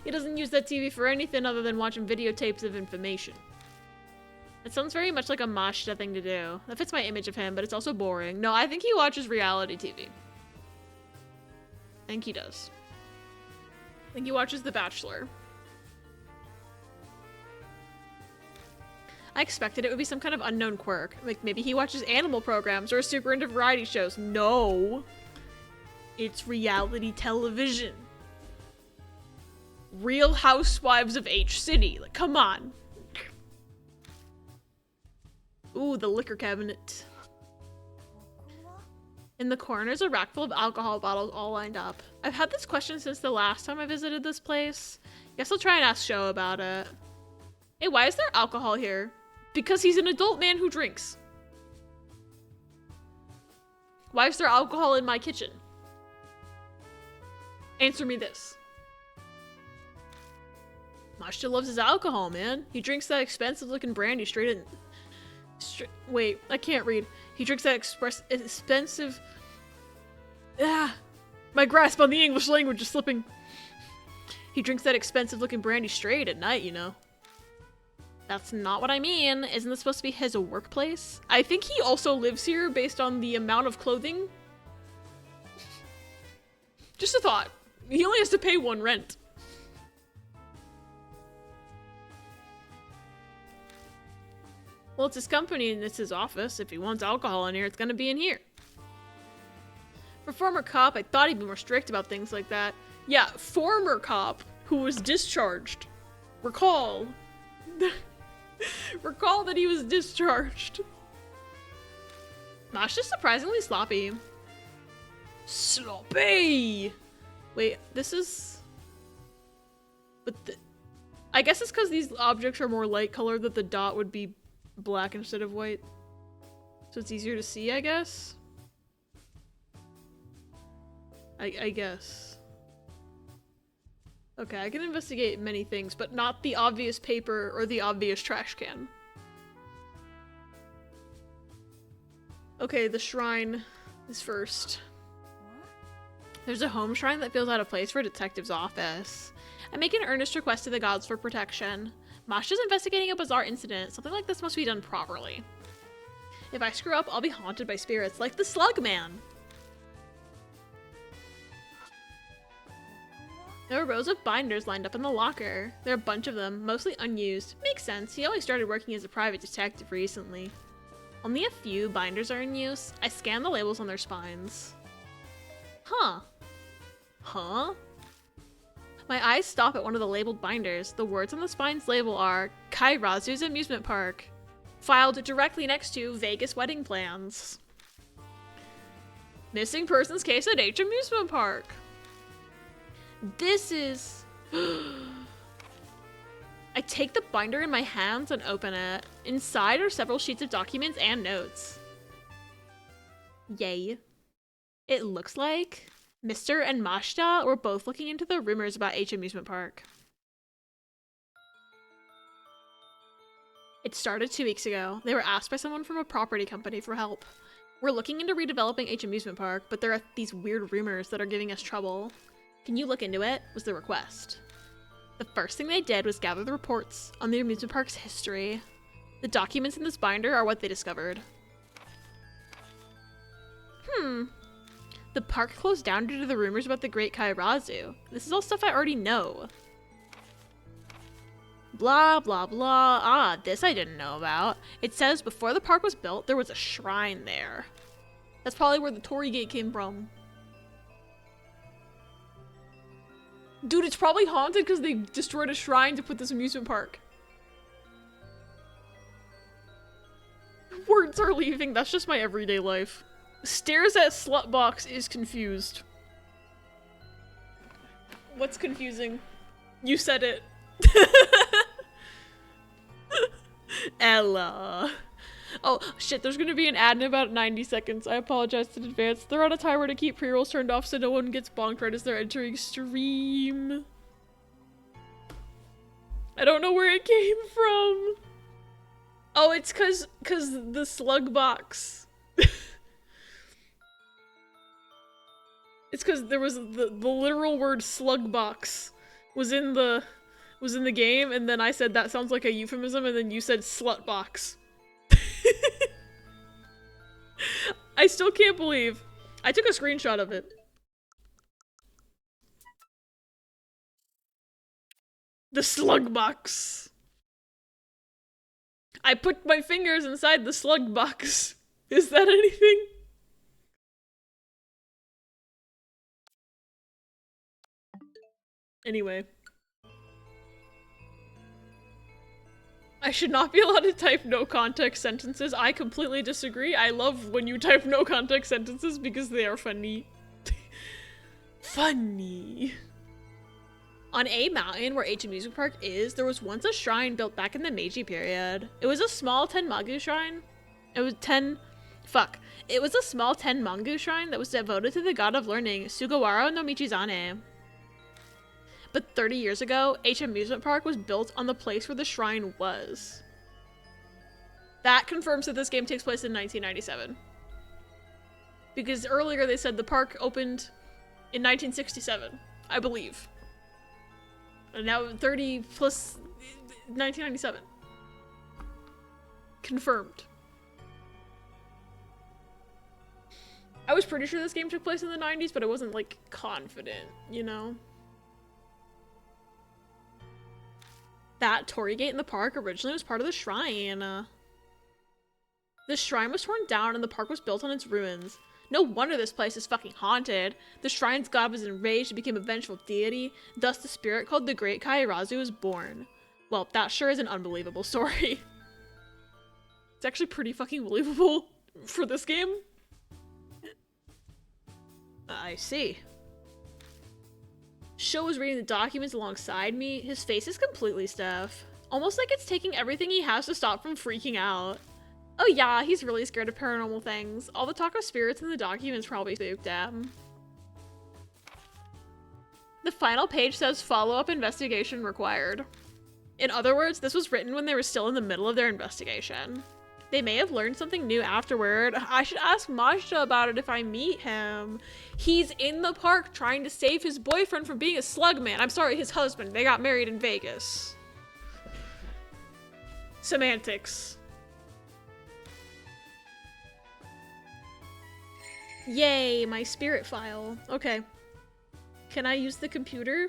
He doesn't use that TV for anything other than watching videotapes of information. It sounds very much like a Mashta thing to do. That fits my image of him, but it's also boring. No, I think he watches reality TV. I think he does. I think he watches The Bachelor. I expected it would be some kind of unknown quirk. Like maybe he watches animal programs or is super into variety shows. No. It's reality television. Real Housewives of H City. Like, come on. Ooh, the liquor cabinet. In the corner is a rack full of alcohol bottles all lined up. I've had this question since the last time I visited this place. Guess I'll try and ask Sho about it. Hey, why is there alcohol here? Because he's an adult man who drinks. Why is there alcohol in my kitchen? Answer me this. Mashta loves his alcohol, man. He drinks that expensive looking brandy straight in... Wait, I can't read. He drinks that expensive... My grasp on the English language is slipping. He drinks that expensive looking brandy straight at night, you know. That's not what I mean. Isn't this supposed to be his workplace? I think he also lives here based on the amount of clothing. Just a thought. He only has to pay one rent. Well, it's his company and it's his office. If he wants alcohol in here, it's gonna be in here. For former cop, I thought he'd be more strict about things like that. Yeah, former cop who was discharged. Recall. Recall that he was discharged. Mashta's surprisingly sloppy. Sloppy! Wait, this is... But I guess it's because these objects are more light colored that the dot would be black instead of white. So it's easier to see, I guess? I guess. Okay, I can investigate many things, but not the obvious paper or the obvious trash can. Okay, the shrine is first. There's a home shrine that feels out of place for a detective's office. I make an earnest request to the gods for protection. Mashta's investigating a bizarre incident. Something like this must be done properly. If I screw up, I'll be haunted by spirits like the SLUGMAN. There are rows of binders lined up in the locker. There are a bunch of them, mostly unused. Makes sense, he only started working as a private detective recently. Only a few binders are in use. I scan the labels on their spines. Huh. Huh? My eyes stop at one of the labeled binders. The words on the spine's label are Kairazu's Amusement Park, filed directly next to Vegas wedding plans. Missing persons case at H Amusement Park. This is... I take the binder in my hands and open it. Inside are several sheets of documents and notes. Yay. It looks like Mr. and Mashta were both looking into the rumors about H Amusement Park. It started 2 weeks ago. They were asked by someone from a property company for help. We're looking into redeveloping H Amusement Park, but there are these weird rumors that are giving us trouble. Can you look into it? Was the request. The first thing they did was gather the reports on the amusement park's history. The documents in this binder are what they discovered. The park closed down due to the rumors about the Great Kairazu. This is all stuff I already know. Blah, blah, blah. Ah, this I didn't know about. It says before the park was built, there was a shrine there. That's probably where the Torii Gate came from. Dude, it's probably haunted because they destroyed a shrine to put this amusement park. Words are leaving. That's just my everyday life. Stares at Slutbox is confused. What's confusing? You said it. Ella. Oh, shit, there's gonna be an ad in about 90 seconds. I apologize in advance. They're on a timer to keep pre-rolls turned off so no one gets bonked right as they're entering stream. I don't know where it came from. Oh, it's cause the slug box. It's cause there was the literal word slug box was in the game, and then I said that sounds like a euphemism, and then you said slut box. I still can't believe I took a screenshot of it. The slug box. I put my fingers inside the slug box. Is that anything? Anyway. I should not be allowed to type no context sentences. I completely disagree. I love when you type no context sentences because they are funny. Funny. On A Mountain, where H Amusement Park is, there was once a shrine built back in the Meiji period. It was a small Tenmagu shrine. It was a small Tenmangu shrine that was devoted to the god of learning, Sugawara no Michizane. But 30 years ago, H Amusement Park was built on the place where the shrine was. That confirms that this game takes place in 1997. Because earlier they said the park opened in 1967, I believe. And now 30 plus 1997. Confirmed. I was pretty sure this game took place in the 90s, but I wasn't, like, confident, you know? That Torii Gate in the park originally was part of the shrine. The shrine was torn down and the park was built on its ruins. No wonder this place is fucking haunted. The shrine's god was enraged and became a vengeful deity. Thus the spirit called the Great Kairazu was born. Well, that sure is an unbelievable story. It's actually pretty fucking believable for this game. I see. Sho was reading the documents alongside me. His face is completely stiff. Almost like it's taking everything he has to stop from freaking out. Oh yeah, he's really scared of paranormal things. All the talk of spirits in the documents probably spooked him. The final page says follow-up investigation required. In other words, this was written when they were still in the middle of their investigation. They may have learned something new afterward. I should ask Majda about it if I meet him. He's in the park trying to save his boyfriend from being a slugman. I'm sorry, his husband. They got married in Vegas. Semantics. Yay, my spirit file. Okay. Can I use the computer?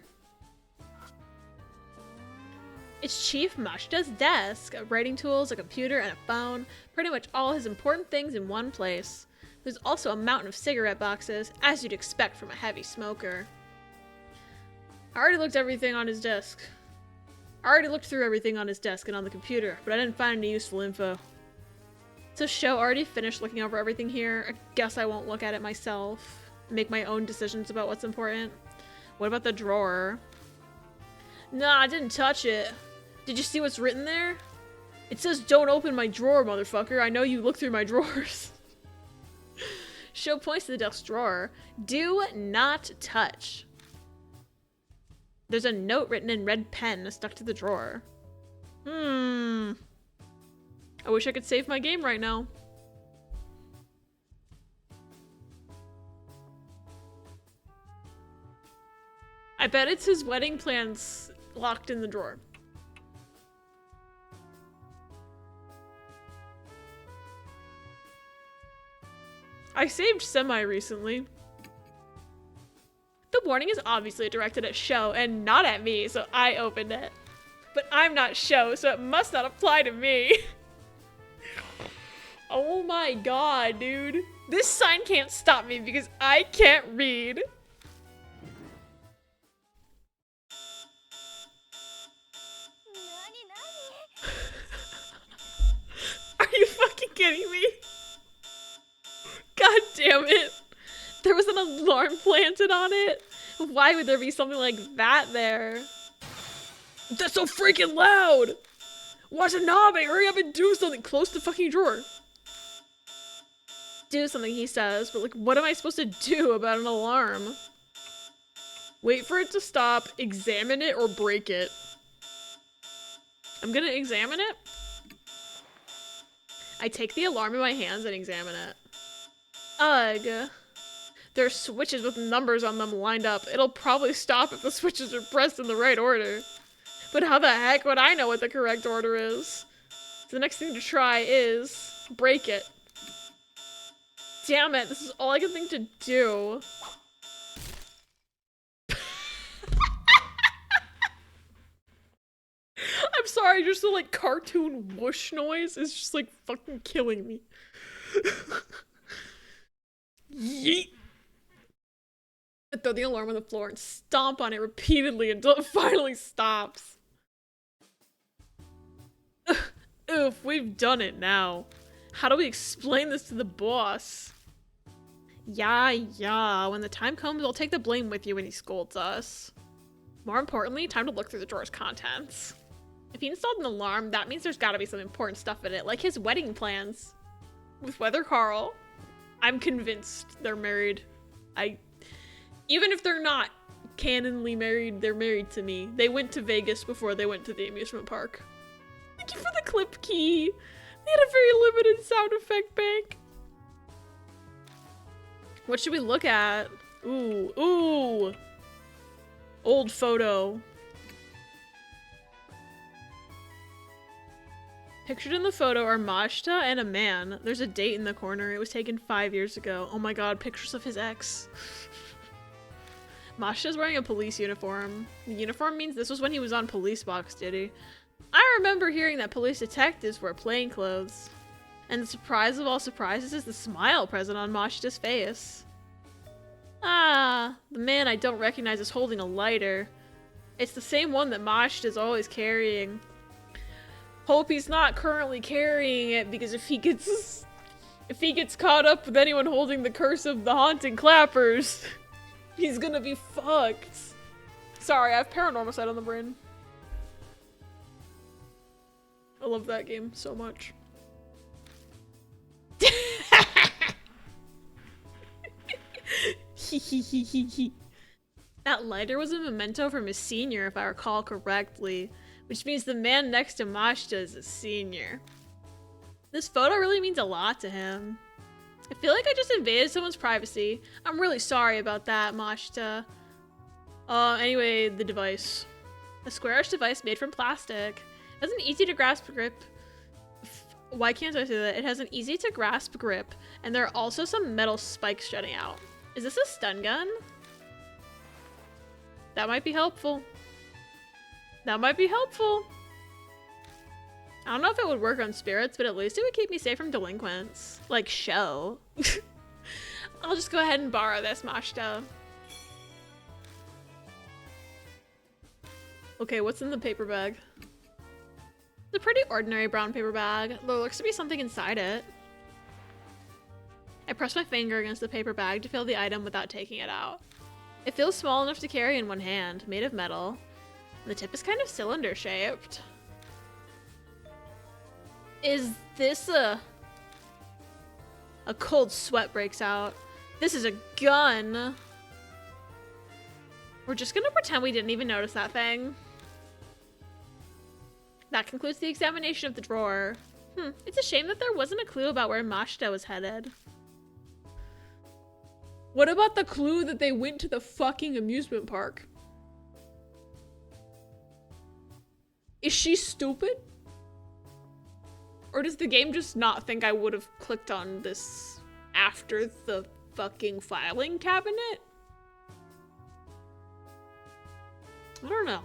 It's Chief Majda's desk. Writing tools, a computer, and a phone. Pretty much all his important things in one place. There's also a mountain of cigarette boxes, as you'd expect from a heavy smoker. I already looked through everything on his desk and on the computer, but I didn't find any useful info. So Sho already finished looking over everything here. I guess I won't look at it myself. Make my own decisions about what's important. What about the drawer? Nah, I didn't touch it. Did you see what's written there? It says don't open my drawer, motherfucker. I know you look through my drawers. Sho points to the desk drawer. Do not touch. There's a note written in red pen stuck to the drawer. I wish I could save my game right now. I bet it's his wedding plans locked in the drawer. I saved Semi recently. The warning is obviously directed at Sho and not at me, so I opened it. But I'm not Sho, so it must not apply to me. Oh my god, dude. This sign can't stop me because I can't read. Are you fucking kidding me? God damn it. There was an alarm planted on it. Why would there be something like that there? That's so freaking loud. Watanabe, hurry up and do something. Close the fucking drawer. Do something, he says, but like, what am I supposed to do about an alarm? Wait for it to stop, examine it, or break it. I'm gonna examine it. I take the alarm in my hands and examine it. Ugh. There are switches with numbers on them lined up. It'll probably stop if the switches are pressed in the right order. But how the heck would I know what the correct order is? The next thing to try is break it. Damn it, this is all I can think to do. I'm sorry, just the like cartoon whoosh noise is just like fucking killing me. Yeet. I throw the alarm on the floor and stomp on it repeatedly until it finally stops. Oof, we've done it now. How do we explain this to the boss? Yeah, when the time comes, I'll take the blame with you when he scolds us. More importantly, time to look through the drawer's contents. If he installed an alarm, that means there's gotta be some important stuff in it, like his wedding plans. With Weather Carl. I'm convinced they're married. Even if they're not canonly married, they're married to me. They went to Vegas before they went to the amusement park. Thank you for the clip key. They had a very limited sound effect bank. What should we look at? Ooh. Old photo. Pictured in the photo are Majta and a man. There's a date in the corner. It was taken 5 years ago. Oh my god, pictures of his ex. Majta's wearing a police uniform. The uniform means this was when he was on police box duty. I remember hearing that police detectives wear plain clothes. And the surprise of all surprises is the smile present on Majta's face. Ah, the man I don't recognize is holding a lighter. It's the same one that Majta's always carrying. Hope he's not currently carrying it, because if he gets caught up with anyone holding the curse of the haunting clappers, he's gonna be fucked. Sorry, I have Paranormal Sight on the brain. I love that game so much. That lighter was a memento from his senior, if I recall correctly, which means the man next to Majta is a senior. This photo really means a lot to him. I feel like I just invaded someone's privacy. I'm really sorry about that, Majta. Anyway, the device. A squarish device made from plastic. It has an easy to grasp grip. Why can't I say that? It has an easy to grasp grip, and there are also some metal spikes jutting out. Is this a stun gun? That might be helpful. That might be helpful. I don't know if it would work on spirits, but at least it would keep me safe from delinquents. Like Sho. I'll just go ahead and borrow this, Majta. Okay, what's in the paper bag? It's a pretty ordinary brown paper bag. There looks to be something inside it. I press my finger against the paper bag to feel the item without taking it out. It feels small enough to carry in one hand, made of metal. The tip is kind of cylinder shaped. Is this a cold sweat breaks out. This is a gun. We're just gonna pretend we didn't even notice that thing. That concludes the examination of the drawer. It's a shame that there wasn't a clue about where Majta was headed. What about the clue that they went to the fucking amusement park? Is she stupid? Or does the game just not think I would have clicked on this after the fucking filing cabinet? I don't know.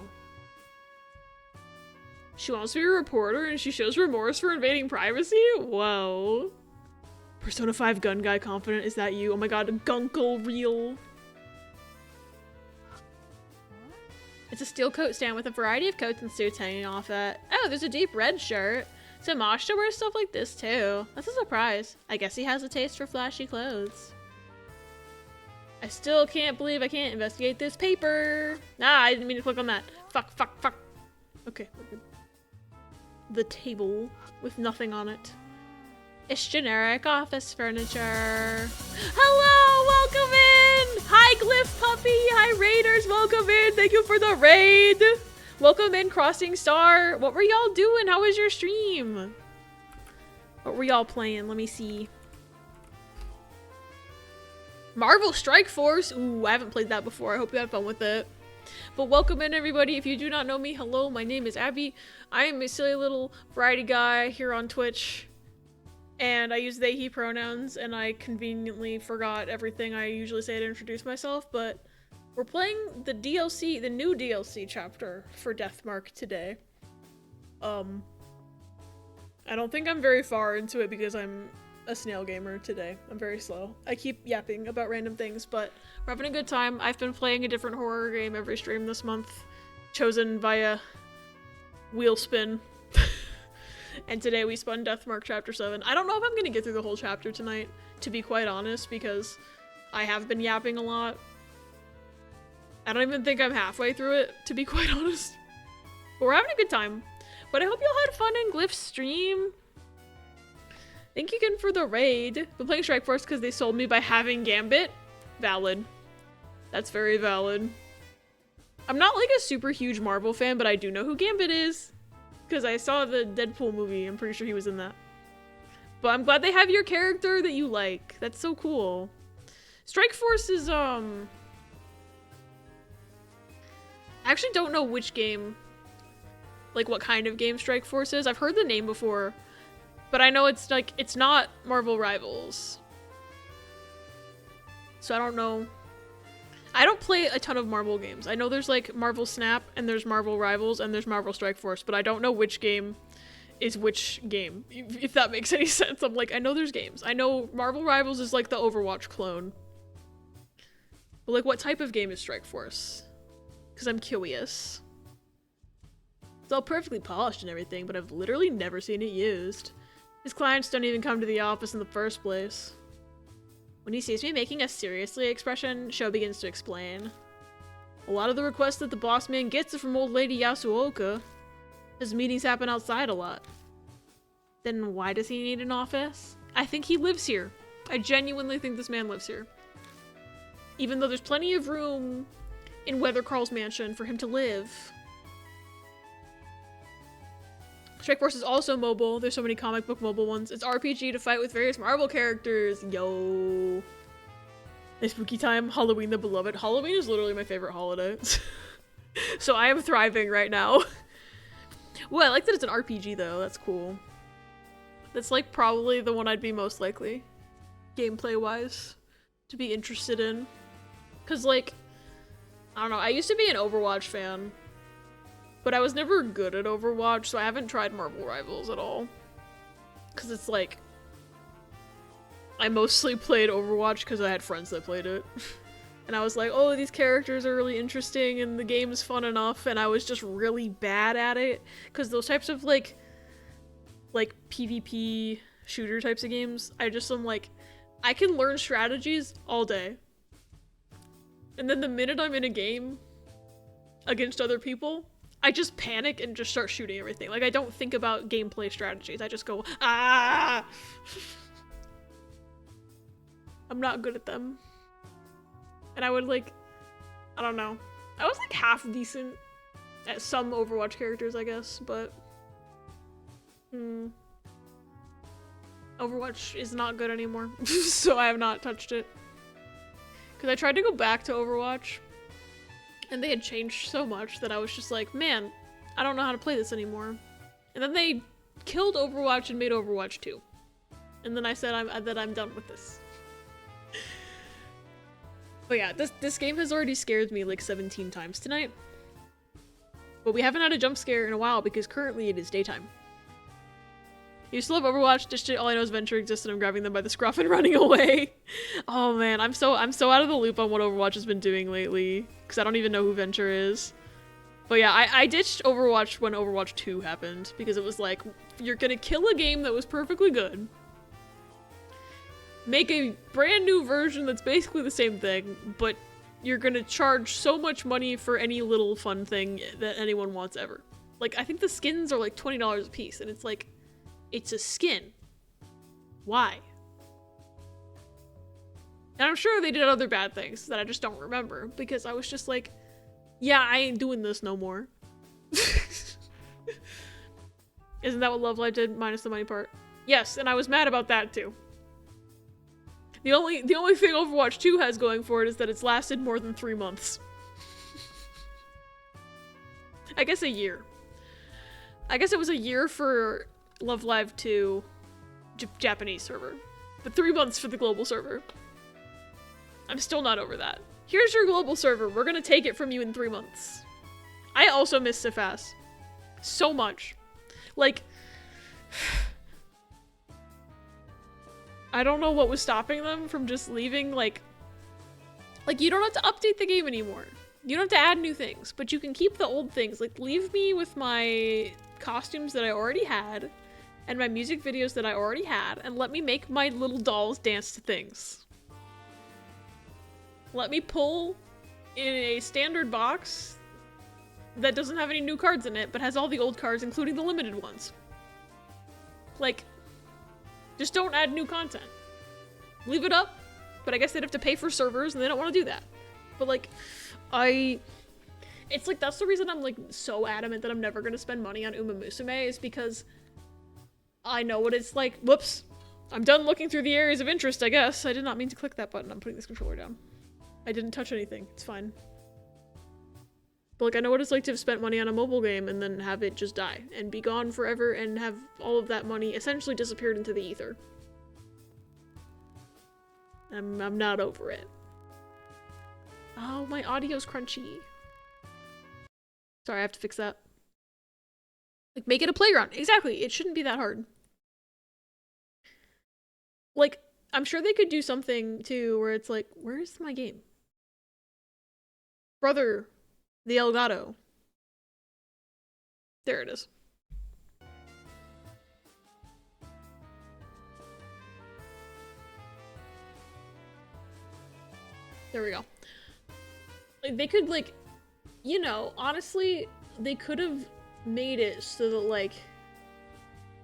She wants to be a reporter and she shows remorse for invading privacy? Whoa. Persona 5 gun guy confident, is that you? Oh my god, a gunkle reel. It's a steel coat stand with a variety of coats and suits hanging off it. Oh, there's a deep red shirt. So Mashta wears stuff like this too. That's a surprise. I guess he has a taste for flashy clothes. I still can't believe I can't investigate this paper. Nah, I didn't mean to click on that. Fuck. Okay, we're good. The table with nothing on it. It's generic office furniture. Hello, welcome in! Hi, Glyph Puppy! Hi, Raiders, welcome in! Thank you for the raid! Welcome in, Crossing Star! What were y'all doing? How was your stream? What were y'all playing? Let me see. Marvel Strike Force! Ooh, I haven't played that before. I hope you had fun with it. But welcome in, everybody. If you do not know me, hello, my name is Abby. I am a silly little variety guy here on Twitch. And I use they, he pronouns, and I conveniently forgot everything I usually say to introduce myself, but we're playing the DLC, the new DLC chapter for Deathmark today. I don't think I'm very far into it because I'm a snail gamer today. I'm very slow. I keep yapping about random things, but we're having a good time. I've been playing a different horror game every stream this month, chosen via wheel spin. And today we spun Deathmark Chapter 7. I don't know if I'm gonna get through the whole chapter tonight, to be quite honest, because I have been yapping a lot. I don't even think I'm halfway through it, to be quite honest. But we're having a good time. But I hope y'all had fun in Glyph's stream. Thank you again for the raid. Been playing Strike Force because they sold me by having Gambit. Valid. That's very valid. I'm not like a super huge Marvel fan, but I do know who Gambit is. Because I saw the Deadpool movie. I'm pretty sure he was in that. But I'm glad they have your character that you like. That's so cool. Strike Force is, I actually don't know which game, like what kind of game Strike Force is. I've heard the name before, but I know it's like, it's not Marvel Rivals. So I don't know. I don't play a ton of Marvel games. I know there's like Marvel Snap and there's Marvel Rivals and there's Marvel Strike Force, but I don't know which game is which game, if that makes any sense. I'm like, I know there's games. I know Marvel Rivals is like the Overwatch clone. But like, what type of game is Strike Force? Because I'm curious. It's all perfectly polished and everything, but I've literally never seen it used. His clients don't even come to the office in the first place. When he sees me making a seriously expression, Sho begins to explain. A lot of the requests that the boss man gets are from old lady Yasuoka. His meetings happen outside a lot. Then why does he need an office? I think he lives here. I genuinely think this man lives here. Even though there's plenty of room in Weathercarl's mansion for him to live. Strike Force is also mobile. There's so many comic book mobile ones. It's RPG to fight with various Marvel characters. Yo. A spooky time. Halloween the beloved. Halloween is literally my favorite holiday. So I am thriving right now. Well, I like that it's an RPG though. That's cool. That's like probably the one I'd be most likely, gameplay wise, to be interested in. Cause like, I don't know, I used to be an Overwatch fan. But I was never good at Overwatch, so I haven't tried Marvel Rivals at all. Because it's like, I mostly played Overwatch because I had friends that played it. And I was like, oh, these characters are really interesting and the game's fun enough, and I was just really bad at it. Because those types of like PvP shooter types of games, I just am like, I can learn strategies all day. And then the minute I'm in a game against other people, I just panic and just start shooting everything. Like, I don't think about gameplay strategies. I just go, ah! I'm not good at them. And I would, like, I don't know. I was, like, half decent at some Overwatch characters, I guess, but... Overwatch is not good anymore, so I have not touched it. Because I tried to go back to Overwatch, and they had changed so much that I was just like, man, I don't know how to play this anymore. And then they killed Overwatch and made Overwatch 2. And then I said I'm done with this. But yeah, this game has already scared me like 17 times tonight. But we haven't had a jump scare in a while because currently it is daytime. You still have Overwatch, just all I know is Venture exists and I'm grabbing them by the scruff and running away. Oh man, I'm so out of the loop on what Overwatch has been doing lately. Because I don't even know who Venture is. But yeah, I ditched Overwatch when Overwatch 2 happened. Because it was like, you're gonna kill a game that was perfectly good. Make a brand new version that's basically the same thing, but you're gonna charge so much money for any little fun thing that anyone wants ever. Like, I think the skins are like $20 a piece, and it's like, it's a skin. Why? And I'm sure they did other bad things that I just don't remember, because I was just like, yeah, I ain't doing this no more. Isn't that what Love Live did, minus the money part? Yes, and I was mad about that too. The only thing Overwatch 2 has going for it is that it's lasted more than 3 months. I guess a year. I guess it was a year for Love Live 2 Japanese server, but 3 months for the global server. I'm still not over that. Here's your global server. We're gonna take it from you in 3 months. I also miss Sifas. So much. Like, I don't know what was stopping them from just leaving, like you don't have to update the game anymore. You don't have to add new things, but you can keep the old things. Like, leave me with my costumes that I already had and my music videos that I already had, and let me make my little dolls dance to things. Let me pull in a standard box that doesn't have any new cards in it, but has all the old cards, including the limited ones. Like, just don't add new content. Leave it up, but I guess they'd have to pay for servers, and they don't want to do that. But, like, it's like, that's the reason I'm, like, so adamant that I'm never gonna spend money on Uma Musume, is because I know what it's like. Whoops. I'm done looking through the areas of interest, I guess. I did not mean to click that button. I'm putting this controller down. I didn't touch anything. It's fine. But, like, I know what it's like to have spent money on a mobile game and then have it just die and be gone forever and have all of that money essentially disappeared into the ether. I'm not over it. Oh, my audio's crunchy. Sorry, I have to fix that. Like, make it a playground. Exactly. It shouldn't be that hard. Like, I'm sure they could do something, too, where it's like, where's my game? Brother, the Elgato. There it is. There we go. Like, they could, like, you know, honestly, they could have made it so that, like,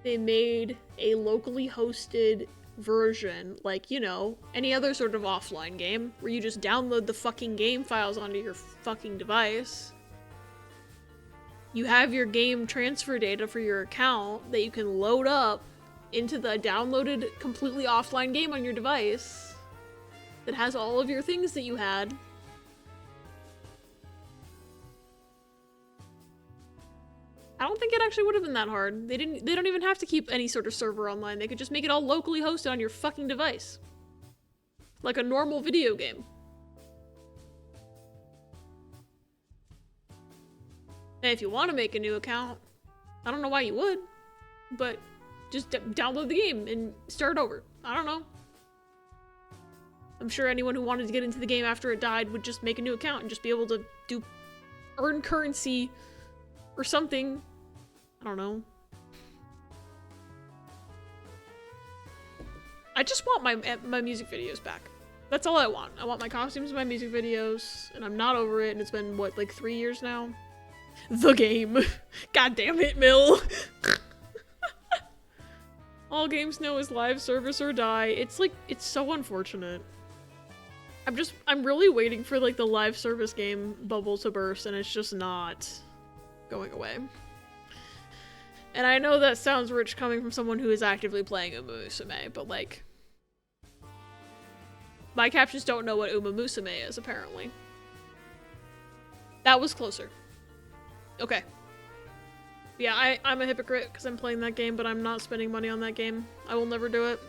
they made a locally hosted version, like, you know, any other sort of offline game, where you just download the fucking game files onto your fucking device. You have your game transfer data for your account that you can load up into the downloaded completely offline game on your device that has all of your things that you had. I don't think it actually would have been that hard. They don't even have to keep any sort of server online. They could just make it all locally hosted on your fucking device. Like a normal video game. And if you want to make a new account, I don't know why you would, but just download the game and start over. I don't know. I'm sure anyone who wanted to get into the game after it died would just make a new account and just be able to earn currency or something. I don't know. I just want my music videos back. That's all I want. I want my costumes and my music videos, and I'm not over it, and it's been, what, like 3 years now? The game. God damn it, Mill. All games know is live service or die. It's like, it's so unfortunate. I'm really waiting for, like, the live service game bubble to burst, and it's just not going away. And I know that sounds rich coming from someone who is actively playing Uma Musume, but, like, my captions don't know what Uma Musume is, apparently. That was closer. Okay. Yeah, I'm a hypocrite because I'm playing that game, but I'm not spending money on that game. I will never do it.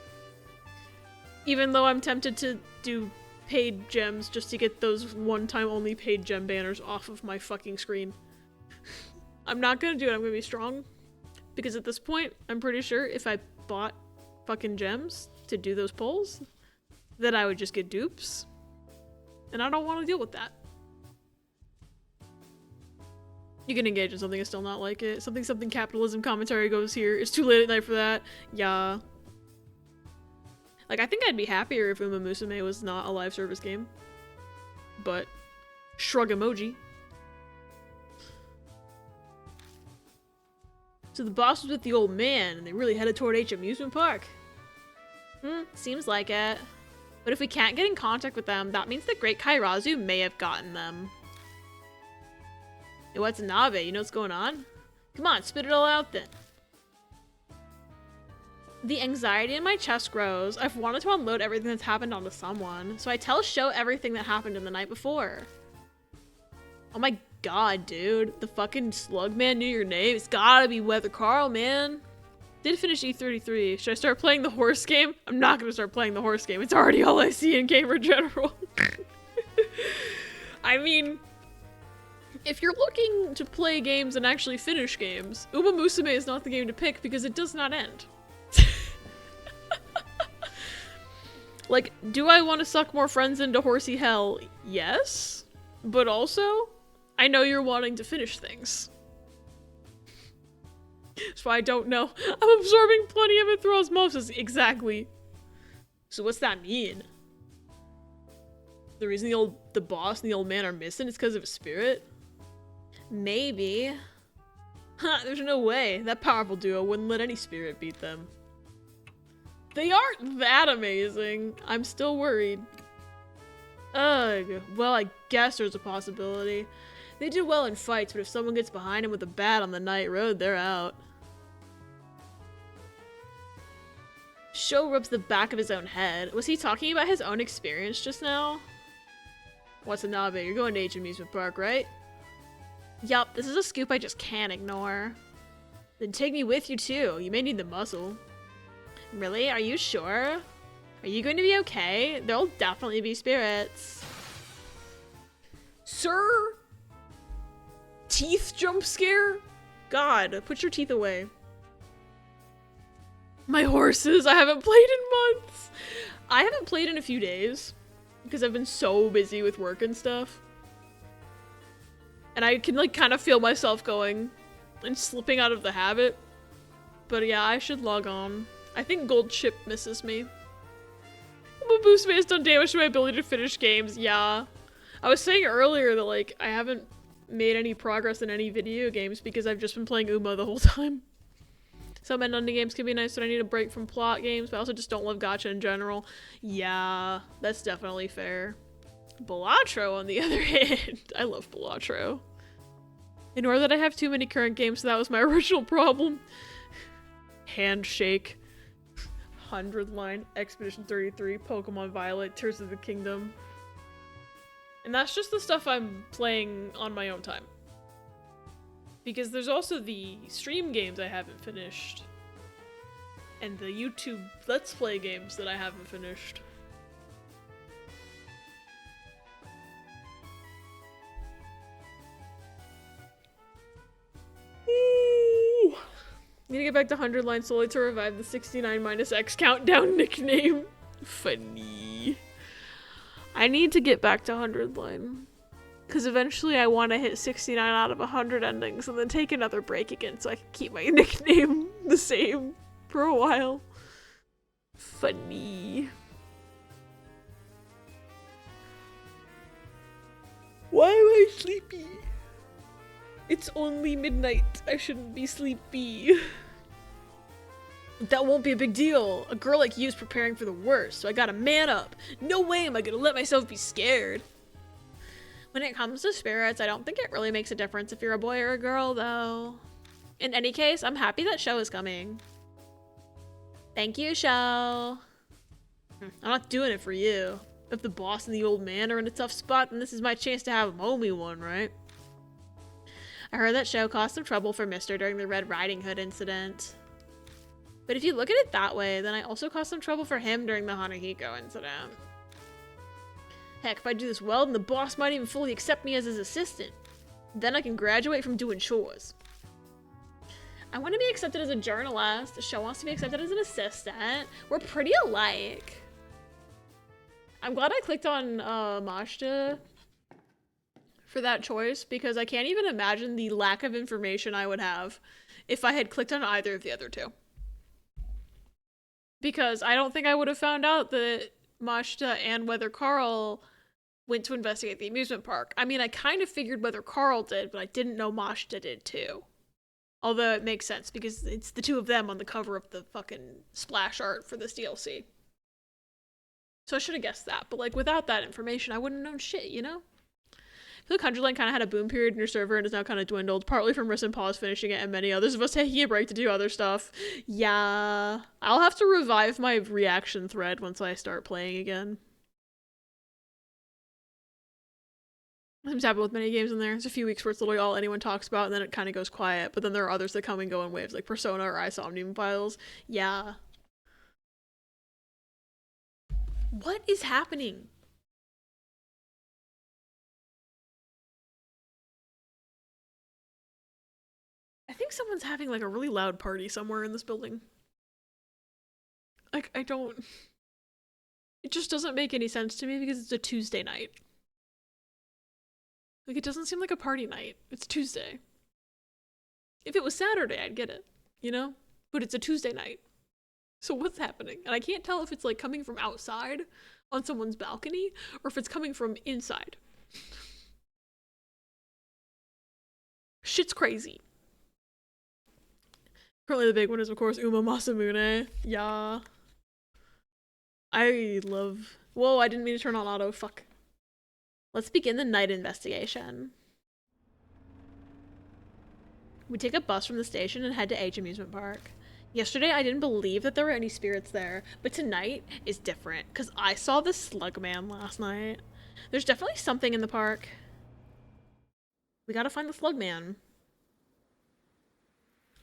Even though I'm tempted to do paid gems just to get those one-time only paid gem banners off of my fucking screen. I'm not gonna do it. I'm gonna be strong. Because at this point, I'm pretty sure if I bought fucking gems to do those polls, that I would just get dupes. And I don't want to deal with that. You can engage in something and still not like it. Something capitalism commentary goes here. It's too late at night for that. Yeah. Like, I think I'd be happier if Uma Musume was not a live service game. But, shrug emoji. So the boss was with the old man, and they really headed toward H Amusement Park. Seems like it. But if we can't get in contact with them, that means the Great Kairazu may have gotten them. Hey, what's Nabe? You know what's going on? Come on, spit it all out then. The anxiety in my chest grows. I've wanted to unload everything that's happened onto someone, so I tell Sho everything that happened in the night before. Oh my god, dude. The fucking Slugman knew your name. It's gotta be Weather Carl, man. Did finish E33. Should I start playing the horse game? I'm not gonna start playing the horse game. It's already all I see in Gamer General. I mean, if you're looking to play games and actually finish games, Uma Musume is not the game to pick because it does not end. Like, do I want to suck more friends into horsey hell? Yes. But also, I know you're wanting to finish things. That's why I don't know. I'm absorbing plenty of it through osmosis. Exactly. So what's that mean? The reason the boss and the old man are missing is because of a spirit? Maybe. There's no way. That powerful duo wouldn't let any spirit beat them. They aren't that amazing. I'm still worried. Ugh. Well, I guess there's a possibility. They do well in fights, but if someone gets behind them with a bat on the night road, they're out. Sho rubs the back of his own head. Was he talking about his own experience just now? What's a Nabe? You're going to H Amusement Park, right? Yup, this is a scoop I just can't ignore. Then take me with you too. You may need the muscle. Really? Are you sure? Are you going to be okay? There'll definitely be spirits. Sir? Teeth jump scare? God, put your teeth away. My horses, I haven't played in months. I haven't played in a few days because I've been so busy with work and stuff. And I can like kind of feel myself going and slipping out of the habit. But yeah, I should log on. I think Gold Chip misses me. My boost has done damage to my ability to finish games. Yeah. I was saying earlier that like I haven't made any progress in any video games because I've just been playing Uma the whole time. Some ending games can be nice, but I need a break from plot games, but I also just don't love gacha in general. Yeah, that's definitely fair. Balatro, on the other hand. I love Balatro. Ignore that I have too many current games, so that was my original problem. Handshake. 100 line, Expedition 33, Pokemon Violet, Tears of the Kingdom. And that's just the stuff I'm playing on my own time. Because there's also the stream games I haven't finished. And the YouTube Let's Play games that I haven't finished. Ooh. I'm gonna get back to 100 line slowly to revive the 69 minus X countdown nickname. Funny. I need to get back to 100 line. Because eventually I want to hit 69 out of 100 endings and then take another break again so I can keep my nickname the same for a while. Funny. Why am I sleepy? It's only midnight. I shouldn't be sleepy. That won't be a big deal. A girl like you is preparing for the worst, so I gotta man up. No way am I gonna let myself be scared. When it comes to spirits, I don't think it really makes a difference if you're a boy or a girl, though. In any case, I'm happy that Sho is coming. Thank you, Sho. I'm not doing it for you. If the boss and the old man are in a tough spot, then this is my chance to have a mommy one, right? I heard that show caused some trouble for Mister during the Red Riding Hood incident. But if you look at it that way, then I also caused some trouble for him during the Hanahiko incident. Heck, if I do this well, then the boss might even fully accept me as his assistant. Then I can graduate from doing chores. I want to be accepted as a journalist. Sho wants to be accepted as an assistant. We're pretty alike. I'm glad I clicked on Mashta for that choice, because I can't even imagine the lack of information I would have if I had clicked on either of the other two. Because I don't think I would have found out that Mashta and whether Carl went to investigate the amusement park. I mean, I kind of figured whether Carl did, but I didn't know Mashta did too. Although it makes sense because it's the two of them on the cover of the fucking splash art for this DLC. So I should have guessed that, but like without that information, I wouldn't have known shit, you know? I feel like 100 kind of had a boom period in your server and is now kind of dwindled, partly from Riss and Paws finishing it and many others of us taking a break to do other stuff. Yeah. I'll have to revive my reaction thread once I start playing again. Sometimes happen with many games in there. There's a few weeks where it's literally all anyone talks about and then it kind of goes quiet, but then there are others that come and go in waves, like Persona or Isomnium Files. Yeah. What is happening? I think someone's having like a really loud party somewhere in this building. Like, I don't... It just doesn't make any sense to me because it's a Tuesday night. Like, it doesn't seem like a party night. It's Tuesday. If it was Saturday, I'd get it, you know? But it's a Tuesday night. So what's happening? And I can't tell if it's like coming from outside on someone's balcony or if it's coming from inside. Shit's crazy. Currently the big one is of course Uma Masamune. Yeah. I love... Whoa, I didn't mean to turn on auto. Fuck. Let's begin the night investigation. We take a bus from the station and head to H Amusement Park. Yesterday, I didn't believe that there were any spirits there, but tonight is different, because I saw the SLUGMAN last night. There's definitely something in the park. We gotta find the SLUGMAN.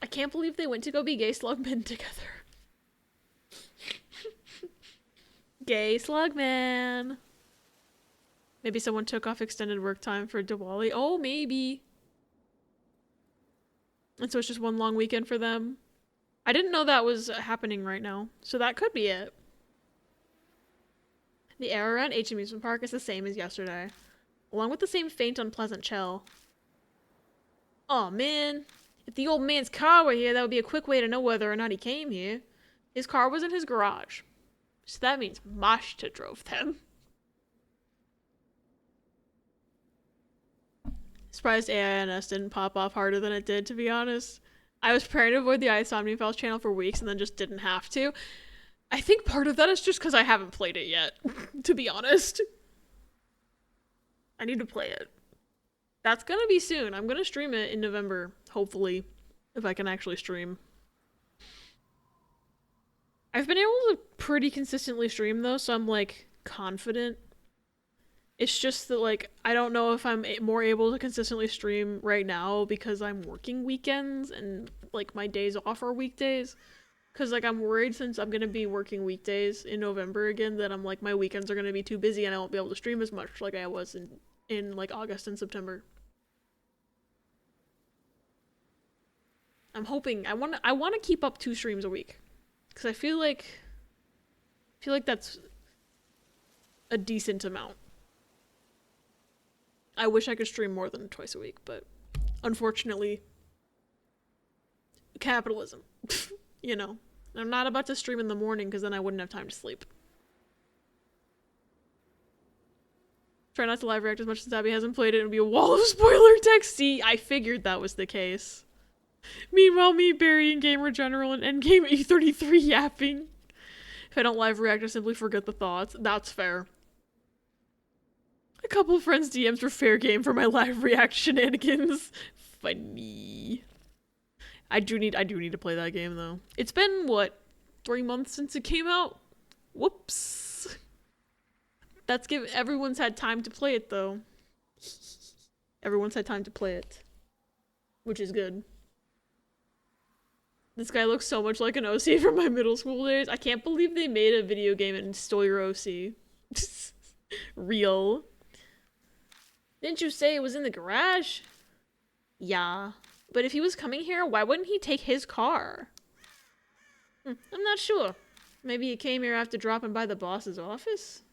I can't believe they went to go be gay SLUGMAN together. Gay SLUGMAN. Maybe someone took off extended work time for Diwali. Oh, maybe. And so it's just one long weekend for them. I didn't know that was happening right now, so that could be it. The air around H Amusement Park is the same as yesterday, along with the same faint, unpleasant chill. Aw, man. If the old man's car were here, that would be a quick way to know whether or not he came here. His car was in his garage, so that means Mashta drove them. Surprised AINS didn't pop off harder than it did, to be honest. I was preparing to avoid the Isomnium Files channel for weeks and then just didn't have to. I think part of that is just because I haven't played it yet, to be honest. I need to play it. That's gonna be soon. I'm gonna stream it in November, hopefully, if I can actually stream. I've been able to pretty consistently stream though, so I'm like confident. It's just that like I don't know if I'm more able to consistently stream right now because I'm working weekends and like my days off are weekdays. Cause like I'm worried since I'm gonna be working weekdays in November again that I'm like my weekends are gonna be too busy and I won't be able to stream as much like I was in like August and September. I'm hoping I want to keep up 2 streams a week because I feel like that's a decent amount. I wish I could stream more than twice a week, but unfortunately, capitalism, you know. I'm not about to stream in the morning because then I wouldn't have time to sleep. Try not to live react as much as Abby hasn't played it. It'll be a wall of spoiler text. See, I figured that was the case. Meanwhile, me, Barry, and Gamer General and Endgame E33 yapping. If I don't live react, I simply forget the thoughts. That's fair. A couple of friends' DMs were fair game for my live react shenanigans. Funny. I do need to play that game though. It's been what, 3 months since it came out? Whoops. Everyone's had time to play it though. Everyone's had time to play it. which is good. This guy looks so much like an OC from my middle school days. I can't believe they made a video game and stole your OC. Real. Didn't you say it was in the garage? Yeah. But if he was coming here, why wouldn't he take his car? I'm not sure. Maybe he came here after dropping by the boss's office?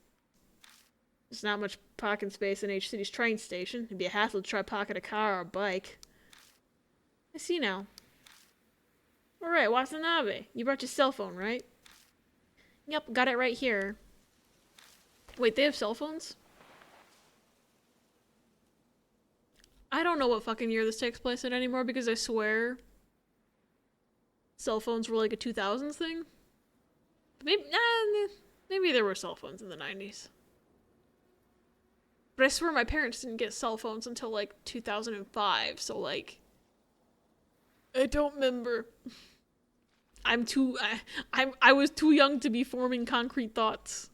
There's not much parking space in H City's train station. It'd be a hassle to try parking a car or a bike. I see now. Alright, Watanabe. You brought your cell phone, right? Yep, got it right here. Wait, they have cell phones? I don't know what fucking year this takes place in anymore because I swear cell phones were like a 2000s thing. Maybe there were cell phones in the 90s. But I swear my parents didn't get cell phones until like 2005, so like I don't remember. I was too young to be forming concrete thoughts.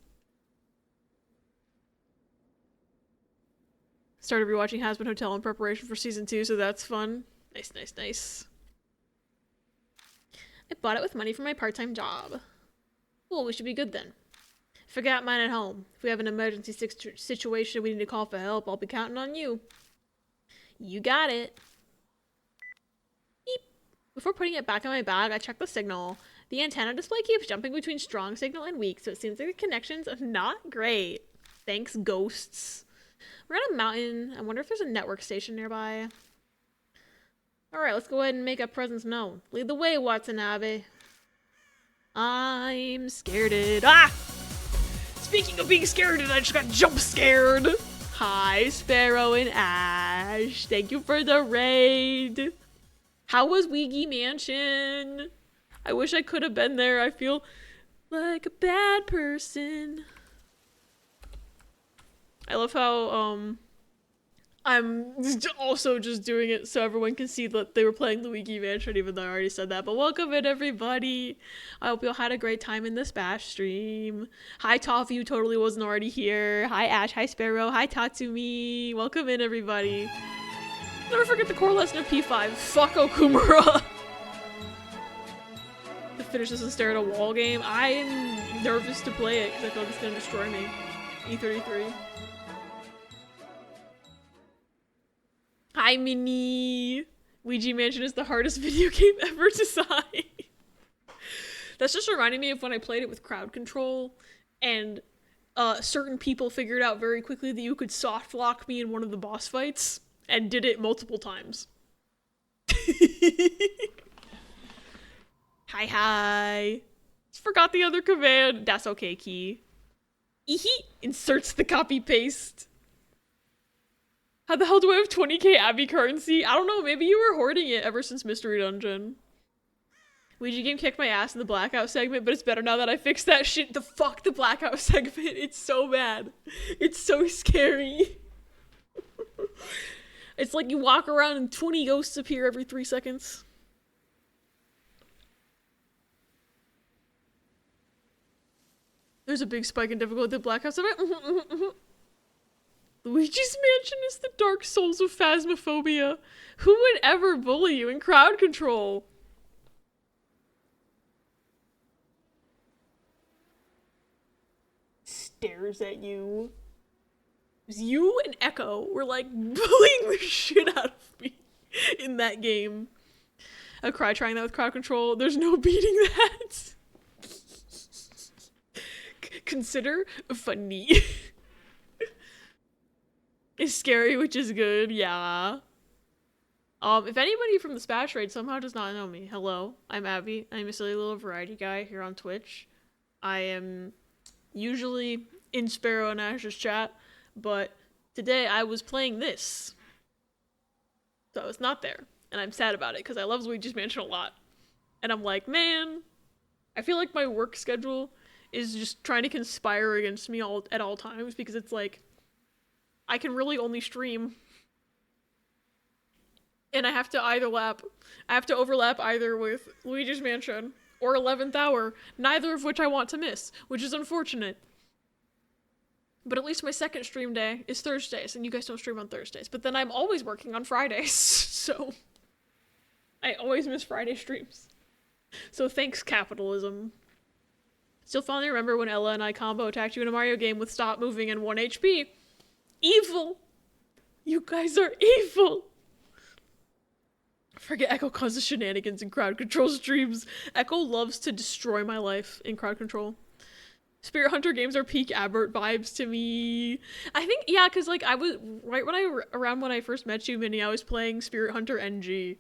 Started rewatching Hazbin Hotel in preparation for season 2, so that's fun. Nice, nice, nice. I bought it with money from my part-time job. Well, we should be good then. Forgot mine at home. If we have an emergency situation we need to call for help, I'll be counting on you. You got it. Beep. Before putting it back in my bag, I checked the signal. The antenna display keeps jumping between strong signal and weak, so it seems like the connection's not great. Thanks, ghosts. We're on a mountain. I wonder if there's a network station nearby. Alright, let's go ahead and make our presence known. Lead the way, Watanabe. I'm scared. Ah! Speaking of being scared, I just got jump scared. Hi, Sparrow and Ash. Thank you for the raid. How was Ouija Mansion? I wish I could have been there. I feel like a bad person. I love how, I'm also just doing it so everyone can see that they were playing Luigi Mansion, even though I already said that. But welcome in, everybody. I hope you all had a great time in this bash stream. Hi, Toffee, who totally wasn't already here. Hi, Ash. Hi, Sparrow. Hi, Tatsumi. Welcome in, everybody. Never forget the core lesson of P5. Fuck Okumura. To finish this and stare at a wall game, I'm nervous to play it because I feel like it's going to destroy me. E33. Hi, Minnie. Ouija Mansion is the hardest video game ever designed. That's just reminding me of when I played it with crowd control, and certain people figured out very quickly that you could soft lock me in one of the boss fights, and did it multiple times. Hi, hi. Just forgot the other command. That's okay, Key. Eehee. Inserts the copy paste. How the hell do I have 20k Abby currency? I don't know, maybe you were hoarding it ever since Mystery Dungeon. Ouija game kicked my ass in the Blackout segment, but it's better now that I fixed that shit. The fuck, the Blackout segment, it's so bad. It's so scary. It's like you walk around and 20 ghosts appear every 3 seconds. There's a big spike in difficulty with the Blackout segment. Luigi's Mansion is the Dark Souls of Phasmophobia. Who would ever bully you in crowd control? Stares at you. It was you and Echo were like bullying the shit out of me in that game. I cry trying that with crowd control. There's no beating that. Consider funny. It's scary, which is good, yeah. If anybody from the Spash Raid somehow does not know me, hello, I'm Abby. I'm a silly little variety guy here on Twitch. I am usually in Sparrow and Ash's chat, but today I was playing this. So I was not there, and I'm sad about it, because I love Luigi's Mansion a lot. And I'm like, man, I feel like my work schedule is just trying to conspire against me at all times, because it's like, I can really only stream. And I have to overlap either with Luigi's Mansion or 11th Hour, neither of which I want to miss, which is unfortunate. But at least my second stream day is Thursdays, and you guys don't stream on Thursdays. But then I'm always working on Fridays, so I always miss Friday streams. So thanks, capitalism. Still fondly remember when Ella and I combo attacked you in a Mario game with stop moving and 1 HP. Evil! You guys are evil! Forget Echo causes shenanigans in crowd control streams. Echo loves to destroy my life in crowd control. Spirit Hunter games are peak Abert vibes to me. I think, yeah, because like I was, around when I first met you, Minnie, I was playing Spirit Hunter NG.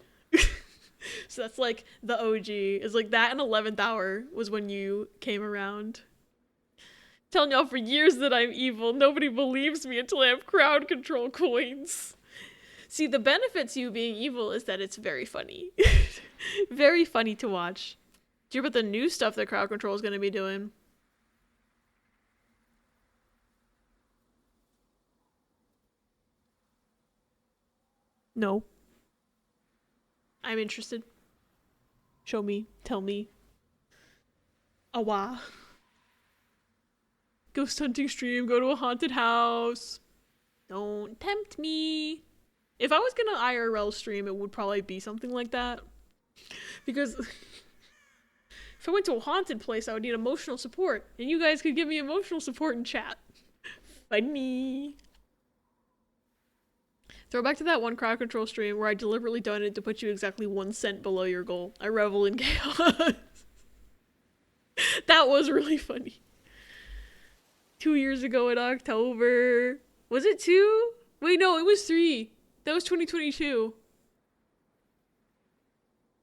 So that's like the OG. It's like that and 11th Hour was when you came around. Telling y'all for years that I'm evil. Nobody believes me until I have crowd control coins. See, the benefit to you being evil is that it's very funny. Very funny to watch. Do you hear about the new stuff that crowd control is going to be doing? No. I'm interested. Show me. Tell me. Awa. Ghost hunting stream. Go to a haunted house. Don't tempt me. If I was gonna IRL stream, it would probably be something like that. Because if I went to a haunted place, I would need emotional support. And you guys could give me emotional support in chat. Funny. Throw back to that one crowd control stream where I deliberately donated to put you exactly 1 cent below your goal. I revel in chaos. That was really funny. 2 years ago in October. Was it 2? Wait, no, it was 3. That was 2022.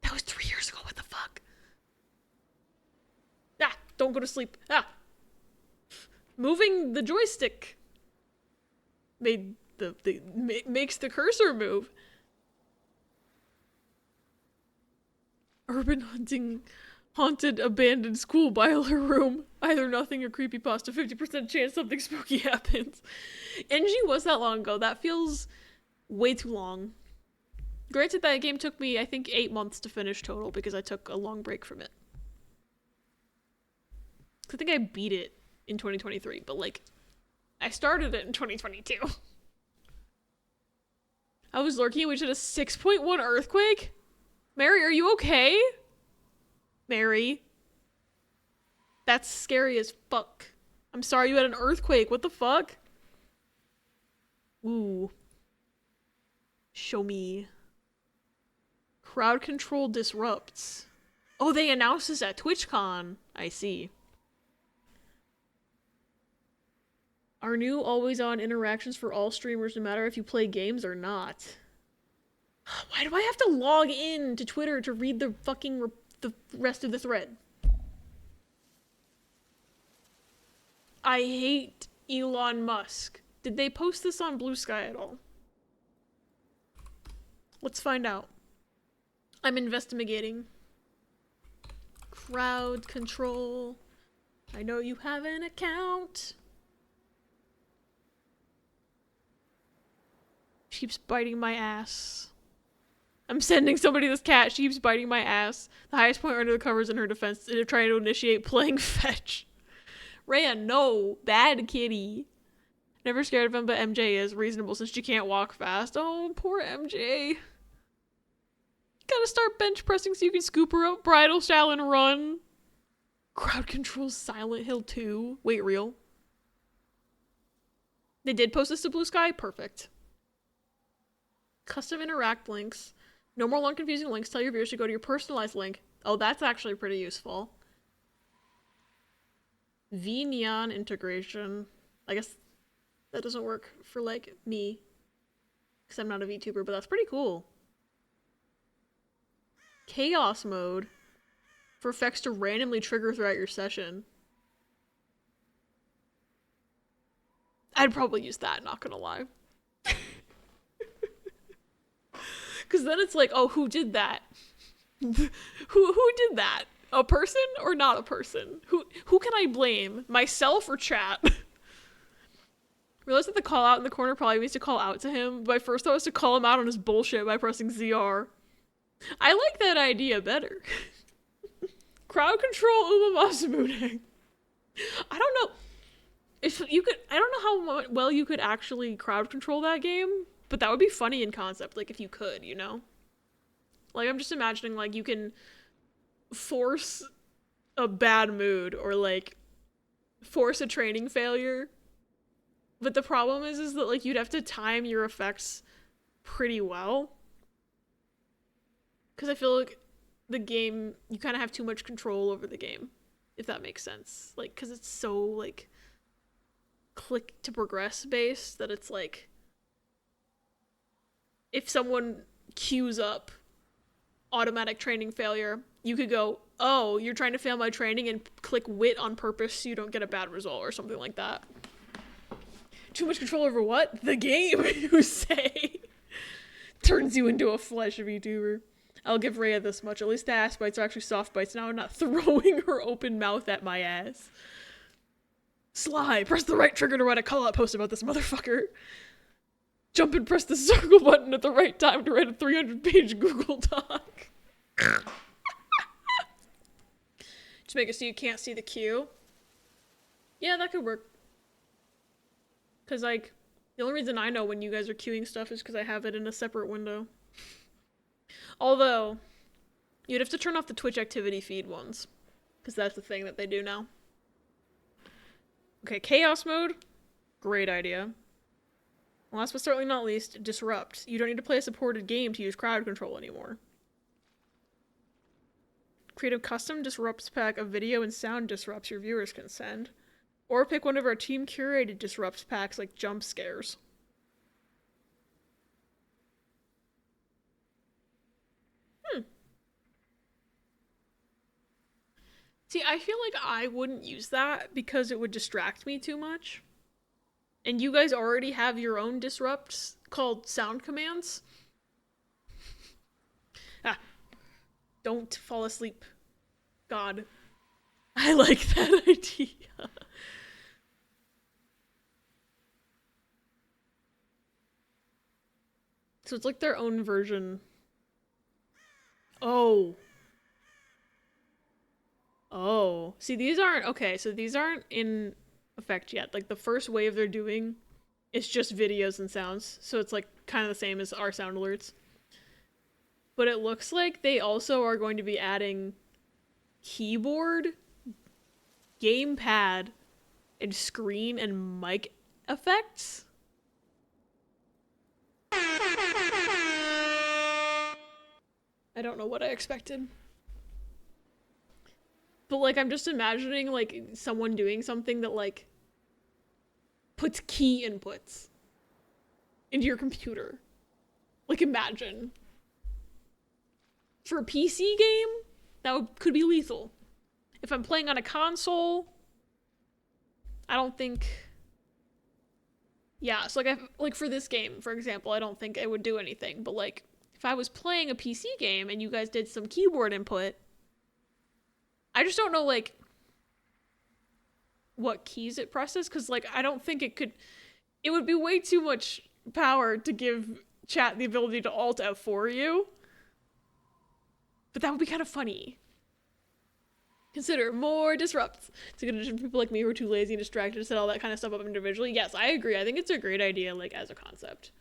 That was 3 years ago. What the fuck? Ah, don't go to sleep. Ah. Moving the joystick makes the cursor move. Urban hunting, haunted abandoned school boiler room. Either nothing or creepypasta. 50% chance something spooky happens. NG was that long ago. That feels way too long. Granted, that game took me, I think, 8 months to finish total because I took a long break from it. I think I beat it in 2023, but like, I started it in 2022. I was lurking, we did a 6.1 earthquake? Mary, are you okay? Mary? That's scary as fuck. I'm sorry you had an earthquake, what the fuck? Ooh. Show me. Crowd control disrupts. Oh, they announced this at TwitchCon. I see. Our new always-on interactions for all streamers, no matter if you play games or not. Why do I have to log in to Twitter to read the fucking the rest of the thread? I hate Elon Musk. Did they post this on Blue Sky at all? Let's find out. I'm investigating. Crowd control. I know you have an account. She keeps biting my ass. I'm sending somebody this cat. She keeps biting my ass. The highest point under the covers in her defense. They're trying to initiate playing fetch. Rhea, no. Bad kitty. Never scared of him, but MJ is reasonable since she can't walk fast. Oh, poor MJ. Gotta start bench pressing so you can scoop her up bridal style and run. Crowd control Silent Hill 2. Wait, real? They did post this to Blue Sky? Perfect. Custom interact links. No more long confusing links. Tell your viewers to go to your personalized link. Oh, that's actually pretty useful. V-Neon integration. I guess that doesn't work for, like, me. Because I'm not a VTuber, but that's pretty cool. Chaos mode. For effects to randomly trigger throughout your session. I'd probably use that, not gonna lie. Because then it's like, oh, who did that? who did that? A person or not a person? Who can I blame? Myself or chat? Realize that the call out in the corner probably means to call out to him, but my first thought was to call him out on his bullshit by pressing ZR. I like that idea better. Crowd control Umamasamune. I don't know if you could, I don't know how well you could actually crowd control that game, but that would be funny in concept, like if you could, you know? Like, I'm just imagining, like, you can force a bad mood or, like, force a training failure. But the problem is that, like, you'd have to time your effects pretty well. Because I feel like the game, you kind of have too much control over the game, if that makes sense. Like, because it's so, like, click to progress based that it's like, if someone queues up automatic training failure, you could go, oh, you're trying to fail my training, and click wit on purpose so you don't get a bad result or something like that. Too much control over what? The game, you say. Turns you into a flesh VTuber. I'll give Rhea this much. At least the ass bites are actually soft bites. Now I'm not throwing her open mouth at my ass. Sly, press the right trigger to write a call-out post about this motherfucker. Jump and press the circle button at the right time to write a 300-page Google Doc. Just make it so you can't see the queue. Yeah, that could work. Because, like, the only reason I know when you guys are queuing stuff is because I have it in a separate window. Although, you'd have to turn off the Twitch activity feed ones. Because that's the thing that they do now. Okay, chaos mode. Great idea. Last but certainly not least, disrupt. You don't need to play a supported game to use crowd control anymore. Create a custom disrupts pack of video and sound disrupts your viewers can send. Or pick one of our team curated disrupts packs like jump scares. See, I feel like I wouldn't use that because it would distract me too much. And you guys already have your own disrupts called sound commands. Don't fall asleep. God. I like that idea. So it's like their own version. Oh. Oh. See, these aren't... Okay, so these aren't in effect yet. Like, the first wave they're doing is just videos and sounds. So it's, like, kind of the same as our sound alerts. But it looks like they also are going to be adding keyboard, gamepad, and screen and mic effects. I don't know what I expected. But, like, I'm just imagining, like, someone doing something that, like, puts key inputs into your computer. Like, imagine. For a PC game, could be lethal. If I'm playing on a console, I don't think... Yeah, so, like, for this game, for example, I don't think it would do anything. But, like, if I was playing a PC game and you guys did some keyboard input, I just don't know, like, what keys it presses, because, like, I don't think it would be way too much power to give chat the ability to alt F for you. But that would be kind of funny. Consider more disrupts. It's gonna for people like me who are too lazy and distracted to set all that kind of stuff up individually. Yes, I agree. I think it's a great idea, like, as a concept.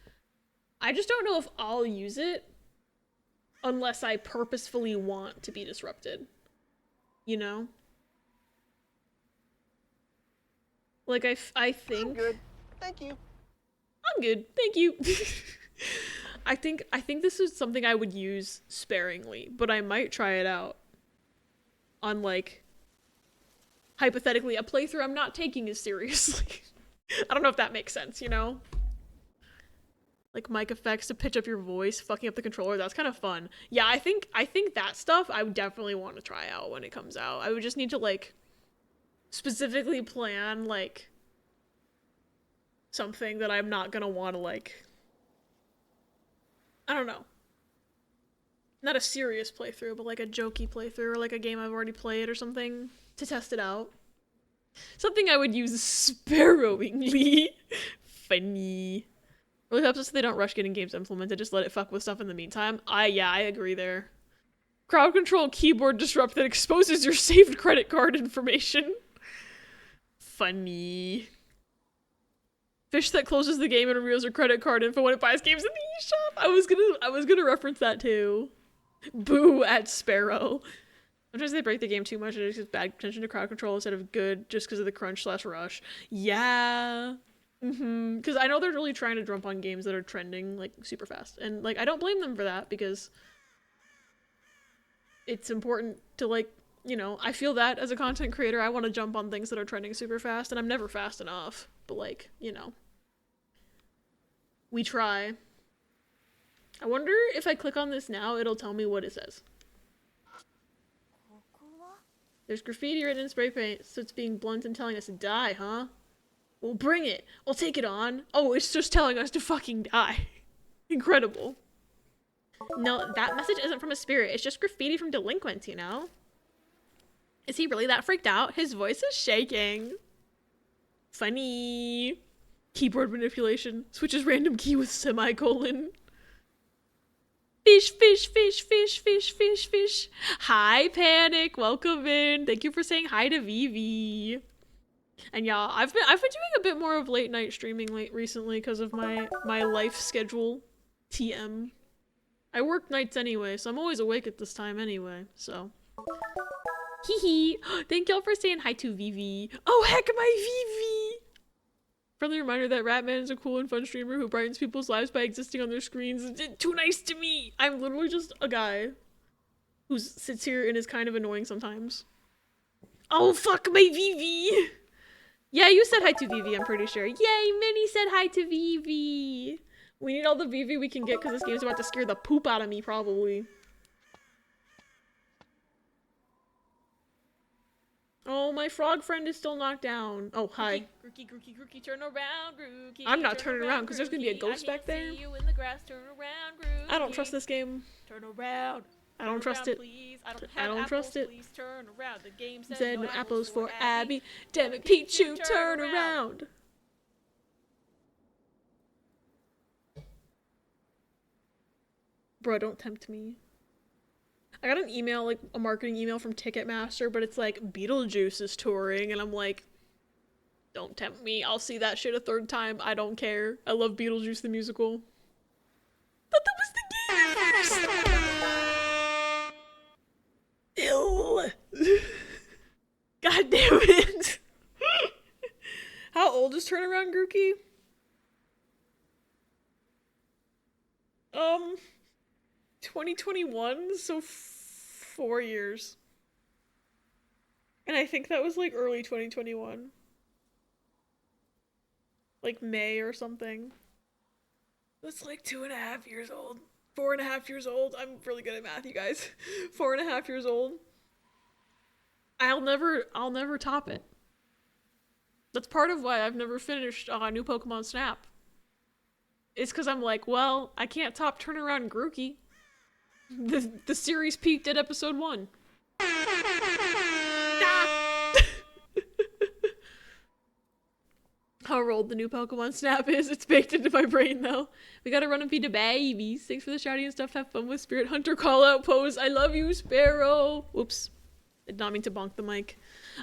I just don't know if I'll use it unless I purposefully want to be disrupted. You know? Like, I think... I'm good. Thank you. I'm good. Thank you. I think this is something I would use sparingly, but I might try it out on, like, hypothetically, a playthrough I'm not taking as seriously. I don't know if that makes sense, you know? Like, mic effects to pitch up your voice, fucking up the controller, that's kind of fun. Yeah, I think that stuff I would definitely want to try out when it comes out. I would just need to, like, specifically plan, like, something that I'm not gonna want to, like... I don't know. Not a serious playthrough, but like a jokey playthrough, or like a game I've already played or something, to test it out. Something I would use sparingly. Funny. Really helps us so they don't rush getting games implemented, just let it fuck with stuff in the meantime. I agree there. Crowd control keyboard disrupt that exposes your saved credit card information. Funny. Fish that closes the game and reveals your credit card info when it buys games in the eShop. I was gonna reference that too. Boo at Sparrow. Sometimes they break the game too much and it just gives bad attention to crowd control instead of good just because of the crunch/rush. Yeah. Because I know they're really trying to jump on games that are trending like super fast. And like I don't blame them for that because it's important to like, you know, I feel that as a content creator, I want to jump on things that are trending super fast and I'm never fast enough. But like, you know, we try. I wonder if I click on this now, it'll tell me what it says. There's graffiti written in spray paint, so it's being blunt and telling us to die, huh? Well, bring it. We'll take it on. Oh, it's just telling us to fucking die. Incredible. No, that message isn't from a spirit. It's just graffiti from delinquents, you know? Is he really that freaked out? His voice is shaking. Funny. Keyboard manipulation. Switches random key with semicolon. Fish, fish, fish, fish, fish, fish, fish. Hi, Panic. Welcome in. Thank you for saying hi to Vivi. And yeah, I've been doing a bit more of late night streaming recently because of my life schedule. TM. I work nights anyway, so I'm always awake at this time anyway. So. Hee hee. Thank y'all for saying hi to Vivi. Oh heck, my Vivi. Friendly reminder that Ratman is a cool and fun streamer who brightens people's lives by existing on their screens. Too nice to me! I'm literally just a guy who sits here and is kind of annoying sometimes. Oh, fuck my Vivi! Yeah, you said hi to Vivi, I'm pretty sure. Yay, Minnie said hi to Vivi! We need all the Vivi we can get because this game's about to scare the poop out of me, probably. Oh, my frog friend is still knocked down. Oh, hi. Grookey, turn around, Grookey. I'm not turning around because there's gonna be a ghost back there. See you in the grass, turn around, Grookey. I don't trust this game. Turn around. I don't trust it. Please. I I don't don't trust it. Please turn around. The game says Said no no apples for Abby. Abby. Damn it, Pichu, turn around. Bro, don't tempt me. I got an email, like a marketing email from Ticketmaster, but it's like Beetlejuice is touring, and I'm like, don't tempt me. I'll see that shit a third time. I don't care. I love Beetlejuice the musical. Thought that was the game. Ew. God damn it. How old is Turnaround Grookey? 2021, so 4 years. And I think that was like early 2021. Like May or something. That's like 2.5 years old. 4.5 years old. I'm really good at math, you guys. 4.5 years old. I'll never top it. That's part of why I've never finished New Pokemon Snap. It's because I'm like, well, I can't top Turnaround Grookey. The series peaked at episode 1. How old the new Pokemon Snap is, it's baked into my brain though. We gotta run and feed the babies. Thanks for the shouty and stuff. Have fun with Spirit Hunter call out pose. I love you, Sparrow. Whoops. Did not mean to bonk the mic.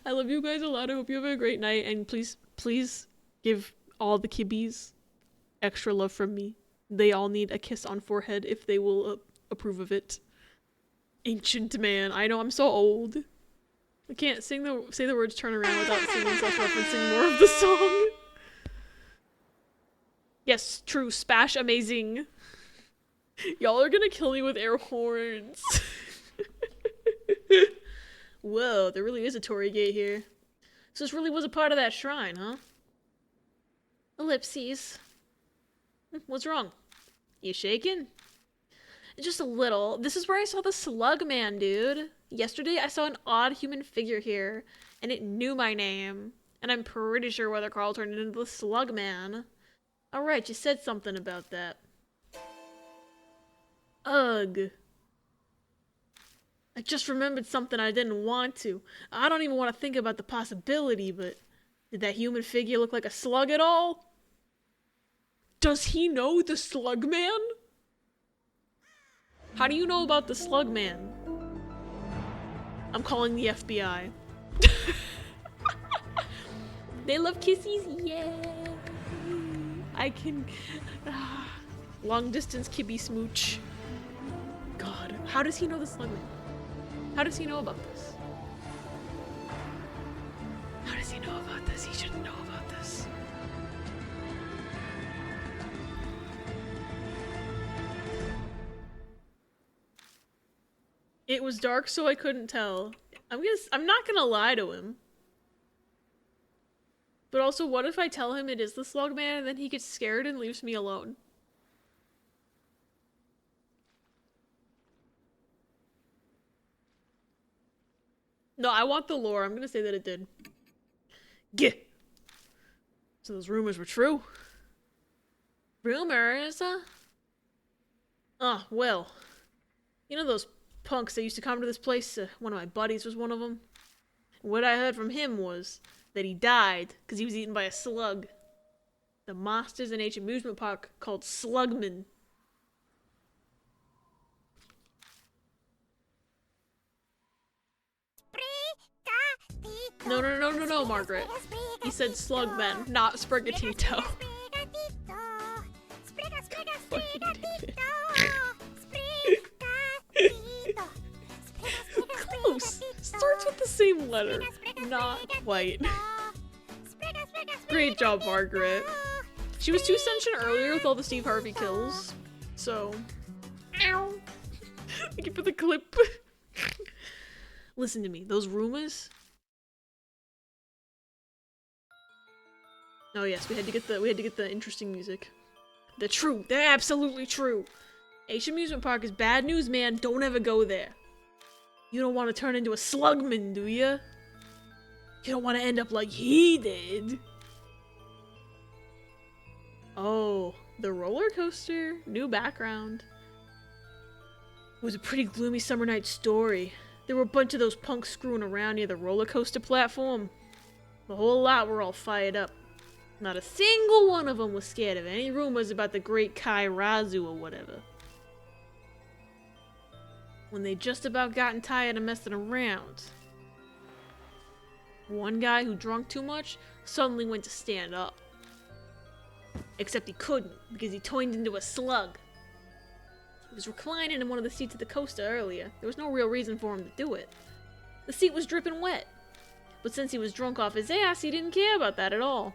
I love you guys a lot. I hope you have a great night. And please give all the kibbies extra love from me. They all need a kiss on forehead if they will approve of it. Ancient man. I know I'm so old. I can't say the words turn around without singing self-referencing more of the song. Yes, true. Spash amazing. Y'all are gonna kill me with air horns. Whoa, there really is a Torii gate here. So this really was a part of that shrine, huh? Ellipses. What's wrong? You shaking? Just a little. This is where I saw the SLUGMAN, dude. Yesterday I saw an odd human figure here, and it knew my name. And I'm pretty sure Weather Carl turned it into the SLUGMAN. Alright, you said something about that. Ugh. I just remembered something I didn't want to. I don't even want to think about the possibility, but did that human figure look like a slug at all? Does he know the SLUGMAN? How do you know about the SLUGMAN? I'm calling the FBI. They love kissies? Yeah. I can... long distance kibby smooch. God, How does he know the Slugman? How does he know about this? How does he know about this? He shouldn't know about this. It was dark, so I couldn't tell. I'm not gonna lie to him. But also, what if I tell him it is the Slugman and then he gets scared and leaves me alone? No, I want the lore. I'm gonna say that it did. Gah! So those rumors were true? Rumors? Oh, well. You know those punks that used to come to this place? One of my buddies was one of them. What I heard from him was that he died because he was eaten by a slug. The monsters in H amusement park called SLUGMAN. No, Margaret. He said SLUGMAN, not Sprigatito. Close. Starts with the same letter. Not quite. Great job, Margaret. She was too sentient earlier with all the Steve Harvey kills. So. Ow. Thank you for the clip. Listen to me. Those rumors. Oh yes, we had to get the interesting music. They're true. They're absolutely true. H amusement park is bad news, man. Don't ever go there. You don't want to turn into a slugman, do ya? You don't want to end up like he did. Oh, the roller coaster. New background. It was a pretty gloomy summer night story. There were a bunch of those punks screwing around near the roller coaster platform. The whole lot were all fired up. Not a single one of them was scared of any rumors about the great Kai Razu or whatever. When they just about gotten tired of messing around, one guy who drunk too much suddenly went to stand up. Except he couldn't, because he turned into a slug. He was reclining in one of the seats of the coaster earlier. There was no real reason for him to do it. The seat was dripping wet. But since he was drunk off his ass, he didn't care about that at all.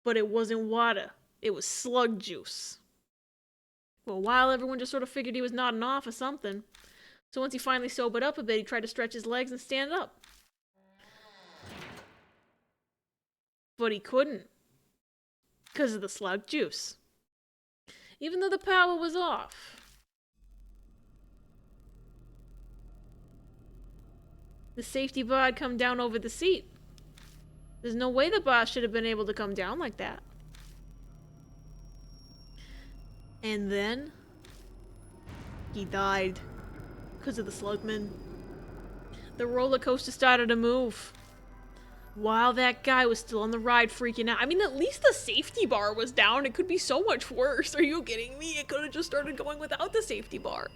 But it wasn't water. It was slug juice. For a while, everyone just sort of figured he was nodding off or something. So once he finally sobered up a bit, he tried to stretch his legs and stand up. But he couldn't. Because of the slug juice. Even though the power was off. The safety bar had come down over the seat. There's no way the bar should have been able to come down like that. And then he died because of the slugman. The roller coaster started to move while that guy was still on the ride freaking out. I mean, at least the safety bar was down. It could be so much worse. Are you kidding me? It could have just started going without the safety bar.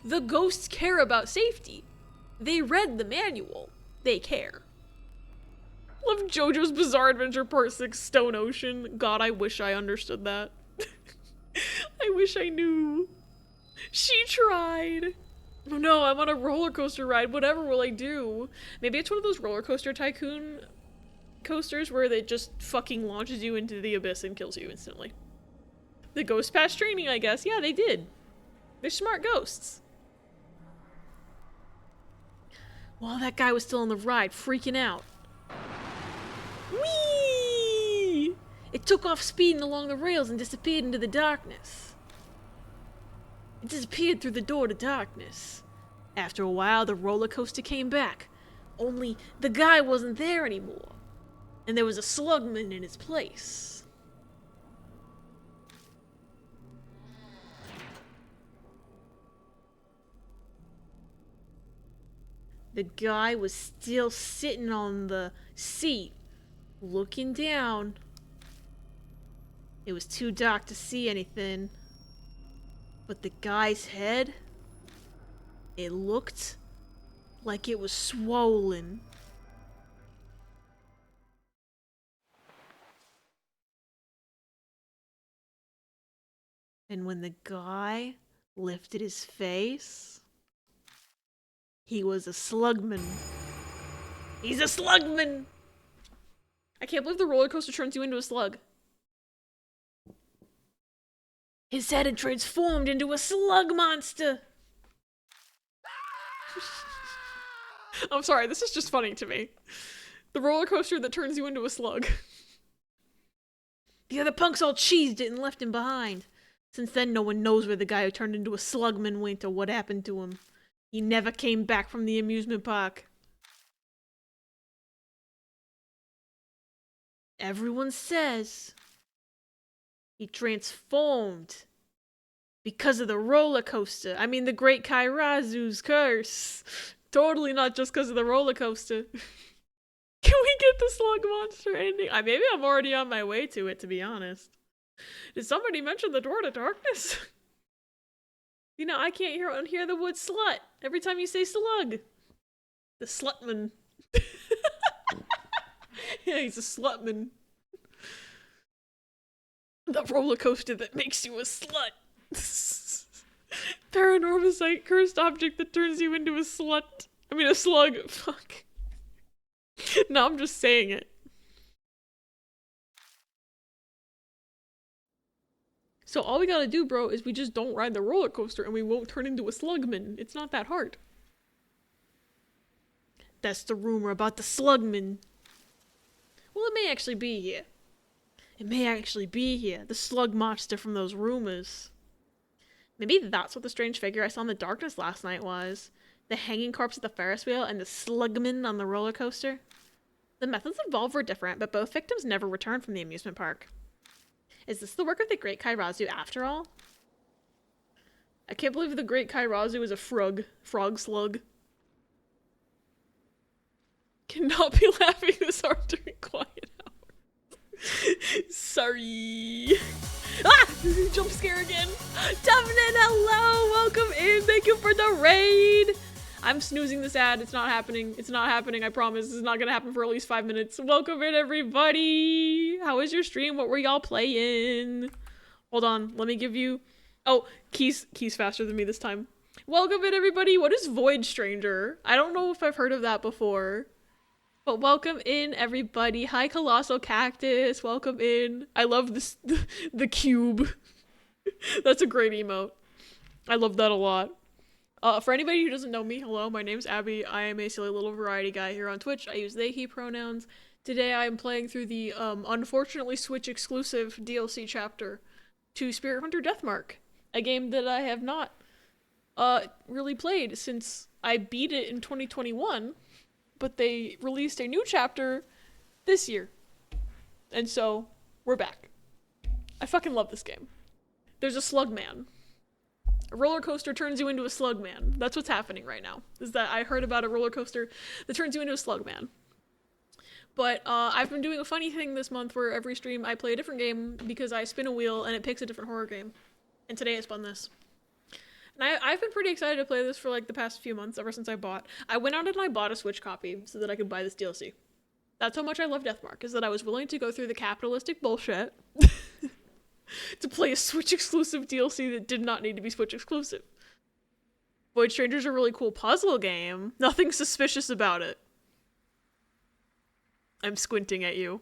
The ghosts care about safety. They read the manual. They care. Love JoJo's Bizarre Adventure Part 6 Stone Ocean. God, I wish I understood that. I wish I knew. She tried. Oh no, I'm on a roller coaster ride. Whatever will I do? Maybe it's one of those roller coaster tycoon coasters where it just fucking launches you into the abyss and kills you instantly. The ghost passed training, I guess. Yeah, they did. They're smart ghosts. While that guy was still on the ride, freaking out. Whee! It took off speeding along the rails and disappeared into the darkness. It disappeared through the door to darkness. After a while, the roller coaster came back. Only the guy wasn't there anymore. And there was a slugman in his place. The guy was still sitting on the seat, looking down. It was too dark to see anything. But the guy's head, it looked like it was swollen. And when the guy lifted his face. He was a slugman. He's a slugman! I can't believe the roller coaster turns you into a slug. His head had transformed into a slug monster! I'm sorry, this is just funny to me. The roller coaster that turns you into a slug. The other punks all cheesed it and left him behind. Since then, no one knows where the guy who turned into a slugman went or what happened to him. He never came back from the amusement park. Everyone says he transformed because of the roller coaster. I mean, the Great Kairazu's curse. Totally not just because of the roller coaster. Can we get the slug monster ending? Maybe I'm already on my way to it, to be honest. Did somebody mention the door to darkness? You know, I can't unhear the word slut every time you say slug. The slutman. Yeah, he's a slutman. The roller coaster that makes you a slut. Paranormal site, cursed object that turns you into a slut. I mean, a slug. Fuck. No, I'm just saying it. So all we gotta do, bro, is we just don't ride the roller coaster and we won't turn into a slugman. It's not that hard. That's the rumor about the slugman. Well, it may actually be here. It may actually be here. The slug monster from those rumors. Maybe that's what the strange figure I saw in the darkness last night was. The hanging corpse at the Ferris wheel and the slugman on the roller coaster. The methods involved were different, but both victims never returned from the amusement park. Is this the work of the Great Kairazu after all? I can't believe the Great Kairazu is a frog slug. Cannot be laughing this hard during quiet hours. Sorry. Ah! Jump scare again. Tufnin, hello! Welcome in. Thank you for the raid. I'm snoozing this ad. It's not happening. It's not happening. I promise. It's not gonna happen for at least 5 minutes. Welcome in, everybody. How was your stream? What were y'all playing? Hold on. Let me give you... Oh, Key's faster than me this time. Welcome in, everybody. What is Void Stranger? I don't know if I've heard of that before. But welcome in, everybody. Hi, Colossal Cactus. Welcome in. I love this, the cube. That's a great emote. I love that a lot. For anybody who doesn't know me, hello, my name's Abby. I am a silly little variety guy here on Twitch. I use they, he pronouns. Today I am playing through the, unfortunately Switch exclusive DLC chapter to Spirit Hunter Deathmark. A game that I have not, really played since I beat it in 2021. But they released a new chapter this year. And so, we're back. I fucking love this game. There's a slugman. A roller coaster turns you into a slugman. That's what's happening right now. Is that I heard about a roller coaster that turns you into a slugman. But I've been doing a funny thing this month where every stream I play a different game because I spin a wheel and it picks a different horror game. And today I spun this. And I've been pretty excited to play this for like the past few months, ever since I went out and I bought a Switch copy so that I could buy this DLC. That's how much I love Deathmark, is that I was willing to go through the capitalistic bullshit to play a Switch exclusive DLC that did not need to be Switch exclusive. Void Stranger's a really cool puzzle game. Nothing suspicious about it. I'm squinting at you.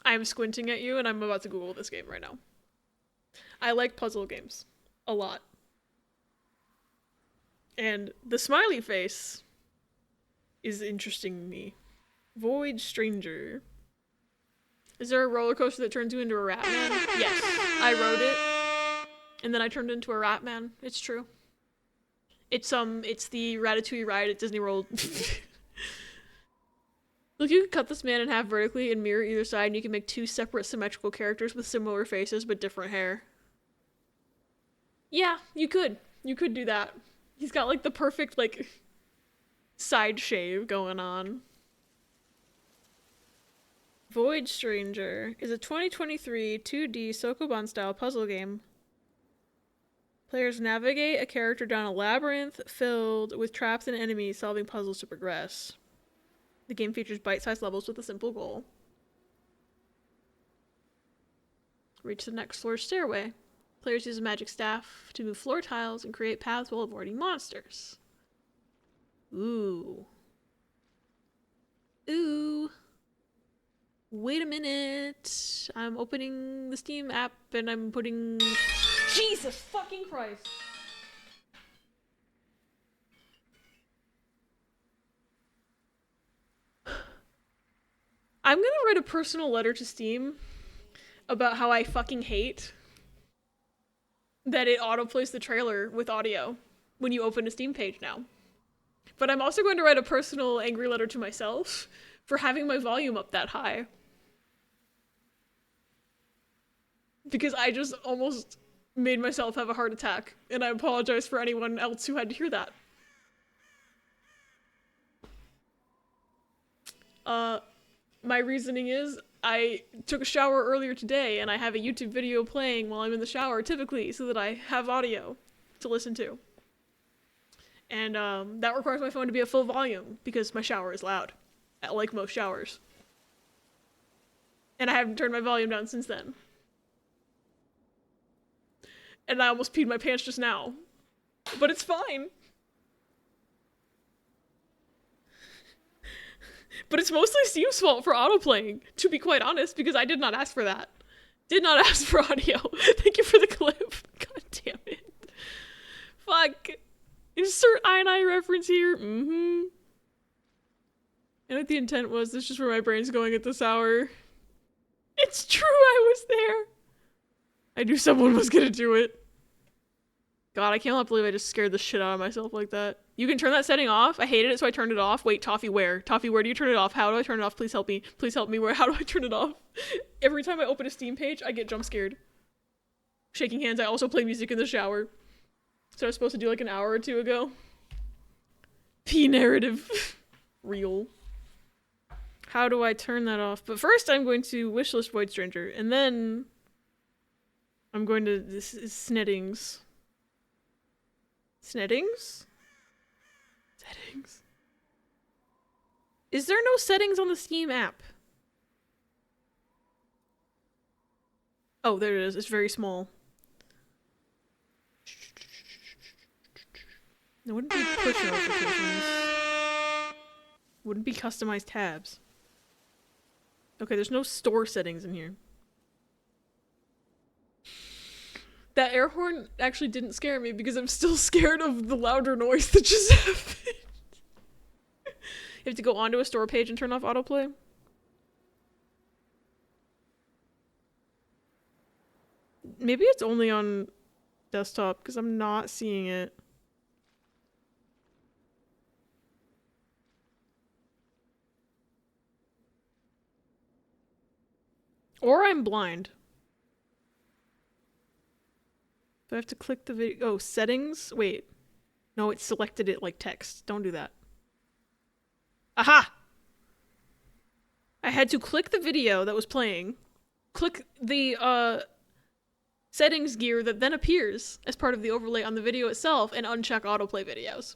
I'm squinting at you and I'm about to Google this game right now. I like puzzle games. A lot. And the smiley face is interesting me. Void Stranger. Is there a roller coaster that turns you into a rat man? Yes. I rode it. And then I turned into a rat man. It's true. It's the Ratatouille ride at Disney World. Look, you can cut this man in half vertically and mirror either side, and you can make two separate symmetrical characters with similar faces but different hair. Yeah, you could. You could do that. He's got like the perfect like side shave going on. Void Stranger is a 2023 2D Sokoban style puzzle game. Players navigate a character down a labyrinth filled with traps and enemies, solving puzzles to progress. The game features bite-sized levels with a simple goal. Reach the next floor's stairway. Players use a magic staff to move floor tiles and create paths while avoiding monsters. Ooh. Ooh. Wait a minute. I'm opening the Steam app and I'm putting... Jesus fucking Christ. I'm gonna write a personal letter to Steam about how I fucking hate that it autoplays the trailer with audio when you open a Steam page now. But I'm also going to write a personal angry letter to myself for having my volume up that high. Because I just almost made myself have a heart attack, and I apologize for anyone else who had to hear that. My reasoning is, I took a shower earlier today, and I have a YouTube video playing while I'm in the shower, typically, so that I have audio to listen to. And that requires my phone to be at full volume, because my shower is loud, like most showers. And I haven't turned my volume down since then. And I almost peed my pants just now. But it's fine. But it's mostly Steam's fault for autoplaying, to be quite honest, because I did not ask for that. Did not ask for audio. Thank you for the clip. God damn it. Fuck. Insert I reference here. Mm-hmm. And what the intent was, this is just where my brain's going at this hour. It's true, I was there. I knew someone was gonna do it. God, I cannot believe I just scared the shit out of myself like that. You can turn that setting off. I hated it, so I turned it off. Wait, Toffee, where? Toffee, where do you turn it off? How do I turn it off? Please help me. Please help me. Where? How do I turn it off? Every time I open a Steam page, I get jump scared. Shaking hands. I also play music in the shower. So I was supposed to do like an hour or two ago. P narrative. Real. How do I turn that off? But first I'm going to wishlist Void Stranger, and then I'm going to this is Sneddings. Sneddings? Settings. Is there no settings on the Steam app? Oh, there it is. It's very small. It wouldn't be push notifications. Wouldn't be customized tabs. Okay, there's no store settings in here. That air horn actually didn't scare me because I'm still scared of the louder noise that just happened. You have to go onto a store page and turn off autoplay. Maybe it's only on desktop because I'm not seeing it. Or I'm blind. Do I have to click the video? Oh, settings? Wait. No, it selected it like text. Don't do that. Aha! I had to click the video that was playing, click the settings gear that then appears as part of the overlay on the video itself, and uncheck autoplay videos.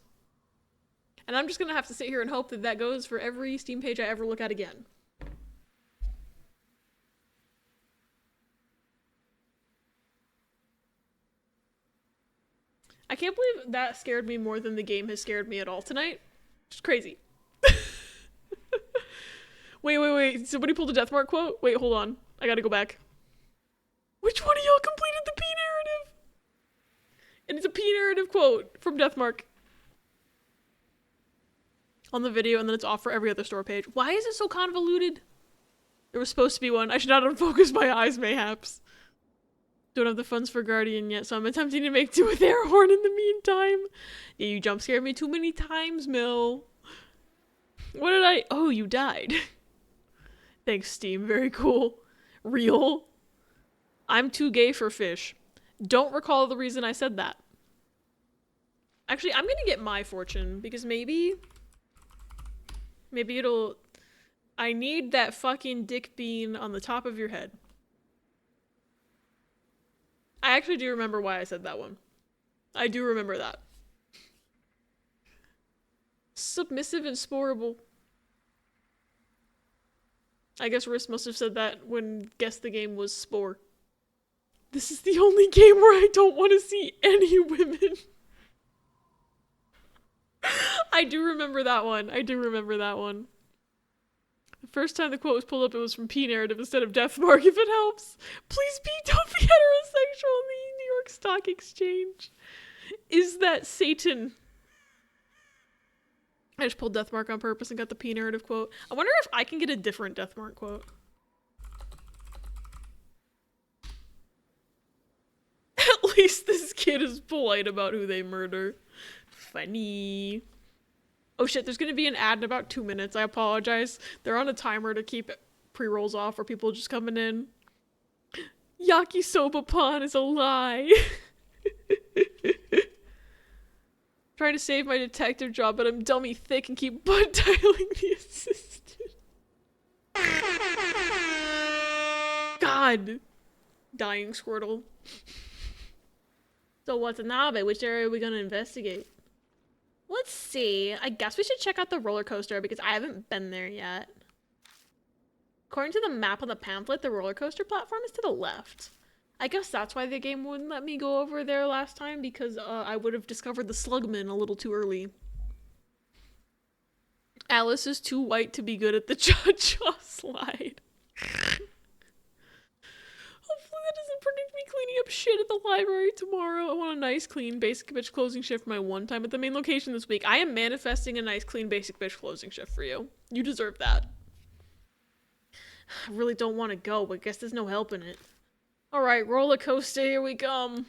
And I'm just gonna have to sit here and hope that that goes for every Steam page I ever look at again. I can't believe that scared me more than the game has scared me at all tonight. It's crazy. Wait. Somebody pulled a Deathmark quote? Wait, hold on. I gotta go back. Which one of y'all completed the P narrative? And it's a P narrative quote from Deathmark. On the video, and then it's off for every other store page. Why is it so convoluted? There was supposed to be one. I should not unfocus my eyes, mayhaps. Don't have the funds for Guardian yet, so I'm attempting to make do with air horn in the meantime. Yeah, you jump scared me too many times, Mill. What did I... Oh, you died. Thanks, Steam. Very cool. Real. I'm too gay for fish. Don't recall the reason I said that. Actually, I'm gonna get my fortune, because maybe it'll... I need that fucking dick bean on the top of your head. I actually do remember why I said that one. I do remember that. Submissive and sporable. I guess Riss must have said that when Guess the Game was Spore. This is the only game where I don't want to see any women. I do remember that one. I do remember that one. The first time the quote was pulled up, it was from P Narrative instead of Deathmark, if it helps. Please be, don't be heterosexual in the New York Stock Exchange. Is that Satan? I just pulled Deathmark on purpose and got the P Narrative quote. I wonder if I can get a different Deathmark quote. At least this kid is polite about who they murder. Funny. Oh shit, there's gonna be an ad in about 2 minutes. I apologize. They're on a timer to keep pre-rolls off for people just coming in. Yakisoba Pan is a lie. Trying to save my detective job, but I'm dummy thick and keep butt dialing the assistant. God. Dying Squirtle. So what's now, babe? Which area are we gonna investigate? Let's see. I guess we should check out the roller coaster because I haven't been there yet. According to the map on the pamphlet, the roller coaster platform is to the left. I guess that's why the game wouldn't let me go over there last time, because I would have discovered the SLUGMAN a little too early. Alice is too white to be good at the cha-cha slide. Hopefully that doesn't predict me cleaning up shit at the library tomorrow. I want a nice, clean, basic bitch closing shift for my one time at the main location this week. I am manifesting a nice, clean, basic bitch closing shift for you. You deserve that. I really don't want to go, but I guess there's no helping it. Alright, roller coaster, here we come.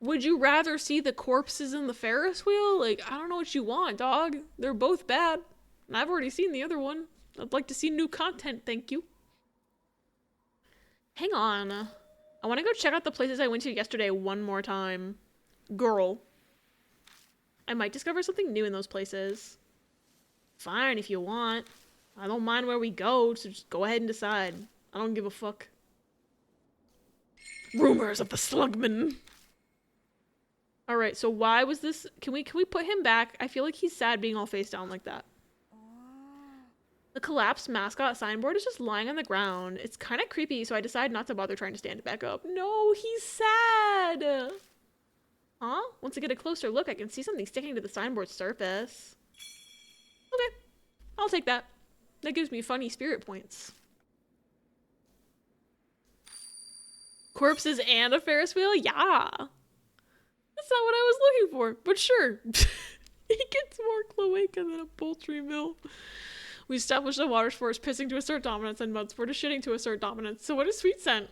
Would you rather see the corpses in the Ferris wheel? Like, I don't know what you want, dog. They're both bad. And I've already seen the other one. I'd like to see new content, thank you. Hang on. I want to go check out the places I went to yesterday one more time. Girl. I might discover something new in those places. Fine, if you want. I don't mind where we go, so just go ahead and decide. I don't give a fuck. Rumors of the SLUGMAN. Alright, so why was this... Can we put him back? I feel like he's sad being all face down like that. The collapsed mascot signboard is just lying on the ground. It's kind of creepy, so I decide not to bother trying to stand it back up. No, he's sad! Huh? Once I get a closer look, I can see something sticking to the signboard surface. Okay, I'll take that. That gives me funny spirit points. Corpses and a Ferris wheel? Yeah! That's not what I was looking for, but sure. He gets more cloaca than a poultry mill. We established that water sport is pissing to assert dominance and mud sport is shitting to assert dominance. So what is sweet scent?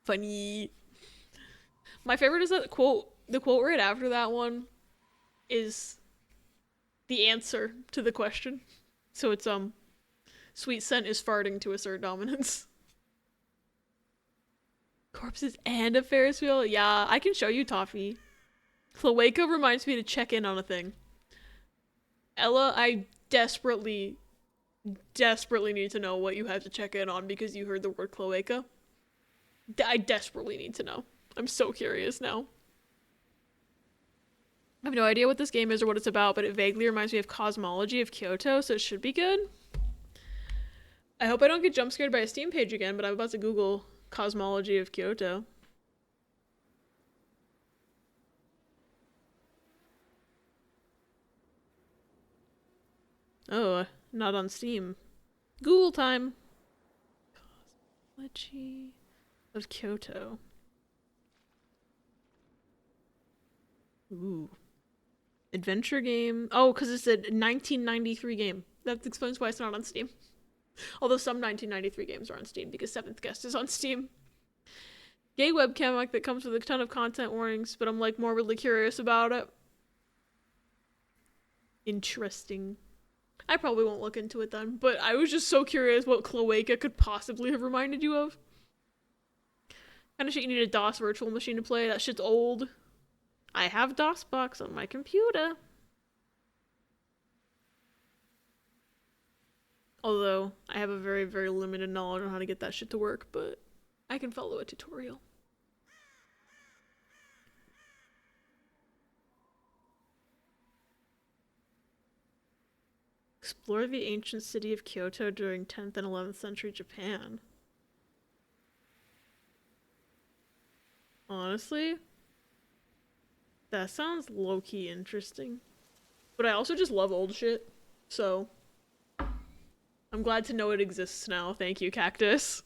Funny. My favorite is that quote. The quote right after that one is the answer to the question. So it's sweet scent is farting to assert dominance. Corpses and a Ferris wheel? Yeah, I can show you, Toffee. Cloaca reminds me to check in on a thing. Ella, I desperately need to know what you have to check in on because you heard the word cloaca. I desperately need to know. I'm so curious now. I have no idea what this game is or what it's about, but it vaguely reminds me of Cosmology of Kyoto, so it should be good. I hope I don't get jump scared by a Steam page again, but I'm about to Google Cosmology of Kyoto. Oh, not on Steam. Google time. Cosmology of Kyoto. Ooh. Adventure game. Oh, because it's a 1993 game. That explains why it's not on Steam. Although some 1993 games are on Steam because Seventh Guest is on Steam. Gay webcam like that comes with a ton of content warnings, but I'm like morbidly curious about it. Interesting. I probably won't look into it then, but I was just so curious what cloaca could possibly have reminded you of. Kind of shit you need a DOS virtual machine to play. That shit's old. I have DOSBox on my computer. Although, I have a very, very limited knowledge on how to get that shit to work, but I can follow a tutorial. Explore the ancient city of Kyoto during 10th and 11th century Japan. Honestly, that sounds low-key interesting. But I also just love old shit, so I'm glad to know it exists now. Thank you, Cactus.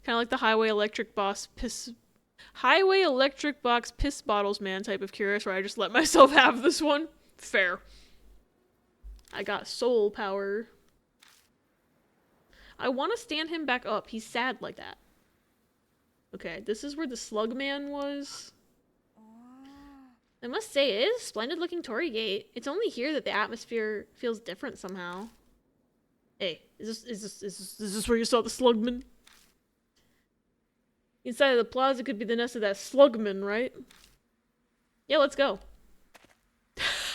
Kind of like the Highway Electric Box piss bottles man type of curious, where I just let myself have this one. Fair. I got soul power. I want to stand him back up. He's sad like that. Okay, this is where the SLUGMAN was. I must say, it is a splendid looking Torii Gate. It's only here that the atmosphere feels different somehow. Hey, is this where you saw the SLUGMAN? Inside of the plaza could be the nest of that SLUGMAN, right? Yeah, let's go.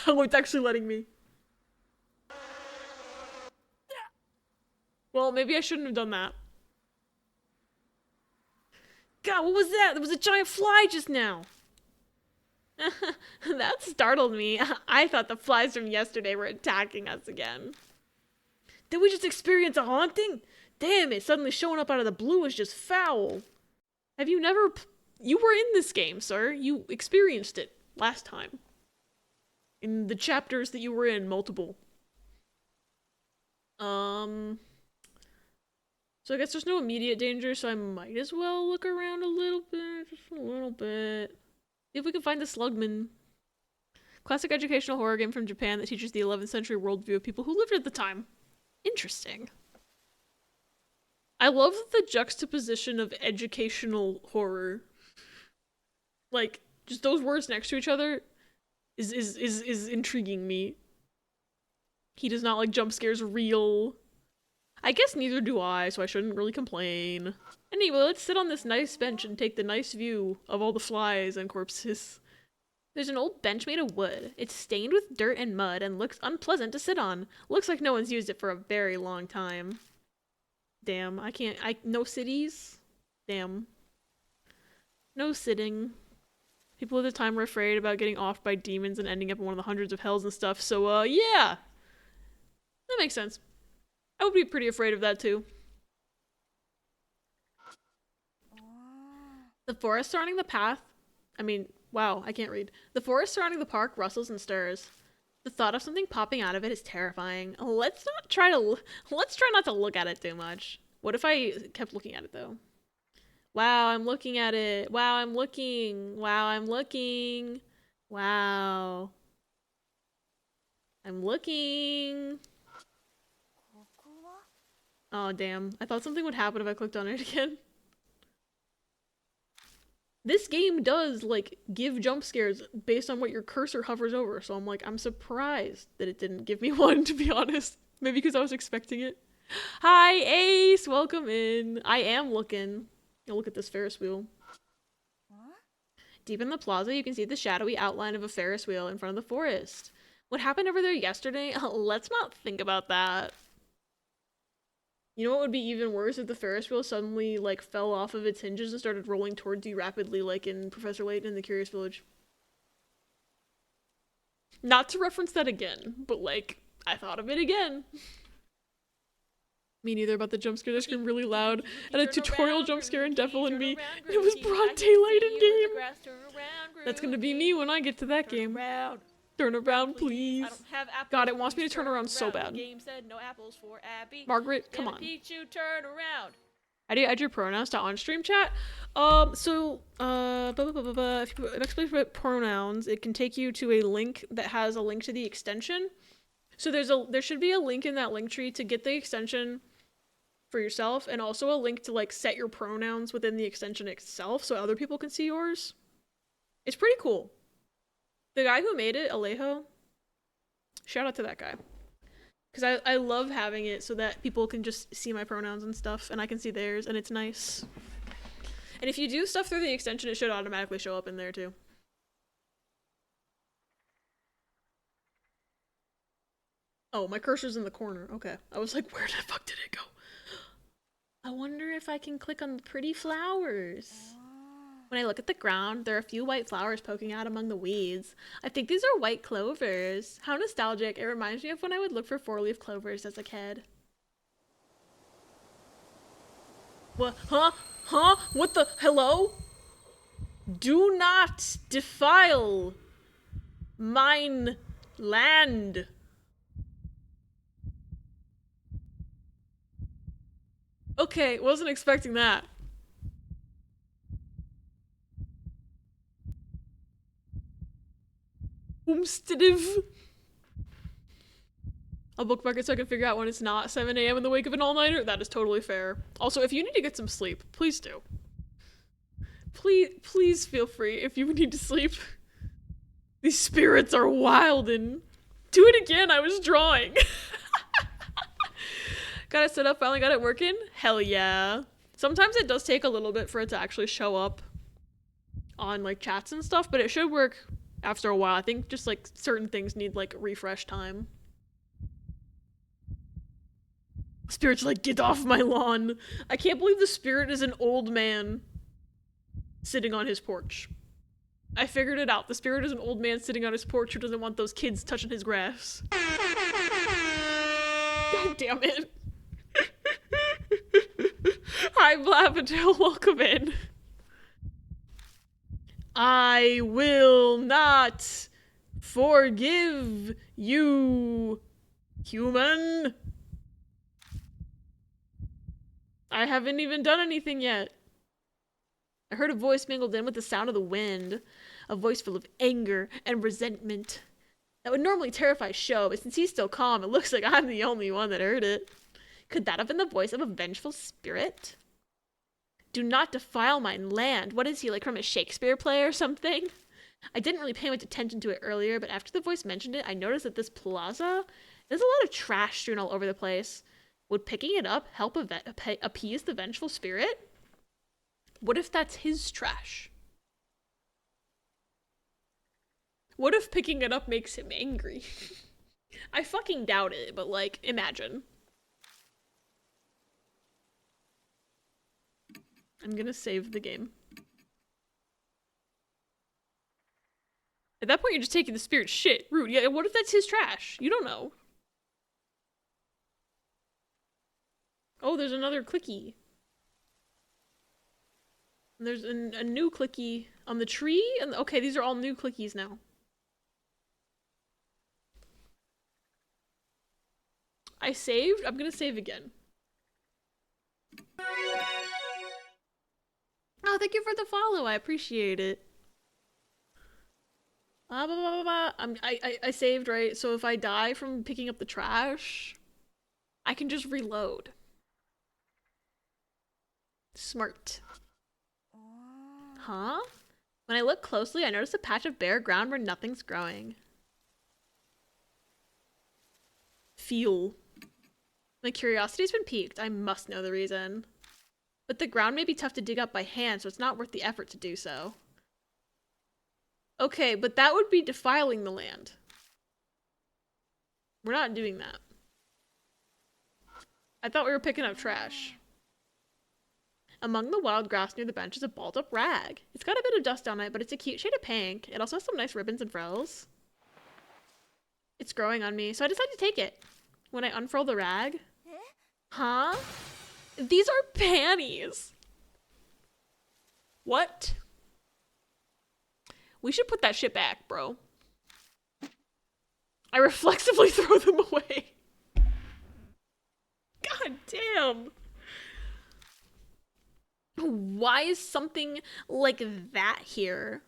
Oh, it's actually letting me. Well, maybe I shouldn't have done that. God, what was that? There was a giant fly just now. That startled me. I thought the flies from yesterday were attacking us again. Did we just experience a haunting? Damn it, suddenly showing up out of the blue is just foul. Have you never... You were in this game, sir. You experienced it last time. In the chapters that you were in, multiple. So I guess there's no immediate danger, so I might as well look around a little bit. Just a little bit. See if we can find the SLUGMAN. Classic educational horror game from Japan that teaches the 11th century worldview of people who lived at the time. Interesting. I love the juxtaposition of educational horror. Like, just those words next to each other is intriguing me. He does not like jump scares real. I guess neither do I, so I shouldn't really complain. Anyway, let's sit on this nice bench and take the nice view of all the flies and corpses. There's an old bench made of wood. It's stained with dirt and mud and looks unpleasant to sit on. Looks like no one's used it for a very long time. Damn, no cities? Damn. No sitting. People at the time were afraid about getting offed by demons and ending up in one of the hundreds of hells and stuff, so, yeah! That makes sense. I would be pretty afraid of that, too. The forest surrounding the path... wow, I can't read. The forest surrounding the park rustles and stirs. The thought of something popping out of it is terrifying. Let's try not to look at it too much. What if I kept looking at it, though? Wow, I'm looking at it. Wow, I'm looking. Wow, I'm looking. Wow. I'm looking. Oh, damn. I thought something would happen if I clicked on it again. This game does, like, give jump scares based on what your cursor hovers over, so I'm surprised that it didn't give me one, to be honest. Maybe because I was expecting it. Hi, Ace! Welcome in. I am looking. I'll look at this Ferris wheel. Deep in the plaza, you can see the shadowy outline of a Ferris wheel in front of the forest. What happened over there yesterday? Let's not think about that. You know what would be even worse if the Ferris wheel suddenly, like, fell off of its hinges and started rolling towards you rapidly, like in Professor Layton in the Curious Village. Not to reference that again, but, like, I thought of it again. Me neither, about the jump scare that screamed really loud, and a tutorial jump scare in Devil and Me, and it was broad daylight in game. That's gonna be me when I get to that game. Turn around, please. God, it wants me to turn around so bad. Margaret, come on. How do you add your pronouns to on-stream chat? If you explicit pronouns, it can take you to a link that has a link to the extension. So there should be a link in that link tree to get the extension for yourself, and also a link to, like, set your pronouns within the extension itself so other people can see yours. It's pretty cool. The guy who made it, Alejo, shout out to that guy. Because I love having it so that people can just see my pronouns and stuff, and I can see theirs, and it's nice. And if you do stuff through the extension, it should automatically show up in there, too. Oh, my cursor's in the corner. Okay. I was like, where the fuck did it go? I wonder if I can click on the pretty flowers. When I look at the ground, there are a few white flowers poking out among the weeds. I think these are white clovers. How nostalgic. It reminds me of when I would look for four-leaf clovers as a kid. What? Huh? Huh? What the? Hello? Do not defile mine land. Okay, wasn't expecting that. Homesteadive. I'll bookmark it so I can figure out when it's not 7 a.m. in the wake of an all-nighter. That is totally fair. Also, if you need to get some sleep, please do. Please feel free if you need to sleep. These spirits are wild and... Do it again, I was drawing. Got it set up, finally got it working? Hell yeah. Sometimes it does take a little bit for it to actually show up on like chats and stuff, but it should work after a while. I think just like certain things need like refresh time. Spirit's like, get off my lawn. I can't believe the spirit is an old man sitting on his porch. I figured it out. The spirit is an old man sitting on his porch who doesn't want those kids touching his grass. God damn it. Hi, Blavadil, welcome in. I will not forgive you, human. I haven't even done anything yet. I heard a voice mingled in with the sound of the wind, a voice full of anger and resentment. That would normally terrify Sho, but since he's still calm, it looks like I'm the only one that heard it. Could that have been the voice of a vengeful spirit? Do not defile my land. What is he, like from a Shakespeare play or something? I didn't really pay much attention to it earlier, but after the voice mentioned it, I noticed that this plaza, there's a lot of trash strewn all over the place. Would picking it up help appease the vengeful spirit? What if that's his trash? What if picking it up makes him angry? I fucking doubt it, but like, imagine. I'm gonna save the game. At that point, you're just taking the spirit's shit. Rude. Yeah, what if that's his trash? You don't know. Oh, there's another clicky. And there's a new clicky on the tree. And okay, these are all new clickies now. I saved. I'm gonna save again. Oh, thank you for the follow. I appreciate it. Blah, blah, blah, blah. I saved, right? So if I die from picking up the trash, I can just reload. Smart. Huh? When I look closely, I notice a patch of bare ground where nothing's growing. Feel. My curiosity's been piqued. I must know the reason. But the ground may be tough to dig up by hand, so it's not worth the effort to do so. Okay, but that would be defiling the land. We're not doing that. I thought we were picking up trash. Among the wild grass near the bench is a balled up rag. It's got a bit of dust on it, but it's a cute shade of pink. It also has some nice ribbons and frills. It's growing on me, so I decided to take it. When I unfurl the rag... Huh? These are panties. What? We should put that shit back, bro. I reflexively throw them away. God damn. Why is something like that here?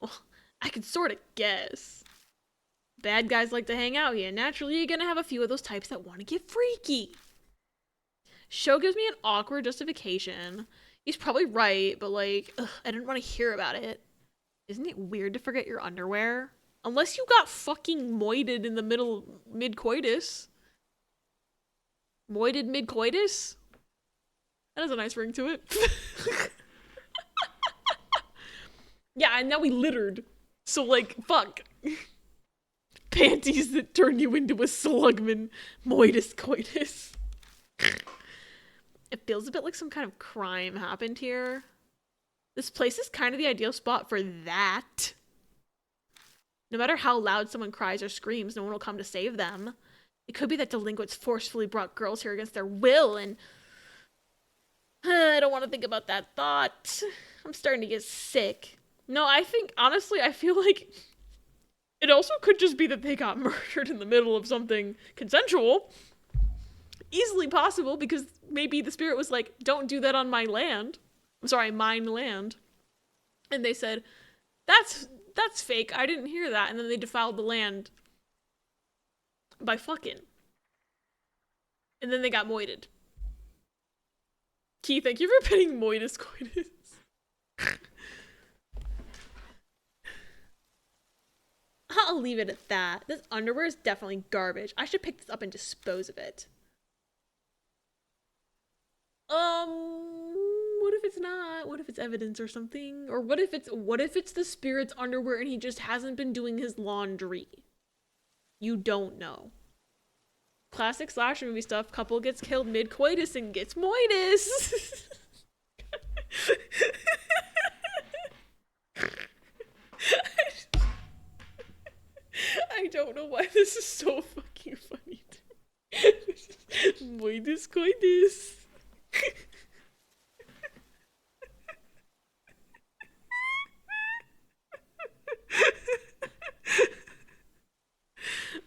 Well, I could sort of guess. Bad guys like to hang out here. Naturally, you're gonna have a few of those types that want to get freaky. Sho gives me an awkward justification. He's probably right, but like, ugh, I didn't want to hear about it. Isn't it weird to forget your underwear? Unless you got fucking moited in the mid-coitus. Moited mid-coitus? That has a nice ring to it. Yeah, and now we littered. So like, fuck. Panties that turn you into a slugman. Moitus coitus. It feels a bit like some kind of crime happened here. This place is kind of the ideal spot for that. No matter how loud someone cries or screams, no one will come to save them. It could be that delinquents forcefully brought girls here against their will and... I don't want to think about that thought. I'm starting to get sick. No, I think, honestly, I feel like it also could just be that they got murdered in the middle of something consensual. Easily possible, because maybe the spirit was like, don't do that on my land. I'm sorry, mine land. And they said, that's fake, I didn't hear that. And then they defiled the land by fucking. And then they got moited. Key, thank you for pitting moitus coitus. I'll leave it at that. This underwear is definitely garbage. I should pick this up and dispose of it. What if it's not? What if it's evidence or something? Or what if it's the spirit's underwear and he just hasn't been doing his laundry? You don't know. Classic slasher movie stuff. Couple gets killed mid-coitus and gets moitus. I don't know why this is so fucking funny to me. Moitus coitus.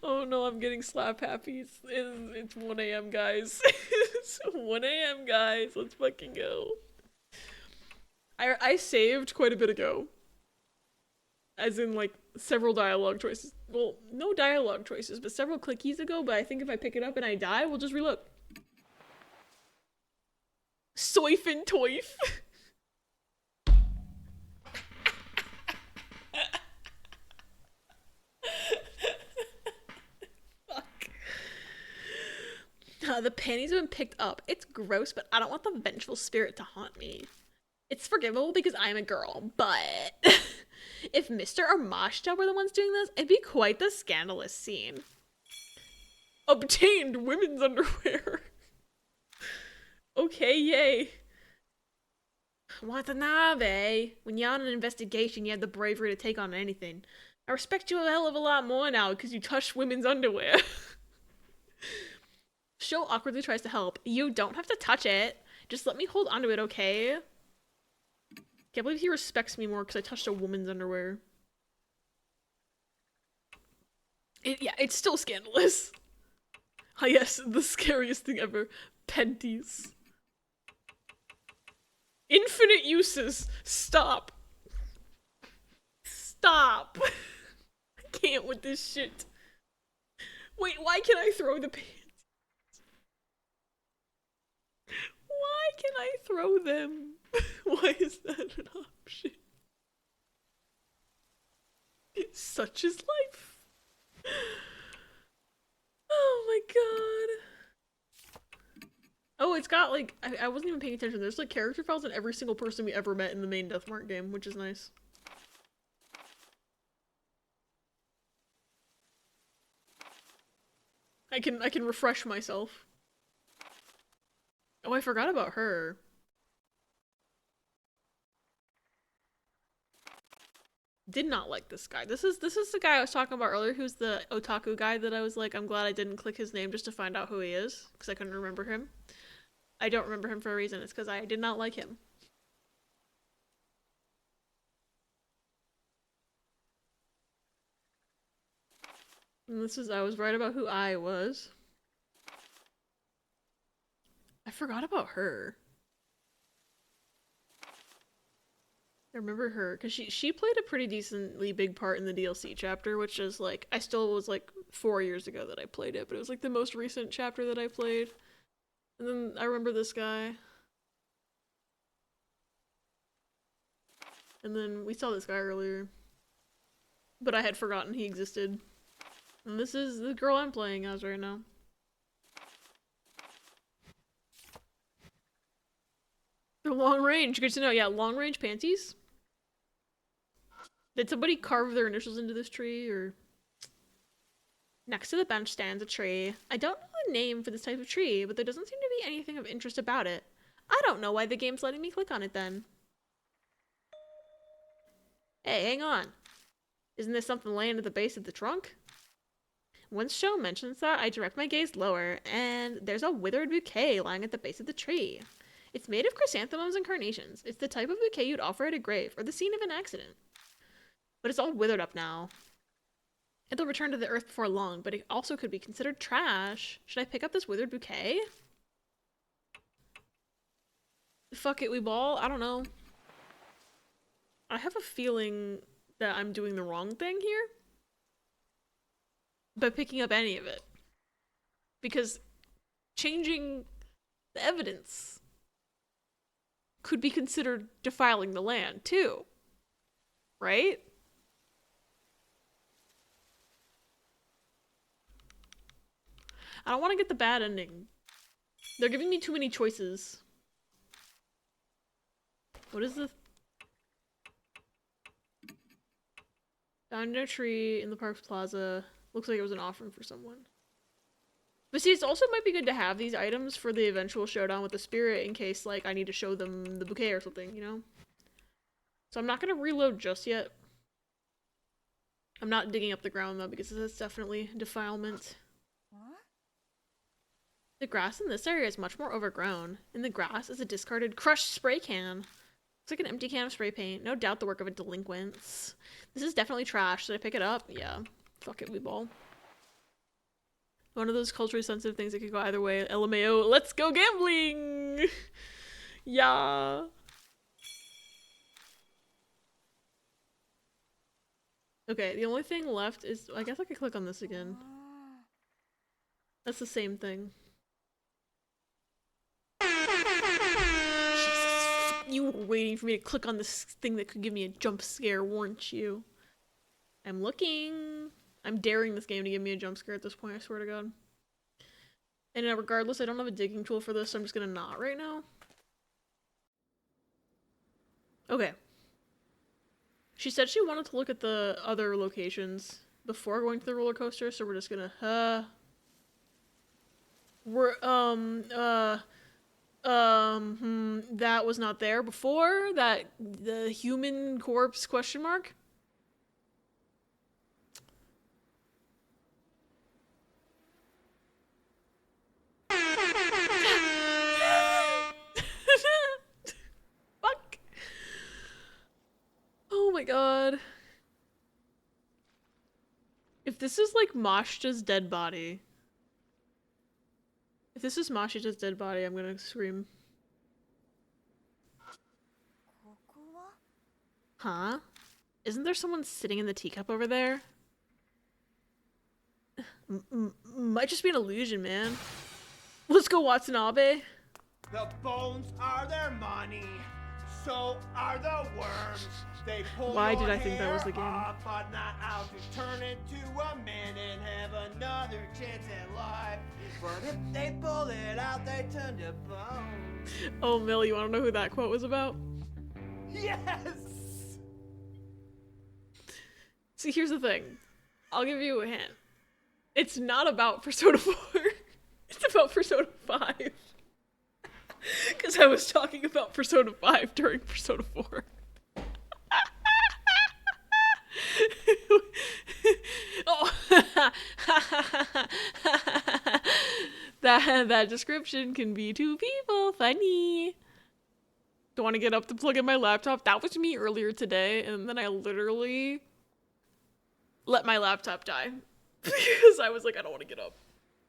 Oh no, I'm getting slap happy. It's 1 a.m. guys. It's 1 a.m. guys. Let's fucking go. I saved quite a bit ago. As in, like, several dialogue choices. Well, no dialogue choices, but several clickies ago, but I think if I pick it up and I die, we'll just reload. Soif and Toif. The panties have been picked up. It's gross, but I don't want the vengeful spirit to haunt me. It's forgivable because I'm a girl, but if Mr. or Mashta were the ones doing this, it'd be quite the scandalous scene. Obtained women's underwear. Okay, yay. Watanabe, when you're on an investigation, you have the bravery to take on anything. I respect you a hell of a lot more now because you touched women's underwear. Sho awkwardly tries to help. You don't have to touch it. Just let me hold onto it, okay? Can't believe he respects me more because I touched a woman's underwear. Yeah, it's still scandalous. Ah yes, the scariest thing ever. Panties. Infinite uses. Stop. Stop. I can't with this shit. Wait, why can I throw the pants? Why can I throw them? Why is that an option? Such is life. Oh my god. Oh, it's got like, I wasn't even paying attention. There's like character files on every single person we ever met in the main Deathmark game, which is nice. I can refresh myself. Oh, I forgot about her. Did not like this guy. This is the guy I was talking about earlier, who's the otaku guy that I was like, I'm glad I didn't click his name just to find out who he is, because I couldn't remember him. I don't remember him for a reason. It's because I did not like him. And this is, I was right about who I was. I forgot about her. I remember her because she played a pretty decently big part in the DLC chapter, which is like, I still was like 4 years ago that I played it, but it was like the most recent chapter that I played. And then I remember this guy. And then we saw this guy earlier. But I had forgotten he existed. And this is the girl I'm playing as right now. They're long range, good to know. Yeah, long range panties. Did somebody carve their initials into this tree, or? Next to the bench stands a tree. I don't know the name for this type of tree, but there doesn't seem to be anything of interest about it. I don't know why the game's letting me click on it then. Hey, hang on. Isn't there something laying at the base of the trunk? Once Sho mentions that, I direct my gaze lower, and there's a withered bouquet lying at the base of the tree. It's made of chrysanthemums and carnations. It's the type of bouquet you'd offer at a grave or the scene of an accident. But it's all withered up now. It'll return to the earth before long, but it also could be considered trash. Should I pick up this withered bouquet? Fuck it, we ball? I don't know. I have a feeling that I'm doing the wrong thing here by picking up any of it. Because changing the evidence could be considered defiling the land, too. Right? I don't want to get the bad ending. They're giving me too many choices. What is this? Found in a tree in the park's plaza. Looks like it was an offering for someone. But see, it also might be good to have these items for the eventual showdown with the spirit in case, like, I need to show them the bouquet or something, you know? So I'm not gonna reload just yet. I'm not digging up the ground, though, because this is definitely defilement. The grass in this area is much more overgrown. In the grass is a discarded crushed spray can. Looks like an empty can of spray paint. No doubt the work of a delinquents. This is definitely trash. Should I pick it up? Yeah. Fuck it, we ball. One of those culturally sensitive things that could go either way. LMAO, let's go gambling! Yeah. Okay, the only thing left is... I guess I could click on this again. That's the same thing. Jesus, you were waiting for me to click on this thing that could give me a jump scare, weren't you? I'm looking. I'm daring this game to give me a jump scare at this point, I swear to God. And regardless, I don't have a digging tool for this, so I'm just gonna not right now. Okay. She said she wanted to look at the other locations before going to the roller coaster, so we're just gonna, that was not there before? That, the human corpse question mark? Fuck. Oh my god. If this is like Mashta's dead body. If this is Mashta's dead body, I'm gonna scream. Huh? Isn't there someone sitting in the teacup over there? Might just be an illusion, man. Let's go, Watanabe. The bones are their money, so are the worms. They pull Why your did I think that was the hair game? off, but not out to turn into a man and have another chance at life. But if they pull it out, they turn to bones. Oh, Millie, you wanna know who that quote was about? Yes! See, here's the thing. I'll give you a hint. It's not about Persona 4. It's about Persona 5. Because I was talking about Persona 5 during Persona 4. Oh. that description can be two people. Funny. Don't want to get up to plug in my laptop. That was me earlier today, and then I literally let my laptop die because I was like, I don't want to get up.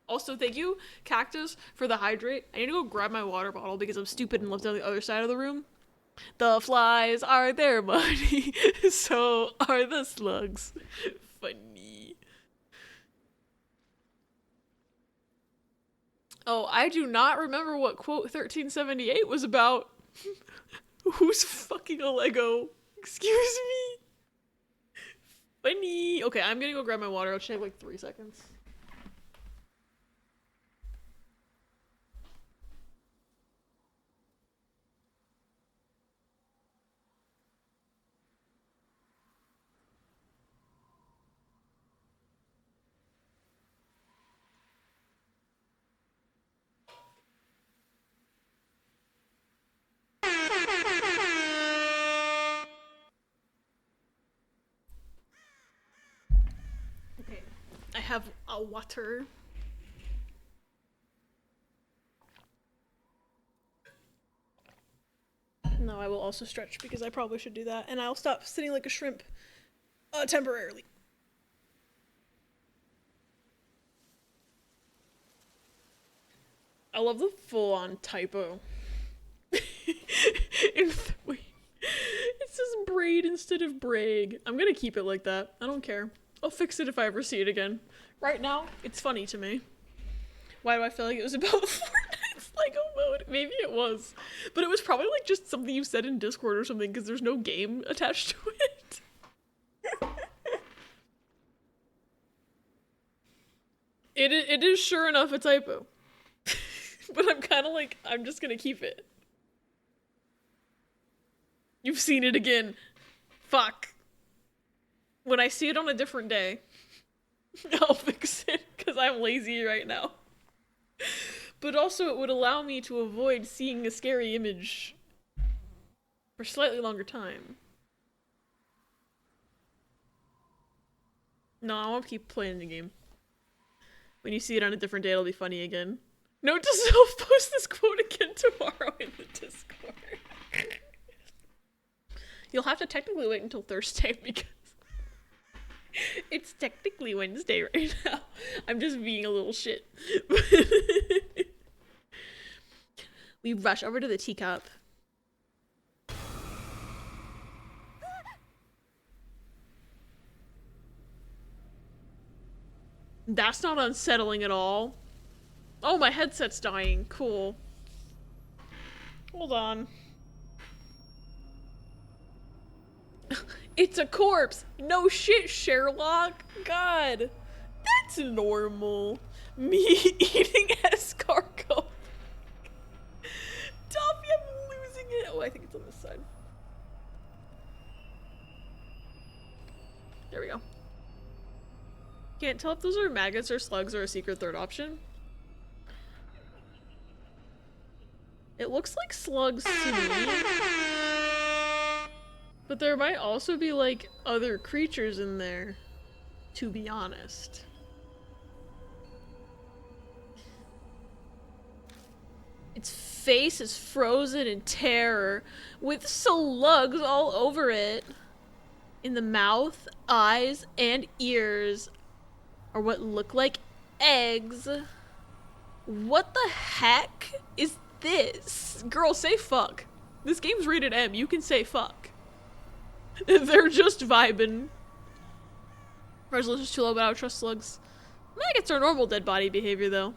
Also, thank you, Cactus, for the hydrate. I need to go grab my water bottle because I'm stupid and left it on the other side of the room. The flies are their money, so are the slugs. Funny. Oh, I do not remember what quote 1378 was about. Who's fucking a Lego? Excuse me? Funny. Okay, I'm gonna go grab my water. I'll take like 3 seconds. Okay, I have a water. No, I will also stretch because I probably should do that. And I'll stop sitting like a shrimp temporarily. I love the full-on typo. Wait. It says braid instead of brag. I'm gonna keep it like that. I don't care. I'll fix it if I ever see it again. Right now, it's funny to me. Why do I feel like it was about Fortnite's Lego mode? Maybe it was. But it was probably like just something you said in Discord or something because there's no game attached to it. It is sure enough a typo. But I'm kind of like, I'm just gonna keep it. You've seen it again. Fuck. When I see it on a different day, I'll fix it because I'm lazy right now. But also it would allow me to avoid seeing a scary image for slightly longer time. No, I won't keep playing the game. When you see it on a different day, it'll be funny again. Note to self, post this quote again tomorrow in the Discord. You'll have to technically wait until Thursday because it's technically Wednesday right now. I'm just being a little shit. We rush over to the teacup. That's not unsettling at all. Oh, my headset's dying. Cool. Hold on. It's a corpse! No shit, Sherlock! God! That's normal. Me eating escargot. Toffee, I'm losing it! Oh, I think it's on this side. There we go. Can't tell if those are maggots or slugs or a secret third option. It looks like slugs to me. But there might also be, like, other creatures in there, to be honest. Its face is frozen in terror, with slugs all over it. In the mouth, eyes, and ears are what look like eggs. What the heck is this? Girl, say fuck. This game's rated M, you can say fuck. They're just vibing. Resolution's too low, but I would trust slugs. Maggots are normal dead body behavior, though.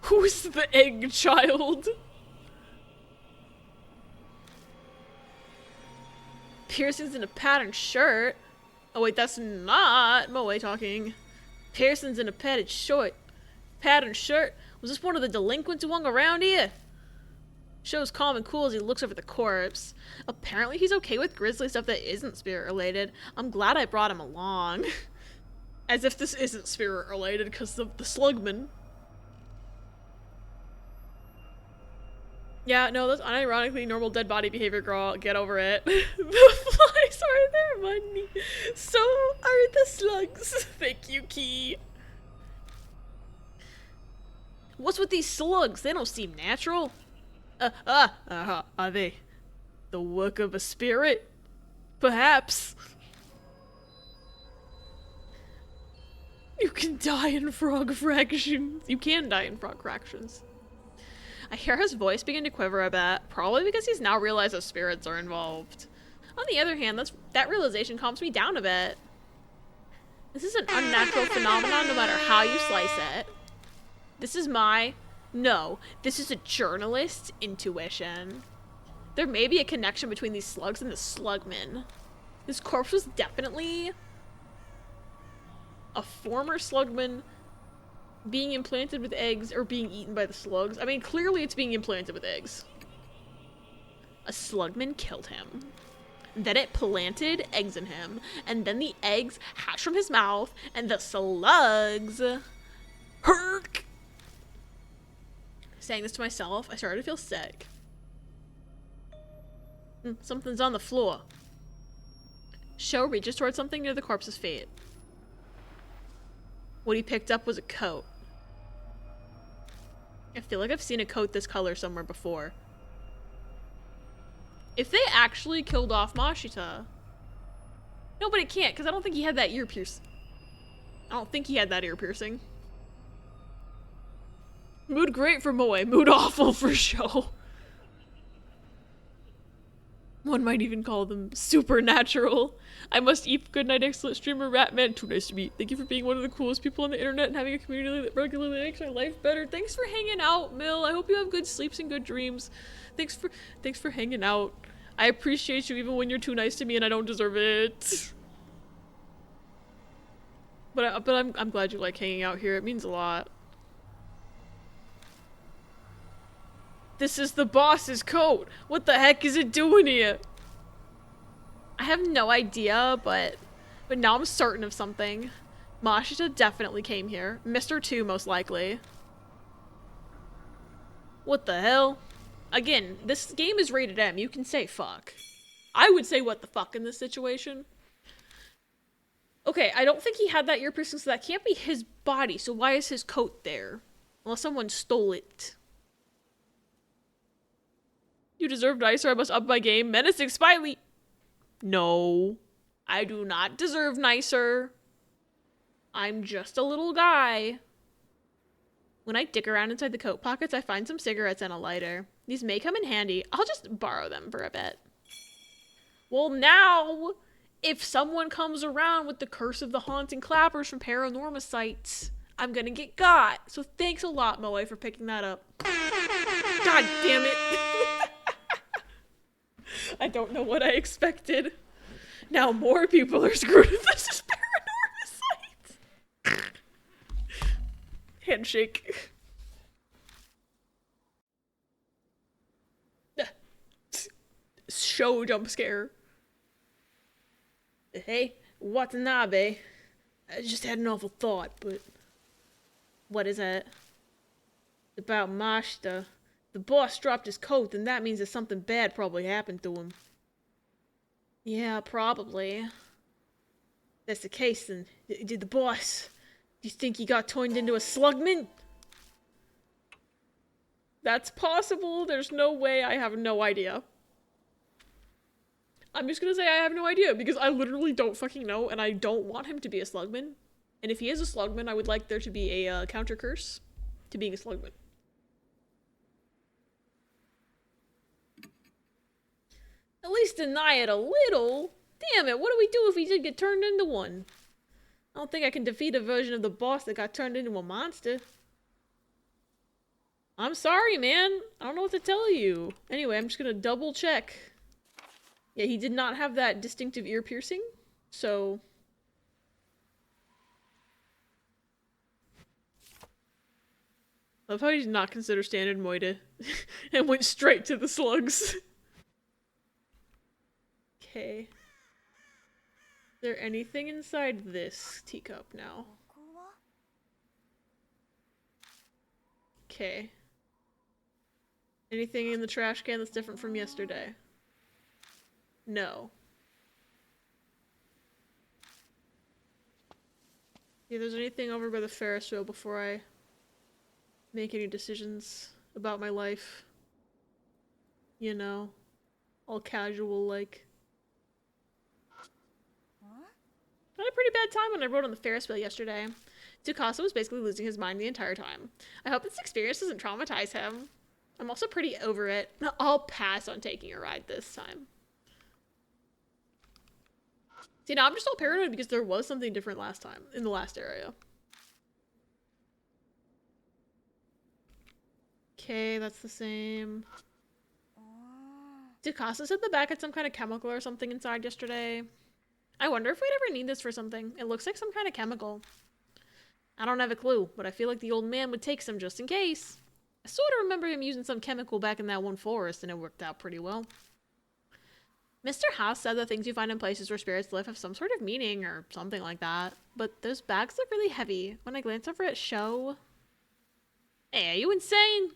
Who's the egg child? Piercings in a patterned shirt. Oh wait, that's not Moe talking. Piercings in a patterned shirt. Was this one of the delinquents who hung around here? Shows calm and cool as he looks over the corpse. Apparently he's okay with grisly stuff that isn't spirit related. I'm glad I brought him along. As if this isn't spirit related because of the slugman. Yeah, no, that's unironically normal dead body behavior, girl. Get over it. The flies are their money. So are the slugs. Thank you, Key. What's with these slugs? They don't seem natural. Are they the work of a spirit? Perhaps. You can die in frog fractions. You can die in frog fractions. I hear his voice begin to quiver a bit, probably because he's now realized that spirits are involved. On the other hand, that realization calms me down a bit. This is an unnatural phenomenon no matter how you slice it. This is a journalist's intuition. There may be a connection between these slugs and the slugman. This corpse was definitely a former slugman being implanted with eggs or being eaten by the slugs. I mean, clearly it's being implanted with eggs. A slugman killed him. Then it planted eggs in him, and then the eggs hatched from his mouth, and the slugs... Herk! Saying this to myself, I started to feel sick. Something's on the floor. Sho reaches towards something near the corpse's feet. What he picked up was a coat. I feel like I've seen a coat this color somewhere before. If they actually killed off Mashita... No, but it can't, because I don't think he had that ear piercing. I don't think he had that ear piercing. Mood great for Moe, mood awful for show. One might even call them supernatural. I must eat. Good night, excellent streamer Ratman. Too nice to meet. Thank you for being one of the coolest people on the internet and having a community that regularly makes my life better. Thanks for hanging out, Mill. I hope you have good sleeps and good dreams. Thanks for hanging out. I appreciate you even when you're too nice to me and I don't deserve it. But I'm glad you like hanging out here. It means a lot. This is the boss's coat. What the heck is it doing here? I have no idea, but now I'm certain of something. Mashita definitely came here. Mr. 2 most likely. What the hell? Again, this game is rated M. You can say fuck. I would say what the fuck in this situation. Okay, I don't think he had that ear piercing, so that can't be his body. So why is his coat there? Unless someone stole it. You deserve nicer. I must up my game. Menacing Spiley. No, I do not deserve nicer. I'm just a little guy. When I dig around inside the coat pockets, I find some cigarettes and a lighter. These may come in handy. I'll just borrow them for a bit. Well, now, if someone comes around with the Curse of the Haunting Clappers from Paranormal Sites, I'm gonna get got. So thanks a lot, Moe, for picking that up. God damn it. I don't know what I expected. Now more people are screwed if this is Paranormal Sites. Handshake. Show jump scare. Hey, Watanabe. I just had an awful thought, but... What is that? About Mashita. The boss dropped his coat, and that means that something bad probably happened to him. Yeah, probably. If that's the case, then did the boss... Do you think he got turned into a slugman? That's possible. There's no way. I have no idea. I'm just gonna say I have no idea, because I literally don't fucking know, and I don't want him to be a slugman. And if he is a slugman, I would like there to be a counter curse to being a slugman. At least deny it a little. Damn it, what do we do if he did get turned into one? I don't think I can defeat a version of the boss that got turned into a monster. I'm sorry, man. I don't know what to tell you. Anyway, I'm just gonna double check. Yeah, he did not have that distinctive ear piercing, so... I love how he did not consider standard moita and went straight to the slugs. Okay. Is there anything inside this teacup now? Okay. Anything in the trash can that's different from yesterday? No. See if there's anything over by the Ferris wheel before I make any decisions about my life. You know, all casual like. I had a pretty bad time when I rode on the Ferris wheel yesterday. Tsukasa was basically losing his mind the entire time. I hope this experience doesn't traumatize him. I'm also pretty over it. I'll pass on taking a ride this time. See, now I'm just all paranoid because there was something different last time, in the last area. Okay, that's the same. Tsukasa said the bag had some kind of chemical or something inside yesterday. I wonder if we'd ever need this for something. It looks like some kind of chemical. I don't have a clue, but I feel like the old man would take some just in case. I sort of remember him using some chemical back in that one forest, and it worked out pretty well. Mr. House said the things you find in places where spirits live have some sort of meaning or something like that, but those bags look really heavy. When I glance over at Show... Hey, are you insane?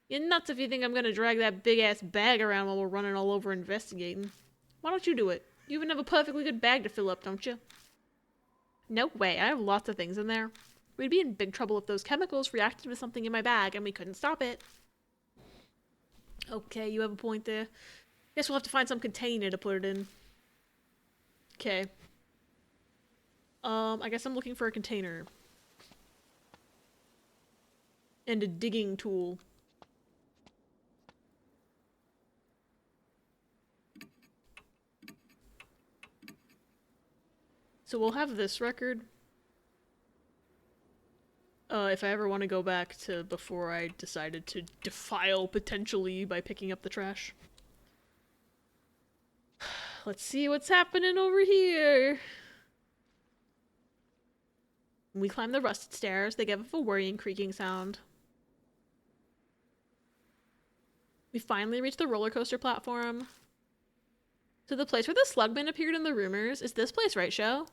You're nuts if you think I'm gonna drag that big-ass bag around while we're running all over investigating. Why don't you do it? You even have a perfectly good bag to fill up, don't you? No way, I have lots of things in there. We'd be in big trouble if those chemicals reacted with something in my bag and we couldn't stop it. Okay, you have a point there. Guess we'll have to find some container to put it in. Okay. I guess I'm looking for a container. And a digging tool. So we'll have this record. If I ever want to go back to before I decided to defile potentially by picking up the trash. Let's see what's happening over here. When we climb the rusted stairs, they give off a worrying creaking sound. We finally reach the roller coaster platform. So the place where the Slugman appeared in the rumors, is this place right, Show?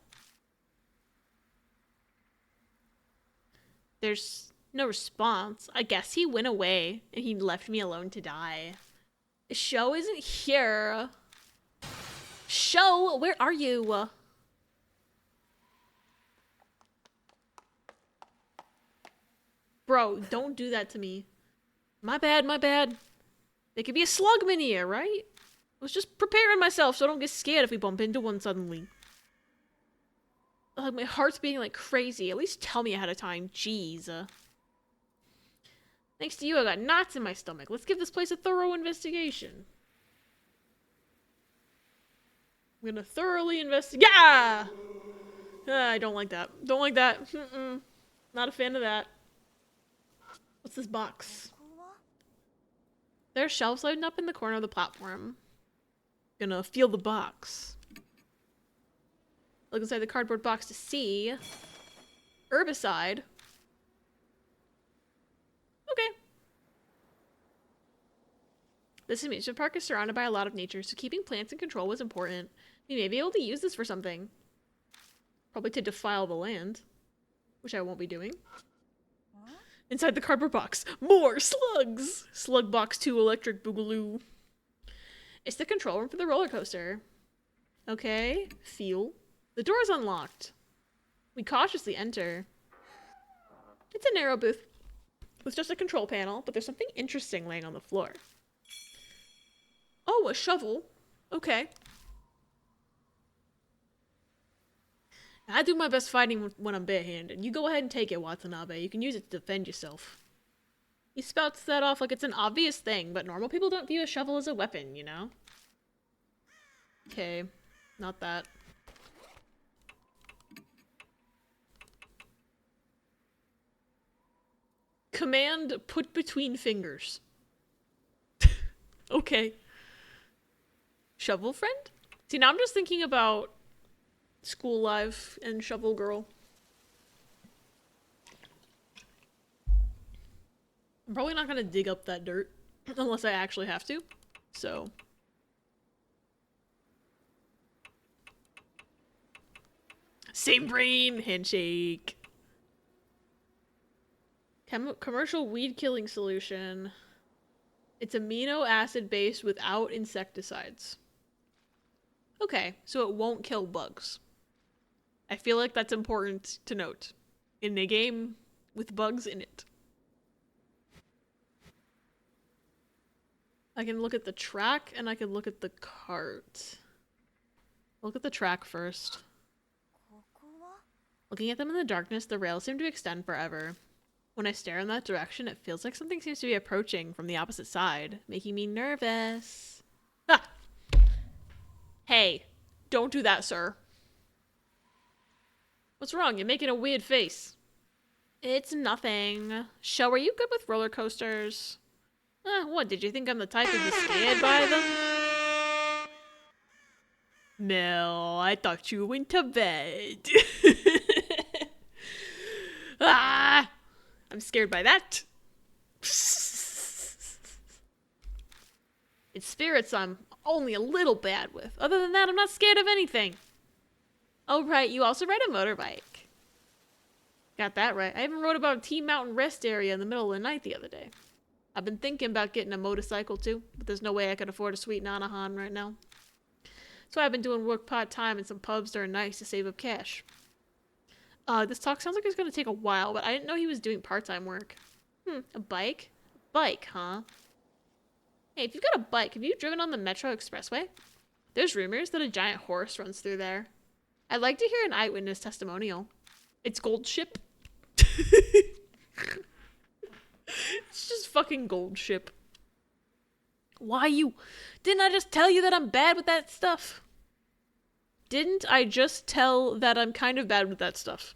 There's no response. I guess he went away and he left me alone to die. Show isn't here. Show, where are you? Bro, don't do that to me. My bad, my bad. There could be a Slugman here, right? I was just preparing myself so I don't get scared if we bump into one suddenly. My heart's beating like crazy. At least tell me ahead of time. Jeez. Thanks to you, I got knots in my stomach. Let's give this place a thorough investigation. I'm gonna thoroughly investigate. Yeah! I don't like that. Don't like that. Not a fan of that. What's this box? There are shelves lighting up in the corner of the platform. Gonna feel the box. Look inside the cardboard box to see. Herbicide. Okay. This amusement park is surrounded by a lot of nature, so keeping plants in control was important. We may be able to use this for something. Probably to defile the land. Which I won't be doing. Inside the cardboard box, more slugs! Slug box 2 electric boogaloo. It's the control room for the roller coaster. Okay, feel. The door is unlocked. We cautiously enter. It's a narrow booth with just a control panel, but there's something interesting laying on the floor. Oh, a shovel. Okay. I do my best fighting when I'm barehanded. You go ahead and take it, Watanabe. You can use it to defend yourself. He spouts that off like it's an obvious thing, but normal people don't view a shovel as a weapon, you know? Okay. Not that. Command put between fingers. Okay. Shovel friend? See, now I'm just thinking about School Life and Shovel Girl. I'm probably not gonna dig up that dirt unless I actually have to. So. Same brain! Handshake. Commercial weed killing solution. It's amino acid based without insecticides. Okay, so it won't kill bugs. I feel like that's important to note in a game with bugs in it. I can look at the track and I can look at the cart. Look at the track first. Looking at them in the darkness, the rails seem to extend forever. When I stare in that direction, it feels like something seems to be approaching from the opposite side, making me nervous. Ah! Hey, don't do that, sir. What's wrong? You're making a weird face. It's nothing. Show, are you good with roller coasters? What, did you think I'm the type to be scared by them? No, I thought you went to bed. Ah! I'm scared by that. It's spirits I'm only a little bad with. Other than that, I'm not scared of anything. Oh, right, you also ride a motorbike. Got that right. I even wrote about a Tea Mountain rest area in the middle of the night the other day. I've been thinking about getting a motorcycle too, but there's no way I could afford a sweet Nanahan right now. So I've been doing work part-time in some pubs during nights to save up cash. This talk sounds like it's gonna take a while, but I didn't know he was doing part-time work. A bike? Bike, huh? Hey, if you've got a bike, have you driven on the Metro Expressway? There's rumors that a giant horse runs through there. I'd like to hear an eyewitness testimonial. It's Gold Ship. It's just fucking Gold Ship. Why you... Didn't I just tell you that I'm bad with that stuff? Didn't I just tell that I'm kind of bad with that stuff?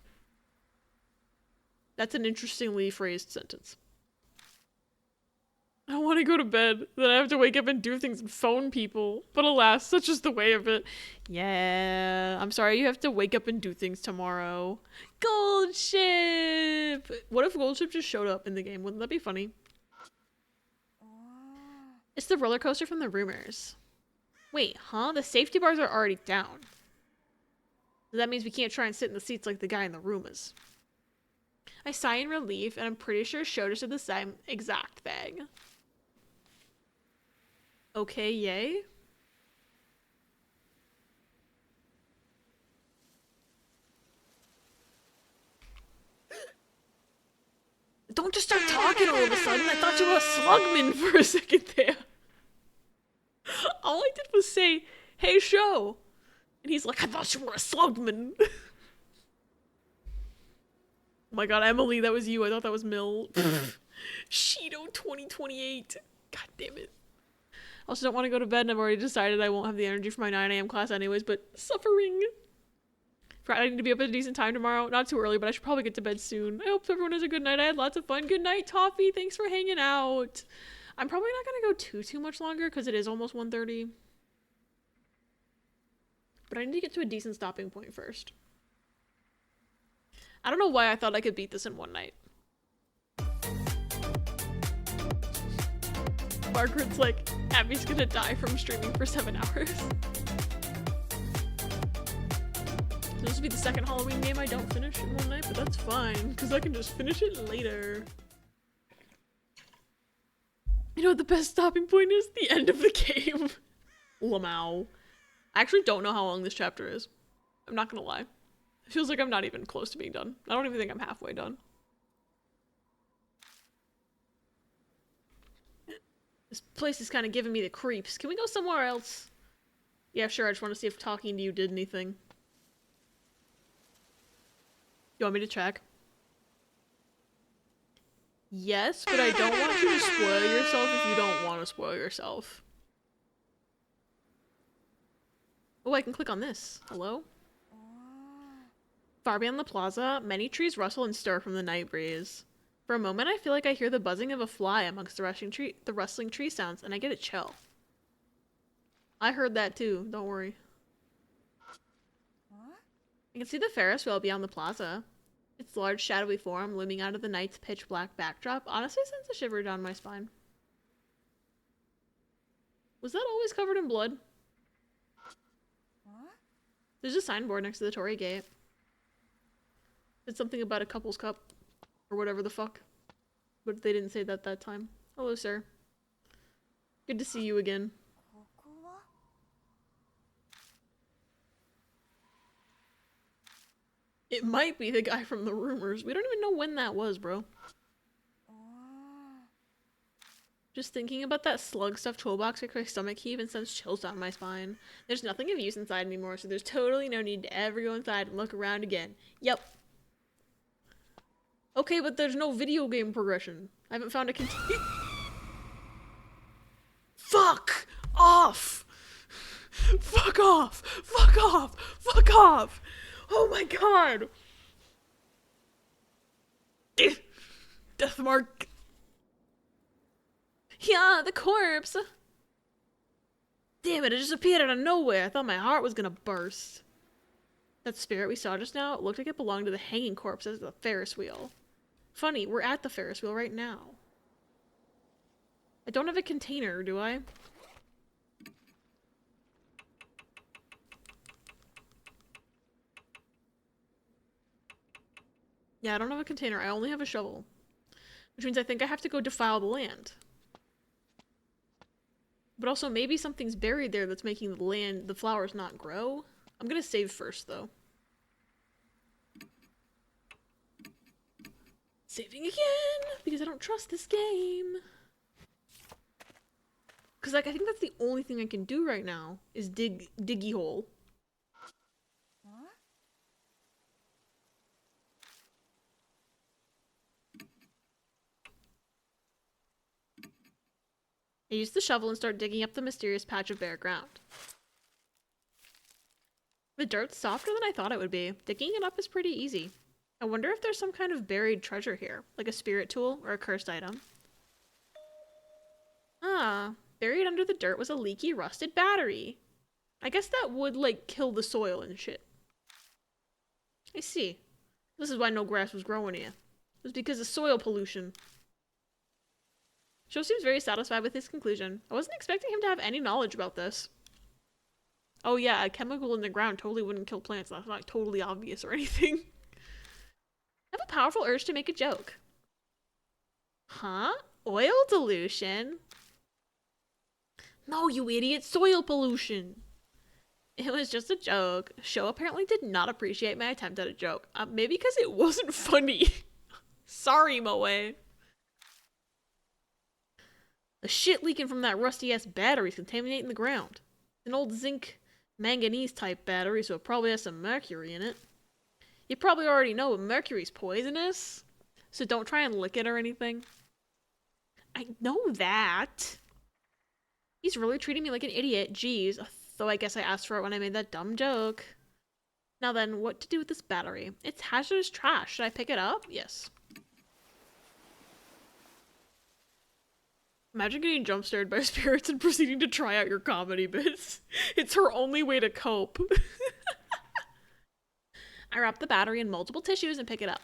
That's an interestingly phrased sentence. I want to go to bed, then I have to wake up and do things and phone people. But alas, such is the way of it. Yeah, I'm sorry you have to wake up and do things tomorrow. Gold Ship! What if Gold Ship just showed up in the game? Wouldn't that be funny? It's the roller coaster from the rumors. Wait, huh? The safety bars are already down. So that means we can't try and sit in the seats like the guy in the rumors. I sigh in relief, and I'm pretty sure Shota did the same exact thing. Okay, yay. Don't just start talking all of a sudden. I thought you were a Slugman for a second there. All I did was say, hey, show. And he's like, I thought you were a slugman. Oh my god, Emily, that was you. I thought that was Mill. Sheeto 2028. God damn it. I also don't want to go to bed, and I've already decided I won't have the energy for my 9 a.m. class anyways, but suffering. I need to be up at a decent time tomorrow. Not too early, but I should probably get to bed soon. I hope everyone has a good night. I had lots of fun. Good night, Toffee. Thanks for hanging out. I'm probably not going to go too much longer because it is almost 1:30. But I need to get to a decent stopping point first. I don't know why I thought I could beat this in one night. Margaret's like, Abby's gonna die from streaming for 7 hours. This will be the second Halloween game I don't finish in one night, but that's fine, because I can just finish it later. You know what the best stopping point is? The end of the game. Lamau. I actually don't know how long this chapter is. I'm not gonna lie. It feels like I'm not even close to being done. I don't even think I'm halfway done. This place is kind of giving me the creeps. Can we go somewhere else? Yeah, sure. I just want to see if talking to you did anything. You want me to check? Yes, but I don't want you to spoil yourself if you don't want to spoil yourself. Oh, I can click on this. Hello? Far beyond the plaza, many trees rustle and stir from the night breeze. For a moment, I feel like I hear the buzzing of a fly amongst the rustling tree sounds, and I get a chill. I heard that too, don't worry. I can see the Ferris wheel beyond the plaza. Its large shadowy form looming out of the night's pitch black backdrop honestly sends a shiver down my spine. Was that always covered in blood? There's a signboard next to the Torii gate. It's something about a couple's cup. Or whatever the fuck. But they didn't say that time. Hello, sir. Good to see you again. It might be the guy from the rumors. We don't even know when that was, bro. Just thinking about that slug stuffed toolbox makes my stomach heave and sends chills down my spine. There's nothing of use inside anymore, so there's totally no need to ever go inside and look around again. Yep. Okay, but there's no video game progression. I haven't found a continue. Fuck off! Fuck off! Fuck off! Fuck off! Oh my god! Death mark. Yeah, the corpse! Damn it, it just appeared out of nowhere. I thought my heart was gonna burst. That spirit we saw just now, it looked like it belonged to the hanging corpse as the Ferris wheel. Funny, we're at the Ferris wheel right now. I don't have a container, do I? Yeah, I don't have a container. I only have a shovel. Which means I think I have to go defile the land. But also, maybe something's buried there that's making the flowers not grow. I'm gonna save first, though. Saving again! Because I don't trust this game. Because, like, I think that's the only thing I can do right now is dig diggy hole. I use the shovel and start digging up the mysterious patch of bare ground. The dirt's softer than I thought it would be. Digging it up is pretty easy. I wonder if there's some kind of buried treasure here, like a spirit tool or a cursed item. Ah, buried under the dirt was a leaky, rusted battery. I guess that would, like, kill the soil and shit. I see. This is why no grass was growing here. It was because of soil pollution. Sho seems very satisfied with his conclusion. I wasn't expecting him to have any knowledge about this. Oh yeah, a chemical in the ground totally wouldn't kill plants. That's not totally obvious or anything. I have a powerful urge to make a joke. Huh? Oil dilution? No, you idiot. Soil pollution. It was just a joke. Sho apparently did not appreciate my attempt at a joke. Maybe because it wasn't funny. Sorry, Moe. The shit leaking from that rusty-ass battery is contaminating the ground. An old zinc manganese type battery, so it probably has some mercury in it. You probably already know mercury's poisonous, so don't try and lick it or anything. I know that. He's really treating me like an idiot, jeez. Though I guess I asked for it when I made that dumb joke. Now then, what to do with this battery? It's hazardous trash. Should I pick it up? Yes. Imagine getting jump-scared by spirits and proceeding to try out your comedy bits. It's her only way to cope. I wrap the battery in multiple tissues and pick it up.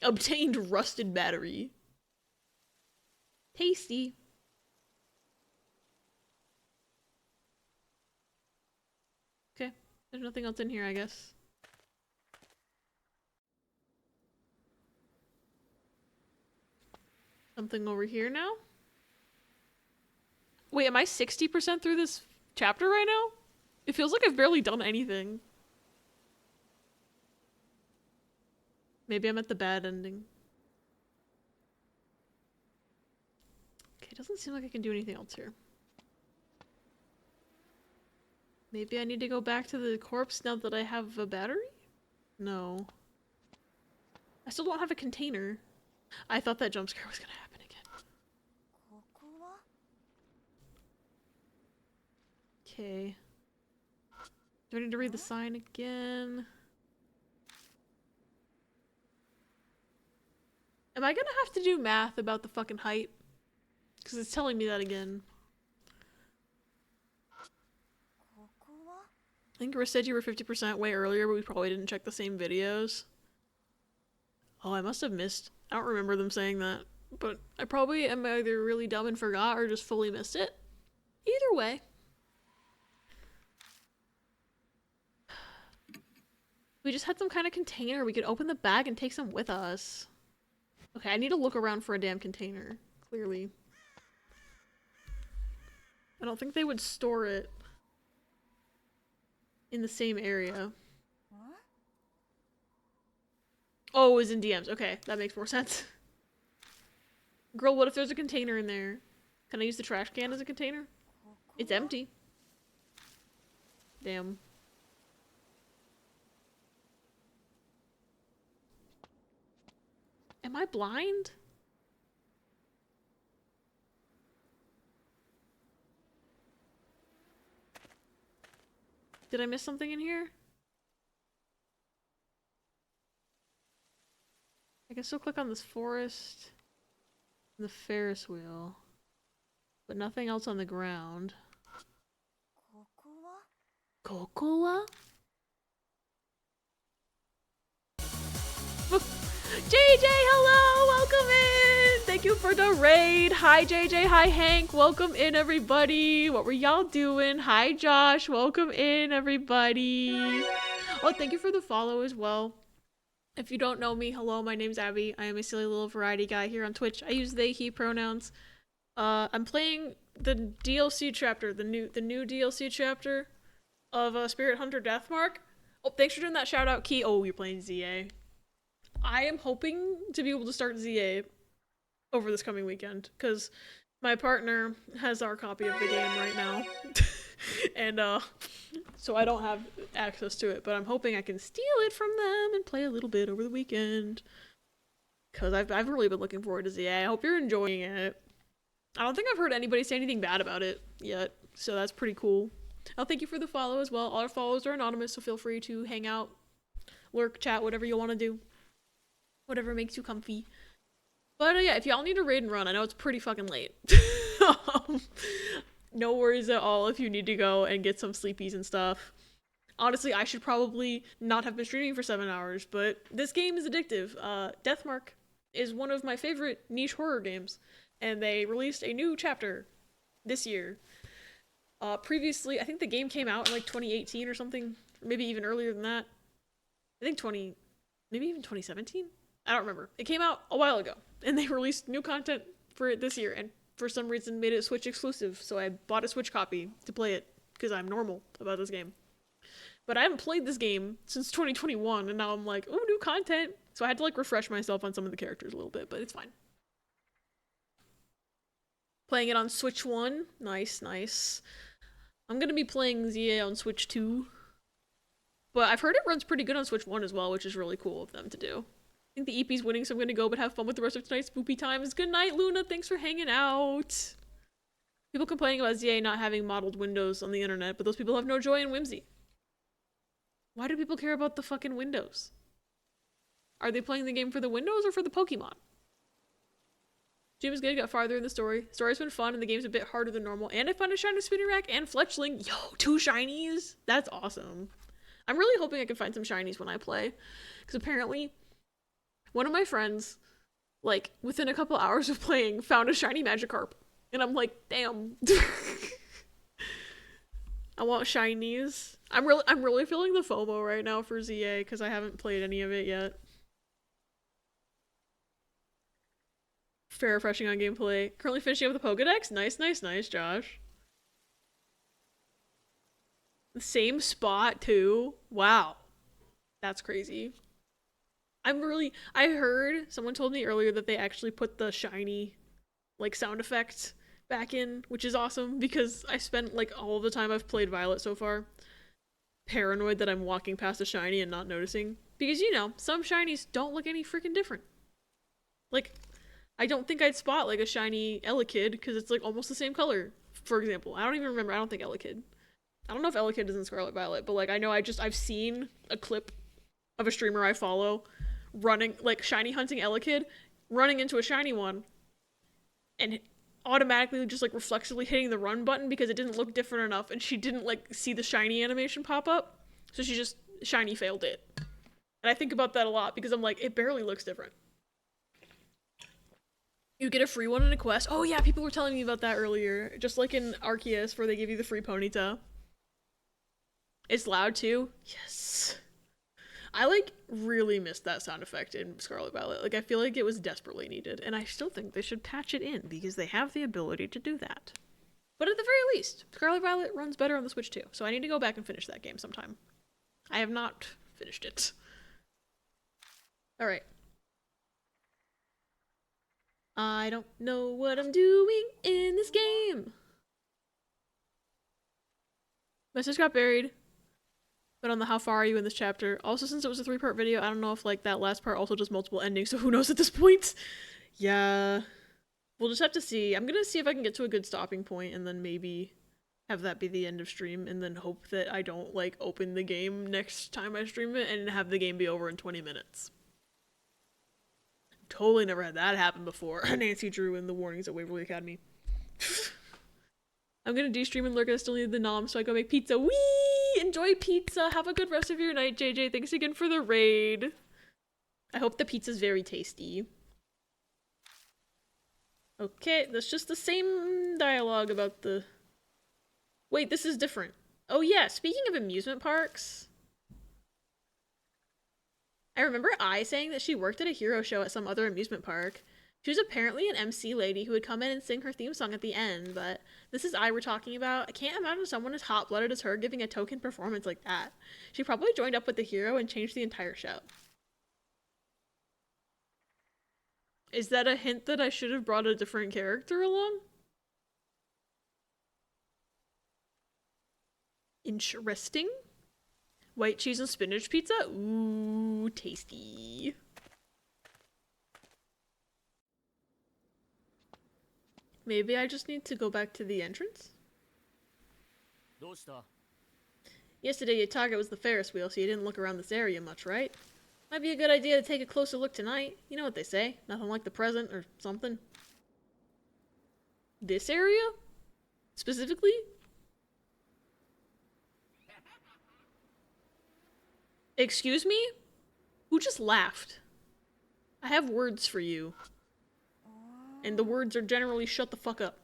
Obtained rusted battery. Tasty. Okay, there's nothing else in here, I guess. Something over here now? Wait, am I 60% through this chapter right now? It feels like I've barely done anything. Maybe I'm at the bad ending. Okay, it doesn't seem like I can do anything else here. Maybe I need to go back to the corpse now that I have a battery? No. I still don't have a container. I thought that jump scare was gonna happen again. Okay. Do I need to read the sign again? Am I gonna have to do math about the fucking height? Because it's telling me that again. I think Chris said you were 50% way earlier, but we probably didn't check the same videos. Oh, I must have missed. I don't remember them saying that. But I probably am either really dumb and forgot or just fully missed it. Either way. We just had some kind of container. We could open the bag and take some with us. Okay, I need to look around for a damn container. Clearly. I don't think they would store it in the same area. Oh, it was in DMs. Okay, that makes more sense. Girl, what if there's a container in there? Can I use the trash can as a container? It's empty. Damn. Am I blind? Did I miss something in here? I can still click on this forest and the Ferris wheel, but nothing else on the ground. Kokoa? JJ, hello! Welcome in! Thank you for the raid! Hi JJ, hi Hank, welcome in everybody! What were y'all doing? Hi Josh, welcome in everybody! Oh, thank you for the follow as well. If you don't know me, hello, my name's Abby. I am a silly little variety guy here on Twitch. I use they, he pronouns. I'm playing the DLC chapter, the new DLC chapter of Spirit Hunter Deathmark. Oh, thanks for doing that shout out, Key. Oh, you're playing ZA. I am hoping to be able to start ZA over this coming weekend, because My partner has our copy of the game right now. And so I don't have access to it, but I'm hoping I can steal it from them and play a little bit over the weekend. Cause I've really been looking forward to ZA. I hope you're enjoying it. I don't think I've heard anybody say anything bad about it yet, so that's pretty cool. I'll thank you for the follow as well. All our follows are anonymous, so feel free to hang out, lurk, chat, whatever you want to do. Whatever makes you comfy. But yeah, if y'all need to raid and run, I know it's pretty fucking late. No worries at all if you need to go and get some sleepies and stuff. Honestly, I should probably not have been streaming for 7 hours, but this game is addictive. Deathmark is one of my favorite niche horror games, and they released a new chapter this year. Previously, I think the game came out in like 2018 or something, or maybe even earlier than that. I think maybe even 2017? I don't remember. It came out a while ago, and they released new content for it this year, and for some reason made it Switch exclusive, so I bought a Switch copy to play it, because I'm normal about this game. But I haven't played this game since 2021, and now I'm like, oh, new content. So I had to like refresh myself on some of the characters a little bit, but it's fine. Playing it on Switch 1. Nice, nice. I'm gonna be playing ZA on Switch 2. But I've heard it runs pretty good on Switch 1 as well, which is really cool of them to do. I think the EP's winning, so I'm gonna go, but have fun with the rest of tonight's spoopy times. Good night, Luna. Thanks for hanging out. People complaining about ZA not having modeled windows on the internet, but those people have no joy in whimsy. Why do people care about the fucking windows? Are they playing the game for the windows or for the Pokemon? James got farther in the story. Story's been fun and the game's a bit harder than normal. And I found a shiny spinning rack and fletchling. Yo, 2 shinies. That's awesome. I'm really hoping I can find some shinies when I play. Because apparently, one of my friends, like, within a couple hours of playing, found a shiny Magikarp. And I'm like, damn. I want shinies. I'm really feeling the FOMO right now for ZA because I haven't played any of it yet. Fair refreshing on gameplay. Currently finishing up the Pokedex. Nice, nice, nice, Josh. The same spot too. Wow. That's crazy. I heard someone told me earlier that they actually put the shiny like sound effect back in, which is awesome because I spent like all the time I've played Violet so far paranoid that I'm walking past a shiny and not noticing. Because you know, some shinies don't look any freaking different. Like, I don't think I'd spot like a shiny Elekid because it's like almost the same color, for example. I don't even remember. I don't think Elekid. I don't know if Elekid is in Scarlet Violet, but like I know I've seen a clip of a streamer I follow running, like shiny hunting Elekid, running into a shiny one, and automatically just like reflexively hitting the run button because it didn't look different enough and she didn't like see the shiny animation pop up. So she just shiny failed it. And I think about that a lot because I'm like, it barely looks different. You get a free one in a quest. Oh yeah, people were telling me about that earlier. Just like in Arceus where they give you the free Ponyta. It's loud too. Yes. I like really missed that sound effect in Scarlet Violet. Like I feel like it was desperately needed, and I still think they should patch it in because they have the ability to do that. But at the very least, Scarlet Violet runs better on the Switch too, so I need to go back and finish that game sometime. I have not finished it. Alright. I don't know what I'm doing in this game. Message got buried. But on the how far are you in this chapter? Also, since it was a 3-part video, I don't know if like that last part also does multiple endings, so who knows at this point? Yeah. We'll just have to see. I'm gonna see if I can get to a good stopping point and then maybe have that be the end of stream and then hope that I don't like open the game next time I stream it and have the game be over in 20 minutes. Totally never had that happen before. Nancy Drew in the warnings at Waverly Academy. I'm gonna de-stream and lurk. I still need the nom, so I go make pizza. Whee! Enjoy pizza. Have a good rest of your night, JJ. Thanks again for the raid. I hope the pizza's very tasty. Okay, that's just the same dialogue about the... Wait, this is different. Oh yeah, speaking of amusement parks... I remember Ai saying that she worked at a hero show at some other amusement park. She was apparently an MC lady who would come in and sing her theme song at the end, but this is Ai we're talking about. I can't imagine someone as hot-blooded as her giving a token performance like that. She probably joined up with the hero and changed the entire show. Is that a hint that I should have brought a different character along? Interesting. White cheese and spinach pizza? Ooh, tasty. Maybe I just need to go back to the entrance? Yesterday your target was the Ferris wheel, so you didn't look around this area much, right? Might be a good idea to take a closer look tonight. You know what they say, nothing like the present or something. This area? Specifically? Excuse me? Who just laughed? I have words for you. And the words are generally shut the fuck up.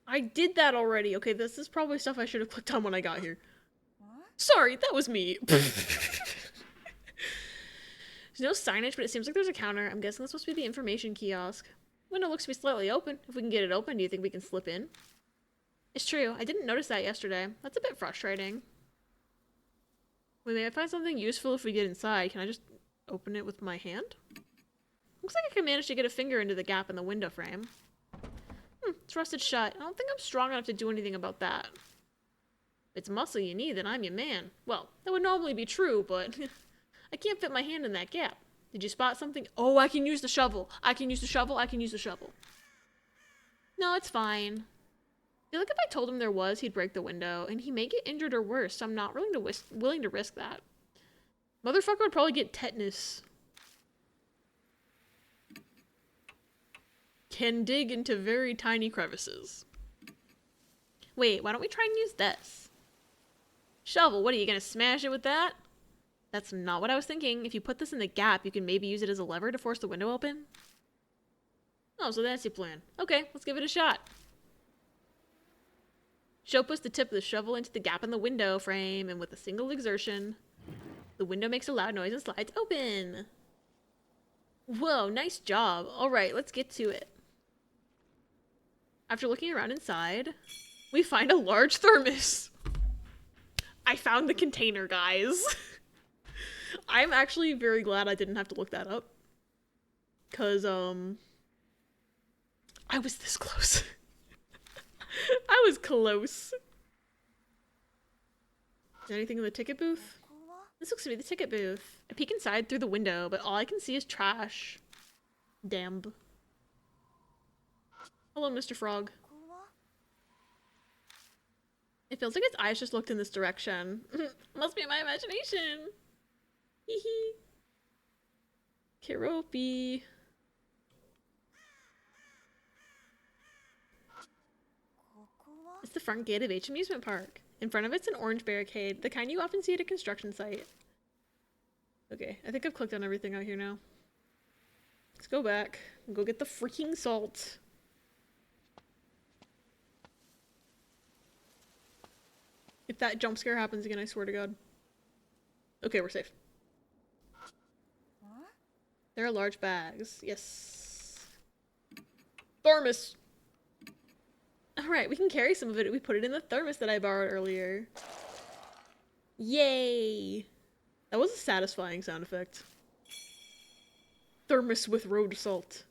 I did that already. Okay, this is probably stuff I should have clicked on when I got here. Sorry, that was me. There's no signage, but it seems like there's a counter. I'm guessing that's supposed to be the information kiosk. Window looks to be slightly open. If we can get it open, do you think we can slip in? It's true. I didn't notice that yesterday. That's a bit frustrating. We may find something useful if we get inside. Can I just open it with my hand? Looks like I can manage to get a finger into the gap in the window frame. It's rusted shut. I don't think I'm strong enough to do anything about that. If it's muscle you need, then I'm your man. Well, that would normally be true, but I can't fit my hand in that gap. Did you spot something? Oh, I can use the shovel. I can use the shovel. I can use the shovel. No, it's fine. I feel like if I told him there was, he'd break the window, and he may get injured or worse, so I'm not willing to risk that. Motherfucker would probably get tetanus. Can dig into very tiny crevices. Wait, why don't we try and use this? Shovel, what are you gonna smash it with that? That's not what I was thinking. If you put this in the gap, you can maybe use it as a lever to force the window open. Oh, so that's your plan. Okay, let's give it a shot. Show puts the tip of the shovel into the gap in the window frame, and with a single exertion, the window makes a loud noise and slides open. Whoa, nice job. All right, let's get to it. After looking around inside, we find a large thermos. I found the container, guys. I'm actually very glad I didn't have to look that up. 'Cause, I was this close. I was close. Is there anything in the ticket booth? This looks to be the ticket booth. I peek inside through the window, but all I can see is trash. Damn. Hello, Mr. Frog. It feels like its eyes just looked in this direction. Must be my imagination. Hee hee. Keropi. It's the front gate of H Amusement Park. In front of it's an orange barricade, the kind you often see at a construction site. Okay, I think I've clicked on everything out here now. Let's go back and go get the freaking salt. If that jump scare happens again, I swear to God. Okay, we're safe. There are large bags. Yes. Thermos! Alright, we can carry some of it. We put it in the thermos that I borrowed earlier. Yay! That was a satisfying sound effect. Thermos with road salt.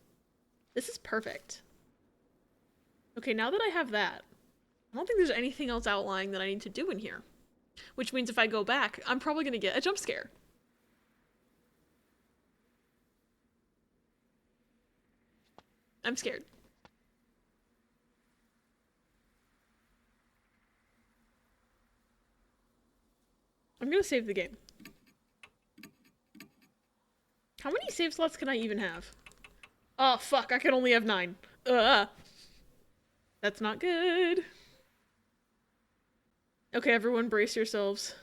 This is perfect. Okay, now that I have that, I don't think there's anything else outlying that I need to do in here. Which means if I go back, I'm probably gonna get a jump scare. I'm scared. I'm gonna save the game. How many save slots can I even have? Oh fuck, I can only have 9. That's not good. Okay, everyone brace yourselves.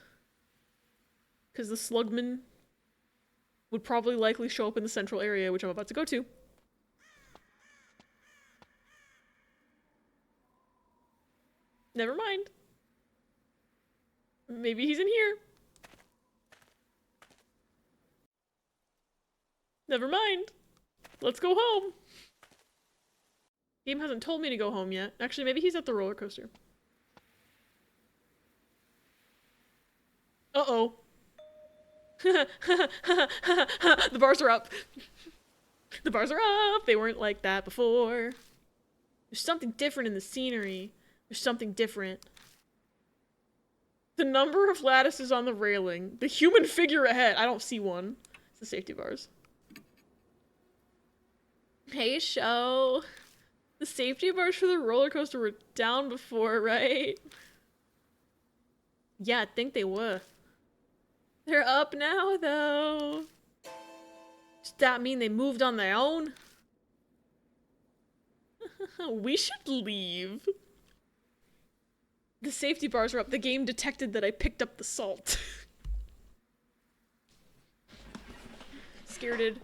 Because the SLUGMAN would probably likely show up in the central area, which I'm about to go to. Never mind. Maybe he's in here. Never mind. Let's go home. Game hasn't told me to go home yet. Actually, maybe he's at the roller coaster. Uh-oh. The bars are up. The bars are up. They weren't like that before. There's something different in the scenery. There's something different. The number of lattices on the railing. The human figure ahead. I don't see one. It's the safety bars. Hey, show. The safety bars for the roller coaster were down before, right? Yeah, I think they were. They're up now, though. Does that mean they moved on their own? We should leave. The safety bars are up. The game detected that I picked up the salt. Scareded.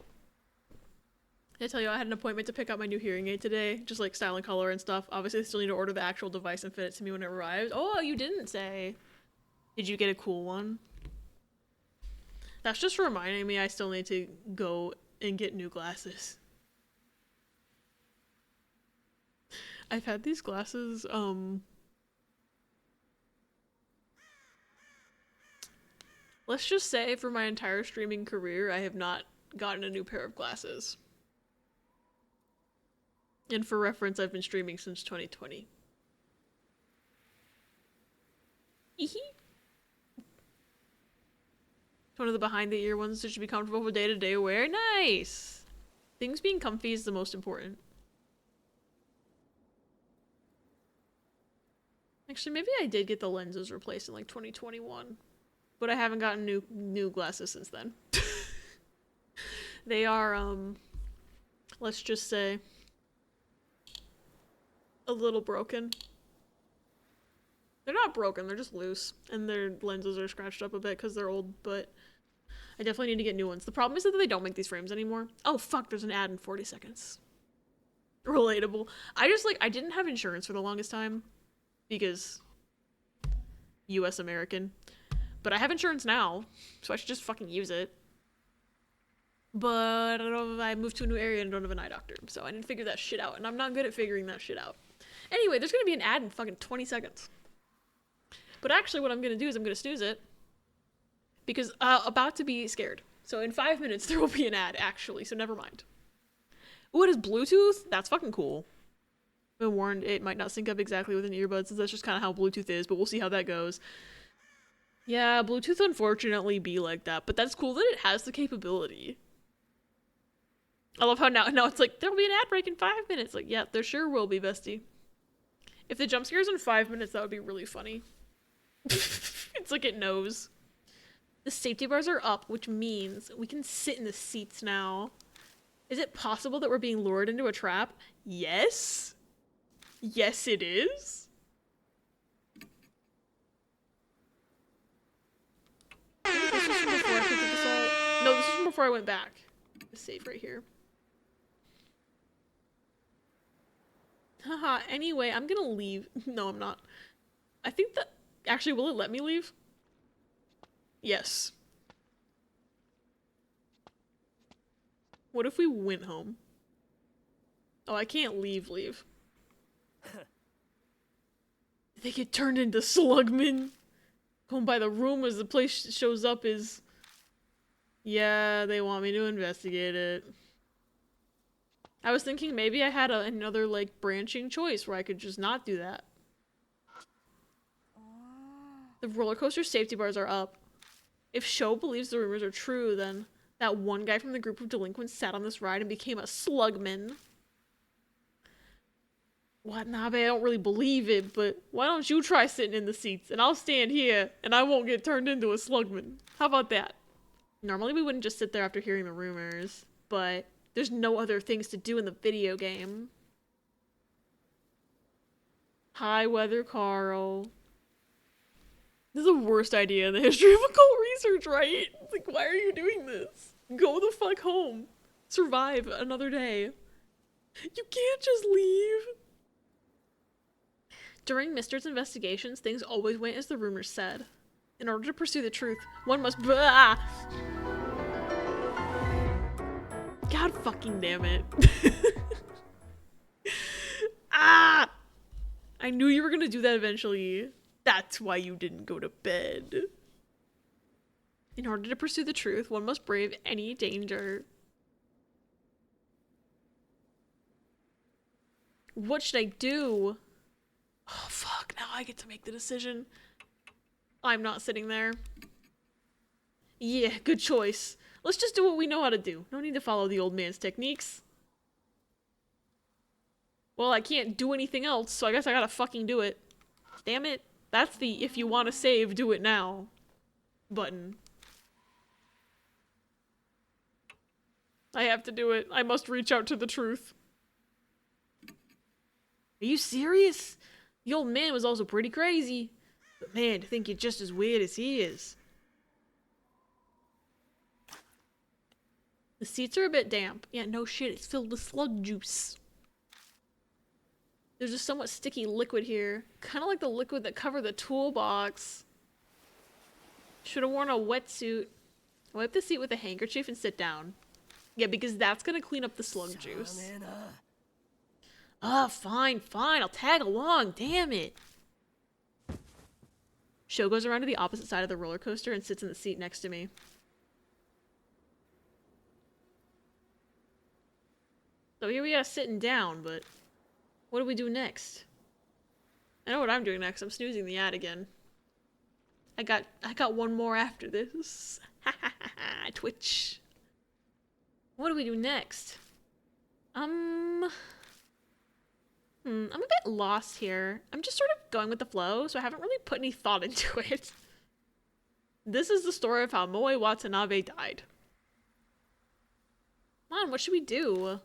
I tell you, I had an appointment to pick up my new hearing aid today. Just like style and color and stuff. Obviously, I still need to order the actual device and fit it to me when it arrives. Oh, you didn't say. Did you get a cool one? That's just reminding me I still need to go and get new glasses. I've had these glasses, let's just say for my entire streaming career, I have not gotten a new pair of glasses. And for reference, I've been streaming since 2020. One of the behind the ear ones that should be comfortable for day-to-day wear. Nice! Things being comfy is the most important. Actually, maybe I did get the lenses replaced in like 2021. But I haven't gotten new glasses since then. They are, let's just say, a little broken. They're not broken, they're just loose. And their lenses are scratched up a bit because they're old, but I definitely need to get new ones. The problem is that they don't make these frames anymore. Oh fuck, there's an ad in 40 seconds. Relatable. I didn't have insurance for the longest time because US American. But I have insurance now, so I should just fucking use it. But I don't know if I moved to a new area and don't have an eye doctor, so I didn't figure that shit out, and I'm not good at figuring that shit out. Anyway, there's gonna be an ad in fucking 20 seconds. But actually what I'm gonna do is I'm gonna snooze it. Because about to be scared. So in 5 minutes there will be an ad, actually, so never mind. Ooh, it is Bluetooth? That's fucking cool. I've been warned it might not sync up exactly with an earbud, since that's just kind of how Bluetooth is, but we'll see how that goes. Yeah, Bluetooth unfortunately be like that, but that's cool that it has the capability. I love how now it's like, there'll be an ad break in 5 minutes. Like, yeah, there sure will be, bestie. If the jump scare's in 5 minutes, that would be really funny. It's like it knows. The safety bars are up, which means we can sit in the seats now. Is it possible that we're being lured into a trap? Yes. Yes, it is. This was from before I picked up the salt. No, this is from before I went back. It's safe right here. Haha, anyway, I'm gonna leave. No, I'm not. I think that... Actually, will it let me leave? Yes. What if we went home? Oh, I can't leave. They get turned into slugmen. Going by the rumors, the place shows up is... Yeah, they want me to investigate it. I was thinking maybe I had another, like, branching choice where I could just not do that. The roller coaster safety bars are up. If Sho believes the rumors are true, then that one guy from the group of delinquents sat on this ride and became a slugman. What? Nah, babe, I don't really believe it, but why don't you try sitting in the seats and I'll stand here and I won't get turned into a slugman. How about that? Normally we wouldn't just sit there after hearing the rumors, but there's no other things to do in the video game. Hi, Weather Carl. This is the worst idea in the history of occult research, right? Like, why are you doing this? Go the fuck home. Survive another day. You can't just leave. During Mister's investigations, things always went as the rumors said. In order to pursue the truth, one must... Blah! God fucking damn it. Ah! I knew you were gonna do that eventually. That's why you didn't go to bed. In order to pursue the truth, one must brave any danger. What should I do? Oh, fuck. Now I get to make the decision. I'm not sitting there. Yeah, good choice. Let's just do what we know how to do. No need to follow the old man's techniques. Well, I can't do anything else, so I guess I gotta fucking do it. Damn it. That's the if you want to save, do it now button. I have to do it. I must reach out to the truth. Are you serious? The old man was also pretty crazy. But man, to think you're just as weird as he is. The seats are a bit damp. Yeah, no shit, it's filled with slug juice. There's a somewhat sticky liquid here. Kind of like the liquid that covered the toolbox. Should have worn a wetsuit. Wipe the seat with a handkerchief and sit down. Yeah, because that's gonna clean up the slug juice. Ah, fine, fine. I'll tag along. Damn it. Sho goes around to the opposite side of the roller coaster and sits in the seat next to me. So here we are sitting down, but what do we do next? I know what I'm doing next. I'm snoozing the ad again. I got one more after this. Twitch. What do we do next? I'm a bit lost here. I'm just sort of going with the flow, so I haven't really put any thought into it. This is the story of how Moe Watanabe died. Come on, what should we do?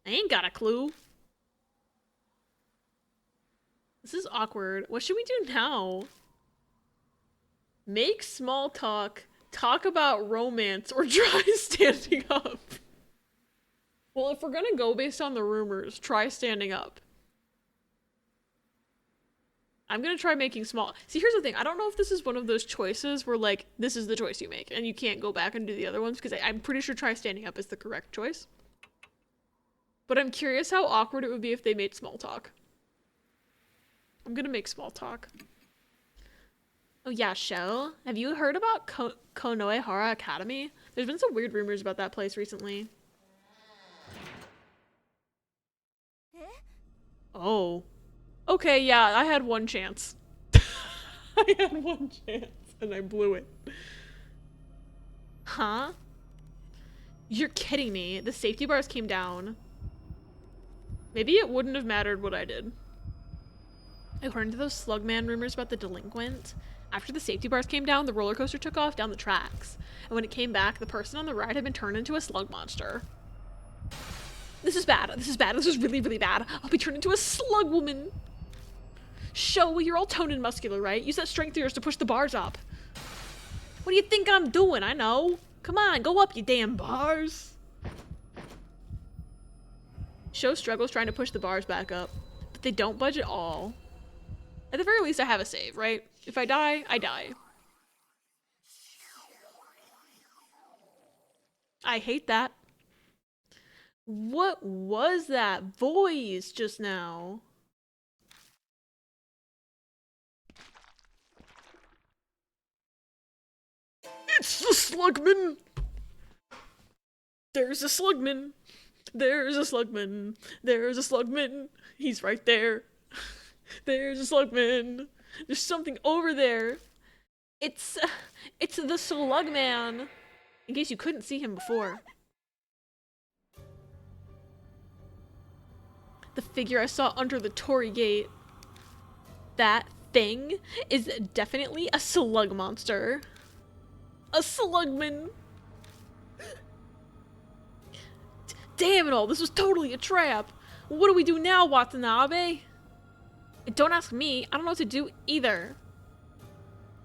I ain't got a clue. This is awkward. What should we do now? Make small talk, talk about romance, or try standing up. Well, if we're gonna go based on the rumors, try standing up. I'm gonna try making small... See, here's the thing. I don't know if this is one of those choices where, like, this is the choice you make, and you can't go back and do the other ones, because I'm pretty sure try standing up is the correct choice. But I'm curious how awkward it would be if they made small talk. I'm gonna make small talk. Oh yeah, Sho. Have you heard about Konohara Academy? There's been some weird rumors about that place recently. Oh. Okay, yeah, I had one chance. I had one chance, and I blew it. Huh? You're kidding me. The safety bars came down. Maybe it wouldn't have mattered what I did. According to those SLUGMAN rumors about the delinquent, after the safety bars came down, the roller coaster took off down the tracks. And when it came back, the person on the ride had been turned into a slug monster. This is bad. This is bad. This is really, really bad. I'll be turned into a slug woman. Sho, you're all toned and muscular, right? Use that strength of yours to push the bars up. What do you think I'm doing? I know. Come on, go up, you damn bars. Sho struggles trying to push the bars back up, but they don't budge at all. At the very least, I have a save, right? If I die, I die. I hate that. What was that voice just now? It's the SLUGMAN! There's a SLUGMAN! There's a SLUGMAN! There's a SLUGMAN! He's right there. There's a SLUGMAN! There's something over there! It's the SLUGMAN! In case you couldn't see him before. The figure I saw under the Torii Gate. That thing is definitely a slug monster. A SLUGMAN! Damn it all, this was totally a trap! What do we do now, Watanabe? Don't ask me, I don't know what to do either.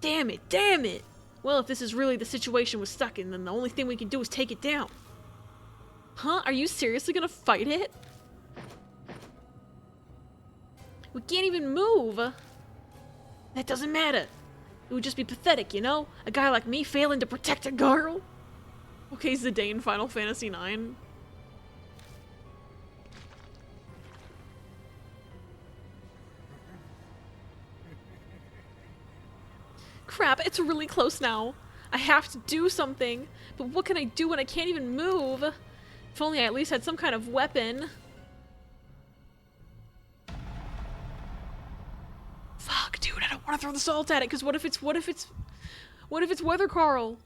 Damn it, damn it! Well, if this is really the situation we're stuck in, then the only thing we can do is take it down. Huh? Are you seriously gonna fight it? We can't even move! That doesn't matter. It would just be pathetic, you know? A guy like me failing to protect a girl? Okay, Zidane, Final Fantasy IX. Crap, it's really close now. I have to do something. But what can I do when I can't even move? If only I at least had some kind of weapon. Dude, I don't want to throw the salt at it, because what if it's Weather Carl?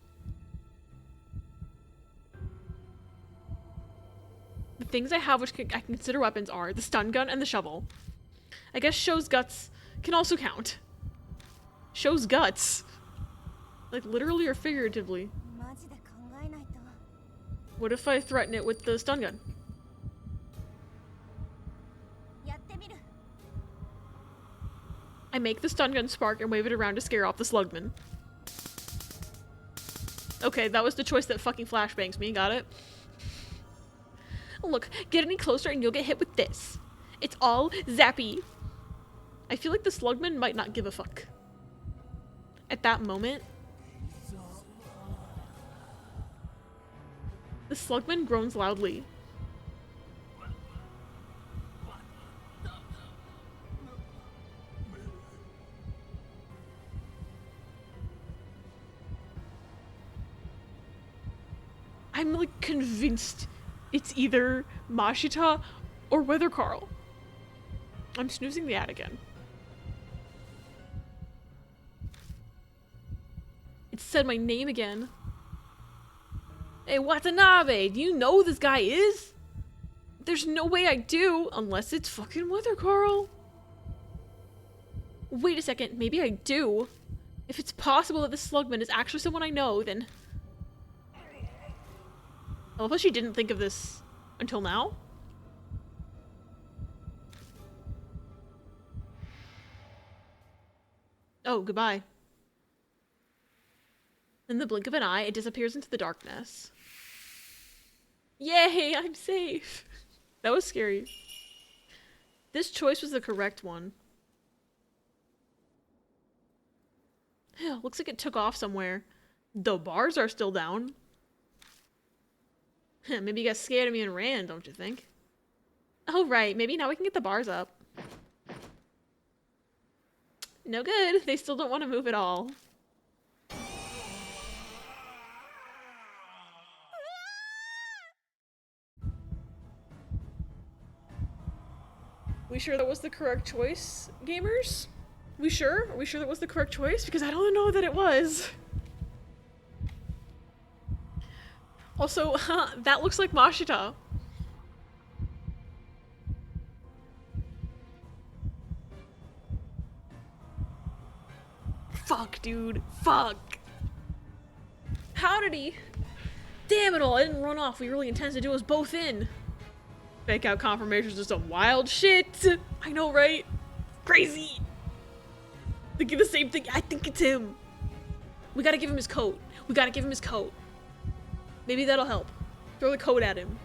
The things I have which I can consider weapons are the stun gun and the shovel. I guess Show's guts can also count. Show's guts. Like literally or figuratively. What if I threaten it with the stun gun? I make the stun gun spark and wave it around to scare off the slugman. Okay, that was the choice that fucking flashbangs me, got it? Look, get any closer and you'll get hit with this. It's all zappy. I feel like the slugman might not give a fuck. At that moment, the slugman groans loudly. I'm like convinced it's either Mashita or Weather Carl. I'm snoozing the ad again. It said my name again. Hey, Watanabe, do you know who this guy is? There's no way I do, unless it's fucking Weather Carl. Wait a second, maybe I do. If it's possible that this slugman is actually someone I know, then... I love how she didn't think of this until now. Oh, goodbye. In the blink of an eye, it disappears into the darkness. Yay, I'm safe. That was scary. This choice was the correct one. Looks like it took off somewhere. The bars are still down. Maybe you got scared of me and ran, don't you think? Oh, right. Maybe now we can get the bars up. No good. They still don't want to move at all. We sure that was the correct choice, gamers? We sure? Are we sure that was the correct choice? Because I don't know that it was. Also, that looks like Mashita. Fuck, dude. Fuck. How did he? Damn it all, I didn't run off. We really intended to do us both in. Fake out confirmations is some wild shit. I know, right? Crazy. Thinking the same thing. I think it's him. We gotta give him his coat. We gotta give him his coat. Maybe that'll help. Throw the coat at him.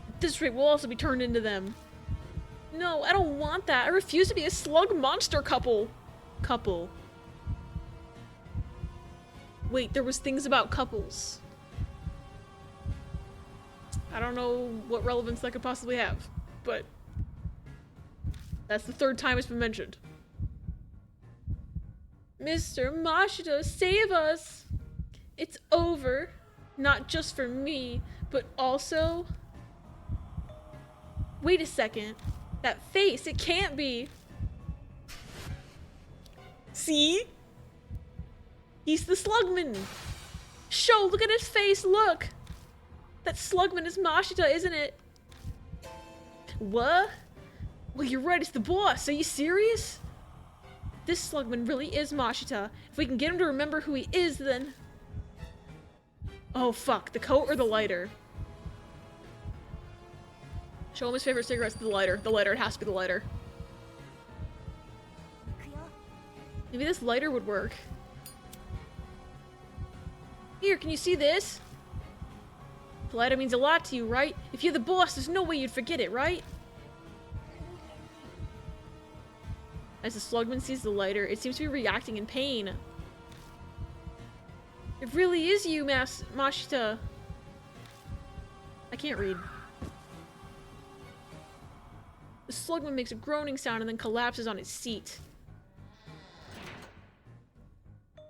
At this rate, we'll also be turned into them. No, I don't want that. I refuse to be a slug monster couple. Wait, there was things about couples. I don't know what relevance that could possibly have, but that's the third time it's been mentioned. Mr. Mashita, save us! It's over. Not just for me, but also... Wait a second. That face, it can't be. See? He's the slugman. Show, look at his face, look. That slugman is Mashita, isn't it? What? Well, you're right, it's the boss. Are you serious? This slugman really is Mashita. If we can get him to remember who he is, then... Oh, fuck. The coat or the lighter? Show him his favorite cigarettes, the lighter. The lighter, it has to be the lighter. Maybe this lighter would work. Here, can you see this? The lighter means a lot to you, right? If you're the boss, there's no way you'd forget it, right? As the slugman sees the lighter, it seems to be reacting in pain. It really is you, Mashita. I can't read. The slugman makes a groaning sound and then collapses on his seat.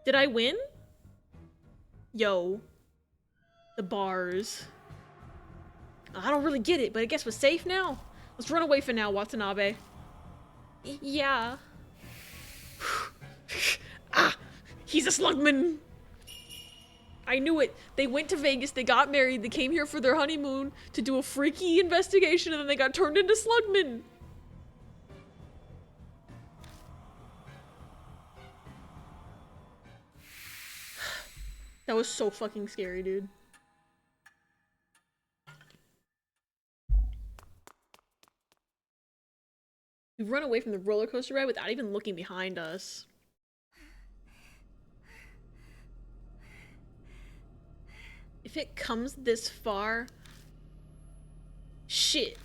Did I win? Yo. The bars. I don't really get it, but I guess we're safe now. Let's run away for now, Watanabe. Yeah. Ah! He's a slugman! I knew it. They went to Vegas, they got married, they came here for their honeymoon to do a freaky investigation, and then they got turned into slugmen. That was so fucking scary, dude. We run away from the roller coaster ride without even looking behind us. If it comes this far... Shit.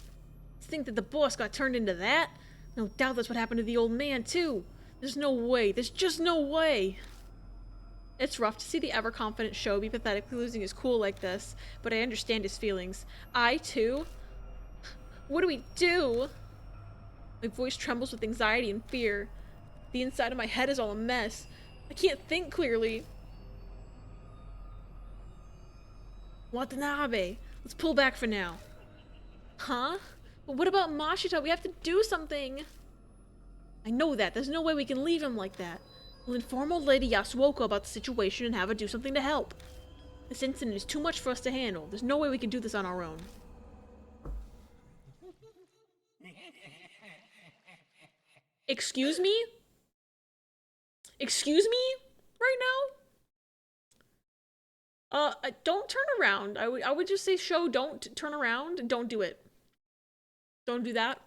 To think that the boss got turned into that? No doubt that's what happened to the old man, too. There's no way. There's just no way. It's rough to see the ever-confident Sho be pathetically losing his cool like this, but I understand his feelings. I, too? What do we do? My voice trembles with anxiety and fear. The inside of my head is all a mess. I can't think clearly. Watanabe, let's pull back for now. Huh? But what about Mashita? We have to do something. I know that. There's no way we can leave him like that. We'll inform old Lady Yasuoko about the situation and have her do something to help. This incident is too much for us to handle. There's no way we can do this on our own. Excuse me? Excuse me? Right now? Don't turn around. I would just say, Sho, don't turn around. Don't do it. Don't do that.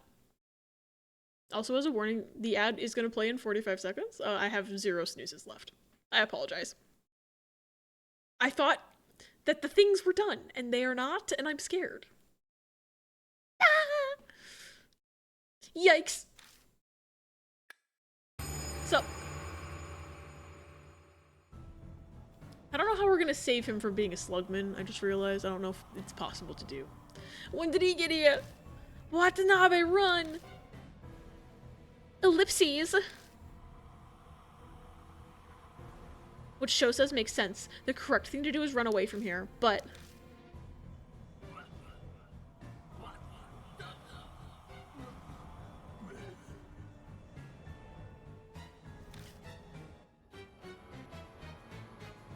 Also, as a warning, the ad is going to play in 45 seconds. I have 0 snoozes left. I apologize. I thought that the things were done, and they are not, and I'm scared. Ah! Yikes. So, I don't know how we're going to save him from being a slugman. I just realized I don't know if it's possible to do. When did he get here? Watanabe, run! Ellipses! What Sho says makes sense. The correct thing to do is run away from here, but...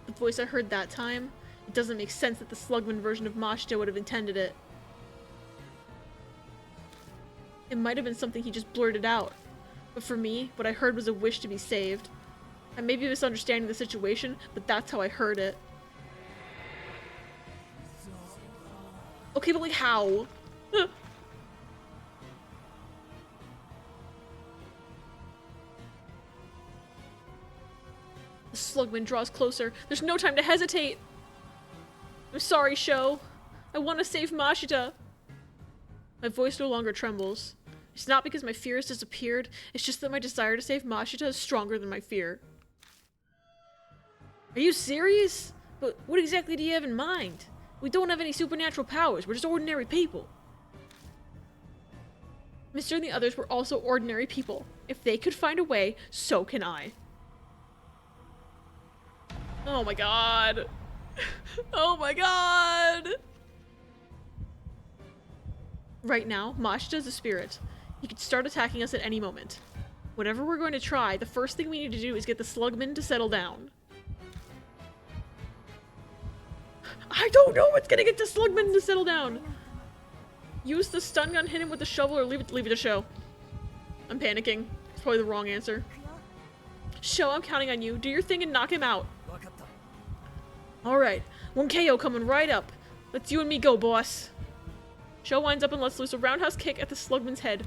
the voice I heard that time, it doesn't make sense that the slugman version of Mashita would have intended it. It might have been something he just blurted out. But for me, what I heard was a wish to be saved. I may be misunderstanding the situation, but that's how I heard it. Okay, but like how? The slugman draws closer. There's no time to hesitate. I'm sorry, Sho. I want to save Mashita. My voice no longer trembles. It's not because my fear has disappeared, it's just that my desire to save Mashita is stronger than my fear. Are you serious? But what exactly do you have in mind? We don't have any supernatural powers, we're just ordinary people. Mr. and the others were also ordinary people. If they could find a way, so can I. Oh my god. Oh my god! Right now, Mashita is a spirit. He could start attacking us at any moment. Whatever we're going to try, the first thing we need to do is get the slugman to settle down. I don't know what's gonna get the slugman to settle down! Use the stun gun, hit him with the shovel, or leave it to Sho. I'm panicking. It's probably the wrong answer. Sho, I'm counting on you. Do your thing and knock him out. Alright, 1 KO coming right up. Let's you and me go, boss. Sho winds up and lets loose a roundhouse kick at the slugman's head.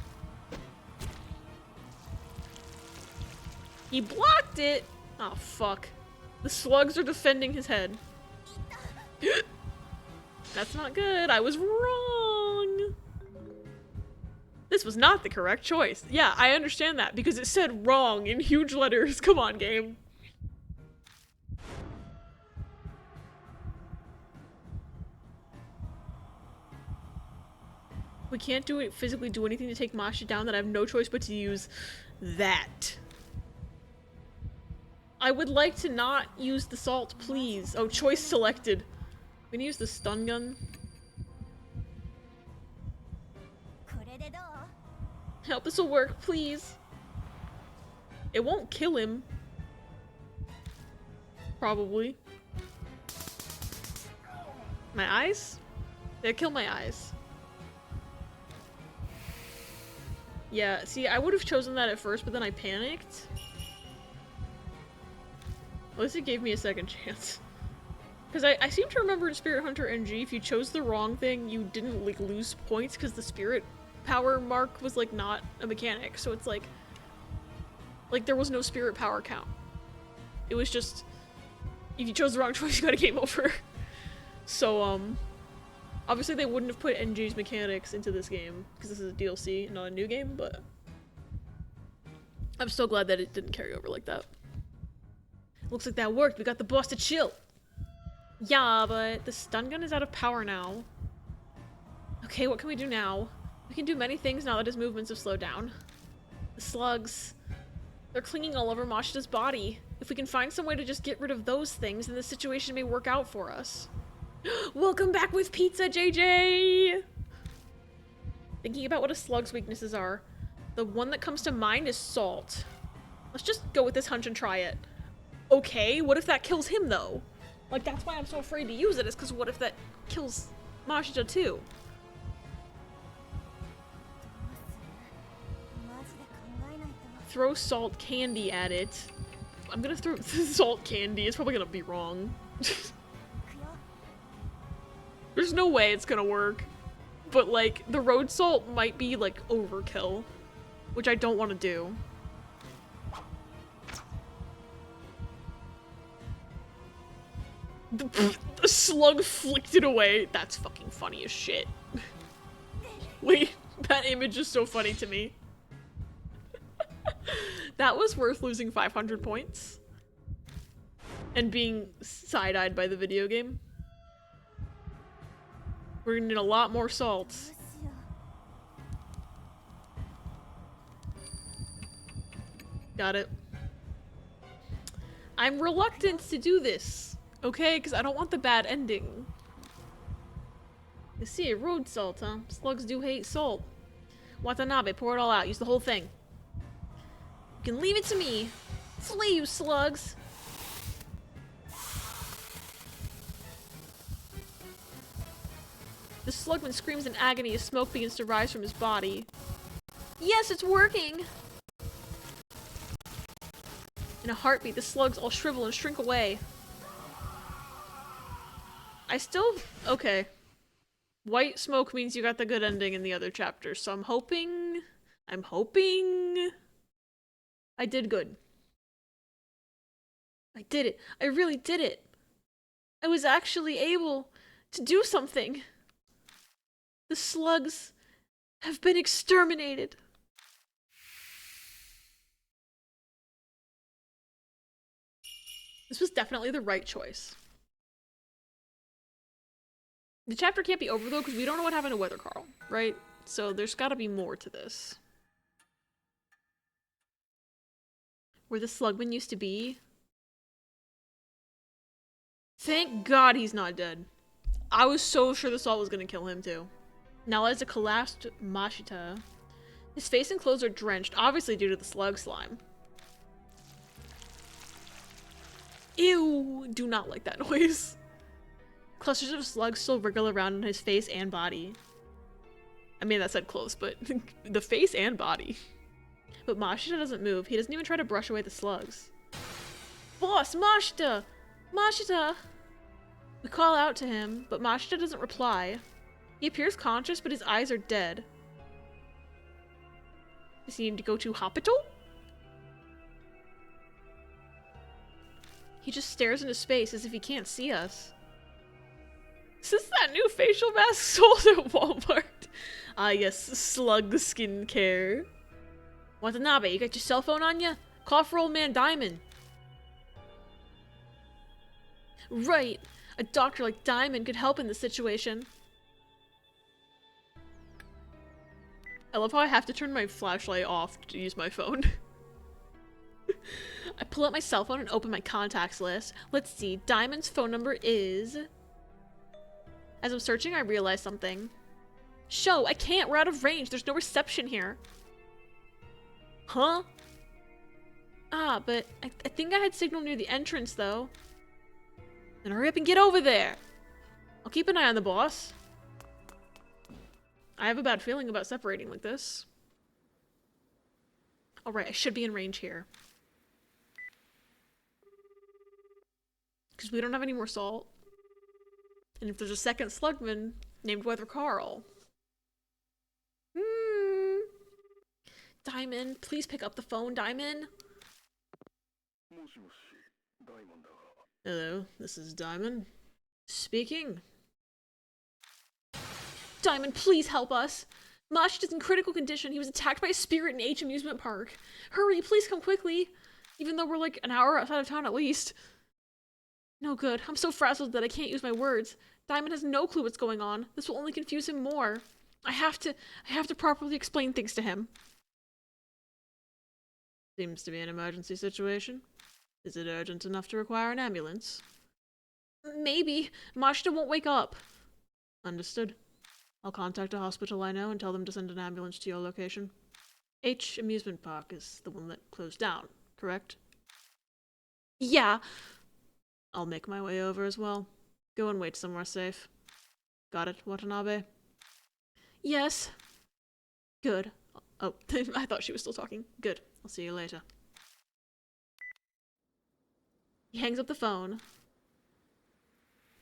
He blocked it! Oh, fuck. The slugs are defending his head. That's not good. I was wrong. This was not the correct choice. Yeah, I understand that because it said wrong in huge letters. Come on, game. We can't physically do anything to take Masha down, that I have no choice but to use that. I would like to not use the salt, please. Oh, choice selected. I'm gonna use the stun gun. Help, this will work, please. It won't kill him. Probably. My eyes? They kill my eyes. Yeah, see, I would have chosen that at first, but then I panicked. At least it gave me a second chance. Because I seem to remember in Spirit Hunter NG, if you chose the wrong thing, you didn't, like, lose points because the spirit power mark was, like, not a mechanic. So it's like, there was no spirit power count. It was just, if you chose the wrong choice, you got a game over. So, obviously they wouldn't have put NG's mechanics into this game, because this is a DLC, not a new game, but I'm so glad that it didn't carry over like that. Looks like that worked, we got the boss to chill! Yeah, but the stun gun is out of power now. Okay, what can we do now? We can do many things now that his movements have slowed down. The slugs, they're clinging all over Mashita's body. If we can find some way to just get rid of those things, then the situation may work out for us. Welcome back with pizza, JJ! Thinking about what a slug's weaknesses are, the one that comes to mind is salt. Let's just go with this hunch and try it. Okay, what if that kills him though? Like, that's why I'm so afraid to use it, is because what if that kills Mashita too? Throw salt candy at it. I'm gonna throw salt candy, it's probably gonna be wrong. There's no way it's gonna work. But, like, the road salt might be, like, overkill. Which I don't want to do. The slug flicked it away. That's fucking funny as shit. Wait, that image is so funny to me. That was worth losing 500 points. And being side-eyed by the video game. We're gonna need a lot more salt. Got it. I'm reluctant to do this. Okay, because I don't want the bad ending. You see, road salt, huh? Slugs do hate salt. Watanabe, pour it all out. Use the whole thing. You can leave it to me. Flee, you slugs! The slugman screams in agony as smoke begins to rise from his body. Yes, it's working! In a heartbeat, the slugs all shrivel and shrink away. Okay. White smoke means you got the good ending in the other chapters, so I'm hoping I did good. I did it. I really did it. I was actually able to do something. The slugs have been exterminated. This was definitely the right choice. The chapter can't be over though, because we don't know what happened to Weather Carl, right? So there's gotta be more to this. Where the slugman used to be. Thank God he's not dead. I was so sure the salt was gonna kill him too. Now as a collapsed Mashita. His face and clothes are drenched, obviously due to the slug slime. Ew! Do not like that noise. Clusters of slugs still wriggle around in his face and body. I mean, that said close, but the face and body. But Mashita doesn't move. He doesn't even try to brush away the slugs. Boss, Mashita! Mashita! We call out to him, but Mashita doesn't reply. He appears conscious, but his eyes are dead. Does he need to go to hospital? He just stares into space as if he can't see us. Is this that new facial mask sold at Walmart? Ah yes, slug skincare. Watanabe, you got your cell phone on ya? Call for old man Diamond. Right, a doctor like Diamond could help in this situation. I love how I have to turn my flashlight off to use my phone. I pull out my cell phone and open my contacts list. Let's see, Diamond's phone number is... As I'm searching, I realize something. Show, I can't, we're out of range, there's no reception here. Huh? Ah, but I think I had signal near the entrance, though. Then hurry up and get over there. I'll keep an eye on the boss. I have a bad feeling about separating like this. Alright, I should be in range here. Because we don't have any more salt. And if there's a second slugman named Weather Carl. Diamond, please pick up the phone, Diamond. Hello, this is Diamond. Speaking. Diamond, please help us. Mosh is in critical condition. He was attacked by a spirit in H amusement park. Hurry, please come quickly. Even though we're like an hour outside of town at least. No good. I'm so frazzled that I can't use my words. Diamond has no clue what's going on. This will only confuse him more. I have to properly explain things to him. Seems to be an emergency situation. Is it urgent enough to require an ambulance? Maybe. Mashta won't wake up. Understood. I'll contact a hospital I know and tell them to send an ambulance to your location. H amusement park is the one that closed down, correct? Yeah. I'll make my way over as well. Go and wait somewhere safe. Got it, Watanabe? Yes. Good. Oh, I thought she was still talking. Good. I'll see you later. He hangs up the phone.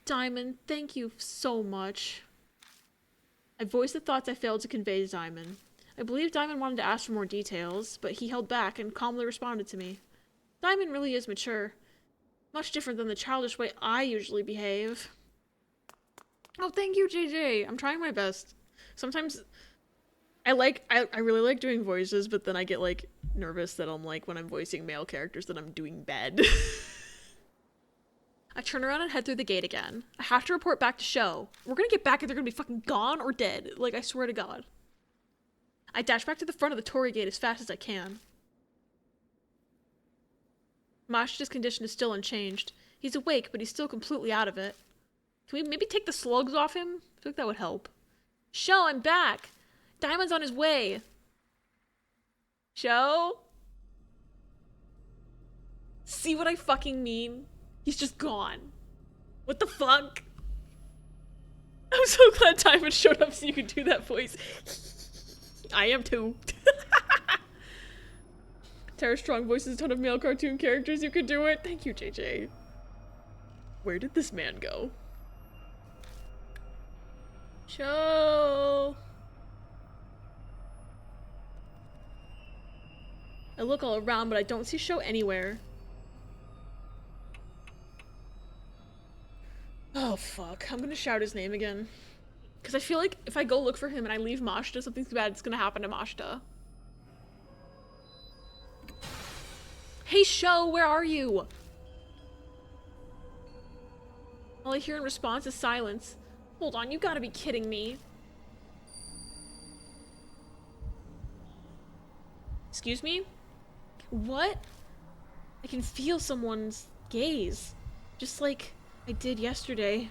Diamond, thank you so much. I voiced the thoughts I failed to convey to Diamond. I believe Diamond wanted to ask for more details, but he held back and calmly responded to me. Diamond really is mature. Much different than the childish way I usually behave. Oh, thank you, JJ. I'm trying my best. Sometimes I really like doing voices, but then I get like nervous that I'm like when I'm voicing male characters that I'm doing bad. I turn around and head through the gate again. I have to report back to Show. We're gonna get back and they're gonna be fucking gone or dead. Like, I swear to God. I dash back to the front of the Torii gate as fast as I can. Mashita's condition is still unchanged. He's awake, but he's still completely out of it. Can we maybe take the slugs off him? I feel like that would help. Show, I'm back! Diamond's on his way! Show? See what I fucking mean? He's just gone. What the fuck? I'm so glad Diamond showed up so you could do that voice. I am too. Tara Strong voices a ton of male cartoon characters. You could do it. Thank you, JJ. Where did this man go? Show. I look all around, but I don't see Show anywhere. Oh, fuck. I'm gonna shout his name again. Because I feel like if I go look for him and I leave Mashita, something bad's gonna happen to Mashita. Hey, Show, where are you? All I hear in response is silence. Hold on, you gotta be kidding me. Excuse me? What? I can feel someone's gaze. Just like I did yesterday.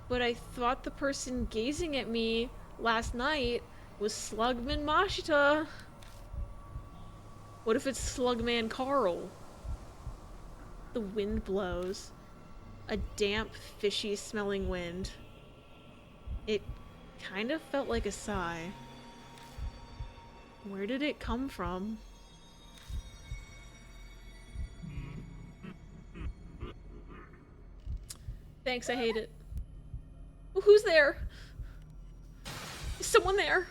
But I thought the person gazing at me last night was Slugman Mashita. What if it's Slugman Carl? The wind blows. A damp, fishy smelling wind. It kind of felt like a sigh. Where did it come from? Thanks, I hate it. Oh, who's there? Is someone there?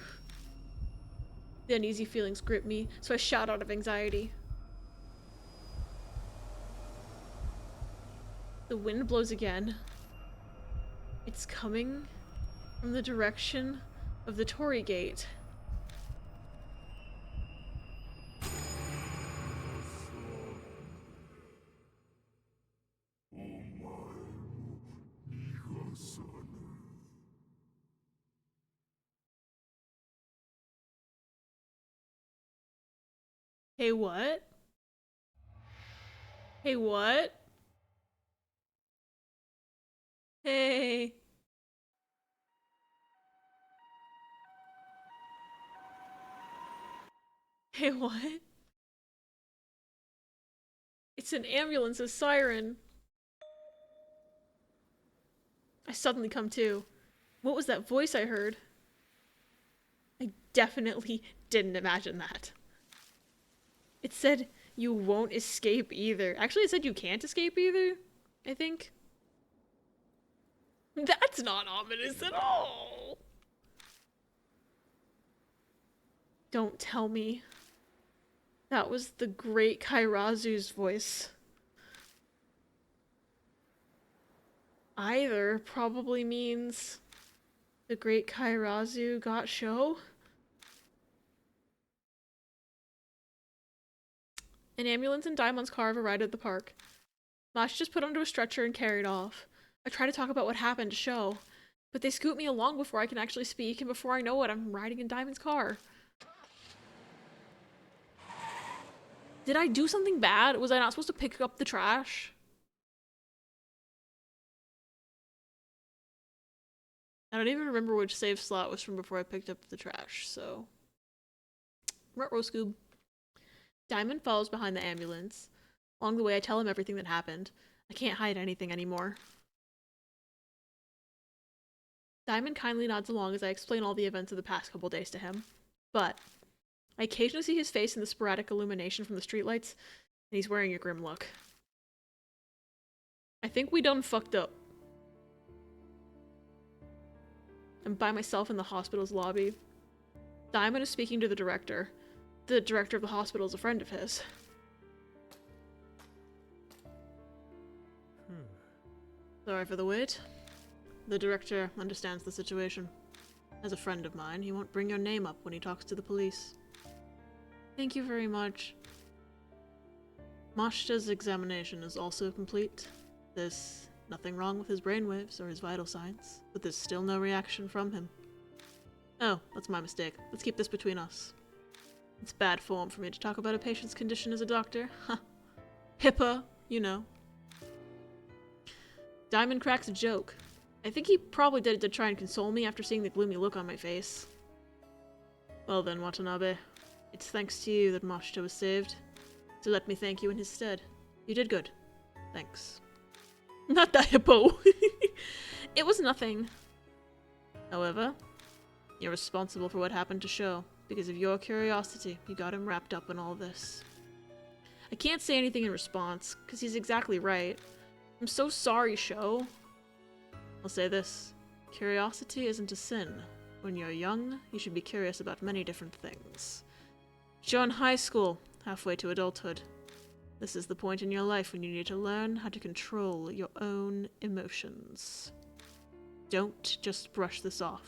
The uneasy feelings grip me, so I shout out of anxiety. The wind blows again. It's coming from the direction of the Torii gate. Hey, what? Hey, what? Hey. Hey, what? It's an ambulance's siren. I suddenly come to. What was that voice I heard? I definitely didn't imagine that. It said you won't escape either. Actually, it said you can't escape either, I think. That's not ominous at all. Don't tell me. That was the great Kairazu's voice. Either probably means the great Kairazu got show. An ambulance and Daimon's car have arrived at the park. Mash just put onto a stretcher and carried off. I try to talk about what happened to show, but they scoot me along before I can actually speak, and before I know it, I'm riding in Diamond's car. Did I do something bad? Was I not supposed to pick up the trash? I don't even remember which save slot was from before I picked up the trash, so... Ruh-roh, Scoob. Diamond follows behind the ambulance. Along the way, I tell him everything that happened. I can't hide anything anymore. Diamond kindly nods along as I explain all the events of the past couple days to him. But I occasionally see his face in the sporadic illumination from the streetlights, and he's wearing a grim look. I think we done fucked up. I'm by myself in the hospital's lobby. Diamond is speaking to the director. The director of the hospital is a friend of his. Sorry for the wait. The director understands the situation. As a friend of mine, he won't bring your name up when he talks to the police. Thank you very much. Mashta's examination is also complete. There's nothing wrong with his brainwaves or his vital signs, but there's still no reaction from him. Oh, that's my mistake. Let's keep this between us. It's bad form for me to talk about a patient's condition as a doctor. Huh. HIPAA, you know. Diamond cracks a joke. I think he probably did it to try and console me after seeing the gloomy look on my face. Well then, Watanabe. It's thanks to you that Mashita was saved. So let me thank you in his stead. You did good. Thanks. Not that hippo! It was nothing. However, you're responsible for what happened to Sho. Because of your curiosity, you got him wrapped up in all this. I can't say anything in response, because he's exactly right. I'm so sorry, Sho. I'll say this. Curiosity isn't a sin. When you're young, you should be curious about many different things. You're in high school, halfway to adulthood. This is the point in your life when you need to learn how to control your own emotions. Don't just brush this off.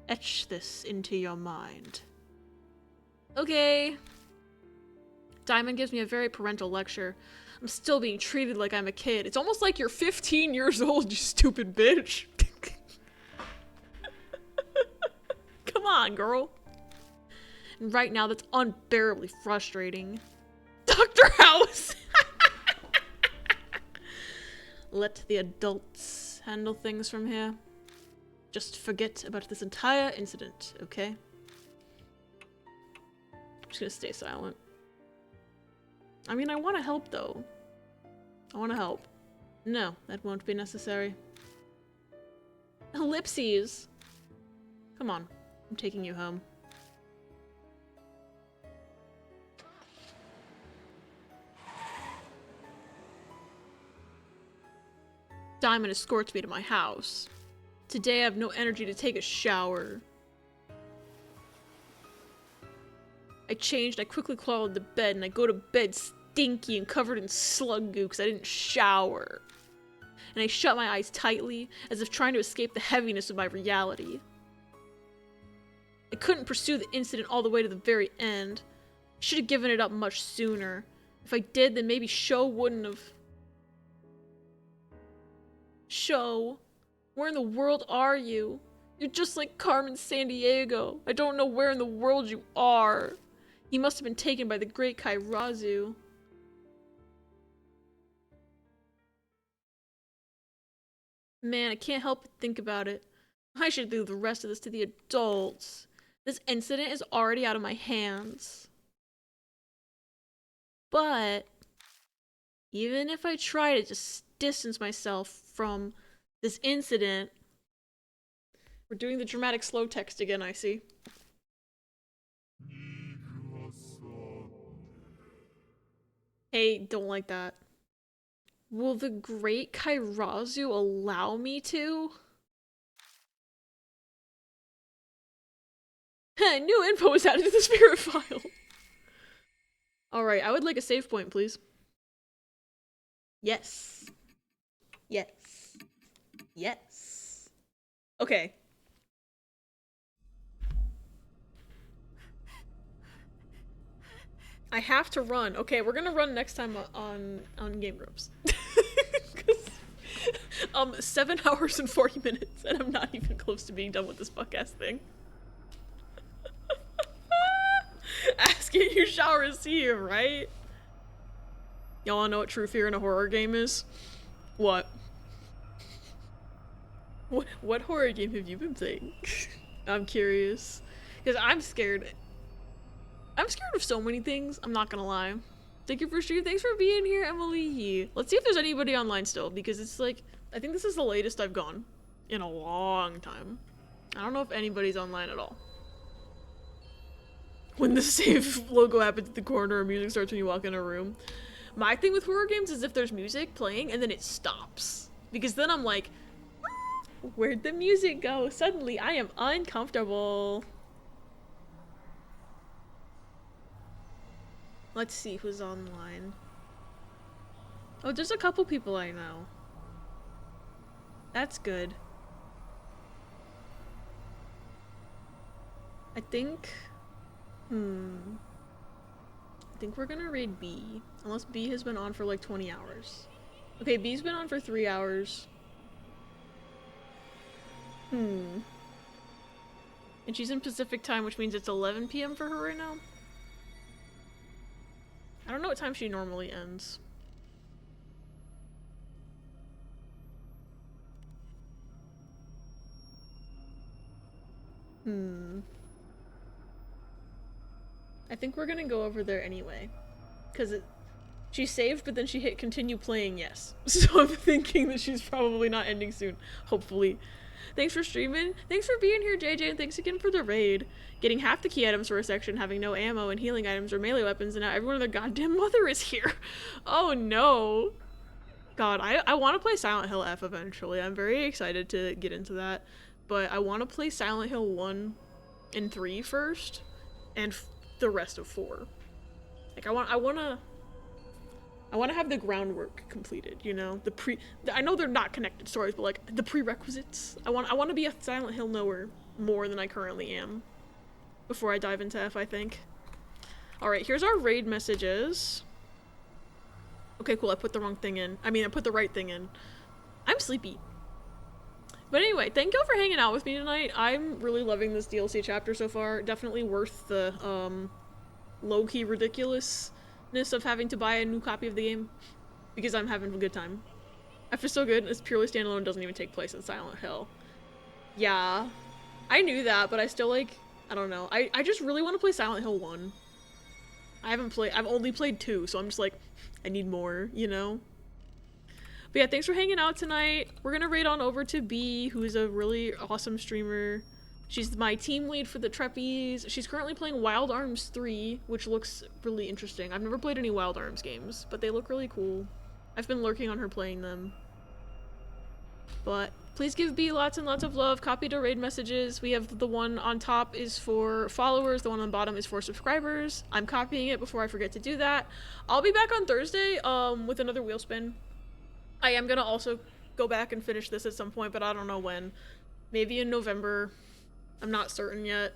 Etch this into your mind. Okay. Diamond gives me a very parental lecture. I'm still being treated like I'm a kid. It's almost like you're 15 years old, you stupid bitch. Come on, girl. And right now, that's unbearably frustrating. Dr. House! Let the adults handle things from here. Just forget about this entire incident, okay? I'm just gonna stay silent. I mean, I want to help, though. I want to help. No, that won't be necessary. Ellipses! Come on, I'm taking you home. Diamond escorts me to my house. Today I have no energy to take a shower. I changed, I quickly crawl into bed, and I go to bed stinky and covered in slug goo because I didn't shower. And I shut my eyes tightly, as if trying to escape the heaviness of my reality. I couldn't pursue the incident all the way to the very end. I should have given it up much sooner. If I did, then maybe Sho wouldn't have... Sho, where in the world are you? You're just like Carmen Sandiego. I don't know where in the world you are. He must have been taken by the great Kairazu. Man, I can't help but think about it. I should leave the rest of this to the adults. This incident is already out of my hands. But even if I try to just distance myself from this incident, we're doing the dramatic slow text again, I see. Hey, don't like that. Will the great Kairazu allow me to? New info was added to the spirit file. Alright, I would like a save point, please. Yes. Yes. Yes. Okay. I have to run. Okay, we're gonna run next time on Game Grumps. 7 hours and 40 minutes, and I'm not even close to being done with this fuck-ass thing. Ask it, you shall receive, right? Y'all wanna know what true fear in a horror game is? What? What horror game have you been playing? I'm curious. Because I'm scared. I'm scared of so many things, I'm not gonna lie. Thank you for stream. Thanks for being here, Emily. Let's see if there's anybody online still, because it's like, I think this is the latest I've gone in a long time. I don't know if anybody's online at all. When the save logo happens at the corner or music starts when you walk in a room. My thing with horror games is if there's music playing and then it stops. Because then I'm like, where'd the music go? Suddenly I am uncomfortable. Let's see who's online. Oh, there's a couple people I know. That's good. I think we're gonna raid B. Unless B has been on for like 20 hours. Okay, B's been on for 3 hours. And she's in Pacific time, which means it's 11 p.m. for her right now. I don't know what time she normally ends. I think we're gonna go over there anyway. Because she saved, but then she hit continue playing yes. So I'm thinking that she's probably not ending soon. Hopefully. Thanks for streaming. Thanks for being here, JJ, and thanks again for the raid. Getting half the key items for a section, having no ammo and healing items or melee weapons, and now everyone and their goddamn mother is here. Oh no. God, I want to play Silent Hill F eventually. I'm very excited to get into that. But I want to play Silent Hill 1 and 3 first, and the rest of 4. Like, I want to have the groundwork completed, you know? I know they're not connected stories, but like the prerequisites. I want to be a Silent Hill knower more than I currently am before I dive into F, I think. Alright, here's our raid messages. Okay, cool, I put the wrong thing in. I mean, I put the right thing in. I'm sleepy. But anyway, thank y'all for hanging out with me tonight. I'm really loving this DLC chapter so far. Definitely worth the, low-key ridiculousness of having to buy a new copy of the game. Because I'm having a good time. I feel so good. It's purely standalone, doesn't even take place in Silent Hill. Yeah. I knew that, but I still, like, I don't know. I just really want to play Silent Hill 1. I've only played 2, so I'm just like, I need more, you know? But yeah, thanks for hanging out tonight. We're gonna raid on over to B, who's a really awesome streamer. She's my team lead for the Treppies. She's currently playing Wild Arms 3, which looks really interesting. I've never played any Wild Arms games, but they look really cool. I've been lurking on her playing them. But please give B lots and lots of love. Copy to raid messages. We have the one on top is for followers. The one on the bottom is for subscribers. I'm copying it before I forget to do that. I'll be back on Thursday with another wheel spin. I am gonna also go back and finish this at some point, but I don't know when. Maybe in November. I'm not certain yet.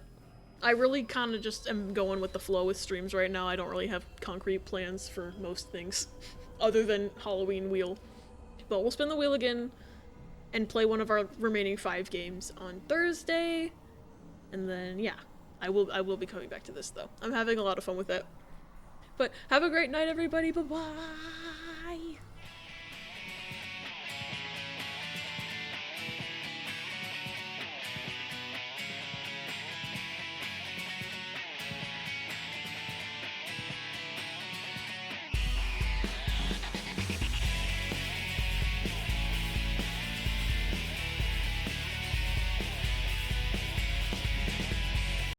I really kind of just am going with the flow with streams right now. I don't really have concrete plans for most things other than Halloween wheel. But we'll spin the wheel again and play one of our remaining 5 games on Thursday. And then, yeah, I will be coming back to this, though. I'm having a lot of fun with it. But have a great night, everybody. Bye-bye.